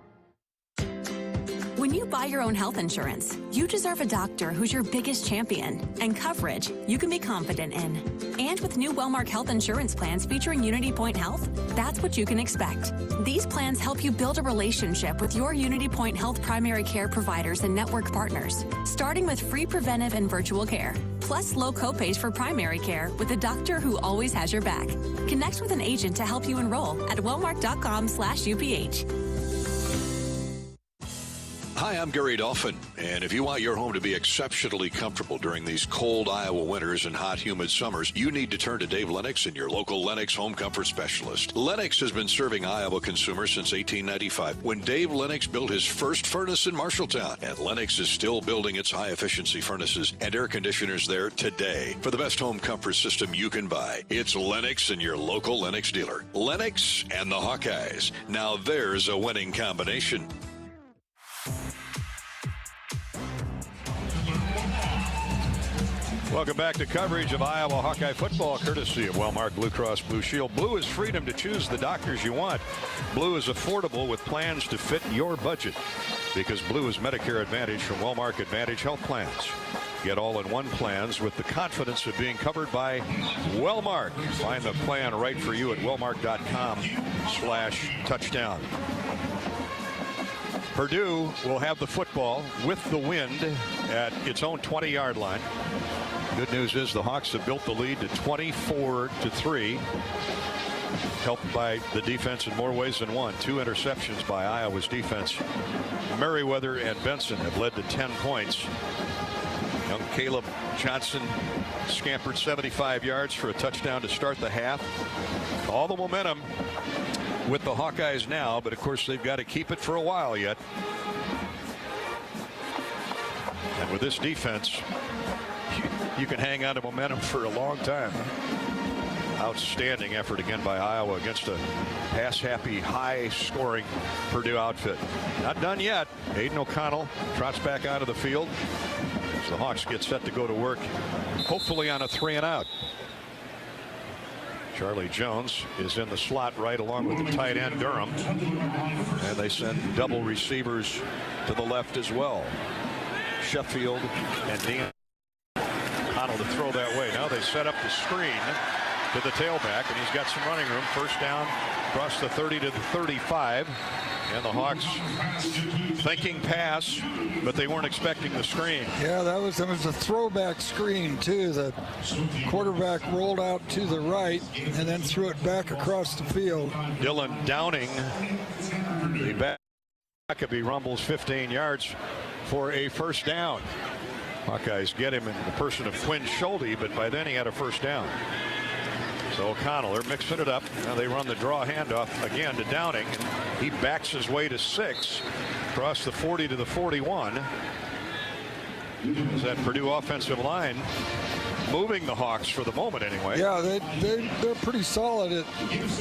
When you buy your own health insurance, you deserve a doctor who's your biggest champion and coverage you can be confident in. And with new Wellmark health insurance plans featuring Unity Point Health, that's what you can expect. These plans help you build a relationship with your Unity Point Health primary care providers and network partners, starting with free preventive and virtual care, plus low copays for primary care with a doctor who always has your back. Connect with an agent to help you enroll at wellmark.com/UPH. Hi, I'm Gary Dolphin, and if you want your home to be exceptionally comfortable during these cold Iowa winters and hot, humid summers, you need to turn to Dave Lennox and your local Lennox home comfort specialist. Lennox has been serving Iowa consumers since 1895, when Dave Lennox built his first furnace in Marshalltown, and Lennox is still building its high-efficiency furnaces and air conditioners there today. For the best home comfort system you can buy, it's Lennox and your local Lennox dealer. Lennox and the Hawkeyes. Now there's a winning combination. Welcome back to coverage of Iowa Hawkeye football, courtesy of Wellmark Blue Cross Blue Shield. Blue is freedom to choose the doctors you want. Blue is affordable with plans to fit your budget, because Blue is Medicare Advantage from Wellmark Advantage Health Plans. Get all-in-one plans with the confidence of being covered by Wellmark. Find the plan right for you at wellmark.com/touchdown. Purdue will have the football with the wind at its own 20-yard line. Good news is the Hawks have built the lead to 24-3, helped by the defense in more ways than one. 2 interceptions by Iowa's defense. Merriweather and Benson have led to 10 points. Young Caleb Johnson scampered 75 yards for a touchdown to start the half. All the momentum with the Hawkeyes now, but of course they've got to keep it for a while yet. And with this defense, you can hang on to momentum for a long time. Outstanding effort again by Iowa against a pass-happy, high-scoring Purdue outfit. Not done yet. Aiden O'Connell trots back out of the field as the Hawks get set to go to work, hopefully on a 3-and-out. Charlie Jones is in the slot right along with the tight end Durham, and they send double receivers to the left as well. Sheffield and Dean O'Connell to throw that way. Now they set up the screen to the tailback, and he's got some running room. First down across the 30 to the 35. And the Hawks thinking pass, but they weren't expecting the screen. Yeah, that was a throwback screen, too. The quarterback rolled out to the right and then threw it back across the field. Dylan Downing, the back of he rumbles 15 yards for a first down. Hawkeyes get him in the person of Quinn Schulte, but by then he had a first down. So O'Connell, they're mixing it up. Now they run the draw handoff again to Downing. He backs his way to 6, across the 40 to the 41. As that Purdue offensive line moving the Hawks for the moment anyway. Yeah, they're pretty solid at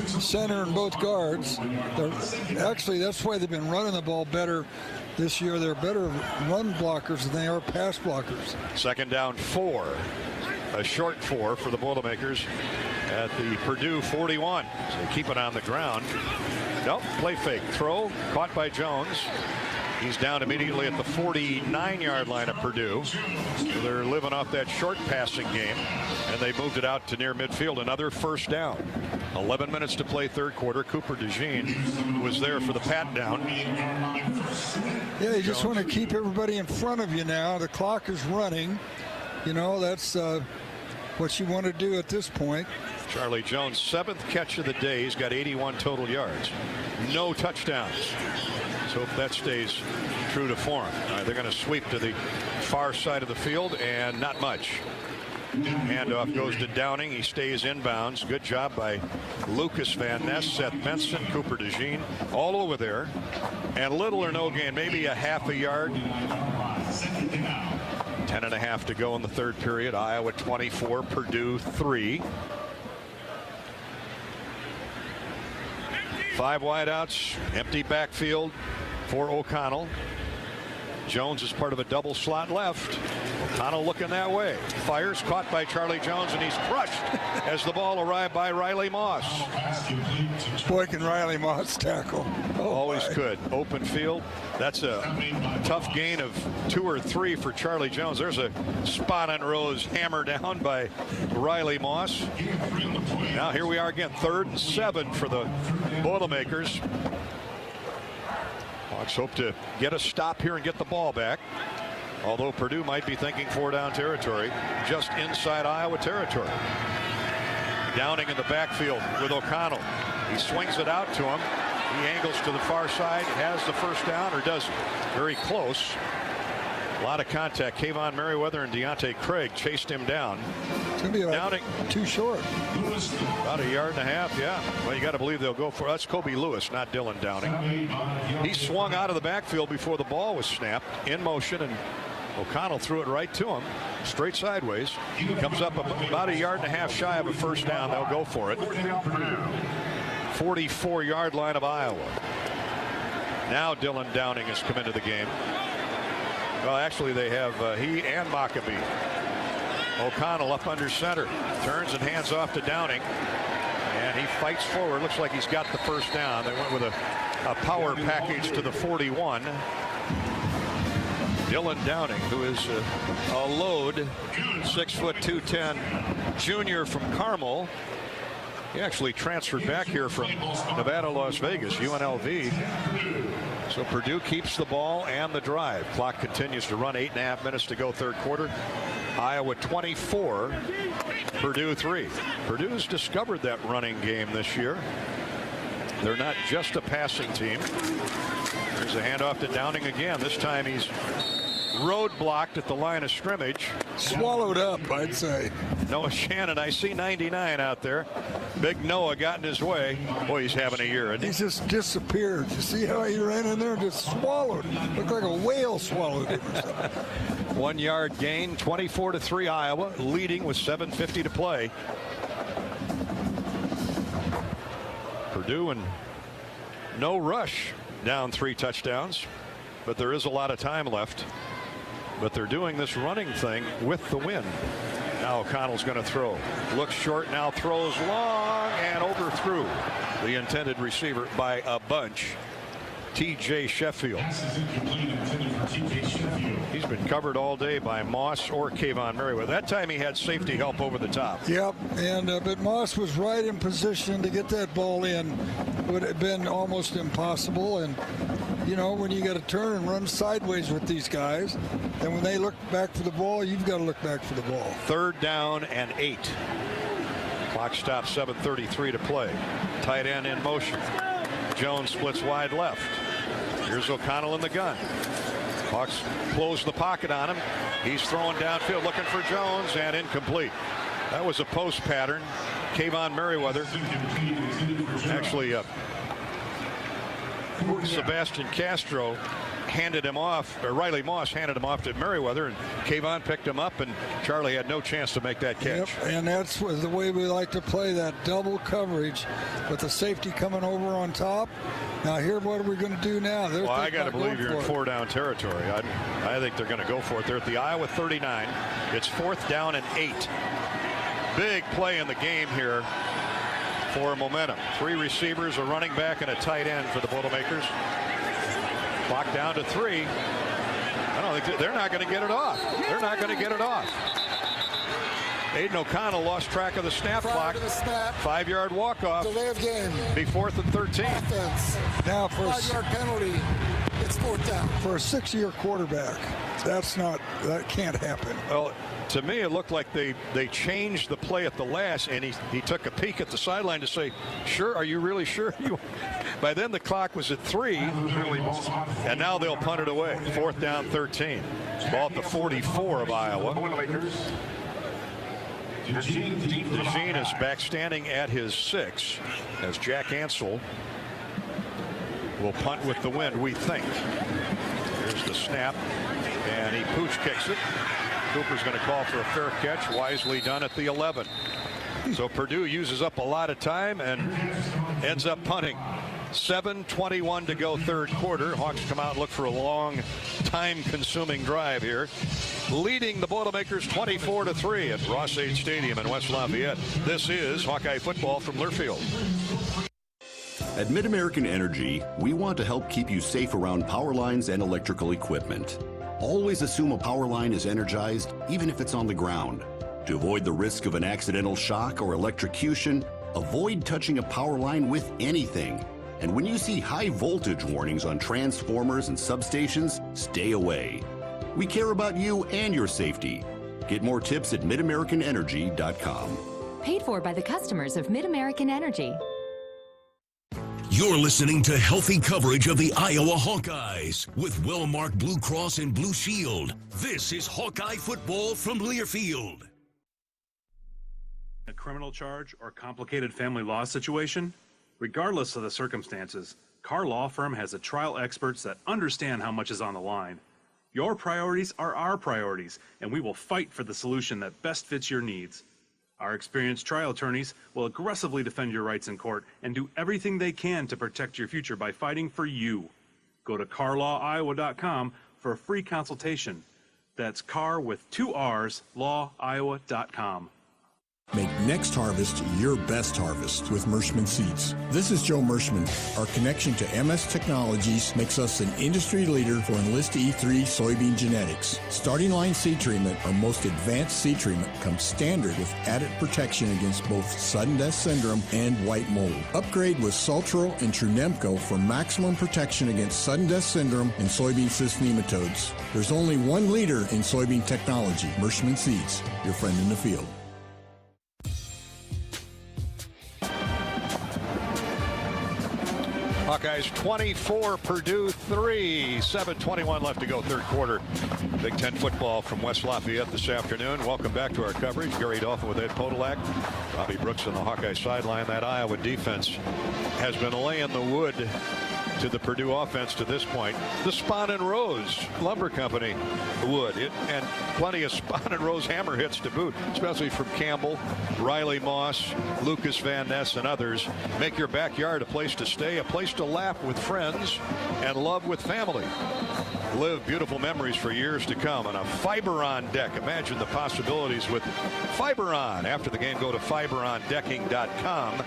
center and both guards. Actually, that's why they've been running the ball better this year. They're better run blockers than they are pass blockers. Second down 4. A short 4 for the Boilermakers at the Purdue 41. So keep it on the ground. Nope, play fake. Throw caught by Jones. He's down immediately at the 49-yard line of Purdue. So they're living off that short passing game, and they moved it out to near midfield. Another first down. 11 minutes to play third quarter. Cooper DeJean was there for the pat down. Yeah, you just want to keep everybody in front of you now. The clock is running. You know, that's what you want to do at this point. Charlie Jones, 7th catch of the day. He's got 81 total yards. No touchdowns. So if that stays true to form. They're going to sweep to the far side of the field, and not much. Handoff goes to Downing. He stays inbounds. Good job by Lucas Van Ness, Seth Benson, Cooper DeJean, all over there. And little or no gain, maybe a half a yard. 10.5 to go in the third period. Iowa 24, Purdue 3. 5 wideouts, empty backfield for O'Connell. Jones is part of a double slot left. O'Connell looking that way. Fires, caught by Charlie Jones, and he's crushed as the ball arrived by Riley Moss. Boy, can Riley Moss tackle. Always could. Open field. That's a tough gain of 2 or 3 for Charlie Jones. There's a spot on Rose, hammer down by Riley Moss. Now here we are again, 3rd and 7 for the Boilermakers. Hawks hope to get a stop here and get the ball back. Although Purdue might be thinking 4-down territory, just inside Iowa territory. Downing in the backfield with O'Connell. He swings it out to him. He angles to the far side, has the first down, or doesn't. Very close. A lot of contact. Kayvon Merriweather and Deontay Craig chased him down. It's going to be Downing, too short. About a yard and a half, yeah. Well, you got to believe they'll go for it. That's Kobe Lewis, not Dylan Downing. He swung out of the backfield before the ball was snapped, in motion, and O'Connell threw it right to him, straight sideways. Comes up about a yard and a half shy of a first down. They'll go for it. 44-yard line of Iowa. Now Dylan Downing has come into the game. Well, actually, they have he and Maccabee. O'Connell up under center. Turns and hands off to Downing. And he fights forward. Looks like he's got the first down. They went with a power package to the 41. Dylan Downing, who is a load, 6', 210 junior from Carmel. He actually transferred back here from Nevada, Las Vegas, UNLV. So Purdue keeps the ball and the drive. Clock continues to run. 8.5 minutes to go third quarter. Iowa 24, Purdue 3. Purdue's discovered that running game this year. They're not just a passing team. There's a handoff to Downing again. This time he's roadblocked at the line of scrimmage. Swallowed up, I'd say. Noah Shannon, I see 99 out there. Big Noah got in his way. Boy, he's having a year. He's just disappeared. You see how he ran in there and just swallowed. Looked like a whale swallowed him. 1 yard gain, 24-3 Iowa, leading with 7:50 to play. Purdue and no rush, down 3 touchdowns, but there is a lot of time left. But they're doing this running thing with the win. Now O'Connell's going to throw. Looks short, now throws long and overthrew the intended receiver by a bunch. T.J. Sheffield. He's been covered all day by Moss or Kayvon Merriweather. That time he had safety help over the top. Yep, and but Moss was right in position to get that ball in. Would have been almost impossible. And you know, when you got to turn and run sideways with these guys, and when they look back for the ball, you've got to look back for the ball. 3rd down and 8. Clock stops, 7:33 to play. Tight end in motion. Jones splits wide left. Here's O'Connell in the gun. Hawks close the pocket on him. He's throwing downfield looking for Jones, and incomplete. That was a post pattern. Kayvon Merriweather. Actually, Sebastian Castro handed him off, or Riley Moss handed him off to Merriweather, and Kayvon picked him up, and Charlie had no chance to make that catch. Yep, and that's the way we like to play, that double coverage with the safety coming over on top. Now here, what are we going to do now? Well, I got to believe you're in 4-down territory. I think they're going to go for it. They're at the Iowa 39. It's 4th down and 8. Big play in the game here for momentum. 3 receivers, a running back, and a tight end for the Boilermakers. Clock down to 3. I don't think they're not going to get it off. They're not going to get it off. Aiden O'Connell lost track of the snap clock. 5-yard walk-off. Delay of game. Be 4th and 13. Offense. Now for a 5-yard penalty. It's 4th down. For a 6-year quarterback, that can't happen. Well, to me, it looked like they changed the play at the last, and he took a peek at the sideline to say, "Sure, are you really sure?" By then, the clock was at 3, and now they'll punt it away. 4th down, 13. Ball at the 44 of Iowa. DeJean is back standing at his 6 as Jack Ansel will punt with the wind, we think. Here's the snap, and he pooch kicks it. Cooper's going to call for a fair catch, wisely done at the 11. So Purdue uses up a lot of time and ends up punting. 7:21 to go, 3rd quarter. Hawks come out and look for a long, time-consuming drive here, leading the Boilermakers 24-3 at Ross-Ade Stadium in West Lafayette. This is Hawkeye football from Learfield. At Mid-American Energy, we want to help keep you safe around power lines and electrical equipment. Always assume a power line is energized, even if it's on the ground. To avoid the risk of an accidental shock or electrocution, avoid touching a power line with anything. And when you see high voltage warnings on transformers and substations, stay away. We care about you and your safety. Get more tips at midamericanenergy.com. Paid for by the customers of Mid-American Energy. You're listening to healthy coverage of the Iowa Hawkeyes with well-marked Blue Cross and Blue Shield. This is Hawkeye football from Learfield. A criminal charge or complicated family law situation? Regardless of the circumstances, Carr Law Firm has a trial experts that understand how much is on the line. Your priorities are our priorities, and we will fight for the solution that best fits your needs. Our experienced trial attorneys will aggressively defend your rights in court and do everything they can to protect your future by fighting for you. Go to carlawiowa.com for a free consultation. That's Carr with 2 R's, lawiowa.com. Make next harvest your best harvest with Mershman Seeds. This is Joe Mershman. Our connection to MS Technologies makes us an industry leader for Enlist E3 soybean genetics. Starting line seed treatment, our most advanced seed treatment, comes standard with added protection against both sudden death syndrome and white mold. Upgrade with Saltro and Trunemco for maximum protection against sudden death syndrome and soybean cyst nematodes. There's only one leader in soybean technology, Mershman Seeds, your friend in the field. Hawkeyes 24, Purdue 3, 7:21 left to go, 3rd quarter. Big Ten football from West Lafayette this afternoon. Welcome back to our coverage. Gary Dolphin with Ed Podolak, Bobby Brooks on the Hawkeye sideline. That Iowa defense has been laying the wood to the Purdue offense to this point. The Spahn and Rose Lumber Company would. And plenty of Spahn and Rose hammer hits to boot, especially from Campbell, Riley Moss, Lucas Van Ness, and others. Make your backyard a place to stay, a place to laugh with friends, and love with family. Live beautiful memories for years to come on a Fiberon deck. Imagine the possibilities with Fiberon. After the game, go to fiberondecking.com.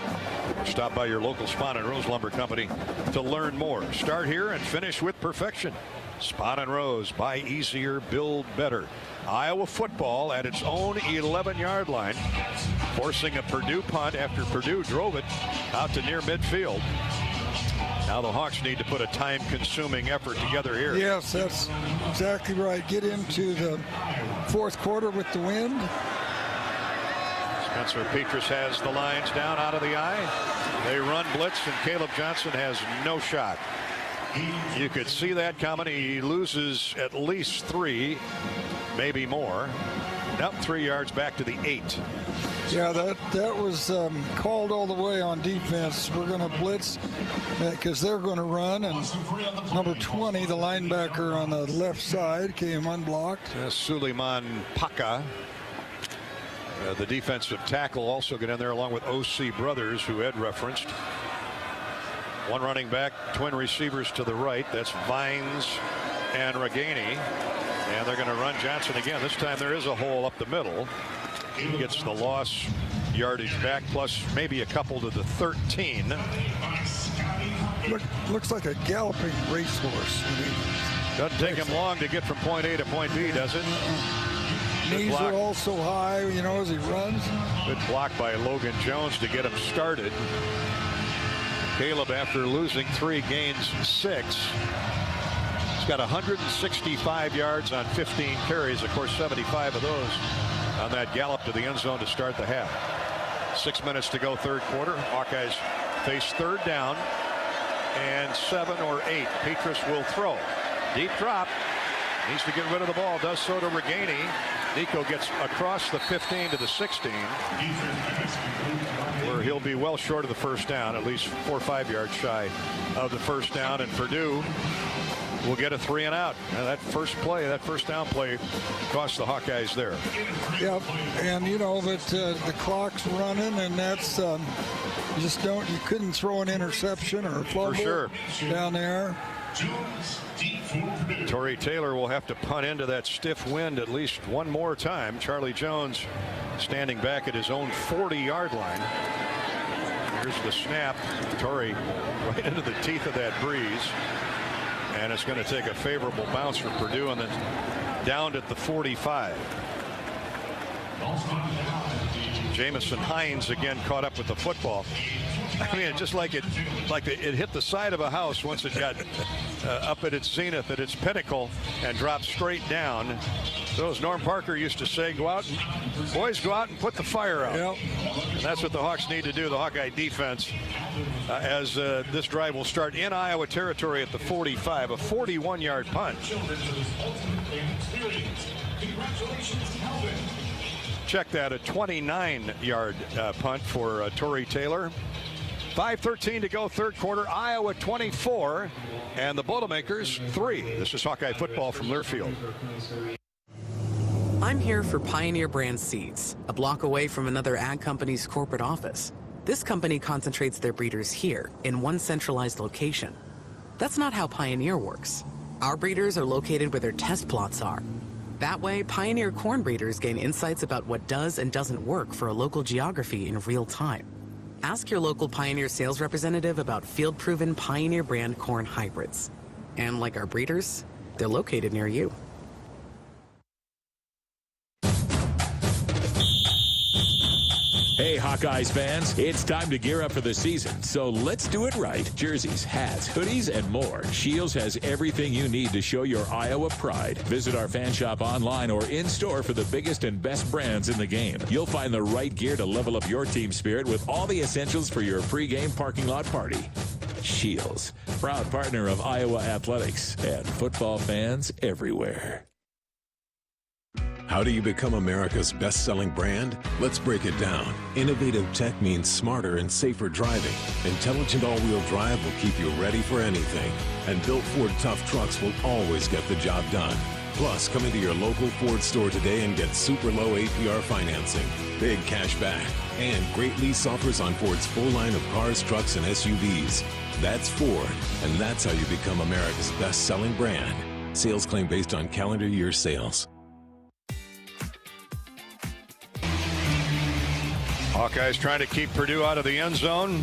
Stop by your local Spahn and Rose Lumber Company to learn more. Start here and finish with perfection. Spahn and Rose, buy easier, build better. Iowa football at its own 11-yard line, forcing a Purdue punt after Purdue drove it out to near midfield. Now the Hawks need to put a time-consuming effort together here. Yes, that's exactly right. Get into the 4th quarter with the wind. Spencer Petras has the lines down out of the eye. They run blitz, and Caleb Johnson has no shot. You could see that coming. He loses at least 3, maybe more. Up 3 yards back to the 8. Yeah, that was called all the way on defense. We're going to blitz because they're going to run. And number 20, the linebacker on the left side, came unblocked. Suleiman Paka, the defensive tackle, also get in there along with O.C. Brothers, who Ed referenced. One running back, twin receivers to the right. That's Vines and Reganey. And they're going to run Johnson again. This time there is a hole up the middle. He gets the loss yardage back, plus maybe a couple to the 13. Looks like a galloping racehorse. Doesn't take him long to get from point A to point B, does it? Knees are also high, you know, as he runs. Good block by Logan Jones to get him started. Caleb, after losing 3, gains 6. He's got 165 yards on 15 carries. Of course, 75 of those on that gallop to the end zone to start the half. 6 minutes to go, third quarter. Hawkeyes face third down and 7 or 8. Petrus will throw. Deep drop. Needs to get rid of the ball. Does so to Reganey. Nico gets across the 15 to the 16, where he'll be well short of the first down, at least 4 or 5 yards shy of the first down. And Purdue will get a 3 and out. And that first down play cost the Hawkeyes there. Yep, and you know that the clock's running, and that's you couldn't throw an interception or a fumble down there. Torrey Taylor will have to punt into that stiff wind at least one more time. Charlie Jones standing back at his own 40-yard line. Here's the snap. Torrey right into the teeth of that breeze. And it's going to take a favorable bounce for Purdue and then downed at the 45. Jamison Hines again caught up with the football. I mean, just like it hit the side of a house once it got up at its zenith, at its pinnacle, and dropped straight down. So as Norm Parker used to say, boys go out and put the fire out. Yep. And that's what the Hawks need to do, the Hawkeye defense, as this drive will start in Iowa territory at the 45, a 41-yard punt. Check that, a 29-yard punt for Torrey Taylor. 5:13 to go, third quarter. Iowa 24 and the Boilermakers 3. This is Hawkeye football from Learfield. I'm here for Pioneer Brand Seeds, a block away from another ag company's corporate office. This company concentrates their breeders here in one centralized location. That's not how Pioneer works. Our breeders are located where their test plots are. That way, Pioneer corn breeders gain insights about what does and doesn't work for a local geography in real time. Ask your local Pioneer sales representative about field-proven Pioneer brand corn hybrids. And like our breeders, they're located near you. Hey, Hawkeyes fans, it's time to gear up for the season, so let's do it right. Jerseys, hats, hoodies, and more. Shields has everything you need to show your Iowa pride. Visit our fan shop online or in-store for the biggest and best brands in the game. You'll find the right gear to level up your team spirit with all the essentials for your pregame parking lot party. Shields, proud partner of Iowa Athletics and football fans everywhere. How do you become America's best-selling brand? Let's break it down. Innovative tech means smarter and safer driving. Intelligent all-wheel drive will keep you ready for anything. And built Ford tough trucks will always get the job done. Plus, come into your local Ford store today and get super low APR financing, big cash back, and great lease offers on Ford's full line of cars, trucks, and SUVs. That's Ford, and that's how you become America's best-selling brand. Sales claim based on calendar year sales. Hawkeyes trying to keep Purdue out of the end zone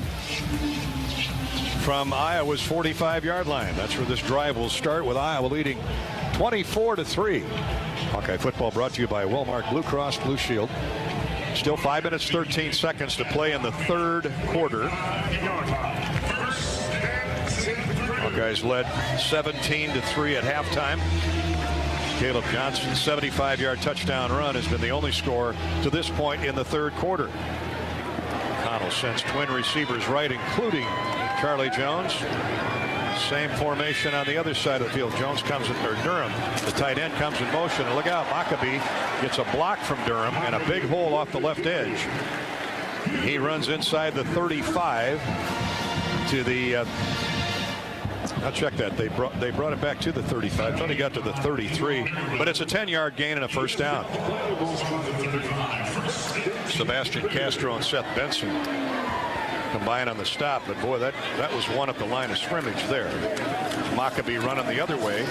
from Iowa's 45-yard line. That's where this drive will start, with Iowa leading 24-3. Hawkeye football brought to you by Wellmark Blue Cross Blue Shield. Still 5 minutes, 13 seconds to play in the third quarter. Hawkeyes led 17-3 at halftime. Caleb Johnson's 75-yard touchdown run has been the only score to this point in the third quarter. Connell sends twin receivers right, including Charlie Jones. Same formation on the other side of the field. Jones comes in, or Durham, the tight end, comes in motion. And look out, Maccabee gets a block from Durham and a big hole off the left edge. He runs inside the 35 to the. I'll check that. They brought it back to the 35. Tony got to the 33, but it's a 10-yard gain and a first down. Sebastian Castro and Seth Benson combine on the stop, but boy, that was one at the line of scrimmage there. Maccabee running the other way,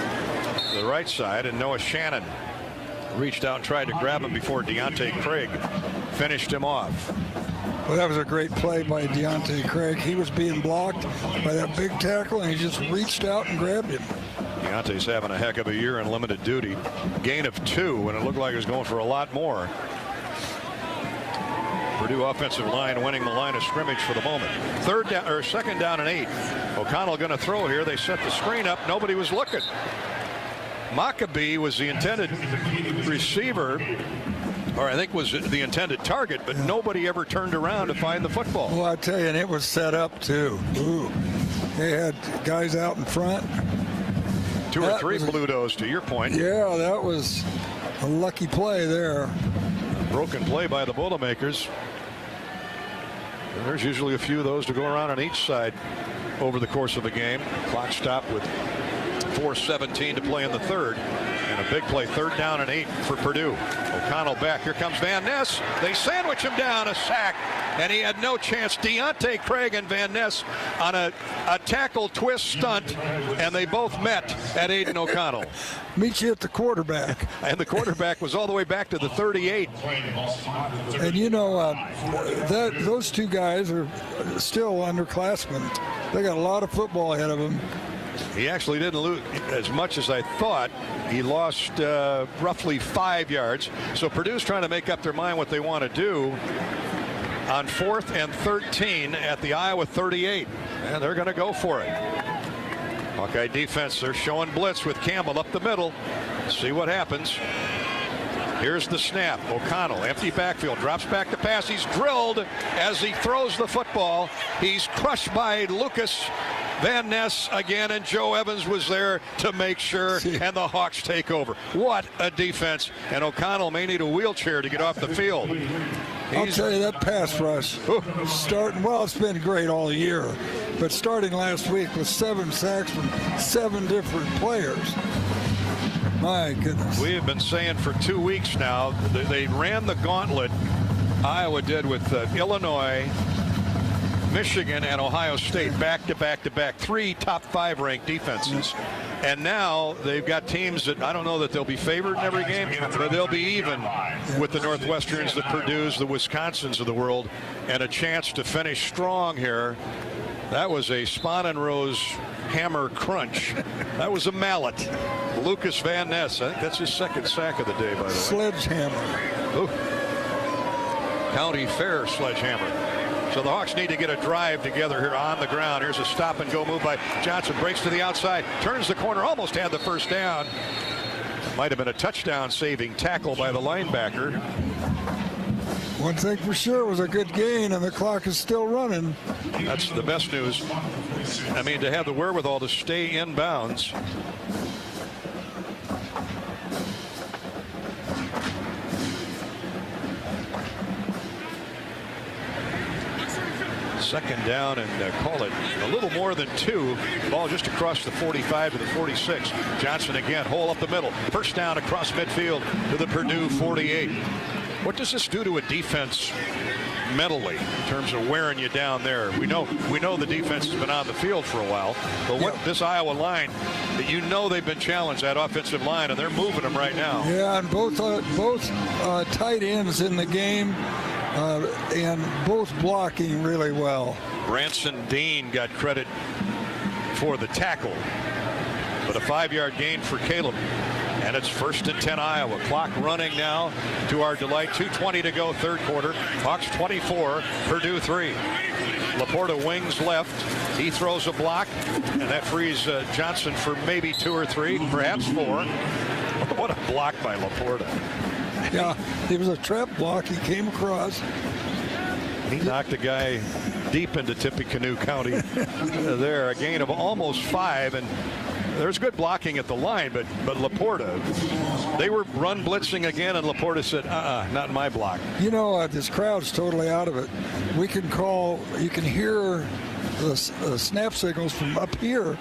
the right side, and Noah Shannon reached out and tried to grab him before Deontay Craig finished him off. Well, that was a great play by Deontay Craig. He was being blocked by that big tackle, and he just reached out and grabbed him. Deontay's having a heck of a year in limited duty. Gain of 2, and it looked like he was going for a lot more. Purdue offensive line winning the line of scrimmage for the moment. Second down and 8. O'Connell going to throw here. They set the screen up. Nobody was looking. Maccabee was the intended receiver, or I think was the intended target, but nobody ever turned around to find the football. Well, I tell you, and it was set up too. Ooh. They had guys out in front. 2 or 3 Blutos, to your point. Yeah, that was a lucky play there. Broken play by the Boilermakers. And there's usually a few of those to go around on each side over the course of a game. Clock stopped with 4:17 to play in the third. And a big play, 3rd down and 8 for Purdue. O'Connell back. Here comes Van Ness. They sandwich him down, a sack, and he had no chance. Deontay Craig and Van Ness on a tackle twist stunt, and they both met at Aiden O'Connell. Meet you at the quarterback. And the quarterback was all the way back to the 38. And you know, those two guys are still underclassmen. They got a lot of football ahead of them. He actually didn't lose as much as I thought. He lost roughly 5 yards. So Purdue's trying to make up their mind what they want to do on 4th and 13 at the Iowa 38. And they're going to go for it. Hawkeye defense, they're showing blitz with Campbell up the middle. See what happens. Here's the snap. O'Connell, empty backfield, drops back to pass. He's drilled as he throws the football. He's crushed by Lucas Van Ness again, and Joe Evans was there to make sure, and the Hawks take over. What a defense, and O'Connell may need a wheelchair to get off the field. I'll tell you, that pass rush starting, well, it's been great all year, but starting last week with 7 sacks from 7 different players. My goodness. We have been saying for 2 weeks now, they ran the gauntlet, Iowa did, with Illinois, Michigan, and Ohio State back to back to back. 3 top 5 ranked defenses. And now they've got teams that I don't know that they'll be favored in every game, but they'll be even with the Northwesterns, the Purdues, the Wisconsins of the world, and a chance to finish strong here. That was a Spanenrose hammer crunch. That was a mallet. Lucas Van Ness, I think that's his 2nd sack of the day, by the way. Sledgehammer. Ooh. County Fair sledgehammer. So the Hawks need to get a drive together here on the ground. Here's a stop and go move by Johnson. Breaks to the outside. Turns the corner. Almost had the first down. Might have been a touchdown saving tackle by the linebacker. One thing for sure, it was a good gain, and the clock is still running. That's the best news. I mean, to have the wherewithal to stay in bounds. Second down and call it a little more than 2. Ball just across the 45 to the 46. Johnson again, hole up the middle. First down across midfield to the Purdue 48. What does this do to a defense mentally in terms of wearing you down there? We know the defense has been on the field for a while, but what this Iowa line, you know they've been challenged, that offensive line, and they're moving them right now. Yeah, and both tight ends in the game. And both blocking really well. Branson Dean got credit for the tackle, but a 5-yard gain for Caleb. And it's 1st and 10 Iowa. Clock running now to our delight. 2:20 to go, 3rd quarter. Hawks 24, Purdue 3. Laporta wings left. He throws a block, and that frees Johnson for maybe 2 or 3, perhaps 4. What a block by Laporta. Yeah, it was a trap block. He came across. He knocked a guy deep into Tippecanoe County there. A gain of almost 5, and there's good blocking at the line, but Laporta, they were run blitzing again, and Laporta said, not in my block. You know, this crowd's totally out of it. We can call, you can hear the snap signals from up here.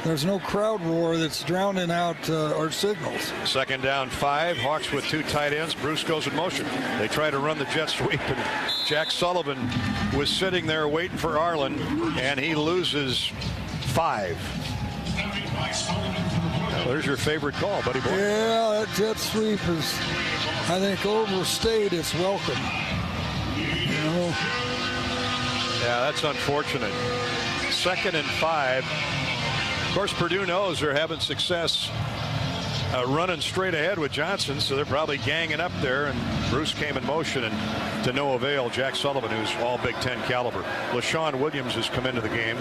There's no crowd roar that's drowning out our signals. 2nd down 5. Hawks with 2 tight ends. Bruce goes in motion. They try to run the jet sweep, and Jack Sullivan was sitting there waiting for Arlen, and he loses 5. There's your favorite call, buddy boy. Yeah, that jet sweep is, I think, overstayed its welcome. You know? Yeah, that's unfortunate. 2nd and 5. Of course, Purdue knows they're having success running straight ahead with Johnson, so they're probably ganging up there, and Bruce came in motion, and to no avail. Jack Sullivan, who's all Big Ten caliber. LaShawn Williams has come into the game.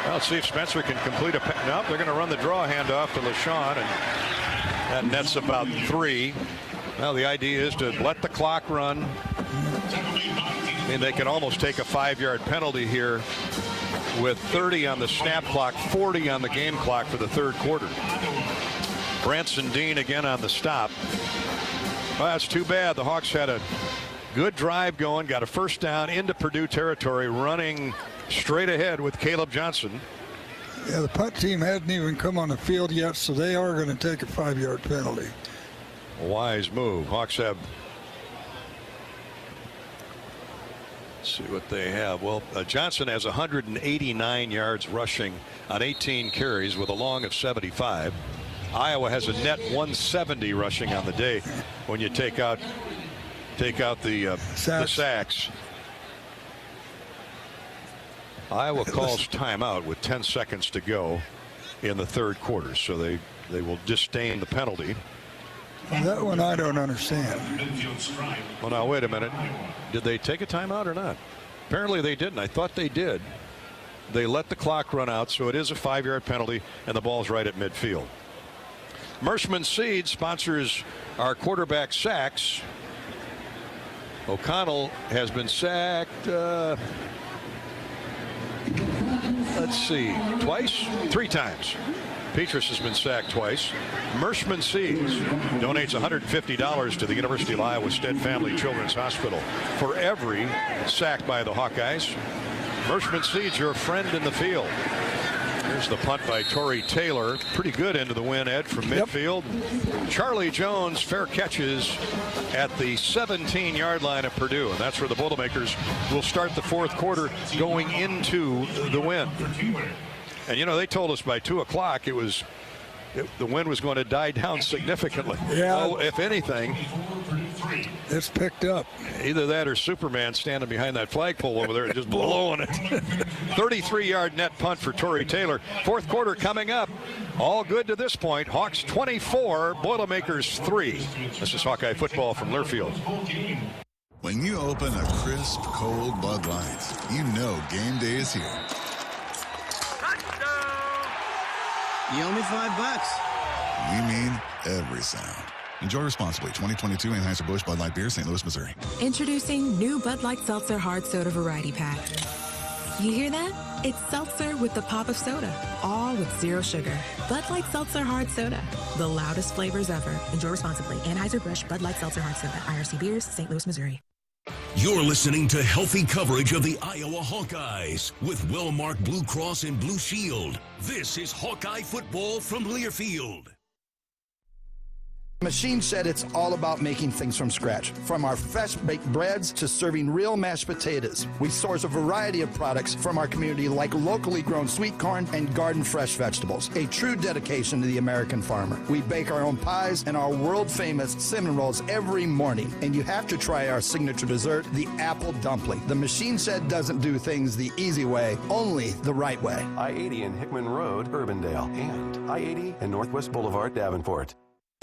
Well, let's see if Spencer can complete a pass. Nope, they're going to run the draw handoff to LaShawn, and that nets about 3. Well, the idea is to let the clock run. I mean, they can almost take a 5-yard penalty here with 30 on the snap clock, 40 on the game clock for the 3rd quarter. Branson Dean again on the stop. Well, that's too bad. The Hawks had a good drive going, got a 1st down into Purdue territory, running straight ahead with Caleb Johnson. Yeah, the punt team hadn't even come on the field yet, so they are going to take a 5-yard penalty. Wise move. Hawks have, let's see what they have. Well, Johnson has 189 yards rushing on 18 carries with a long of 75. Iowa has a net 170 rushing on the day when you take out the sacks. Iowa calls timeout with 10 seconds to go in the 3rd quarter, so they will disdain the penalty. That one I don't understand. Well, now wait a minute. Did they take a timeout or not? Apparently they didn't. I thought they did. They let the clock run out, so it is a 5-yard penalty, and the ball's right at midfield. Mershman Seed sponsors our quarterback sacks. O'Connell has been sacked, let's see, twice? 3 times. Petrus has been sacked twice. Mershman Seeds donates $150 to the University of Iowa Stead Family Children's Hospital for every sack by the Hawkeyes. Mershman Seeds, your friend in the field. Here's the punt by Torrey Taylor. Pretty good into the win, Ed, from midfield. Charlie Jones, fair catches at the 17-yard line of Purdue. And that's where the Boilermakers will start the 4th quarter going into the win. And, you know, they told us by 2 o'clock the wind was going to die down significantly. Yeah. Oh, if anything, it's picked up. Either that or Superman standing behind that flagpole over there and just blowing it. 33-yard net punt for Torrey Taylor. 4th quarter coming up. All good to this point. Hawks 24, Boilermakers 3. This is Hawkeye football from Learfield. When you open a crisp, cold Bud Light, you know game day is here. You owe me $5. We mean every sound. Enjoy responsibly. 2022 Anheuser-Busch Bud Light Beer, St. Louis, Missouri. Introducing new Bud Light Seltzer Hard Soda Variety Pack. You hear that? It's seltzer with the pop of soda, all with 0 sugar. Bud Light Seltzer Hard Soda, the loudest flavors ever. Enjoy responsibly. Anheuser-Busch Bud Light Seltzer Hard Soda, IRC Beers, St. Louis, Missouri. You're listening to healthy coverage of the Iowa Hawkeyes with Wellmark Blue Cross and Blue Shield. This is Hawkeye football from Learfield. Machine said it's all about making things from scratch. From our fresh baked breads to serving real mashed potatoes. We source a variety of products from our community like locally grown sweet corn and garden fresh vegetables. A true dedication to the American farmer. We bake our own pies and our world famous cinnamon rolls every morning. And you have to try our signature dessert, the apple dumpling. The Machine Shed doesn't do things the easy way, only the right way. I-80 and Hickman Road, Urbandale, and I-80 and Northwest Boulevard, Davenport.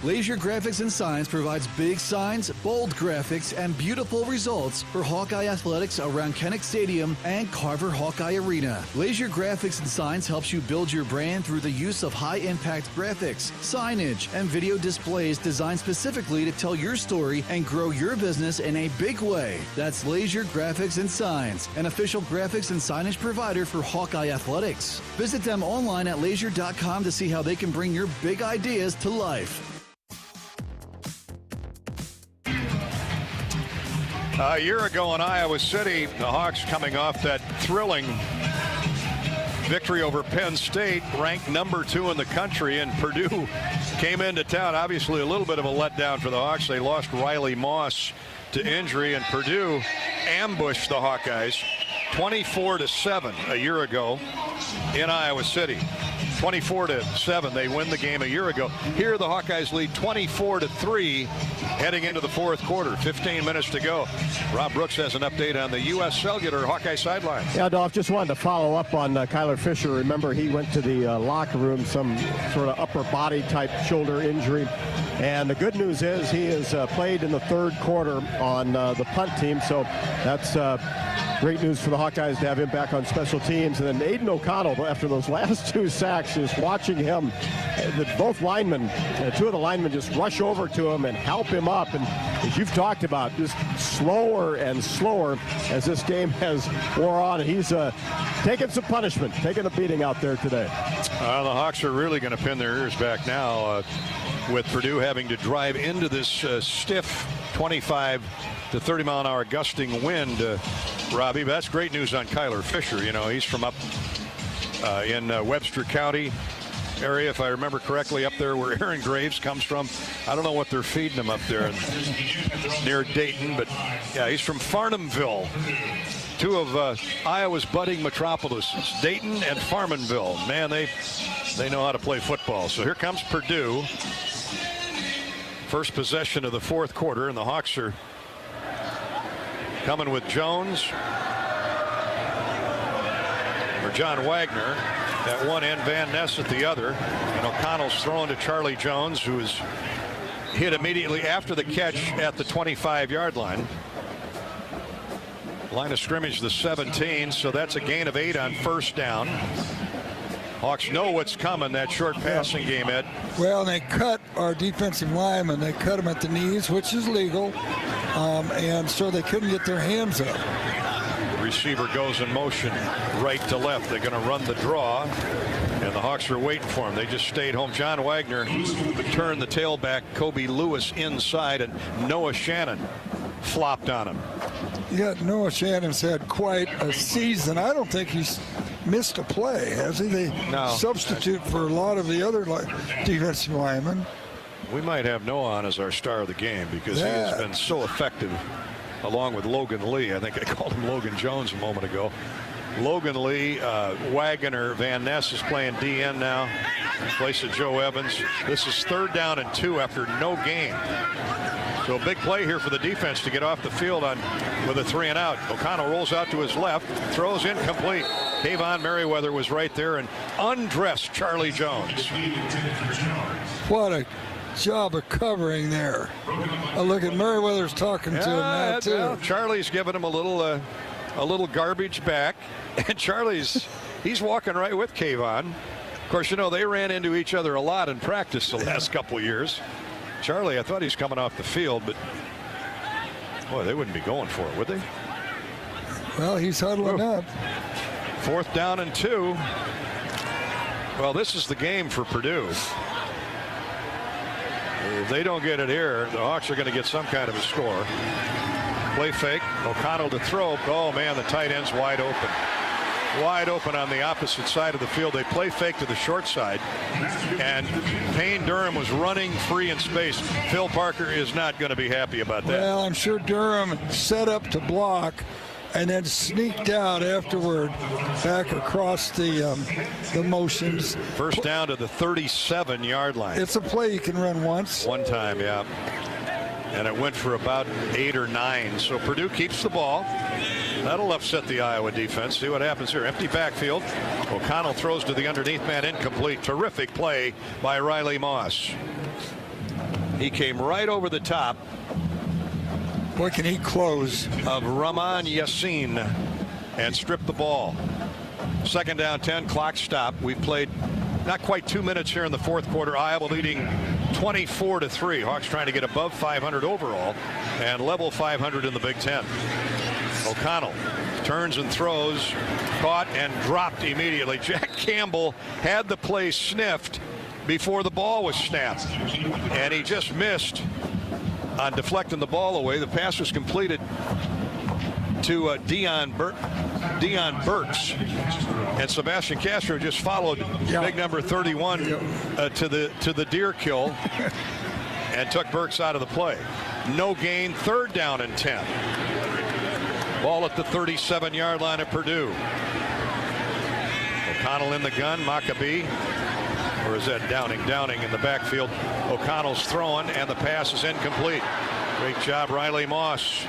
Laser Graphics and Signs provides big signs, bold graphics, and beautiful results for Hawkeye athletics around Kinnick Stadium and Carver Hawkeye Arena. Laser Graphics and Signs helps you build your brand through the use of high-impact graphics, signage, and video displays designed specifically to tell your story and grow your business in a big way. That's Laser Graphics and Signs, an official graphics and signage provider for Hawkeye athletics. Visit them online at laser.com to see how they can bring your big ideas to life. A year ago in Iowa City, the Hawks coming off that thrilling victory over Penn State, ranked number 2 in the country, and Purdue came into town. Obviously a little bit of a letdown for the Hawks. They lost Riley Moss to injury, and Purdue ambushed the Hawkeyes 24-7 a year ago in Iowa City. 24-7. They win the game a year ago. Here the Hawkeyes lead 24-3 heading into the fourth quarter. 15 minutes to go. Rob Brooks has an update on the U.S. Cellular Hawkeye sideline. Yeah, Dolph, just wanted to follow up on Kyler Fisher. Remember, he went to the locker room, some sort of upper body type shoulder injury. And the good news is he has played in the third quarter on the punt team. So that's great news for the Hawkeyes to have him back on special teams. And then Aiden O'Connell, after those last 2 sacks, just watching him, both linemen, 2 of the linemen just rush over to him and help him up. And as you've talked about, just slower and slower as this game has wore on. And he's taking some punishment, taking a beating out there today. The Hawks are really going to pin their ears back now with Purdue having to drive into this stiff 25 to 30 mile an hour gusting wind, Robbie. But that's great news on Kyler Fisher. You know, he's from up in Webster County area, if I remember correctly, up there where Aaron Graves comes from. I don't know what they're feeding him up there near Dayton, but yeah, he's from Farnhamville. 2 of Iowa's budding metropolises, Dayton and Farmanville. Man, they know how to play football. So here comes Purdue. First possession of the fourth quarter, and the Hawks are coming with Jones or John Wagner at one end, Van Ness at the other, and O'Connell's throwing to Charlie Jones, who is hit immediately after the catch at the 25-yard line. Line of scrimmage the 17, so that's a gain of 8 on first down. Hawks know what's coming, that short passing game, Ed. Well, they cut our defensive linemen. They cut them at the knees, which is legal, and so they couldn't get their hands up. The receiver goes in motion right to left. They're going to run the draw, and the Hawks are waiting for him. They just stayed home. John Wagner turned the tailback, Kobe Lewis inside, and Noah Shannon flopped on him. Yeah, Noah Shannon's had quite a season. I don't think he's missed a play, has he? They substitute for a lot of the other defensive linemen. We might have Noah on as our star of the game because he has been so effective, along with Logan Lee. I think I called him Logan Jones a moment ago. Logan Lee, Wagner, Van Ness is playing DN now in place of Joe Evans. This is 3rd down and 2 after no gain. So a big play here for the defense to get off the field with a 3 and out. O'Connell rolls out to his left, throws incomplete. Kayvon Merriweather was right there and undressed Charlie Jones. What a job of covering there. Look at Merriweather's talking to him now too. Well, Charlie's giving him a little garbage back, and he's walking right with Kayvon. Of course, you know, they ran into each other a lot in practice the last couple years. Charlie, I thought he's coming off the field, but boy, they wouldn't be going for it, would they? Well, he's huddling up. 4th down and 2. Well, this is the game for Purdue. If they don't get it here, the Hawks are going to get some kind of a score. Play fake. O'Connell to throw. Oh, man, the tight end's wide open. Wide open on the opposite side of the field. They play fake to the short side, and Payne Durham was running free in space. Phil Parker is not going to be happy about that. Well, I'm sure Durham set up to block and then sneaked out afterward back across the motions. First down to the 37-yard line. It's a play you can run once. One time, yeah. And it went for about 8 or 9. So Purdue keeps the ball. That'll upset the Iowa defense. See what happens here. Empty backfield. O'Connell throws to the underneath man, incomplete. Terrific play by Riley Moss. He came right over the top. Boy, can he close. Of Rahman Yassin and stripped the ball. Second down, 10, clock stop. We've played not quite 2 minutes here in the fourth quarter. Iowa leading 24-3. Hawks trying to get above 500 overall and level 500 in the Big Ten. O'Connell turns and throws, caught and dropped immediately. Jack Campbell had the play sniffed before the ball was snapped, and he just missed on deflecting the ball away. The pass was completed to Dion Burks, and Sebastian Castro just followed big number 31 to the deer kill and took Burks out of the play. No gain, third down and 10. Ball at the 37-yard line of Purdue. O'Connell in the gun, Maccabee. Or is that Downing? Downing in the backfield. O'Connell's throwing, and the pass is incomplete. Great job, Riley Moss,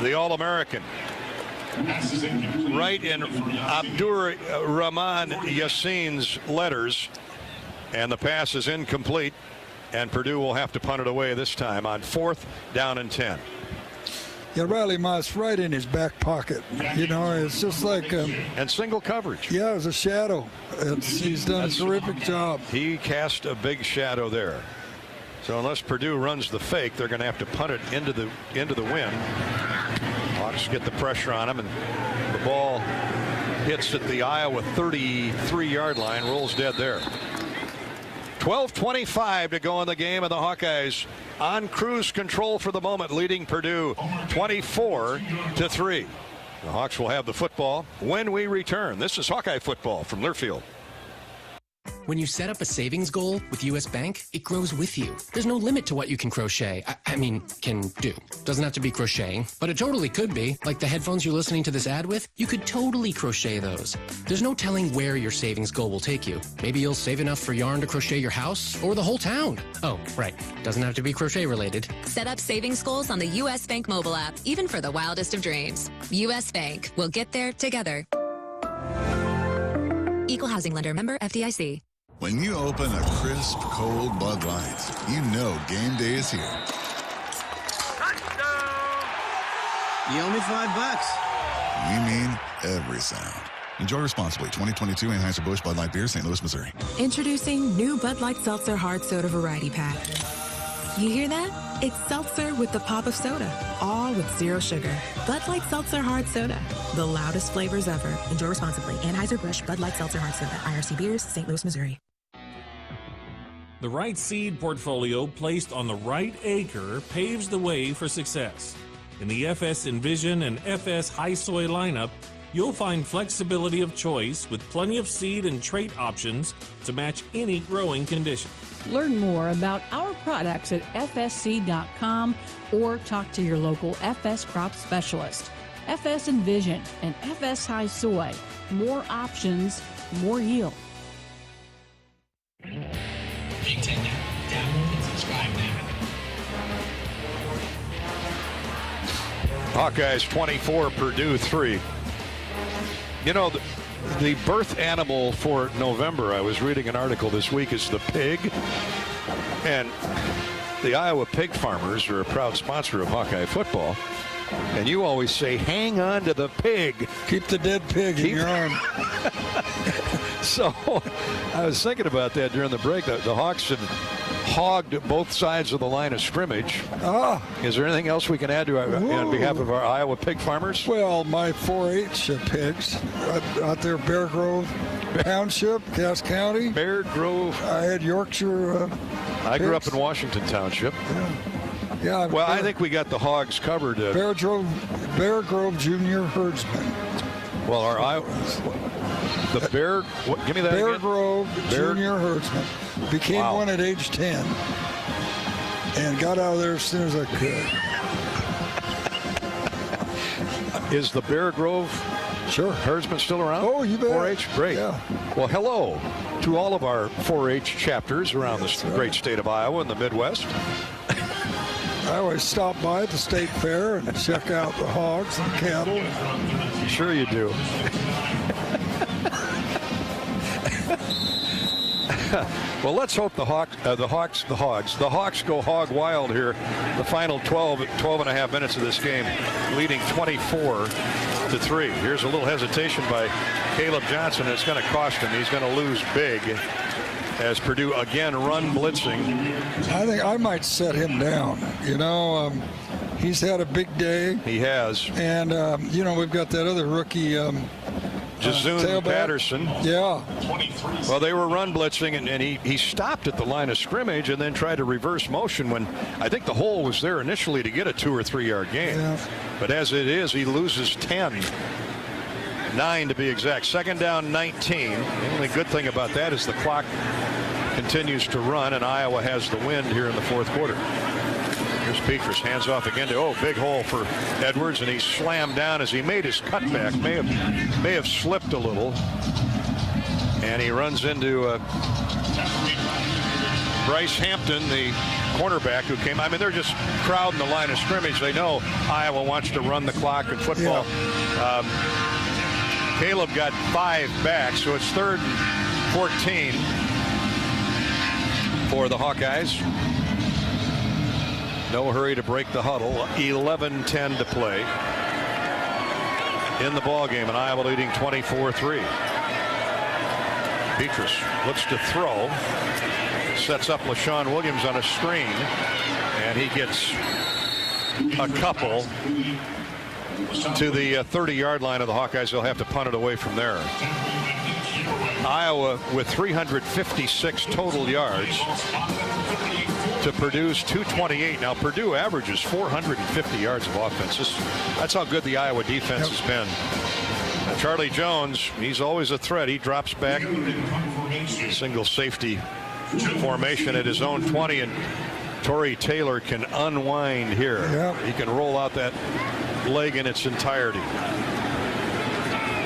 the All-American. Right in Abdur Rahman Yassin's letters, and the pass is incomplete, and Purdue will have to punt it away this time on 4th down and 10. Yeah, Riley Moss right in his back pocket. You know, it's just like... and single coverage. Yeah, it was a shadow. He's done a terrific job. He cast a big shadow there. So unless Purdue runs the fake, they're going to have to punt it into the wind. Hawks get the pressure on him, and the ball hits at the Iowa 33-yard line, rolls dead there. 12:25 to go in the game, and the Hawkeyes on cruise control for the moment, leading Purdue 24-3. The Hawks will have the football when we return. This is Hawkeye football from Learfield. When you set up a savings goal with U.S. Bank, it grows with you. There's no limit to what you can crochet. Can do. Doesn't have to be crocheting, but it totally could be. Like the headphones you're listening to this ad with, you could totally crochet those. There's no telling where your savings goal will take you. Maybe you'll save enough for yarn to crochet your house or the whole town. Oh, right. Doesn't have to be crochet related. Set up savings goals on the U.S. Bank mobile app, even for the wildest of dreams. U.S. Bank. We'll get there together. Equal housing lender, member FDIC. When you open a crisp, cold Bud Light, you know game day is here. You owe me $5. You mean every sound. Enjoy responsibly. 2022 Anheuser-Busch Bud Light Beer, St. Louis, Missouri. Introducing new Bud Light Seltzer Hard Soda Variety Pack. You hear that? It's seltzer with the pop of soda, all with zero sugar. Bud Light Seltzer Hard Soda, the loudest flavors ever. Enjoy responsibly. Anheuser-Busch Bud Light Seltzer Hard Soda, IRC Beers, St. Louis, Missouri. The right seed portfolio placed on the right acre paves the way for success. In the FS Envision and FS High Soy lineup, you'll find flexibility of choice with plenty of seed and trait options to match any growing condition. Learn more about our products at fsc.com or talk to your local FS crop specialist. FS Envision and FS High Soy. More options, more yield. Big Ten now. Download and subscribe now. Hawkeyes 24, Purdue 3. You know, the birth animal for November, I was reading an article this week, is the pig. And the Iowa pig farmers are a proud sponsor of Hawkeye football. And you always say, hang on to the pig. Keep the dead pig in your arm. So I was thinking about that during the break. The Hawks had hogged both sides of the line of scrimmage. Is there anything else we can add to on behalf of our Iowa pig farmers? Well, my 4-H pigs out there, Bear Grove Township, Cass County. Bear Grove. I had Yorkshire I grew up in Washington Township. Yeah. Well, I think we got the hogs covered. Bear Grove Junior Herdsman. Well, the Bear, give me that Bear again. Grove Junior Herdsman. Became one at age 10 and got out of there as soon as I could. Is the Bear Grove Herdsman still around? Oh, you bet. 4-H? Great. Yeah. Well, hello to all of our 4-H chapters around the great state of Iowa and the Midwest. I always stop by at the state fair and check out the hogs and cattle. Sure you do. Well, let's hope the Hawks go hog wild here. The final 12 and a half minutes of this game, leading 24-3. Here's a little hesitation by Caleb Johnson. It's going to cost him. He's going to lose big as Purdue again run blitzing. I think I might set him down. He's had a big day. He has. And, we've got that other rookie, Jazoon Patterson. Yeah. Well, they were run blitzing, and he stopped at the line of scrimmage and then tried to reverse motion when I think the hole was there initially to get a 2 or 3 yard gain. Yeah. But as it is, he loses 10. 9 to be exact. Second down, 19. The only good thing about that is the clock continues to run, and Iowa has the wind here in the fourth quarter. Here's Petrus, hands off again to, big hole for Edwards, and he slammed down as he made his cutback. May have slipped a little. And he runs into Bryce Hampton, the cornerback who came. I mean, they're just crowding the line of scrimmage. They know Iowa wants to run the clock in football. Yeah. Caleb got 5 back, so it's 3rd and 14 for the Hawkeyes. No hurry to break the huddle. 11:10 to play in the ball game, and Iowa leading 24-3. Petrus looks to throw, sets up LaShawn Williams on a screen, and he gets a couple to the 30-yard line of the Hawkeyes. They'll have to punt it away from there. Iowa with 356 total yards to Purdue's 228. Now Purdue averages 450 yards of offense. That's how good the Iowa defense has been. And Charlie Jones, he's always a threat. He drops back, single safety formation at his own 20, and Torrey Taylor can unwind here. Yep. He can roll out that leg in its entirety.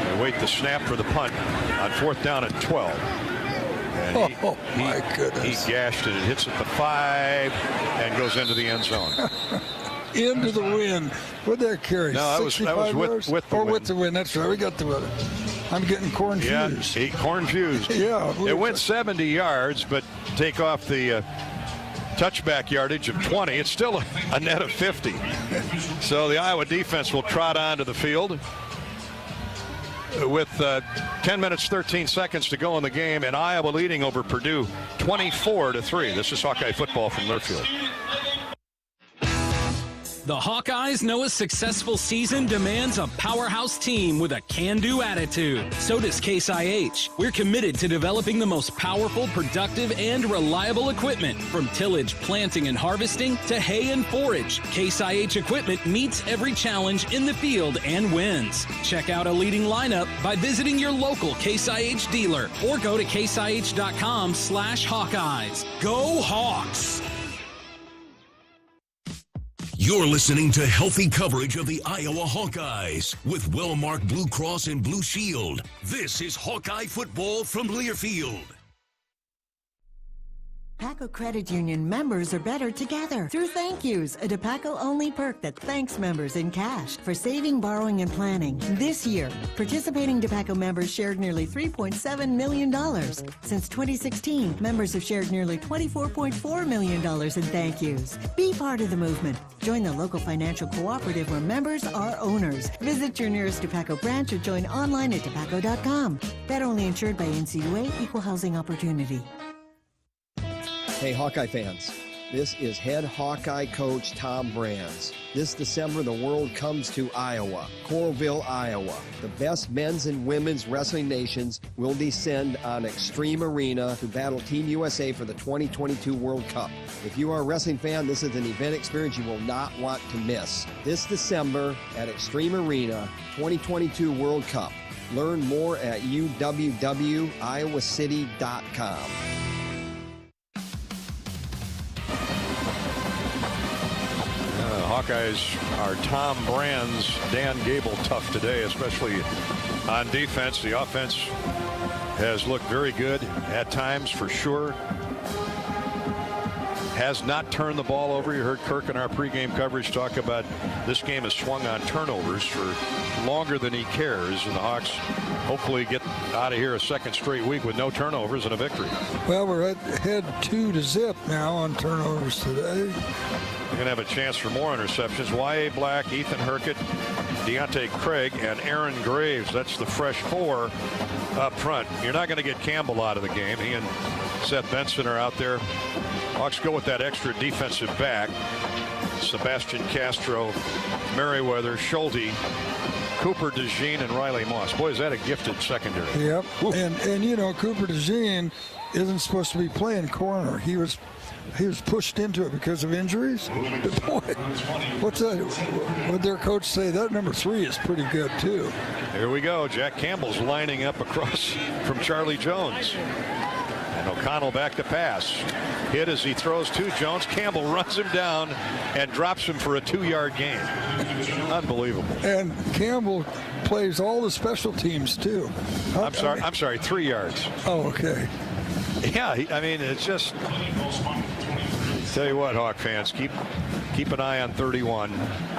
They wait the snap for the punt on 4th down at 12. And my goodness. He gashed it. It hits at the 5 and goes into the end zone. Into the wind. What'd that carry? No, that was with the wind. With the wind. That's right. We got the wind. I'm getting corn-fused. Yeah, corn-fused. Yeah. It went 70 yards, but take off the touchback yardage of 20. It's still a net of 50. So the Iowa defense will trot onto the field with 10 minutes, 13 seconds to go in the game, and Iowa leading over Purdue 24-3. This is Hawkeye football from Learfield. The Hawkeyes know a successful season demands a powerhouse team with a can-do attitude. So does Case IH. We're committed to developing the most powerful, productive, and reliable equipment. From tillage, planting, and harvesting to hay and forage, Case IH equipment meets every challenge in the field and wins. Check out a leading lineup by visiting your local Case IH dealer or go to caseih.com/Hawkeyes. Go Hawks! You're listening to healthy coverage of the Iowa Hawkeyes with well-marked Blue Cross and Blue Shield. This is Hawkeye football from Learfield. DePaco Credit Union members are better together through Thank Yous, a DePaco-only perk that thanks members in cash for saving, borrowing, and planning. This year, participating DePaco members shared nearly $3.7 million. Since 2016, members have shared nearly $24.4 million in Thank Yous. Be part of the movement. Join the local financial cooperative where members are owners. Visit your nearest DePaco branch or join online at depaco.com. Federally insured by NCUA, Equal Housing Opportunity. Hey, Hawkeye fans, this is head Hawkeye coach Tom Brands. This December, the world comes to Iowa, Coralville, Iowa. The best men's and women's wrestling nations will descend on Extreme Arena to battle Team USA for the 2022 World Cup. If you are a wrestling fan, this is an event experience you will not want to miss. This December at Extreme Arena, 2022 World Cup. Learn more at uwwiowacity.com. Hawkeyes are Tom Brands, Dan Gable tough today, especially on defense. The offense has looked very good at times for sure. Has not turned the ball over. You heard Kirk in our pregame coverage talk about this game has swung on turnovers for longer than he cares, and the Hawks hopefully get out of here a second straight week with no turnovers and a victory. Well, we're ahead 2-0 now on turnovers today. We're going to have a chance for more interceptions. Y.A. Black, Ethan Herkett, Deontay Craig, and Aaron Graves. That's the fresh 4 up front. You're not going to get Campbell out of the game. He and Seth Benson are out there. Hawks go with that extra defensive back. Sebastian Castro, Merriweather, Schulte, Cooper DeJean, and Riley Moss. Boy, is that a gifted secondary. Yep. And you know, Cooper DeJean isn't supposed to be playing corner. He was pushed into it because of injuries. Boy, what's that? What their coach say? That number 3 is pretty good too. Here we go. Jack Campbell's lining up across from Charlie Jones. And O'Connell back to pass. Hit as he throws to Jones. Campbell runs him down and drops him for a 2-yard gain. Unbelievable. And Campbell plays all the special teams too. I'm sorry, 3 yards. Oh, okay. Yeah, I mean, it's just. Tell you what, Hawk fans, keep an eye on 31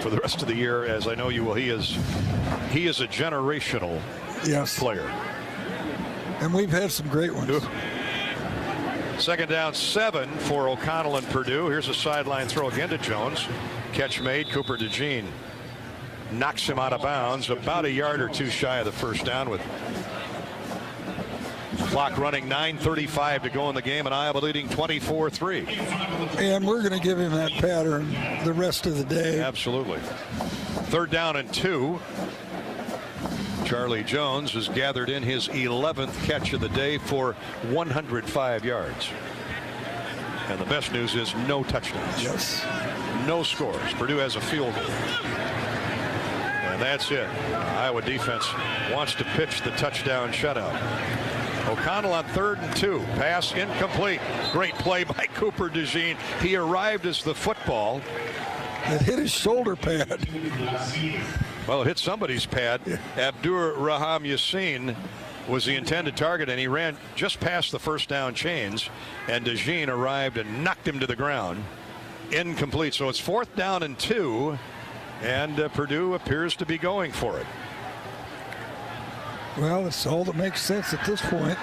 for the rest of the year, as I know you will. He is a generational player. And we've had some great ones. Ooh. Second down 7 for O'Connell and Purdue. Here's a sideline throw again to Jones. Catch made. Cooper DeJean knocks him out of bounds, about a yard or 2 shy of the first down, with clock running. 9:35 to go in the game, and Iowa leading 24-3. And we're going to give him that pattern the rest of the day. Absolutely. Third down and 2. Charlie Jones has gathered in his 11th catch of the day for 105 yards. And the best news is no touchdowns. Yes. No scores. Purdue has a field goal. And that's it. Iowa defense wants to pitch the touchdown shutout. O'Connell on 3rd and 2. Pass incomplete. Great play by Cooper DeJean. He arrived as the football. It hit his shoulder pad. Well, it hit somebody's pad. Abdur Raham Yassin was the intended target, and he ran just past the first down chains, and DeJean arrived and knocked him to the ground. Incomplete. So it's 4th down and 2, and Purdue appears to be going for it. Well, it's all that makes sense at this point.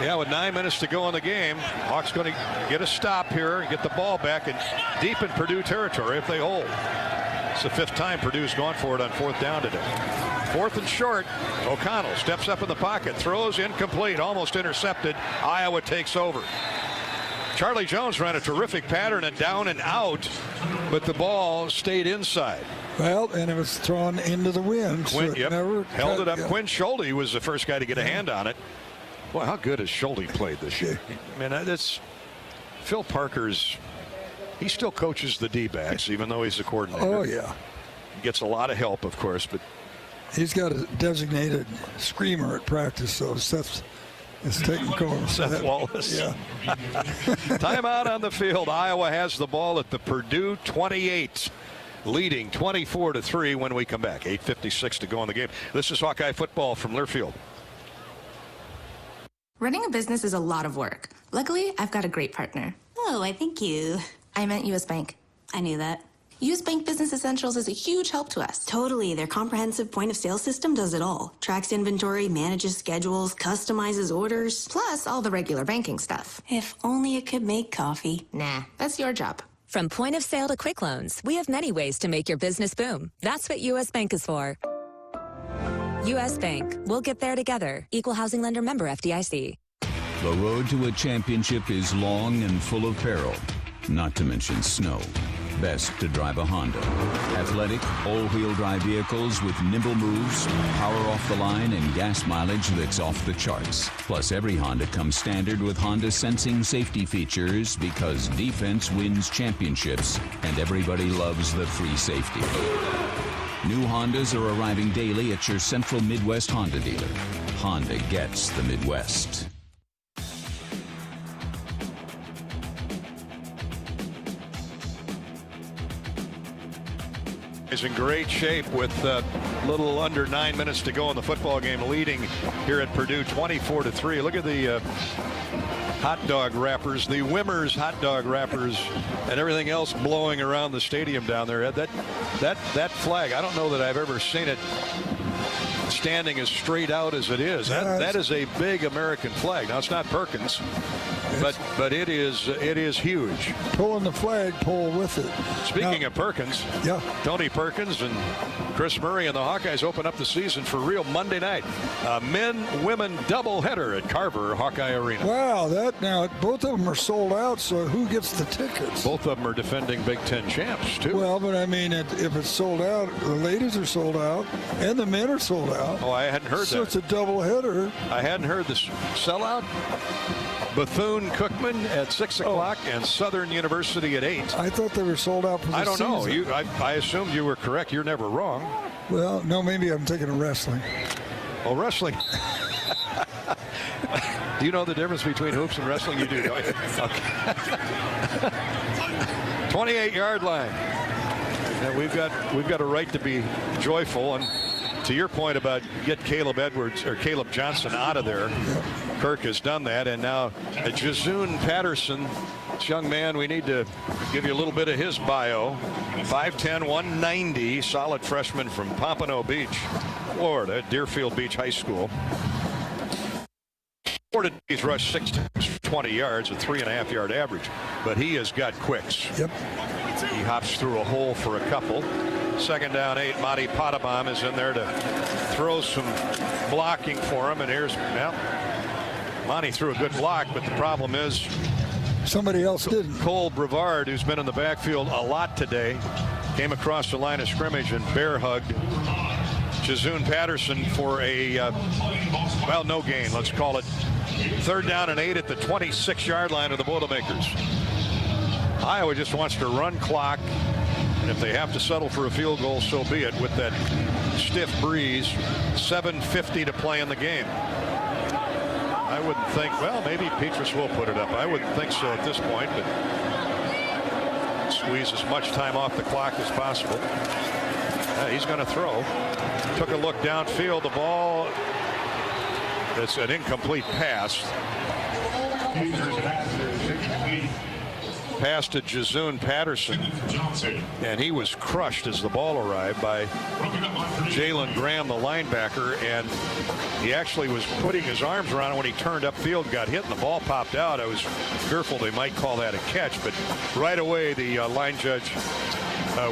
Yeah, with 9 minutes to go in the game, Hawks going to get a stop here and get the ball back and deep in Purdue territory if they hold. It's the 5th time Purdue's gone for it on 4th down today. 4th and short. O'Connell steps up in the pocket, throws incomplete, almost intercepted. Iowa takes over. Charlie Jones ran a terrific pattern and down and out, but the ball stayed inside. Well, and it was thrown into the wind. Quinn, so it never held it up. Yeah. Quinn Schulte was the first guy to get a hand on it. Boy, how good has Schulte played this year? I mean, that's Phil Parker's. He still coaches the D-backs, even though he's the coordinator. Oh, yeah. He gets a lot of help, of course, but he's got a designated screamer at practice, so Seth is taking over. Seth Wallace. Yeah. Timeout on the field. Iowa has the ball at the Purdue 28, leading 24-3 when we come back. 8:56 to go in the game. This is Hawkeye football from Learfield. Running a business is a lot of work. Luckily, I've got a great partner. Oh, I thank you. I meant U.S. Bank. I knew that. U.S. Bank Business Essentials is a huge help to us. Totally. Their comprehensive point-of-sale system does it all. Tracks inventory, manages schedules, customizes orders. Plus all the regular banking stuff. If only it could make coffee. Nah, that's your job. From point of sale to quick loans, we have many ways to make your business boom. That's what U.S. Bank is for. U.S. Bank. We'll get there together. Equal housing lender member FDIC. The road to a championship is long and full of peril, not to mention snow. Best to drive a Honda. Athletic, all-wheel drive vehicles with nimble moves, power off the line, and gas mileage that's off the charts. Plus, every Honda comes standard with Honda sensing safety features because defense wins championships, and everybody loves the free safety. New Hondas are arriving daily at your Central Midwest Honda dealer. Honda gets the Midwest. Is in great shape with a little under 9 minutes to go in the football game, leading here at Purdue 24-3. Look at the hot dog wrappers, the Wimmers hot dog wrappers, and everything else blowing around the stadium down there. That flag, I don't know that I've ever seen it standing as straight out as it is. That is a big American flag. Now, it's not Perkins, but it is huge. Pulling the flag, pull with it. Speaking of Perkins, Tony Perkins and Chris Murray and the Hawkeyes open up the season for real Monday night. Men-women doubleheader at Carver Hawkeye Arena. Wow, now both of them are sold out, so who gets the tickets? Both of them are defending Big Ten champs, too. Well, but I mean, if it's sold out, the ladies are sold out, and the men are sold out. Oh, I hadn't heard that. So it's a doubleheader. I hadn't heard this sellout. Bethune-Cookman at 6 o'clock and Southern University at 8. I thought they were sold out for the season. I don't know. I assumed you were correct. You're never wrong. Well, no, maybe I'm thinking of wrestling. Oh, wrestling. Do you know the difference between hoops and wrestling? You do, don't you? Okay. 28-yard line. And we've got a right to be joyful. And to your point about get Caleb Johnson out of there, Kirk has done that. And now Jazoon Patterson, this young man, we need to give you a little bit of his bio. 5'10", 190, solid freshman from Pompano Beach, Florida, Deerfield Beach High School. He's rushed 6 times for 20 yards, a 3.5-yard average, but he has got quicks. Yep. He hops through a hole for a couple. 2nd down 8. Monty Potabom is in there to throw some blocking for him, and here's Monty threw a good block, but the problem is somebody else didn't. Cole Brevard, who's been in the backfield a lot today, came across the line of scrimmage and bear hugged Jazoon Patterson for a no gain. Let's call it 3rd down and 8 at the 26-yard line of the Boilermakers. Iowa just wants to run clock, and if they have to settle for a field goal, so be it. With that stiff breeze, 7:50 to play in the game. I wouldn't think, well, maybe Petrus will put it up. I wouldn't think so at this point, but squeeze as much time off the clock as possible. He's going to throw. Took a look downfield. The ball, it's an incomplete pass. Pass to Jazoon Patterson, and he was crushed as the ball arrived by Jalen Graham, the linebacker, and he actually was putting his arms around it when he turned upfield, got hit, and the ball popped out. I was fearful they might call that a catch, but right away the line judge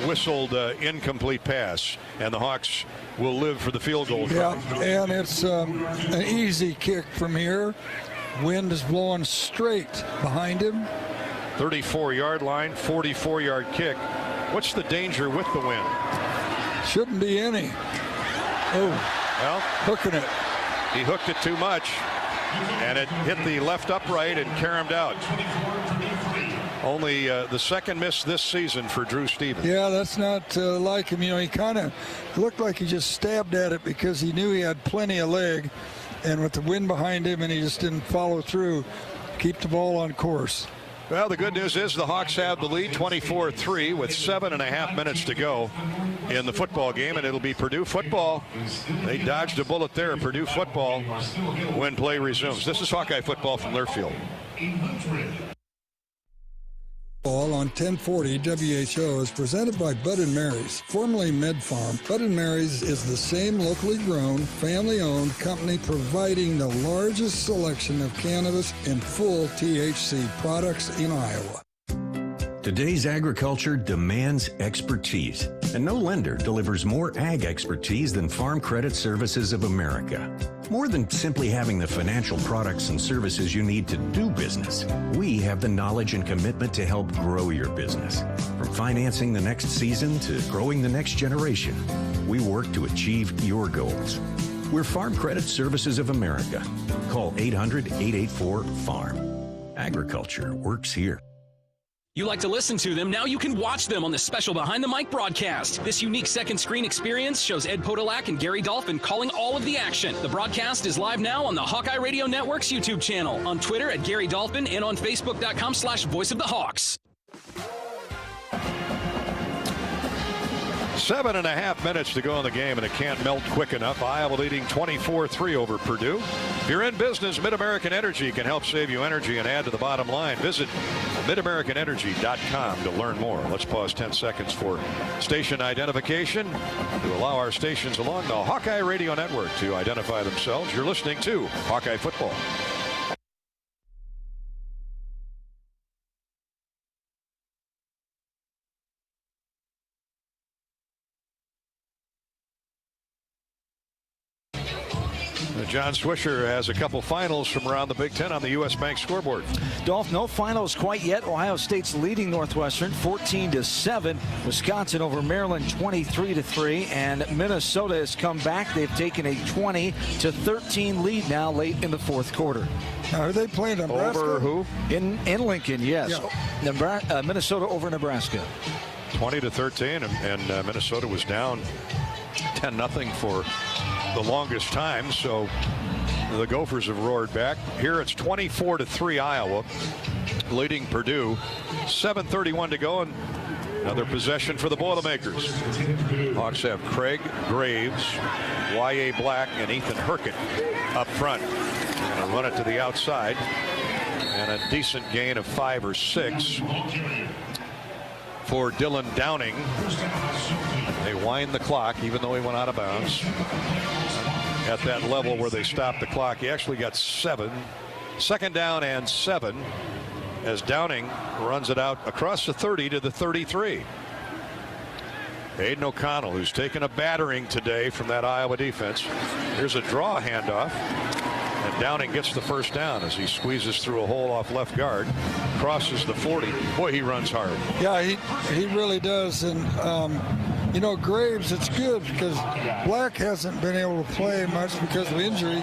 whistled incomplete pass, and the Hawks will live for the field goal. Yeah, and it's an easy kick from here. Wind is blowing straight behind him. 34-yard line, 44-yard kick. What's the danger with the wind? Shouldn't be any. Oh, well, hooking it. He hooked it too much, and it hit the left upright and caromed out. Only the second miss this season for Drew Stevens. Yeah, that's not like him. You know, he kind of looked like he just stabbed at it because he knew he had plenty of leg, and with the wind behind him, and he just didn't follow through. Keep the ball on course. Well, the good news is the Hawks have the lead 24-3 with 7.5 minutes to go in the football game, and it'll be Purdue football. They dodged a bullet there. Purdue football when play resumes. This is Hawkeye football from Learfield. Ball on 1040 WHO is presented by Bud & Mary's, formerly Med Farm. Bud & Mary's is the same locally grown, family-owned company providing the largest selection of cannabis and full THC products in Iowa. Today's agriculture demands expertise, and no lender delivers more ag expertise than Farm Credit Services of America. More than simply having the financial products and services you need to do business, we have the knowledge and commitment to help grow your business. From financing the next season to growing the next generation, we work to achieve your goals. We're Farm Credit Services of America. Call 800-884-FARM. Agriculture works here. You like to listen to them, now you can watch them on the special Behind the Mic broadcast. This unique second screen experience shows Ed Podolak and Gary Dolphin calling all of the action. The broadcast is live now on the Hawkeye Radio Network's YouTube channel, on Twitter at Gary Dolphin, and on Facebook.com/Voice of the Hawks. 7.5 minutes to go in the game, and it can't melt quick enough. Iowa leading 24-3 over Purdue. If you're in business, Mid-American Energy can help save you energy and add to the bottom line. Visit midamericanenergy.com to learn more. Let's pause 10 seconds for station identification to allow our stations along the Hawkeye Radio Network to identify themselves. You're listening to Hawkeye Football. John Swisher has a couple finals from around the Big Ten on the U.S. Bank scoreboard. Dolph, no finals quite yet. Ohio State's leading Northwestern 14-7. Wisconsin over Maryland 23-3. And Minnesota has come back. They've taken a 20-13 lead now late in the fourth quarter. Now, are they playing Nebraska? Over who? In Lincoln, yes. Yeah. Minnesota over Nebraska. 20-13, and Minnesota was down 10-0 for the longest time, so the Gophers have roared back. Here it's 24-3 Iowa, leading Purdue. 7:31 to go, and another possession for the Boilermakers. Hawks have Craig, Graves, Y.A. Black, and Ethan Herkett up front. Going to run it to the outside, and a decent gain of 5 or 6 for Dylan Downing. They wind the clock, even though he went out of bounds. At that level where they stopped the clock, he actually got 7. Second down and 7 as Downing runs it out across the 30 to the 33. Aiden O'Connell, who's taken a battering today from that Iowa defense. Here's a draw handoff, and Downing gets the first down as he squeezes through a hole off left guard, crosses the 40. Boy, he runs hard. Yeah, he really does. And you know, Graves, it's good because Black hasn't been able to play much because of injury.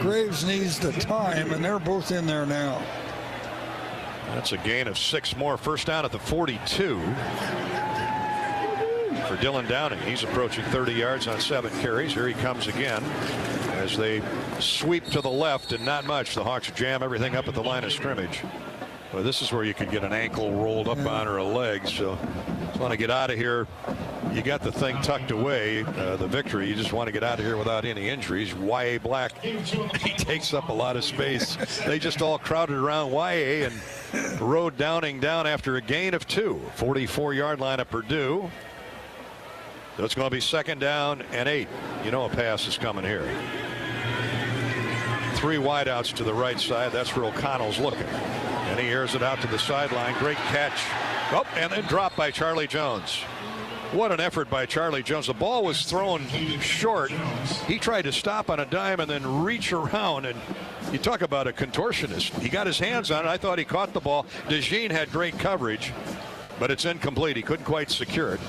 Graves needs the time, and they're both in there now. That's a gain of 6 more. First down at the 42 for Dylan Downing. He's approaching 30 yards on 7 carries. Here he comes again as they sweep to the left, and not much. The Hawks jam everything up at the line of scrimmage. Well, this is where you could get an ankle rolled up on or a leg. So just want to get out of here. You got the thing tucked away, the victory. You just want to get out of here without any injuries. Y.A. Black, he takes up a lot of space. They just all crowded around Y.A. and rode Downing down after a gain of 2. 44-yard line of Purdue. So it's going to be second down and 8. You know a pass is coming here. 3 wideouts to the right side. That's where O'Connell's looking. And he airs it out to the sideline. Great catch. Oh, and then dropped by Charlie Jones. What an effort by Charlie Jones. The ball was thrown short. He tried to stop on a dime and then reach around. And you talk about a contortionist. He got his hands on it. I thought he caught the ball. DeJean had great coverage, but it's incomplete. He couldn't quite secure it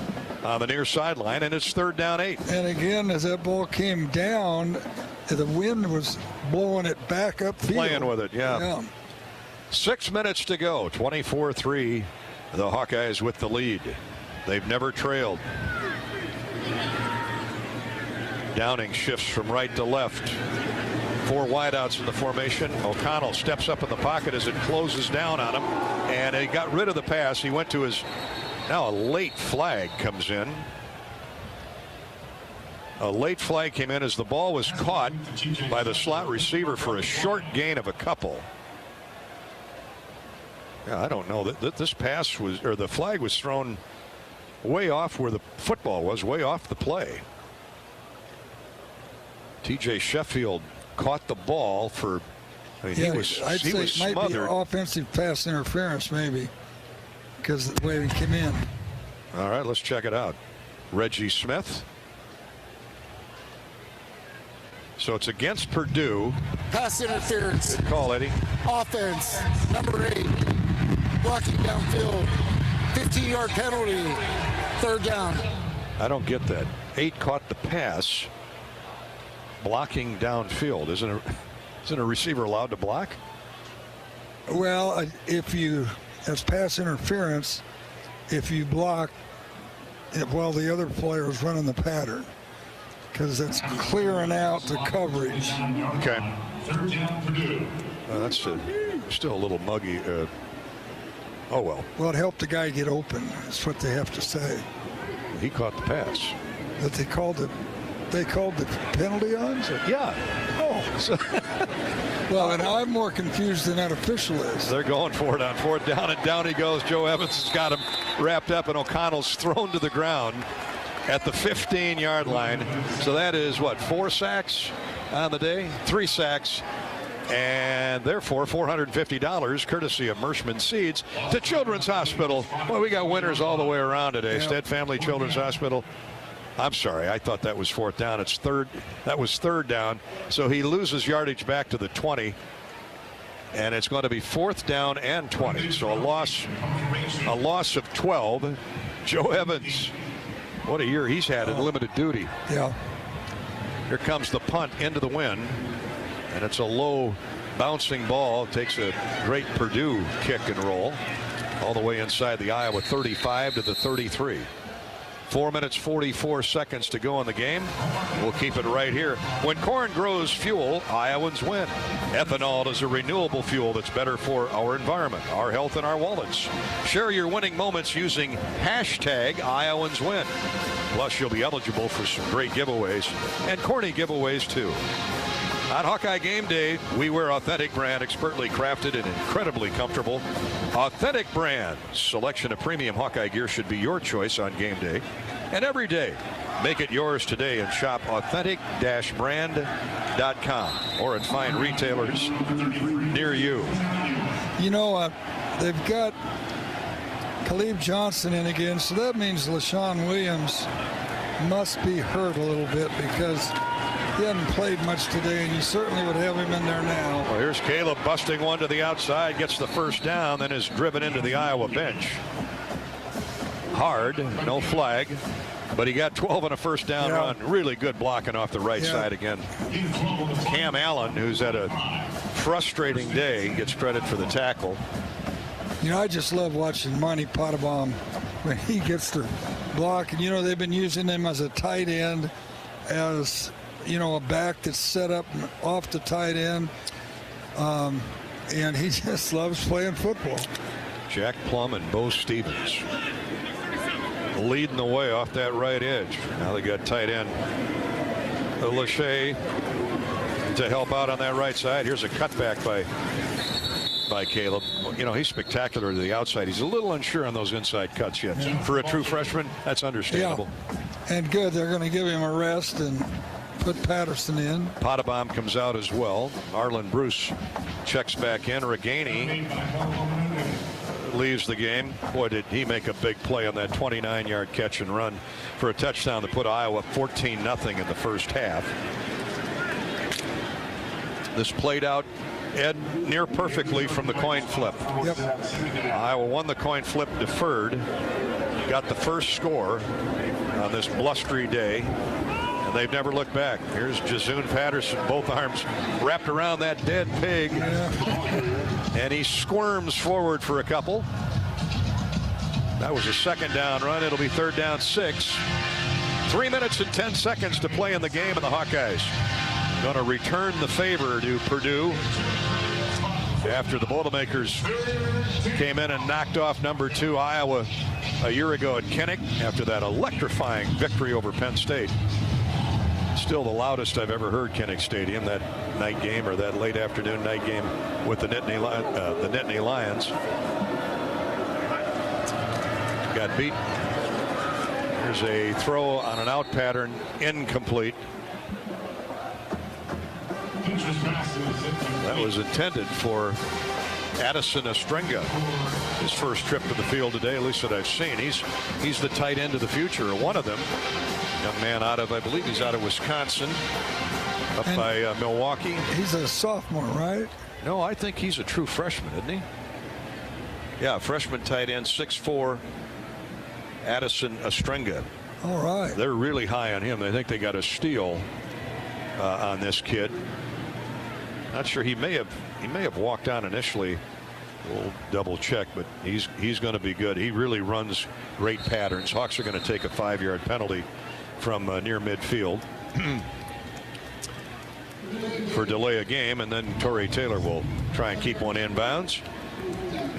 on the near sideline, and it's third down 8. And again, as that ball came down, the wind was blowing it back upfield. Playing with it, yeah. 6 minutes to go. 24-3. The Hawkeyes with the lead. They've never trailed. Downing shifts from right to left. 4 wideouts in the formation. O'Connell steps up in the pocket as it closes down on him, and he got rid of the pass. He went to his, now a late flag comes in. A late flag came in as the ball was caught by the slot receiver for a short gain of a couple. Yeah, I don't know that this pass was, or the flag was thrown way off where the football was, way off the play. TJ Sheffield caught the ball for, I mean, he was it smothered. Might be offensive pass interference, maybe, because of the way he came in. All right, let's check it out. Reggie Smith. So it's against Purdue. Pass interference. Good call, Eddie. Offense, number 8. Blocking downfield. 15-yard penalty. Third down. I don't get that. 8 caught the pass. Blocking downfield. Isn't a receiver allowed to block? Well, if you, as pass interference, if you block while the other player is running the pattern, because it's clearing out the coverage. Okay. That's still a little muggy. Oh, well. Well, it helped the guy get open. That's what they have to say. He caught the pass. But they called the penalty on? Yeah. Oh. Well, and I'm more confused than that official is. They're going for it on 4th down, and down he goes. Joe Evans has got him wrapped up, and O'Connell's thrown to the ground at the 15-yard line. So that is, what, 4 sacks on the day? 3 sacks. And therefore, $450 courtesy of Mershman Seeds to Children's Hospital. Well, we got winners all the way around today. Yep. Stead Family Children's Hospital. I'm sorry, I thought that was 4th down. It's 3rd. That was 3rd down. So he loses yardage back to the 20. And it's going to be 4th down and 20. So a loss of 12. Joe Evans, what a year he's had in limited duty. Yeah. Here comes the punt into the wind. And it's a low bouncing ball. It takes a great Purdue kick and roll all the way inside the Iowa 35 to the 33. 4 minutes 44 seconds to go in the game. We'll keep it right here. When corn grows fuel, Iowans win. Ethanol is a renewable fuel that's better for our environment, our health, and our wallets. Share your winning moments using #IowansWin. Plus, you'll be eligible for some great giveaways and corny giveaways too. On Hawkeye Game Day, we wear Authentic Brand, expertly crafted and incredibly comfortable. Authentic Brand. Selection of premium Hawkeye gear should be your choice on game day and every day. Make it yours today and shop authentic-brand.com or at fine retailers near you. You know, they've got Khalib Johnson in again, so that means LaShawn Williams must be hurt a little bit because he hadn't played much today, and you certainly would have him in there now. Well, here's Caleb busting one to the outside, gets the 1st down, then is driven into the Iowa bench. Hard, no flag, but he got 12 on a 1st down run. Really good blocking off the right side again. Cam Allen, who's had a frustrating day, gets credit for the tackle. You know, I just love watching Monty Potabom when he gets the block. And, you know, they've been using him as a tight end, as, you know, a back that's set up off the tight end. And he just loves playing football. Jack Plum and Bo Stevens leading the way off that right edge. Now they got tight end Lachey to help out on that right side. Here's a cutback by Caleb. You know, he's spectacular to the outside. He's a little unsure on those inside cuts yet. For a true freshman, that's understandable. Yeah. And good. They're going to give him a rest and put Patterson in. Potabom comes out as well. Arlen Bruce checks back in. Reganey leaves the game. Boy, did he make a big play on that 29-yard catch and run for a touchdown to put Iowa 14-0 in the first half. This played out, Ed, near perfectly from the coin flip. Yep. Iowa won the coin flip, deferred, got the first score on this blustery day. They've never looked back. Here's Jazoon Patterson, both arms wrapped around that dead pig. And he squirms forward for a couple. That was a 2nd down run. It'll be 3rd down 6. 3 minutes and 10 seconds to play in the game, and the Hawkeyes going to return the favor to Purdue after the Boilermakers came in and knocked off number 2 Iowa a year ago at Kinnick after that electrifying victory over Penn State. Still the loudest I've ever heard Kinnick Stadium, that night game, or that late afternoon night game with the Nittany Lions. Got beat. Here's a throw on an out pattern, incomplete. That was intended for Addison Ostrenga. His first trip to the field today, at least that I've seen. He's the tight end of the future, or one of them. Young man out of, I believe he's out of Wisconsin, up by Milwaukee. He's a sophomore, right? No, I think he's a true freshman, isn't he? Yeah, freshman tight end, 6'4", Addison Ostrenga. All right. They're really high on him. They think they got a steal on this kid. Not sure, he may have walked on initially. We'll double check, but he's going to be good. He really runs great patterns. Hawks are going to take a 5-yard penalty from near midfield for delay a game, and then Torrey Taylor will try and keep one inbounds.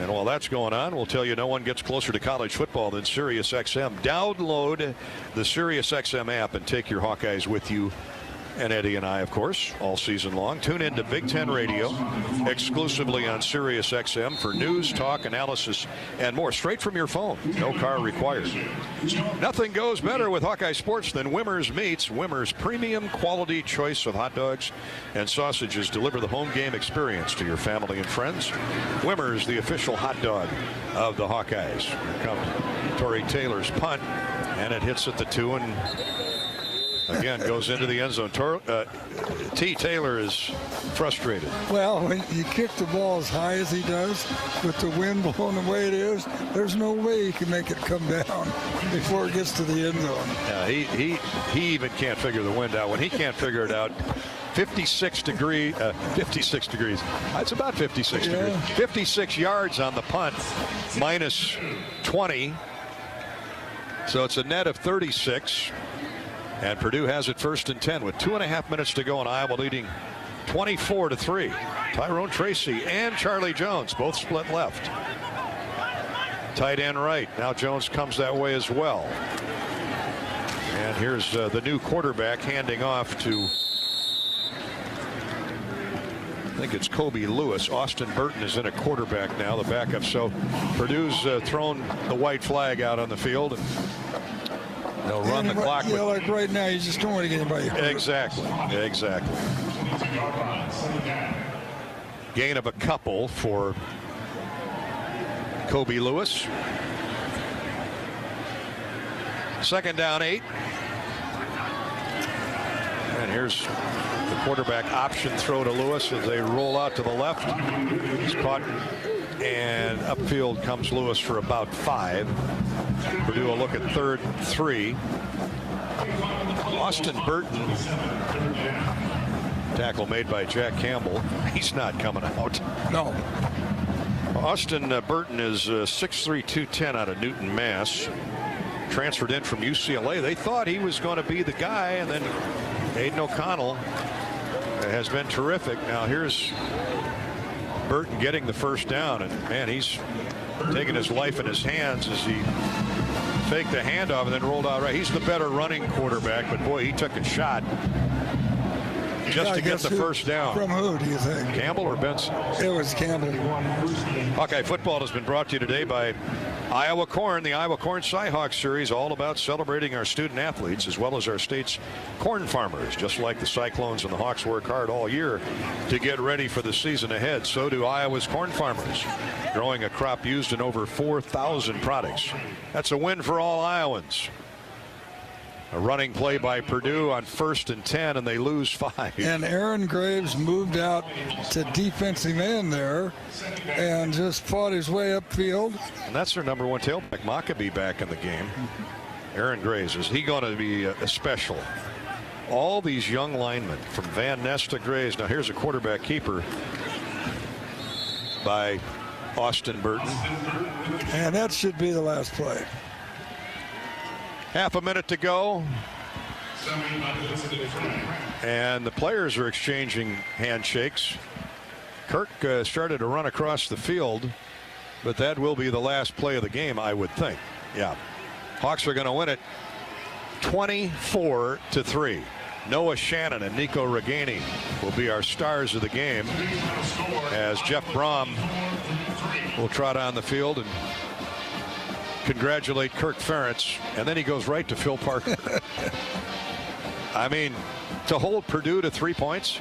And while that's going on, we'll tell you no one gets closer to college football than SiriusXM. Download the SiriusXM app and take your Hawkeyes with you and Eddie and I, of course, all season long. Tune in to Big Ten Radio, exclusively on Sirius XM for news, talk, analysis, and more. Straight from your phone. No car required. Nothing goes better with Hawkeye Sports than Wimmer's Meats. Wimmer's premium quality choice of hot dogs and sausages deliver the home game experience to your family and friends. Wimmer's, the official hot dog of the Hawkeyes. Here comes Torrey Taylor's punt, and it hits at the 2 and again goes into the end zone. T. Taylor is frustrated. Well, when you kick the ball as high as he does, with the wind blowing the way it is, there's no way he can make it come down before it gets to the end zone. Yeah, he even can't figure the wind out. When he can't figure it out, 56 degrees. It's about 56 degrees. 56 yards on the punt, minus 20. So it's a net of 36. And Purdue has it 1st and 10 with 2.5 minutes to go, and Iowa leading 24-3. Tyrone Tracy and Charlie Jones both split left. Tight end right. Now Jones comes that way as well. And here's the new quarterback handing off to, I think it's Kobe Lewis. Austin Burton is in a quarterback now, the backup. So Purdue's thrown the white flag out on the field, and they'll run the clock. Yeah, like right now, you just don't want to get anybody hurt. Exactly. Gain of a couple for Kobe Lewis. 2nd down 8. And here's the quarterback option throw to Lewis as they roll out to the left. He's caught, and upfield comes Lewis for about 5. Purdue will look at 3rd and 3. Austin Burton, tackle made by Jack Campbell. He's not coming out. No. Austin Burton is 6'3", 210 out of Newton, Mass. Transferred in from UCLA. They thought he was going to be the guy, and then Aiden O'Connell has been terrific. Now here's Burton getting the 1st down, and man, he's taking his life in his hands as he faked the handoff and then rolled out right. He's the better running quarterback, but boy, he took a shot just to get the 1st down. From who do you think? Campbell or Benson? It was Campbell. Hawkeye football has been brought to you today by Iowa Corn, the Iowa Corn Cyhawk Series, all about celebrating our student athletes as well as our state's corn farmers. Just like the Cyclones and the Hawks work hard all year to get ready for the season ahead, so do Iowa's corn farmers, growing a crop used in over 4,000 products. That's a win for all Iowans. A running play by Purdue on 1st and 10, and they lose 5. And Aaron Graves moved out to defensive end there and just fought his way upfield. And that's their number 1 tailback. Maccabee back in the game. Aaron Graves, is he going to be a special? All these young linemen from Van Ness to Graves. Now here's a quarterback keeper by Austin Burton. And that should be the last play. Half a minute to go. And the players are exchanging handshakes. Kirk started to run across the field, but that will be the last play of the game, I would think. Yeah. Hawks are going to win it 24-3. Noah Shannon and Nico Reganey will be our stars of the game as Jeff Brom will trot on the field and congratulate Kirk Ferentz, and then he goes right to Phil Parker. I mean, to hold Purdue to 3 points?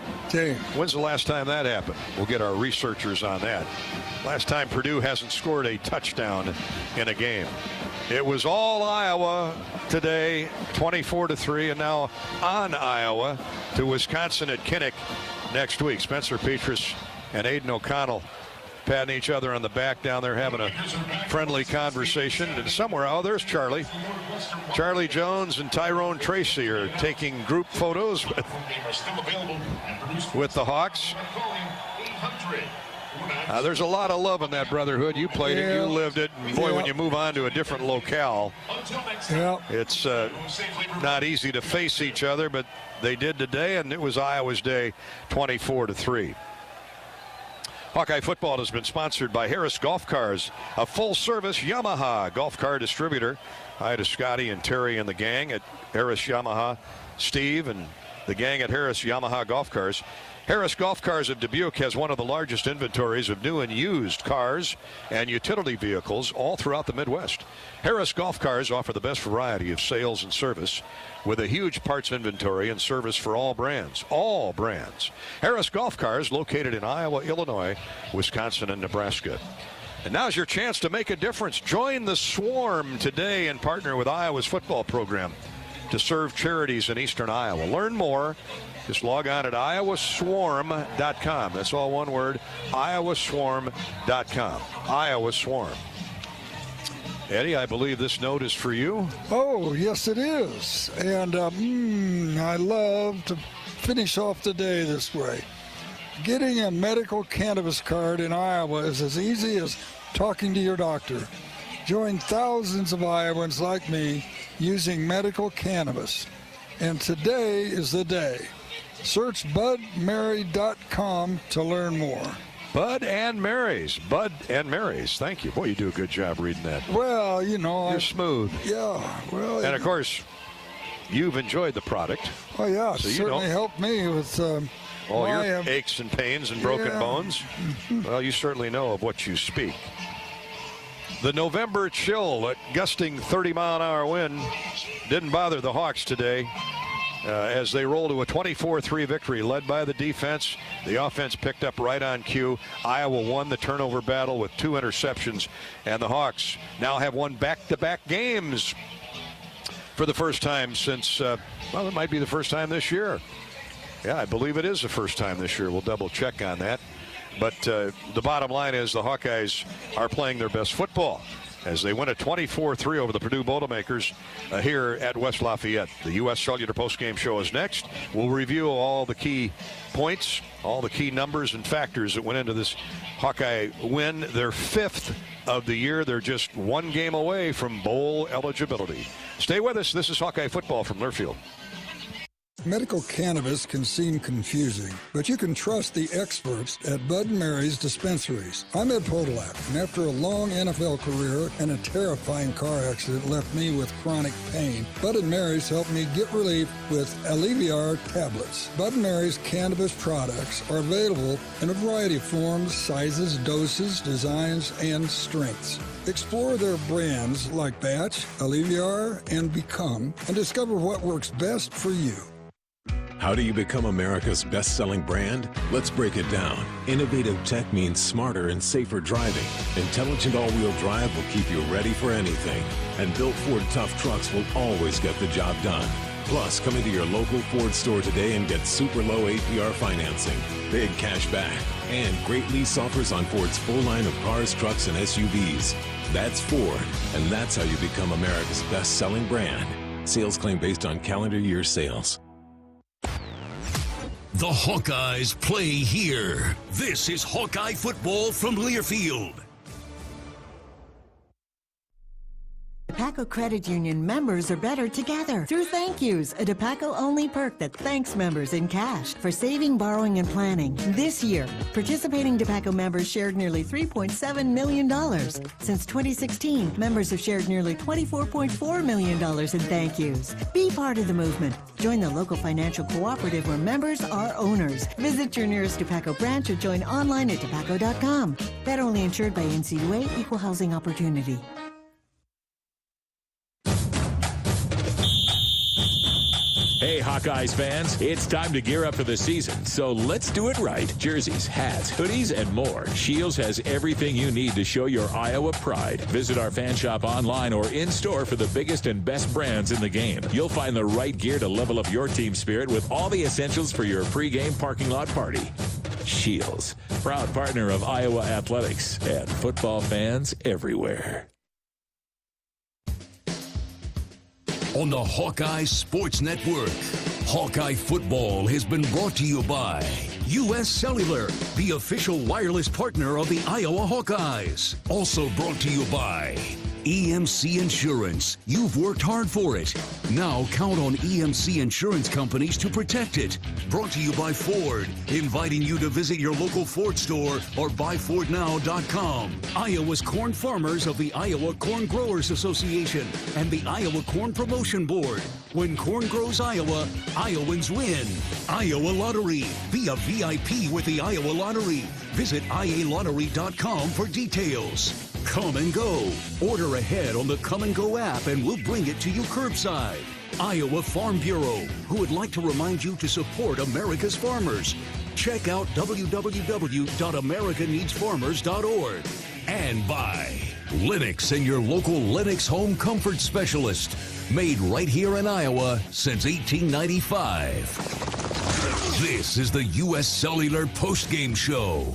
When's the last time that happened? We'll get our researchers on that. Last time Purdue hasn't scored a touchdown in a game. It was all Iowa today, 24-3, and now on Iowa to Wisconsin at Kinnick next week. Spencer Petras and Aiden O'Connell patting each other on the back down there, having a friendly conversation. And somewhere, oh, there's Charlie. Charlie Jones and Tyrone Tracy are taking group photos with the Hawks. There's a lot of love in that brotherhood. You played it, you lived it. And boy, when you move on to a different locale, it's not easy to face each other, but they did today, and it was Iowa's day, 24-3. Hawkeye football has been sponsored by Harris Golf Cars, a full-service Yamaha golf car distributor. Hi to Scotty and Terry and the gang at Harris Yamaha, Steve and the gang at Harris Yamaha Golf Cars. Harris Golf Cars of Dubuque has one of the largest inventories of new and used cars and utility vehicles all throughout the Midwest. Harris Golf Cars offer the best variety of sales and service with a huge parts inventory and service for all brands. All brands. Harris Golf Cars located in Iowa, Illinois, Wisconsin, and Nebraska. And now's your chance to make a difference. Join the Swarm today and partner with Iowa's football program to serve charities in eastern Iowa. Learn more. Just log on at iowaswarm.com. That's all one word, iowaswarm.com. Iowa Swarm. Eddie, I believe this note is for you. Oh, yes, it is. And I love to finish off the day this way. Getting a medical cannabis card in Iowa is as easy as talking to your doctor. Join thousands of Iowans like me using medical cannabis. And today is the day. Search budmary.com to learn more. Bud and Mary's. Bud and Mary's. Thank you. Boy, you do a good job reading that. Well, you know. You're smooth. Yeah. Well. And, of course, you've enjoyed the product. Oh, yeah. So it certainly helped me with all your aches and pains and broken bones. Well, you certainly know of what you speak. The November chill, that gusting 30-mile-an-hour wind, didn't bother the Hawks today. As they roll to a 24-3 victory led by the defense. The offense picked up right on cue. Iowa won the turnover battle with 2 interceptions, and the Hawks now have won back-to-back games for the first time since, well, it might be the first time this year. Yeah, I believe it is the first time this year. We'll double check on that. But the bottom line is the Hawkeyes are playing their best football as they win a 24-3 over the Purdue Boilermakers here at West Lafayette. The U.S. Cellular postgame show is next. We'll review all the key points, all the key numbers and factors that went into this Hawkeye win. Their 5th of the year. They're just 1 game away from bowl eligibility. Stay with us. This is Hawkeye football from Learfield. Medical cannabis can seem confusing, but you can trust the experts at Bud and Mary's dispensaries. I'm Ed Podolak, and after a long NFL career and a terrifying car accident left me with chronic pain, Bud and Mary's helped me get relief with Alleviar tablets. Bud and Mary's cannabis products are available in a variety of forms, sizes, doses, designs, and strengths. Explore their brands like Batch, Alleviar, and Become, and discover what works best for you. How do you become America's best-selling brand? Let's break it down. Innovative tech means smarter and safer driving. Intelligent all-wheel drive will keep you ready for anything. And built Ford tough trucks will always get the job done. Plus, come into your local Ford store today and get super low APR financing, big cash back, and great lease offers on Ford's full line of cars, trucks, and SUVs. That's Ford, and that's how you become America's best-selling brand. Sales claim based on calendar year sales. The Hawkeyes play here. This is Hawkeye football from Learfield. DePaco Credit Union members are better together through thank yous, a DePaco-only perk that thanks members in cash for saving, borrowing, and planning. This year, participating DePaco members shared nearly $3.7 million. Since 2016, members have shared nearly $24.4 million in thank yous. Be part of the movement. Join the local financial cooperative where members are owners. Visit your nearest DePaco branch or join online at depaco.com. Federally insured by NCUA, Equal Housing Opportunity. Hey, Hawkeyes fans, it's time to gear up for the season, so let's do it right. Jerseys, hats, hoodies, and more. Shields has everything you need to show your Iowa pride. Visit our fan shop online or in-store for the biggest and best brands in the game. You'll find the right gear to level up your team spirit with all the essentials for your pregame parking lot party. Shields, proud partner of Iowa Athletics and football fans everywhere. On the Hawkeye Sports Network, Hawkeye football has been brought to you by U.S. Cellular, the official wireless partner of the Iowa Hawkeyes. Also brought to you by EMC Insurance. You've worked hard for it. Now count on EMC Insurance companies to protect it. Brought to you by Ford, inviting you to visit your local Ford store or buyfordnow.com. Iowa's corn farmers of the Iowa Corn Growers Association and the Iowa Corn Promotion Board. When corn grows Iowa, Iowans win. Iowa Lottery. Be a VIP with the Iowa Lottery. Visit ialottery.com for details. Come and Go. Order ahead on the Come and Go app and we'll bring it to you curbside. Iowa Farm Bureau, who would like to remind you to support America's farmers. Check out www.americaneedsfarmers.org. And by Lennox and your local Lennox home comfort specialist. Made right here in Iowa since 1895. This is the U.S. Cellular postgame show.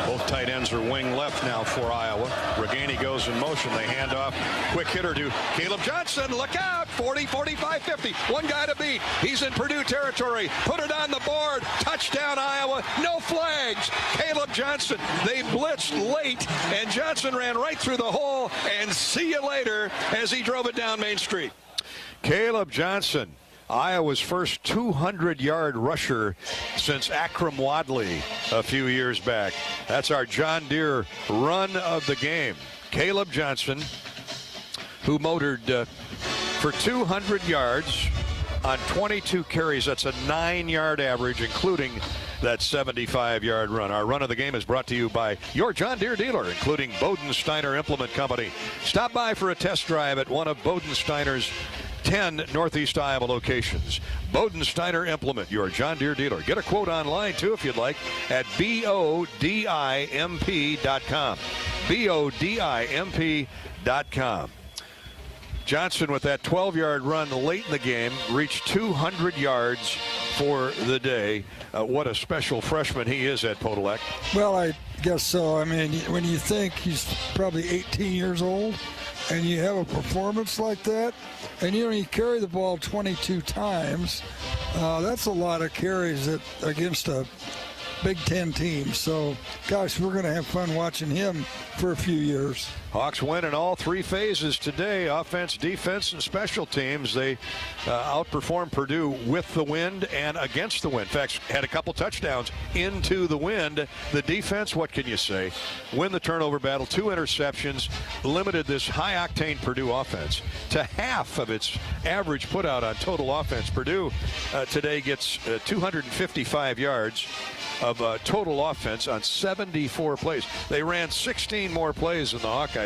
Both tight ends are wing left now for Iowa. Reganey goes in motion. They hand off. Quick hitter to Caleb Johnson. Look out. 40, 45, 50. One guy to beat. He's in Purdue territory. Put it on the board. Touchdown, Iowa. No flags. Caleb Johnson. They blitzed late, and Johnson ran right through the hole, and see you later as he drove it down Main Street. Caleb Johnson, Iowa's first 200-yard rusher since Akram Wadley a few years back. That's our John Deere run of the game. Caleb Johnson, who motored for 200 yards on 22 carries. That's a 9-yard average, including that 75-yard run. Our run of the game is brought to you by your John Deere dealer, including Bodensteiner Implement Company. Stop by for a test drive at one of Bodensteiner's 10 Northeast Iowa locations. Bodensteiner Implement, your John Deere dealer. Get a quote online, too, if you'd like, at BODIMP.com. BODIMP.com. Johnson, with that 12-yard run late in the game, reached 200 yards for the day. What a special freshman he is at Podolak. Well, I guess so. I mean, when you think he's probably 18 years old, and you have a performance like that, and you only carry the ball 22 times, that's a lot of carries against a Big Ten team. So, gosh, we're going to have fun watching him for a few years. Hawks win in all three phases today, offense, defense, and special teams. They outperformed Purdue with the wind and against the wind. In fact, had a couple touchdowns into the wind. The defense, what can you say? Win the turnover battle, 2 interceptions, limited this high-octane Purdue offense to half of its average put-out on total offense. Purdue today gets 255 yards of total offense on 74 plays. They ran 16 more plays than the Hawkeyes,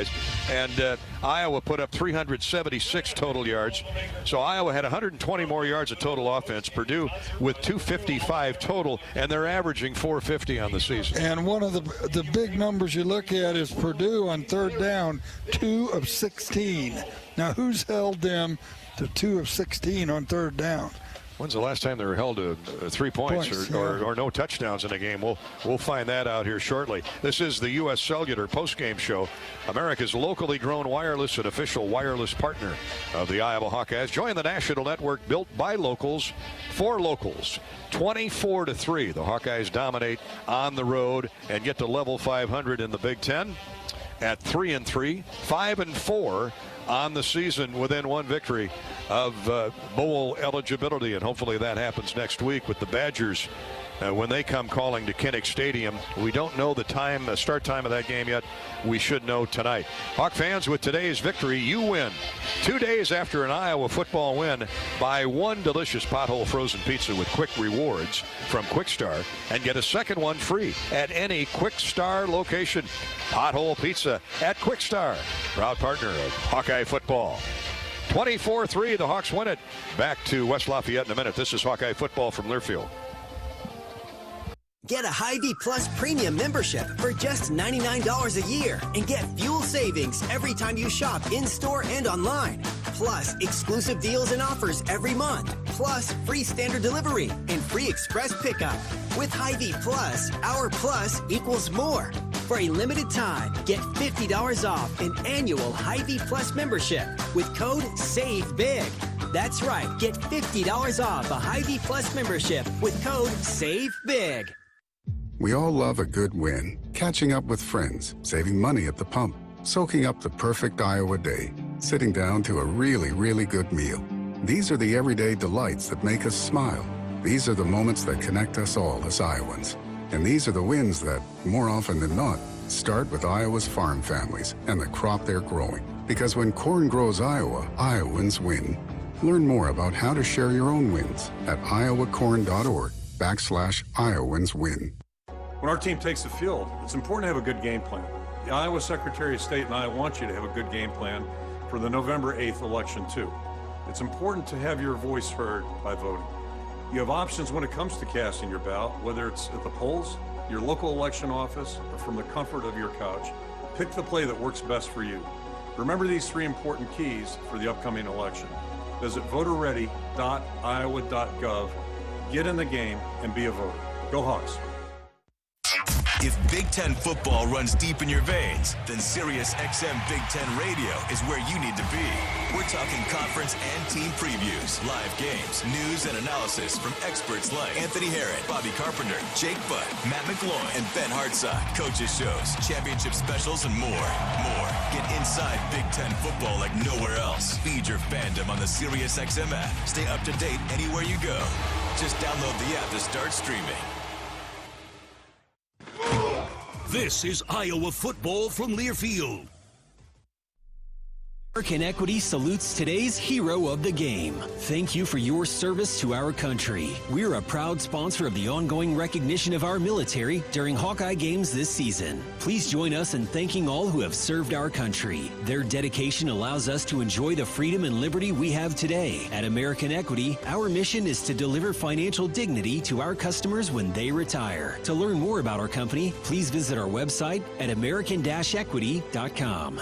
and Iowa put up 376 total yards. So Iowa had 120 more yards of total offense. Purdue with 255 total, and they're averaging 450 on the season. And one of the big numbers you look at is Purdue on third down, 2 of 16. Now, who's held them to 2 of 16 on third down? When's the last time they were held to 3 points or no touchdowns in a game? We'll find that out here shortly. This is the U.S. Cellular postgame show, America's locally grown wireless and official wireless partner of the Iowa Hawkeyes. Join the national network built by locals for locals. 24-3, the Hawkeyes dominate on the road and get to level 500 in the Big Ten at 3-3, 5-4 on the season within one victory of bowl eligibility, and hopefully that happens next week with the Badgers when they come calling to Kinnick Stadium. We don't know the start time of that game yet. We should know tonight. Hawk fans, with today's victory, you win 2 days after an Iowa football win. Buy one delicious pothole frozen pizza with quick rewards from Quick Star and get a second one free at any Quick Star location. Pothole pizza at Quick Star, proud partner of Hawkeye football. 24-3, the Hawks win it. Back to West Lafayette in a minute. This is Hawkeye football from Learfield. Get a Hy-Vee Plus premium membership for just $99 a year and get fuel savings every time you shop in-store and online. Plus, exclusive deals and offers every month. Plus, free standard delivery and free express pickup. With Hy-Vee Plus, our plus equals more. For a limited time, get $50 off an annual Hy-Vee Plus membership with code SAVEBIG. That's right, get $50 off a Hy-Vee Plus membership with code SAVEBIG. We all love a good win. Catching up with friends, saving money at the pump, soaking up the perfect Iowa day, sitting down to a really, really good meal. These are the everyday delights that make us smile. These are the moments that connect us all as Iowans. And these are the wins that, more often than not, start with Iowa's farm families and the crop they're growing. Because when corn grows Iowa, Iowans win. Learn more about how to share your own wins at iowacorn.org/IowansWin. When our team takes the field, it's important to have a good game plan. The Iowa Secretary of State and I want you to have a good game plan for the November 8th election, too. It's important to have your voice heard by voting. You have options when it comes to casting your ballot, whether it's at the polls, your local election office, or from the comfort of your couch. Pick the play that works best for you. Remember these 3 important keys for the upcoming election. Visit voterready.iowa.gov, get in the game, and be a voter. Go Hawks. If Big Ten football runs deep in your veins, then Sirius XM Big Ten Radio is where you need to be. We're talking conference and team previews, live games, news and analysis from experts like Anthony Herron, Bobby Carpenter, Jake Butt, Matt McGloin, and Ben Hartside. Coaches shows, championship specials, and more. Get inside Big Ten football like nowhere else. Feed your fandom on the Sirius XM app. Stay up to date anywhere you go. Just download the app to start streaming. This is Iowa football from Learfield. American Equity salutes today's hero of the game. Thank you for your service to our country. We're a proud sponsor of the ongoing recognition of our military during Hawkeye games this season. Please join us in thanking all who have served our country. Their dedication allows us to enjoy the freedom and liberty we have today. At American Equity, our mission is to deliver financial dignity to our customers when they retire. To learn more about our company, please visit our website at american-equity.com.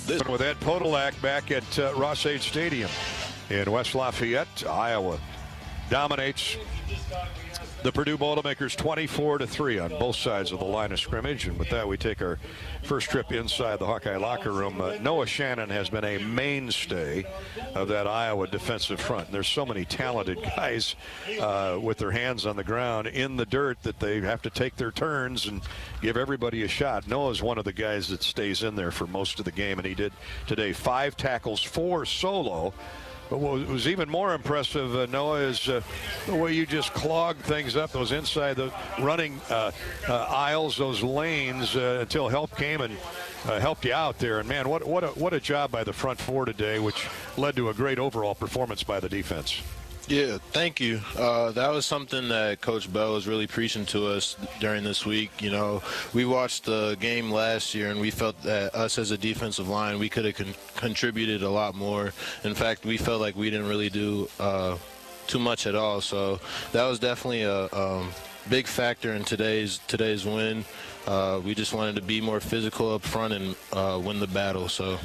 This with Ed Podolak back at Ross-Ade Stadium in West Lafayette. Iowa dominates the Purdue Boilermakers 24-3 on both sides of the line of scrimmage. And with that, we take our first trip inside the Hawkeye locker room. Noah Shannon has been a mainstay of that Iowa defensive front. And there's so many talented guys with their hands on the ground in the dirt that they have to take their turns and give everybody a shot. Noah's one of the guys that stays in there for most of the game, and he did today. 5 tackles, 4 solo. But what was even more impressive, Noah, is the way you just clog things up, those inside the running aisles, those lanes, until help came and helped you out there. And, man, what a job by the front 4 today, which led to a great overall performance by the defense. Yeah, thank you. That was something that Coach Bell was really preaching to us during this week. You know, we watched the game last year, and we felt that us as a defensive line, we could have contributed a lot more. In fact, we felt like we didn't really do too much at all. So that was definitely a big factor in today's win. We just wanted to be more physical up front and win the battle. So.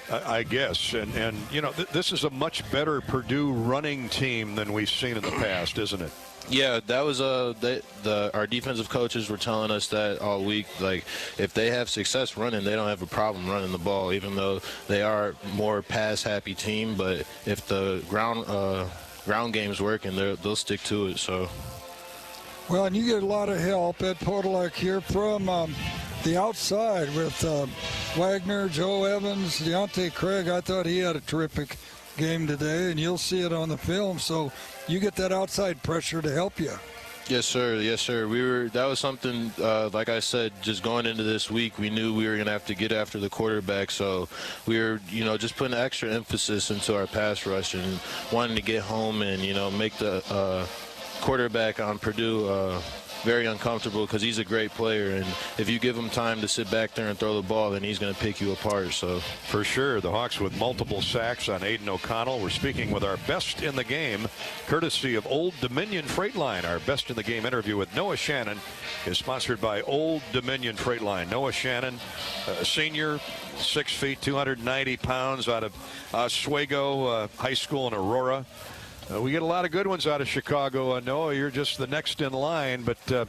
I guess, and you know, this is a much better Purdue running team than we've seen in the past, isn't it? Yeah, that was our defensive coaches were telling us that all week. Like, if they have success running, they don't have a problem running the ball, even though they are more pass-happy team. But if the ground game's working, they'll stick to it. So. Well, and you get a lot of help at Podolak here from the outside with Wagner, Joe Evans, Deontay Craig. I thought he had a terrific game today, and you'll see it on the film. So you get that outside pressure to help you. Yes, sir. Yes, sir. That was something, like I said, just going into this week, we knew we were going to have to get after the quarterback. So we were, just putting extra emphasis into our pass rush and wanting to get home and, make the quarterback on Purdue very uncomfortable, because he's a great player, and if you give him time to sit back there and throw the ball, then he's going to pick you apart. So for sure, the Hawks with multiple sacks on Aiden O'Connell. We're speaking with our best in the game, courtesy of Old Dominion Freight Line. Our best in the game interview with Noah Shannon is sponsored by Old Dominion Freight Line. Noah Shannon, senior, 6 feet, 290 pounds, out of Oswego High School in Aurora. We get a lot of good ones out of Chicago. Noah, you're just the next in line, but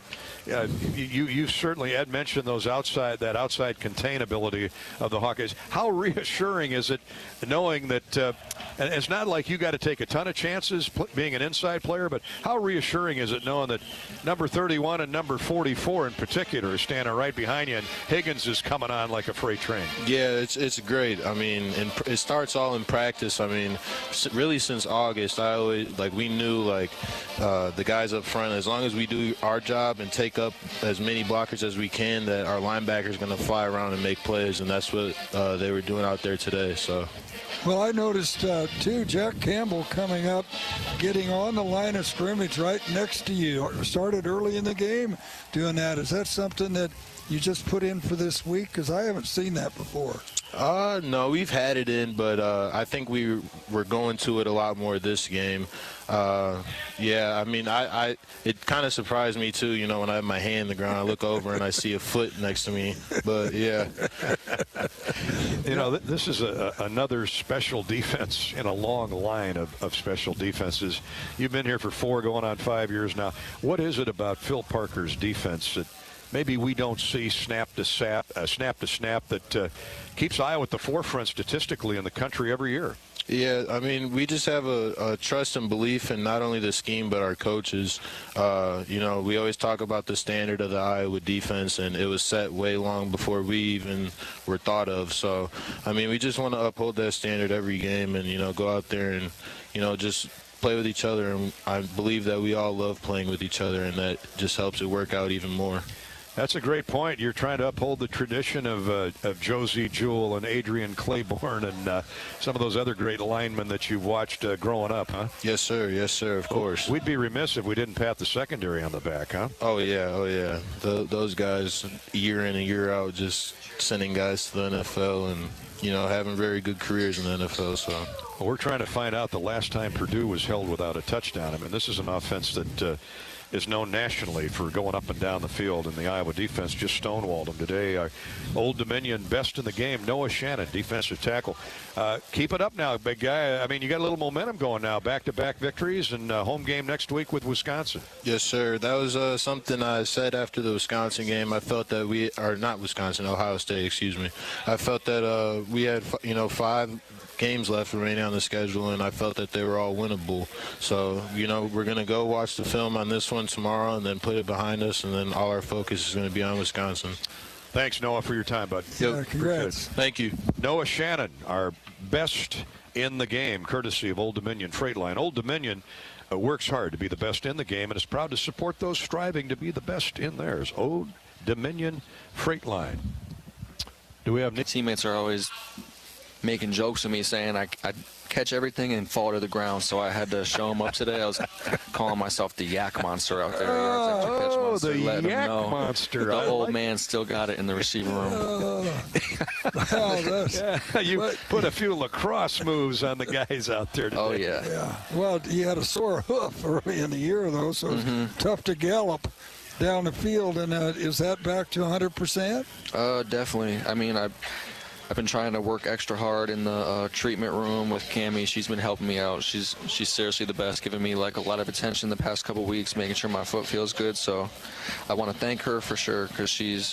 you certainly, Ed mentioned that outside containability of the Hawkeyes. How reassuring is it knowing that, and it's not like you got to take a ton of chances being an inside player, but how reassuring is it knowing that number 31 and number 44 in particular are standing right behind you, and Higgins is coming on like a freight train? Yeah, it's great. I mean, it starts all in practice. I mean, really since August, we knew the guys up front, as long as we do our job and take up as many blockers as we can, that our linebackers are going to fly around and make plays, and that's what they were doing out there today. So. Well, I noticed, too, Jack Campbell coming up, getting on the line of scrimmage right next to you. Started early in the game doing that. Is that something that you just put in for this week? Because I haven't seen that before. No, we've had it in, but I think we're going to it a lot more this game. Yeah, I mean, it kind of surprised me too. When I have my hand in the ground, I look over and I see a foot next to me. But yeah, this is another special defense in a long line of special defenses. You've been here for 4, going on 5 years now. What is it about Phil Parker's defense that maybe we don't see snap to snap that keeps Iowa at the forefront statistically in the country every year? Yeah, I mean, we just have a trust and belief in not only the scheme but our coaches. We always talk about the standard of the Iowa defense, and it was set way long before we even were thought of. So, I mean, we just want to uphold that standard every game and, go out there and, just play with each other. And I believe that we all love playing with each other, and that just helps it work out even more. That's a great point. You're trying to uphold the tradition of Josie Jewell and Adrian Claiborne and some of those other great linemen that you've watched growing up, huh? Yes, sir. Yes, sir. Of course. We'd be remiss if we didn't pat the secondary on the back, huh? Oh, yeah. Those guys, year in and year out, just sending guys to the NFL and, having very good careers in the NFL. So. Well, we're trying to find out the last time Purdue was held without a touchdown. I mean, this is an offense that is known nationally for going up and down the field, and the Iowa defense just stonewalled them today. Old Dominion best in the game, Noah Shannon, defensive tackle. Keep it up now, big guy. I mean, you got a little momentum going now, back-to-back victories, and home game next week with Wisconsin. Yes, sir. That was something I said after the Wisconsin game. I felt that Ohio State, excuse me. I felt that we had, 5 games left remaining on the schedule, and I felt that they were all winnable. So, we're going to go watch the film on this one tomorrow and then put it behind us, and then all our focus is going to be on Wisconsin. Thanks, Noah, for your time, bud. Congrats. Thank you. Noah Shannon, our best in the game, courtesy of Old Dominion Freight Line. Old Dominion works hard to be the best in the game and is proud to support those striving to be the best in theirs. Old Dominion Freight Line. Do we have teammates are always making jokes with me saying I catch everything and fall to the ground, so I had to show them up today. I was calling myself the yak monster out there. The yak monster. The old man still got it in the receiving room. You put a few lacrosse moves on the guys out there today. Oh, yeah. Well, he had a sore hoof early in the year, though, so it's tough to gallop down the field. And is that back to 100%? Definitely. I mean, I've been trying to work extra hard in the treatment room with Cammie. She's been helping me out. She's seriously the best, giving me a lot of attention the past couple weeks, making sure my foot feels good. So I want to thank her for sure, because she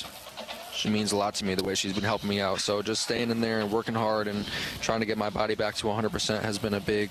means a lot to me, the way she's been helping me out. So just staying in there and working hard and trying to get my body back to 100% has been a big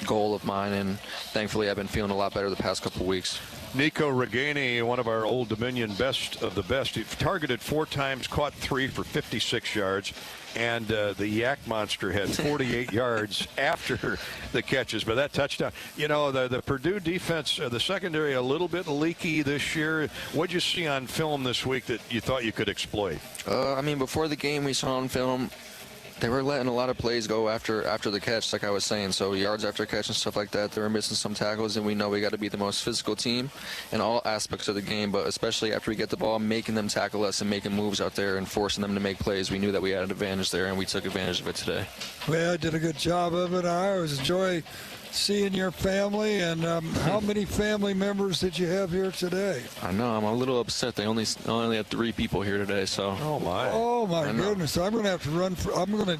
goal of mine, and thankfully I've been feeling a lot better the past couple weeks. Nico Reganey, one of our Old Dominion best of the best. He targeted 4 times, caught 3 for 56 yards, and the Yak Monster had 48 yards after the catches. But that touchdown, the Purdue defense, the secondary, a little bit leaky this year. What'd you see on film this week that you thought you could exploit? I mean, before the game we saw on film, they were letting a lot of plays go after the catch, like I was saying. So yards after catch and stuff like that. They were missing some tackles, and we know we got to be the most physical team in all aspects of the game, but especially after we get the ball, making them tackle us and making moves out there and forcing them to make plays. We knew that we had an advantage there, and we took advantage of it today. Well, I did a good job of it. I always enjoy seeing your family. And how many family members did you have here today? I know, I'm a little upset. They only had 3 people here today. So. Oh my goodness! I'm going to have to run. I'm going to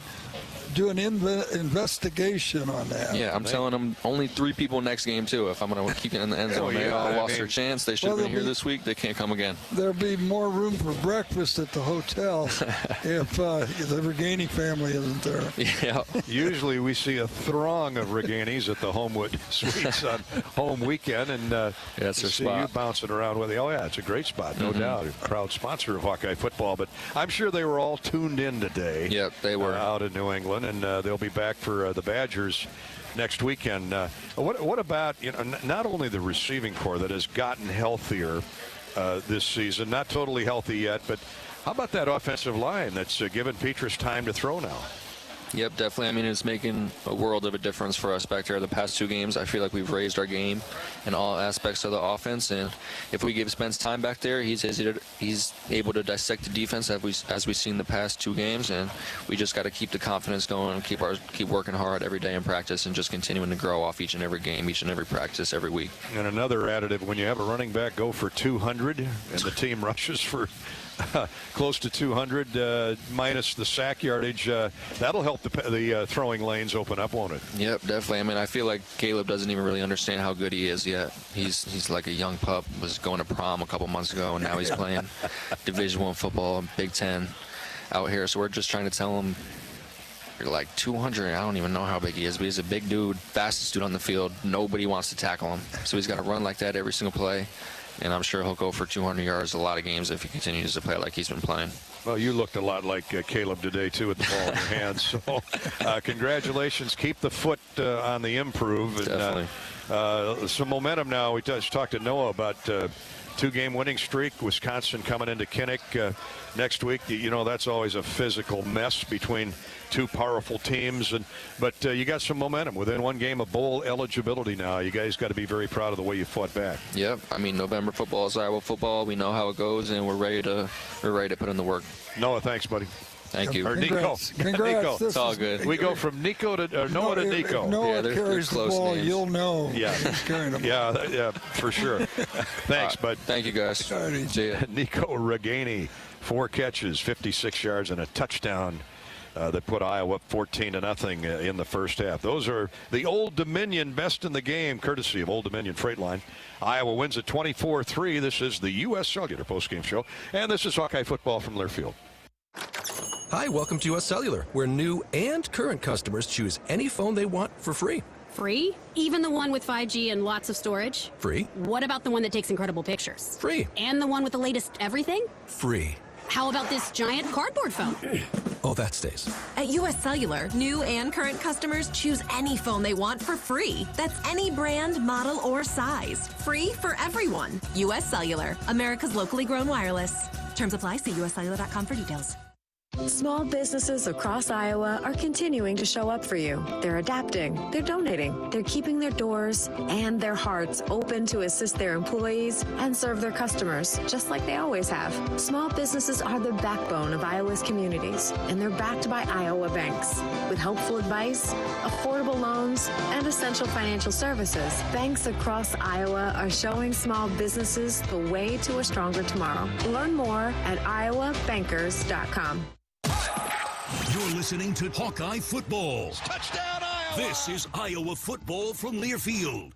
do an investigation on that. Yeah, I'm telling them only 3 people next game, too. If I'm going to keep it in the end zone, they all lost their chance. They should have been here this week. They can't come again. There'll be more room for breakfast at the hotel if the Reganey family isn't there. Yeah. Usually we see a throng of Reganeys at the Homewood Suites on home weekend, and that's their see spot. you bouncing around with it. Oh, yeah, it's a great spot, no doubt. A proud sponsor of Hawkeye football, but I'm sure they were all tuned in today. Yep, they were. Out in New England, and they'll be back for the Badgers next weekend. What about, not only the receiving corps that has gotten healthier this season, not totally healthy yet, but how about that offensive line that's given Petrus time to throw now? Yep, definitely. I mean, it's making a world of a difference for us back there. The past 2 games, I feel like we've raised our game in all aspects of the offense. And if we give Spence time back there, he's able to dissect the defense as we've seen the past 2 games. And we just got to keep the confidence going and keep working hard every day in practice and just continuing to grow off each and every game, each and every practice, every week. And another additive, when you have a running back go for 200 and the team rushes for close to 200 minus the sack yardage, that'll help the throwing lanes open up, won't it? Yep, definitely. I mean, I feel like Caleb doesn't even really understand how good he is yet. He's like a young pup, was going to prom a couple months ago, and now he's playing Division I football, Big Ten out here. So we're just trying to tell him, you're like 200. I don't even know how big he is, but he's a big dude, fastest dude on the field. Nobody wants to tackle him. So he's got to run like that every single play. And I'm sure he'll go for 200 yards a lot of games if he continues to play like he's been playing. Well, you looked a lot like Caleb today, too, with the ball in your hands. So congratulations. Keep the foot on the improve. And, definitely. Some momentum now. We just talked to Noah about 2-game winning streak. Wisconsin coming into Kinnick next week. That's always a physical mess between 2 powerful teams, but you got some momentum within 1 game of bowl eligibility now. You guys got to be very proud of the way you fought back. Yep. I mean, November football is Iowa football. We know how it goes, and we're ready to put in the work. Noah, thanks, buddy. Thank you. Or Nico. Congrats. Nico. It's all good. We go from Nico to Noah to Nico. Noah carries the ball. names. You'll know. Yeah. He's carrying the ball. Yeah, for sure. Thanks, bud. Thank you, guys. See ya. Nico Reganey, 4 catches, 56 yards, and a touchdown that put Iowa up 14-0 in the first half. Those are the Old Dominion best in the game, courtesy of Old Dominion Freight Line. Iowa wins at 24-3. This is the U.S. Cellular postgame show, and this is Hawkeye football from Learfield. Hi, welcome to U.S. Cellular, where new and current customers choose any phone they want for free. Free? Even the one with 5G and lots of storage? Free. What about the one that takes incredible pictures? Free. And the one with the latest everything? Free. How about this giant cardboard phone? Oh, that stays. At U.S. Cellular, new and current customers choose any phone they want for free. That's any brand, model, or size. Free for everyone. U.S. Cellular, America's locally grown wireless. Terms apply. See uscellular.com for details. Small businesses across Iowa are continuing to show up for you. They're adapting, they're donating, they're keeping their doors and their hearts open to assist their employees and serve their customers, just like they always have. Small businesses are the backbone of Iowa's communities, and they're backed by Iowa banks. With helpful advice, affordable loans, and essential financial services, banks across Iowa are showing small businesses the way to a stronger tomorrow. Learn more at iowabankers.com. You're listening to Hawkeye Football. Touchdown, Iowa! This is Iowa football from Learfield.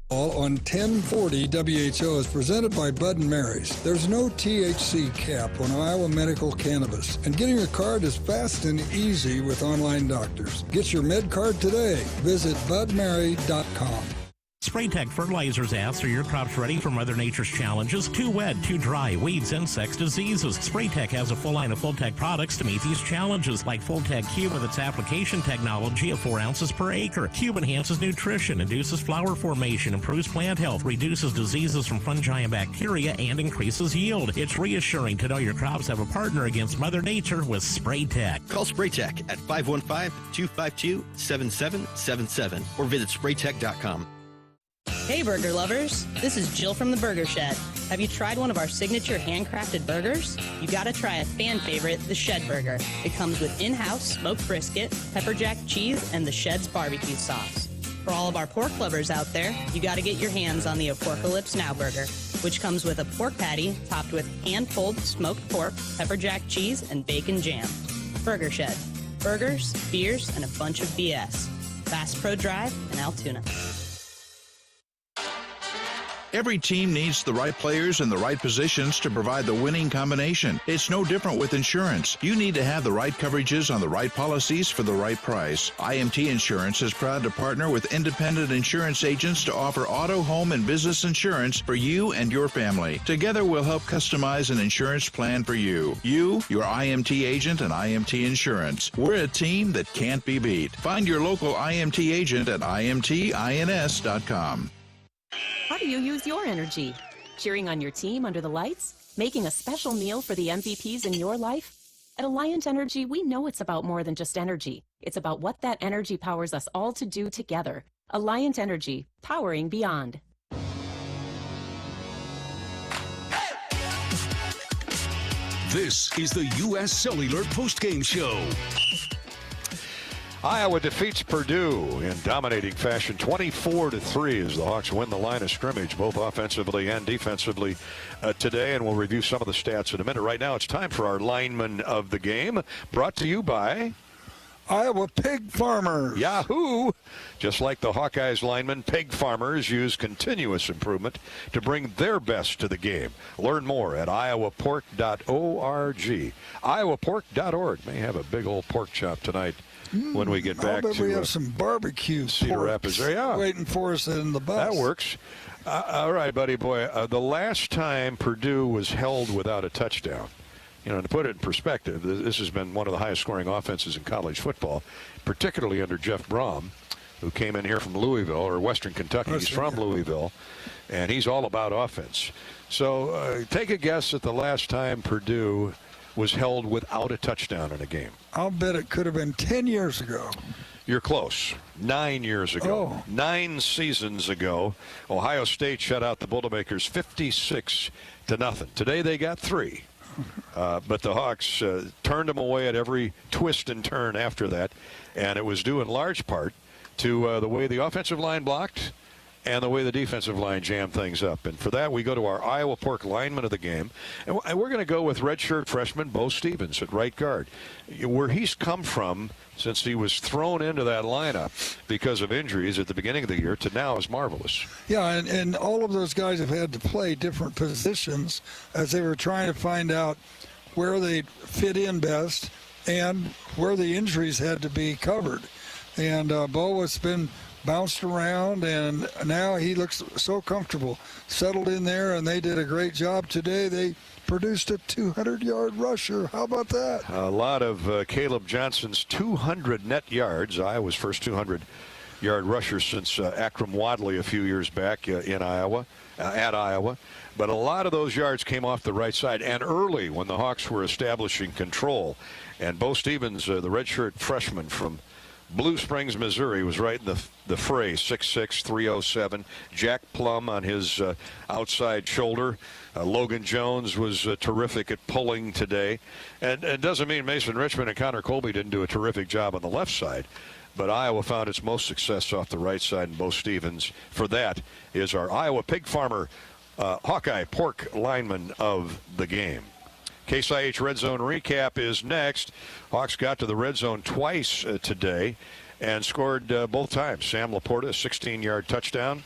All on 1040 WHO is presented by Bud & Mary's. There's no THC cap on Iowa medical cannabis, and getting your card is fast and easy with online doctors. Get your med card today. Visit budmary.com. SprayTech Fertilizers asks, are your crops ready for Mother Nature's challenges? Too wet, too dry, weeds, insects, diseases. SprayTech has a full line of Full-Tech products to meet these challenges, like Full-Tech Cube with its application technology of 4 ounces per acre. Cube enhances nutrition, induces flower formation, improves plant health, reduces diseases from fungi and bacteria, and increases yield. It's reassuring to know your crops have a partner against Mother Nature with SprayTech. Call SprayTech at 515-252-7777 or visit spraytech.com. Hey burger lovers, this is Jill from the Burger Shed. Have you tried one of our signature handcrafted burgers? You gotta try a fan favorite, the Shed Burger. It comes with in-house smoked brisket, pepper jack cheese, and the Shed's barbecue sauce. For all of our pork lovers out there, you gotta get your hands on the Apocalypse Now Burger, which comes with a pork patty topped with hand-pulled smoked pork, pepper jack cheese, and bacon jam. Burger Shed. burgers, beers, and a bunch of BS. Bass Pro Drive in Altoona. Every team needs the right players in the right positions to provide the winning combination. It's no different with insurance. You need to have the right coverages on the right policies for the right price. IMT Insurance is proud to partner with independent insurance agents to offer auto, home, and business insurance for you and your family. Together, we'll help customize an insurance plan for you. You, your IMT agent, and IMT Insurance. We're a team that can't be beat. Find your local IMT agent at imtins.com. How do you use your energy? Cheering on your team under the lights? Making a special meal for the MVPs in your life? At Alliant Energy, we know it's about more than just energy. It's about what that energy powers us all to do together. Alliant Energy, powering beyond. This is the U.S. Cellular postgame show. Iowa defeats Purdue in dominating fashion 24-3 as the Hawks win the line of scrimmage both offensively and defensively today, and we'll review some of the stats in a minute. Right now it's time for our lineman of the game, brought to you by Iowa Pig Farmers. Yahoo! Just like the Hawkeyes linemen, pig farmers use continuous improvement to bring their best to the game. Learn more at iowapork.org. Iowapork.org may have a big old pork chop tonight when we get back to we have some barbecue Cedar Rapids area. Waiting for us in the bus. That works. All right, buddy boy. The last time Purdue was held without a touchdown, to put it in perspective, this has been one of the highest scoring offenses in college football, particularly under Jeff Brom, who came in here from Louisville, or Western Kentucky. He's from Louisville, and he's all about offense. So take a guess at the last time Purdue was held without a touchdown in a game. I'll bet it could have been 10 years ago. You're close. 9 years ago. Oh. 9 seasons ago, Ohio State shut out the Boilermakers 56-0. Today they got 3. But the Hawks turned them away at every twist and turn after that, and it was due in large part to the way the offensive line blocked and the way the defensive line jammed things up. And for that, we go to our Iowa Pork lineman of the game. And we're going to go with redshirt freshman Bo Stevens at right guard. Where he's come from since he was thrown into that lineup because of injuries at the beginning of the year to now is marvelous. Yeah, and all of those guys have had to play different positions as they were trying to find out where they fit in best and where the injuries had to be covered. And Bo has been bounced around, and now he looks so comfortable, settled in there, and they did a great job today. They produced a 200-yard rusher. How about that? A lot of Caleb Johnson's 200 net yards. Iowa's first 200-yard rusher since Akram Wadley a few years back in Iowa, at Iowa. But a lot of those yards came off the right side and early when the Hawks were establishing control. And Bo Stevens, the redshirt freshman from Blue Springs, Missouri, was right in the fray, 6'6", 307. Jack Plum on his outside shoulder. Logan Jones was terrific at pulling today. And it doesn't mean Mason Richmond and Connor Colby didn't do a terrific job on the left side. But Iowa found its most success off the right side, and Bo Stevens, for that, is our Iowa Pig Farmer Hawkeye Pork lineman of the game. Case IH Red Zone recap is next. Hawks got to the red zone twice today and scored both times. Sam Laporta, a 16-yard touchdown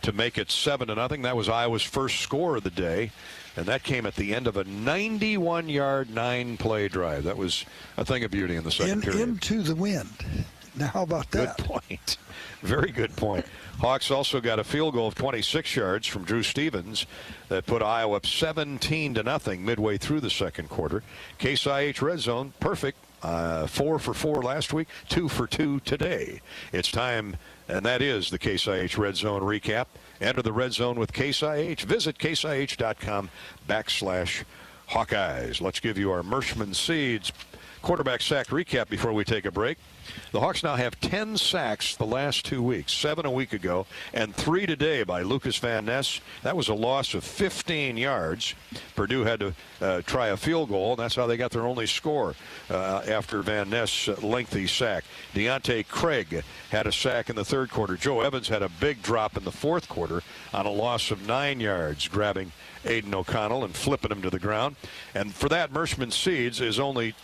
to make it 7-0. That was Iowa's first score of the day, and that came at the end of a 91-yard, 9-play drive. That was a thing of beauty in the second period. Into the wind. Now, how about that? Good point. Very good point. Hawks also got a field goal of 26 yards from Drew Stevens that put Iowa up 17-0 midway through the second quarter. Case IH Red Zone, perfect. 4 for 4 last week, 2 for 2 today. It's time, and that is the Case IH Red Zone recap. Enter the Red Zone with Case IH. Visit caseih.com/Hawkeyes. Let's give you our Mershman Seeds quarterback sack recap before we take a break. The Hawks now have 10 sacks the last 2 weeks, 7 a week ago, and 3 today by Lucas Van Ness. That was a loss of 15 yards. Purdue had to try a field goal, and that's how they got their only score after Van Ness' lengthy sack. Deontay Craig had a sack in the third quarter. Joe Evans had a big drop in the fourth quarter on a loss of 9 yards, grabbing Aiden O'Connell and flipping him to the ground. And for that, Mershman Seeds is only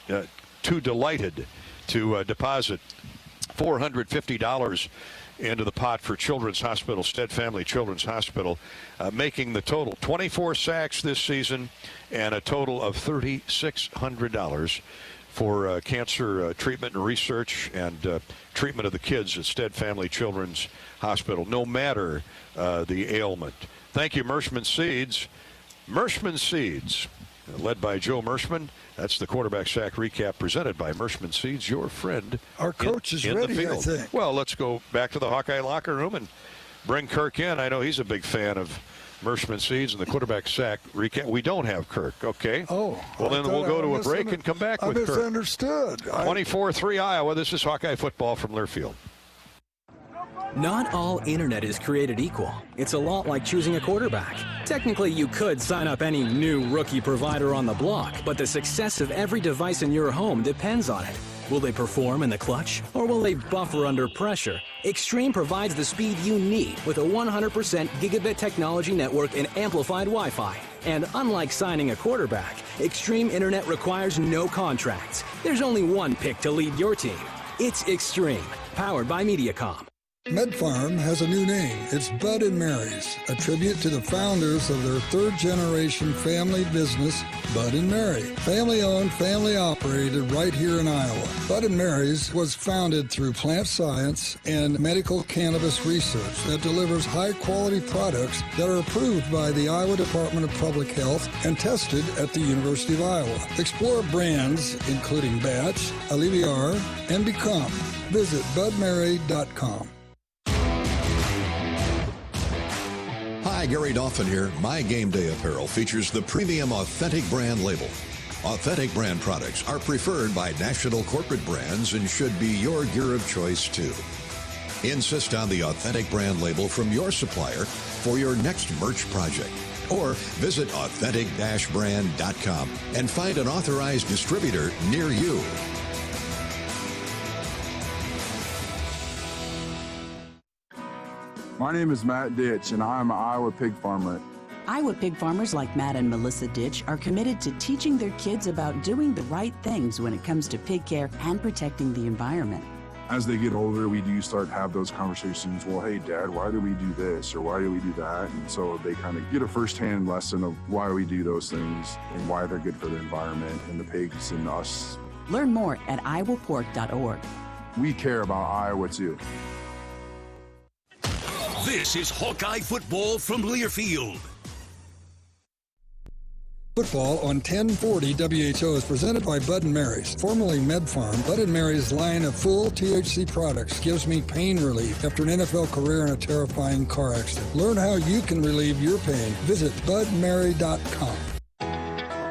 too delighted to deposit $450 into the pot for Children's Hospital, Stead Family Children's Hospital, making the total 24 sacks this season and a total of $3,600 for cancer treatment and research and treatment of the kids at Stead Family Children's Hospital, no matter the ailment. Thank you, Mershman Seeds. Mershman Seeds, led by Joe Mershman. That's the quarterback sack recap presented by Mershman Seeds, your friend. Our coach is in ready, the field. I think. Well, let's go back to the Hawkeye locker room and bring Kirk in. I know he's a big fan of Mershman Seeds and the quarterback sack recap. We don't have Kirk, okay? Oh. Well, then we'll go to a break and come back with Kirk. I misunderstood. 24-3 Iowa. This is Hawkeye football from Learfield. Not all internet is created equal. It's a lot like choosing a quarterback. Technically, you could sign up any new rookie provider on the block, but the success of every device in your home depends on it. Will they perform in the clutch, or will they buffer under pressure? Extreme provides the speed you need with a 100% gigabit technology network and amplified Wi-Fi. And unlike signing a quarterback, Extreme Internet requires no contracts. There's only one pick to lead your team. It's Extreme, powered by Mediacom. MedFarm has a new name. It's Bud and Mary's, a tribute to the founders of their third-generation family business, Bud and Mary. Family-owned, family-operated right here in Iowa. Bud and Mary's was founded through plant science and medical cannabis research that delivers high-quality products that are approved by the Iowa Department of Public Health and tested at the University of Iowa. Explore brands including Batch, Alleviar, and Become. Visit budmary.com. Hi, Gary Dolphin here. My Game Day apparel features the premium Authentic brand label. Authentic brand products are preferred by national corporate brands and should be your gear of choice too. Insist on the Authentic brand label from your supplier for your next merch project. Or visit authentic-brand.com and find an authorized distributor near you. My name is Matt Ditch, and I'm an Iowa pig farmer. Iowa pig farmers like Matt and Melissa Ditch are committed to teaching their kids about doing the right things when it comes to pig care and protecting the environment. As they get older, we do start to have those conversations. Well, hey, Dad, why do we do this or why do we do that? And so they kind of get a firsthand lesson of why we do those things and why they're good for the environment and the pigs and us. Learn more at iowapork.org. We care about Iowa, too. This is Hawkeye football from Learfield. Football on 1040 WHO is presented by Bud & Mary's, formerly MedFarm. Bud & Mary's line of full THC products gives me pain relief after an NFL career in a terrifying car accident. Learn how you can relieve your pain. Visit budmary.com.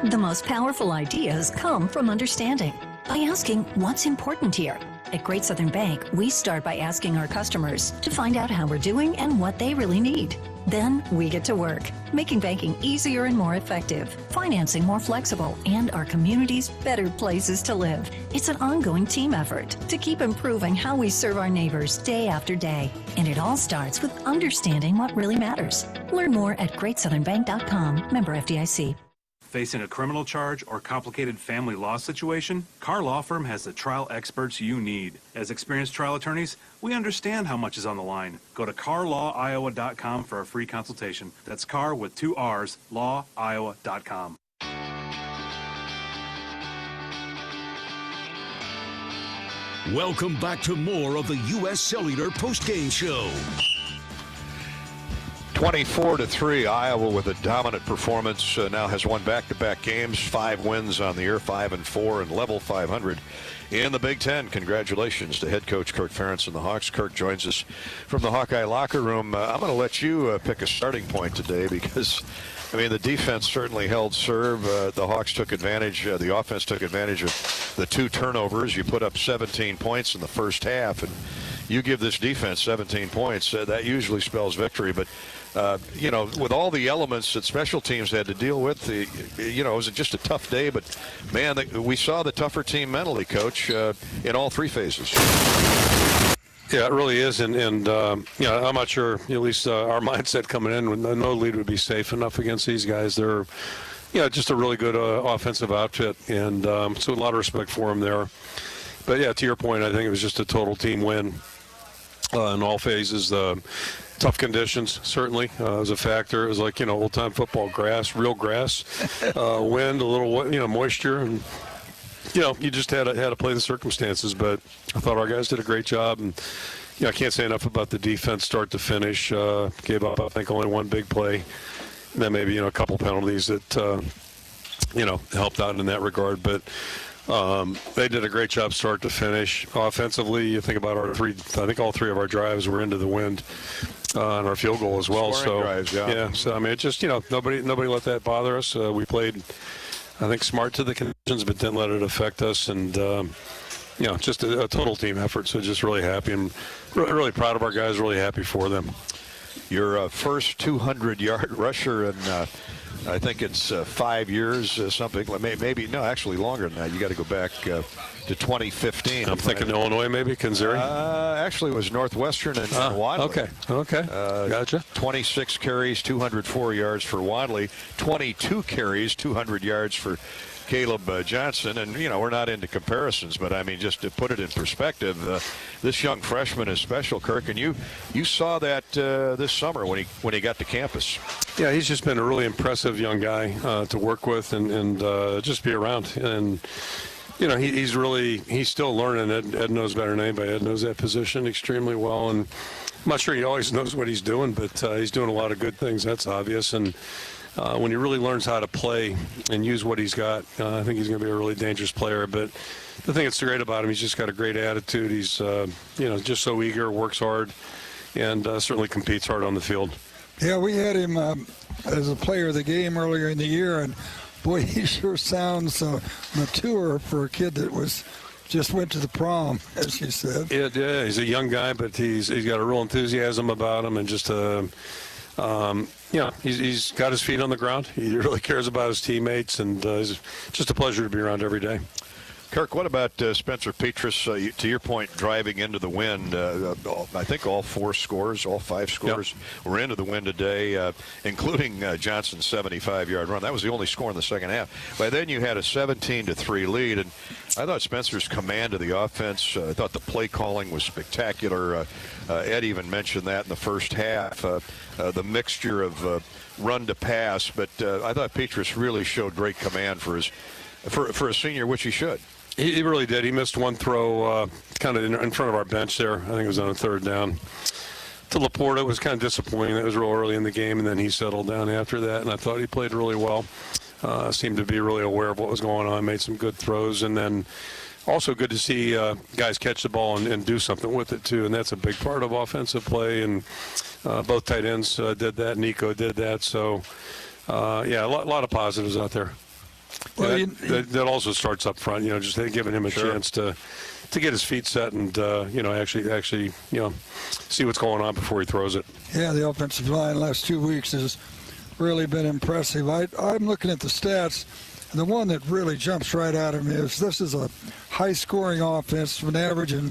The most powerful ideas come from understanding. By asking what's important here. At Great Southern Bank, we start by asking our customers to find out how we're doing and what they really need. Then we get to work, making banking easier and more effective, financing more flexible, and our communities better places to live. It's an ongoing team effort to keep improving how we serve our neighbors day after day. And it all starts with understanding what really matters. Learn more at GreatSouthernBank.com, member FDIC. Facing a criminal charge or complicated family law situation, Carr Law Firm has the trial experts you need. As experienced trial attorneys, we understand how much is on the line. Go to carlawiowa.com for a free consultation. That's Carr with 2 R's, lawiowa.com. Welcome back to more of the U.S. Cellular postgame show. 24-3, Iowa with a dominant performance. Now has won back-to-back games, 5 wins on the year, 5-4, and level 500 in the Big Ten. Congratulations to head coach Kirk Ferentz and the Hawks. Kirk joins us from the Hawkeye locker room. I'm going to let you pick a starting point today because, I mean, the defense certainly held serve. The Hawks took advantage, the offense took advantage of the 2 turnovers. You put up 17 points in the first half, and you give this defense 17 points. That usually spells victory, but you know, with all the elements that special teams had to deal with, you know, it was just a tough day. But, man, we saw the tougher team mentally, Coach, in all 3 phases. Yeah, it really is. And you know, I'm not sure, at least our mindset coming in, no lead would be safe enough against these guys. They're just a really good offensive outfit, and so a lot of respect for him there. But yeah, to your point, I think it was just a total team win in all phases. Tough conditions certainly was a factor. It was like old-time football, real grass, wind, a little moisture, and you just had to play the circumstances. But I thought our guys did a great job, and I can't say enough about the defense, start to finish. Gave up, I think, only one big play, and then maybe a couple penalties that helped out in that regard. But they did a great job start to finish. Offensively, you think about I think all three of our drives were into the wind, and our field goal as well. Scoring drives, yeah. So I mean, it just nobody let that bother us. We played, I think, smart to the conditions, but didn't let it affect us. And just a total team effort. So just really happy and really proud of our guys. Really happy for them. Your first 200-yard rusher in I think it's 5 years, something. Maybe no, actually longer than that. You got to go back to 2015. I'm thinking Illinois, maybe Kanzeri. Actually, it was Northwestern and Wadley. Okay, gotcha. 26 carries, 204 yards for Wadley. 22 carries, 200 yards for Caleb Johnson. And we're not into comparisons, but I mean, just to put it in perspective, this young freshman is special, Kirk, and you saw that this summer when he got to campus. Yeah, he's just been a really impressive young guy to work with and just be around. And he's still learning. Ed knows better than anybody. Ed knows that position extremely well, and I'm not sure he always knows what he's doing, but he's doing a lot of good things. That's obvious. And when he really learns how to play and use what he's got, I think he's going to be a really dangerous player. But the thing that's great about him, he's just got a great attitude. He's, just so eager, works hard, and certainly competes hard on the field. Yeah, we had him as a player of the game earlier in the year, and boy, he sure sounds mature for a kid that just went to the prom, as you said. Yeah, he's a young guy, but he's got a real enthusiasm about him, and just he's got his feet on the ground. He really cares about his teammates, and it's just a pleasure to be around every day. Kirk, what about Spencer Petras? To your point, driving into the wind, I think all five scores were into the wind today, including Johnson's 75-yard run. That was the only score in the second half. By then you had a 17-3 lead, and I thought Spencer's command of the offense, I thought the play calling was spectacular. Ed even mentioned that in the first half, the mixture of run to pass. But I thought Petras really showed great command for a senior, which he should. He really did. He missed one throw kind of in front of our bench there. I think it was on a third down. To Laporta, it was kind of disappointing. That was real early in the game, and then he settled down after that, and I thought he played really well. Seemed to be really aware of what was going on, made some good throws, and then also good to see guys catch the ball and do something with it, too, and that's a big part of offensive play, and both tight ends did that. Nico did that, so, a lot of positives out there. Well, that also starts up front, just giving him a chance to get his feet set and actually see what's going on before he throws it. Yeah, the offensive line last 2 weeks has really been impressive. I'm looking at the stats, and the one that really jumps right out at me is this is a high-scoring offense, an averaging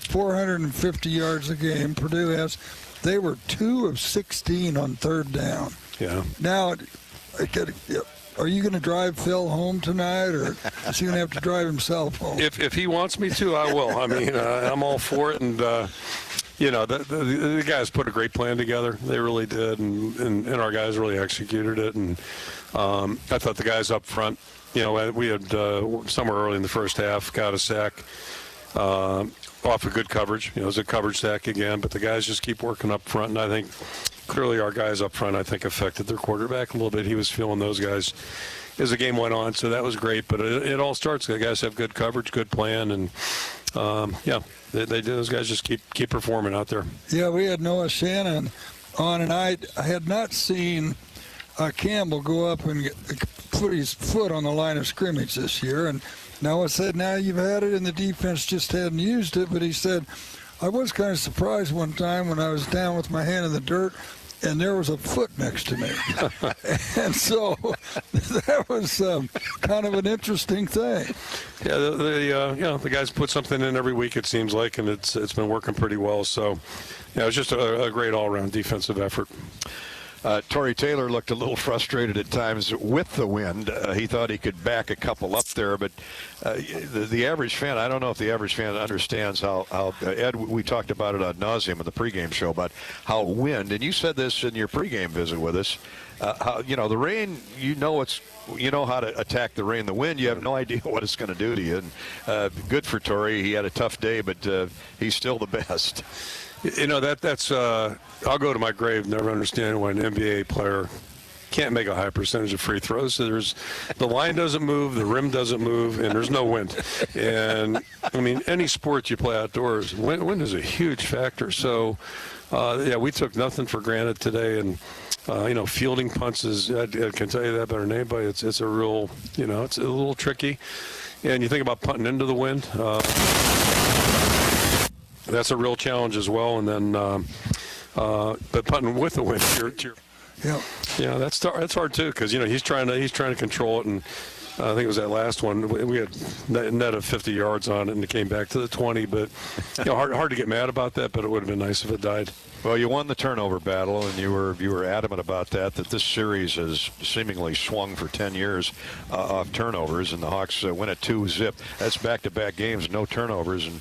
450 yards a game. Purdue they were 2 of 16 on third down. Yeah. Now, are you going to drive Phil home tonight, or is he going to have to drive himself home? If he wants me to, I will. I mean, I'm all for it, and the guys put a great plan together. They really did, and our guys really executed it. And I thought the guys up front, we had somewhere early in the first half got a sack off of good coverage. It was a coverage sack again, but the guys just keep working up front, and I think clearly our guys up front, I think, affected their quarterback a little bit. He was feeling those guys as the game went on, so that was great. But it all starts. The guys have good coverage, good plan, and they do. Those guys just keep performing out there. Yeah, we had Noah Shannon on, and I had not seen Campbell go up and put his foot on the line of scrimmage this year. And Noah said, now you've had it, and the defense just hadn't used it. But he said, I was kind of surprised one time when I was down with my hand in the dirt, and there was a foot next to me. And so that was kind of an interesting thing. Yeah, the guys put something in every week, it seems like, and it's been working pretty well. So, it was just a great all-around defensive effort. Torrey Taylor looked a little frustrated at times with the wind. He thought he could back a couple up there, but the average fan, I don't know if the average fan understands how Ed, we talked about it ad nauseum in the pregame show about how wind, and you said this in your pregame visit with us, how, the rain, you know how to attack the rain. The wind, you have no idea what it's going to do to you. And good for Torrey. He had a tough day, but he's still the best. That's I'll go to my grave never understanding why an NBA player can't make a high percentage of free throws. So the line doesn't move, the rim doesn't move, and there's no wind. And I mean, any sport you play outdoors, wind is a huge factor. So we took nothing for granted today, and fielding punts is, I can tell you that better than anybody. It's a real, it's a little tricky. And you think about punting into the wind. That's a real challenge as well. And then, but punting with the wind, that's hard too, because he's trying to control it. And I think it was that last one we had net of 50 yards on it, and it came back to the 20. But hard to get mad about that. But it would have been nice if it died. Well, you won the turnover battle, and you were adamant about that this series has seemingly swung for 10 years off turnovers, and the Hawks win it 2-0. That's back-to-back games, no turnovers, and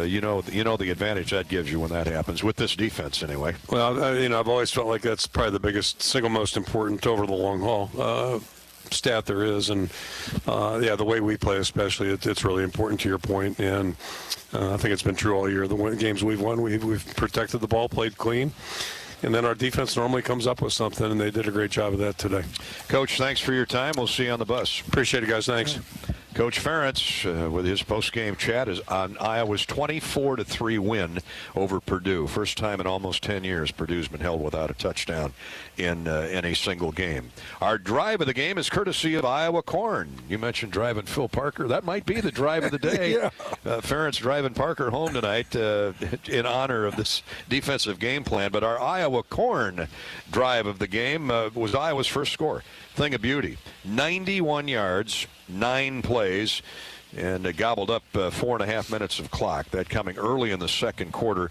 you know the advantage that gives you when that happens, with this defense anyway. Well, I've always felt like that's probably the biggest, single most important over the long haul stat there is, and the way we play especially, it's really important to your point, and I think it's been true all year. The games we've won, we've protected the ball, played clean, and then our defense normally comes up with something, and they did a great job of that today. Coach, thanks for your time. We'll see you on the bus. Appreciate it, guys. Thanks. Coach Ferentz with his post-game chat is on Iowa's 24-3 win over Purdue. First time in almost 10 years Purdue's been held without a touchdown in a single game. Our drive of the game is courtesy of Iowa Corn. You mentioned driving Phil Parker. That might be the drive of the day. Yeah. Ferentz driving Parker home tonight in honor of this defensive game plan. But our Iowa Corn drive of the game was Iowa's first score. Thing of beauty. 91 yards, 9 plays, and gobbled up 4.5 minutes of clock. That coming early in the second quarter,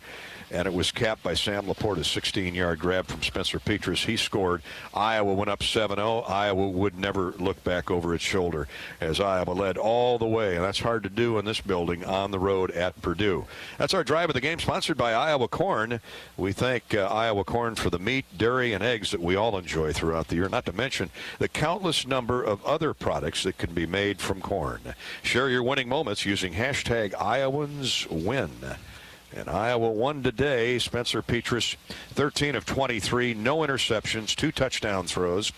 and it was capped by Sam Laporta's 16-yard grab from Spencer Petras. He scored. Iowa went up 7-0. Iowa would never look back over its shoulder as Iowa led all the way, and that's hard to do in this building on the road at Purdue. That's our drive of the game, sponsored by Iowa Corn. We thank Iowa Corn for the meat, dairy, and eggs that we all enjoy throughout the year, not to mention the countless number of other products that can be made from corn. Share your winning moments using hashtag #Iowans_win. And Iowa won today. Spencer Petras, 13 of 23, no interceptions, 2 touchdown throws.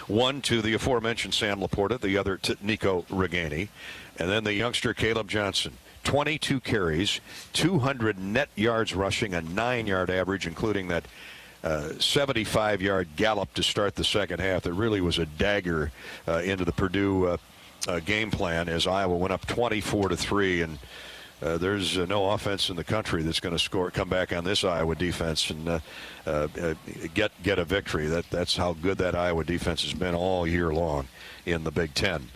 One to the aforementioned Sam Laporta, the other to Nico Regani. And then the youngster Caleb Johnson, 22 carries, 200 net yards rushing, a 9-yard average, including that 75-yard gallop to start the second half. That really was a dagger into the Purdue game plan as Iowa went up 24-3. And there's no offense in the country that's going to come back on this Iowa defense and get a victory. That's how good that Iowa defense has been all year long in the Big Ten.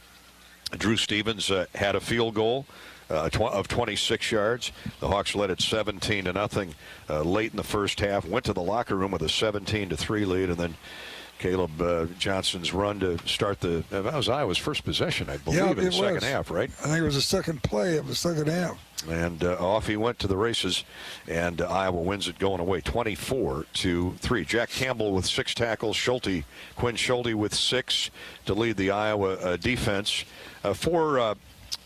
Drew Stevens had a field goal of 26 yards. The Hawks led it 17-0 late in the first half. Went to the locker room with a 17-3 lead, and then Caleb Johnson's run to start that was Iowa's first possession, I believe, in the second half, right? I think it was the second play of the second half. And off he went to the races, and Iowa wins it going away 24-3. Jack Campbell with 6 tackles, Quinn Schulte with 6 to lead the Iowa defense. For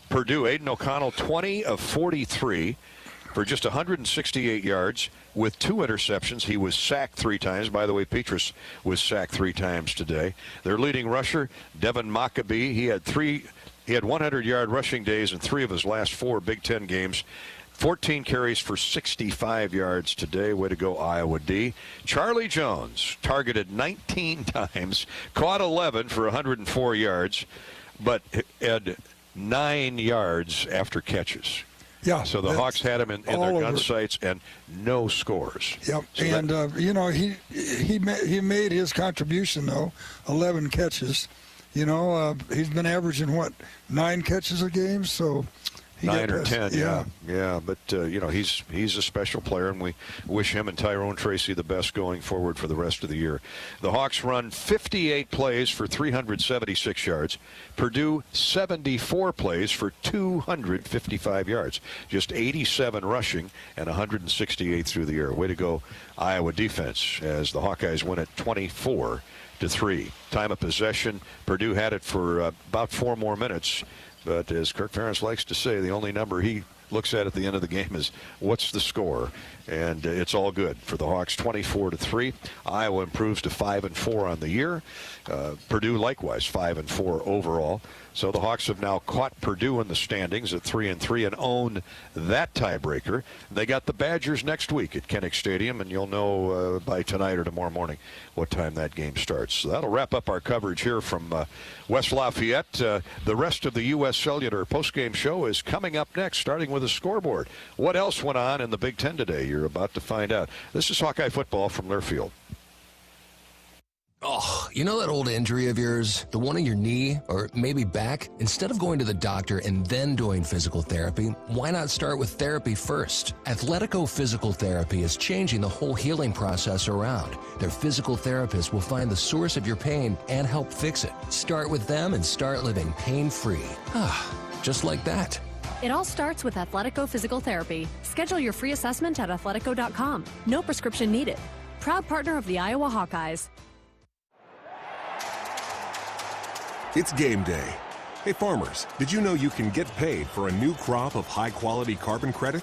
Purdue, Aiden O'Connell, 20 of 43 for just 168 yards with 2 interceptions. He was sacked 3 times. By the way, Petras was sacked 3 times today. Their leading rusher, Devin Maccabee, he had 100-yard rushing days in 3 of his last 4 Big Ten games. 14 carries for 65 yards today. Way to go, Iowa D. Charlie Jones targeted 19 times, caught 11 for 104 yards, but had 9 yards after catches. Yeah. So the Hawks had him in their gun sights and no scores. Yep. So he made his contribution though, 11 catches. He's been averaging 9 catches a game, so 9 or 10, yeah. But he's a special player, and we wish him and Tyrone Tracy the best going forward for the rest of the year. The Hawks run 58 plays for 376 yards. Purdue 74 plays for 255 yards. Just 87 rushing and 168 through the air. Way to go, Iowa defense, as the Hawkeyes win at 24-3. Time of possession, Purdue had it for about 4 more minutes. But as Kirk Ferentz likes to say, the only number he looks at the end of the game is what's the score, and it's all good for the Hawks. 24-3. Iowa improves to 5-4 on the year. Purdue likewise 5-4 overall. So the Hawks have now caught Purdue in the standings at 3-3 and own that tiebreaker. They got the Badgers next week at Kinnick Stadium, and you'll know by tonight or tomorrow morning what time that game starts. So that'll wrap up our coverage here from West Lafayette. The rest of the U.S. Cellular postgame show is coming up next, starting with a scoreboard. What else went on in the Big Ten today? You're about to find out. This is Hawkeye football from Learfield. Oh, you know that old injury of yours? The one in your knee or maybe back? Instead of going to the doctor and then doing physical therapy, why not start with therapy first? Athletico Physical Therapy is changing the whole healing process around. Their physical therapists will find the source of your pain and help fix it. Start with them and start living pain-free. Just like that. It all starts with Athletico Physical Therapy. Schedule your free assessment at athletico.com. No prescription needed. Proud partner of the Iowa Hawkeyes. It's game day. Hey farmers, did you know you can get paid for a new crop of high-quality carbon credits?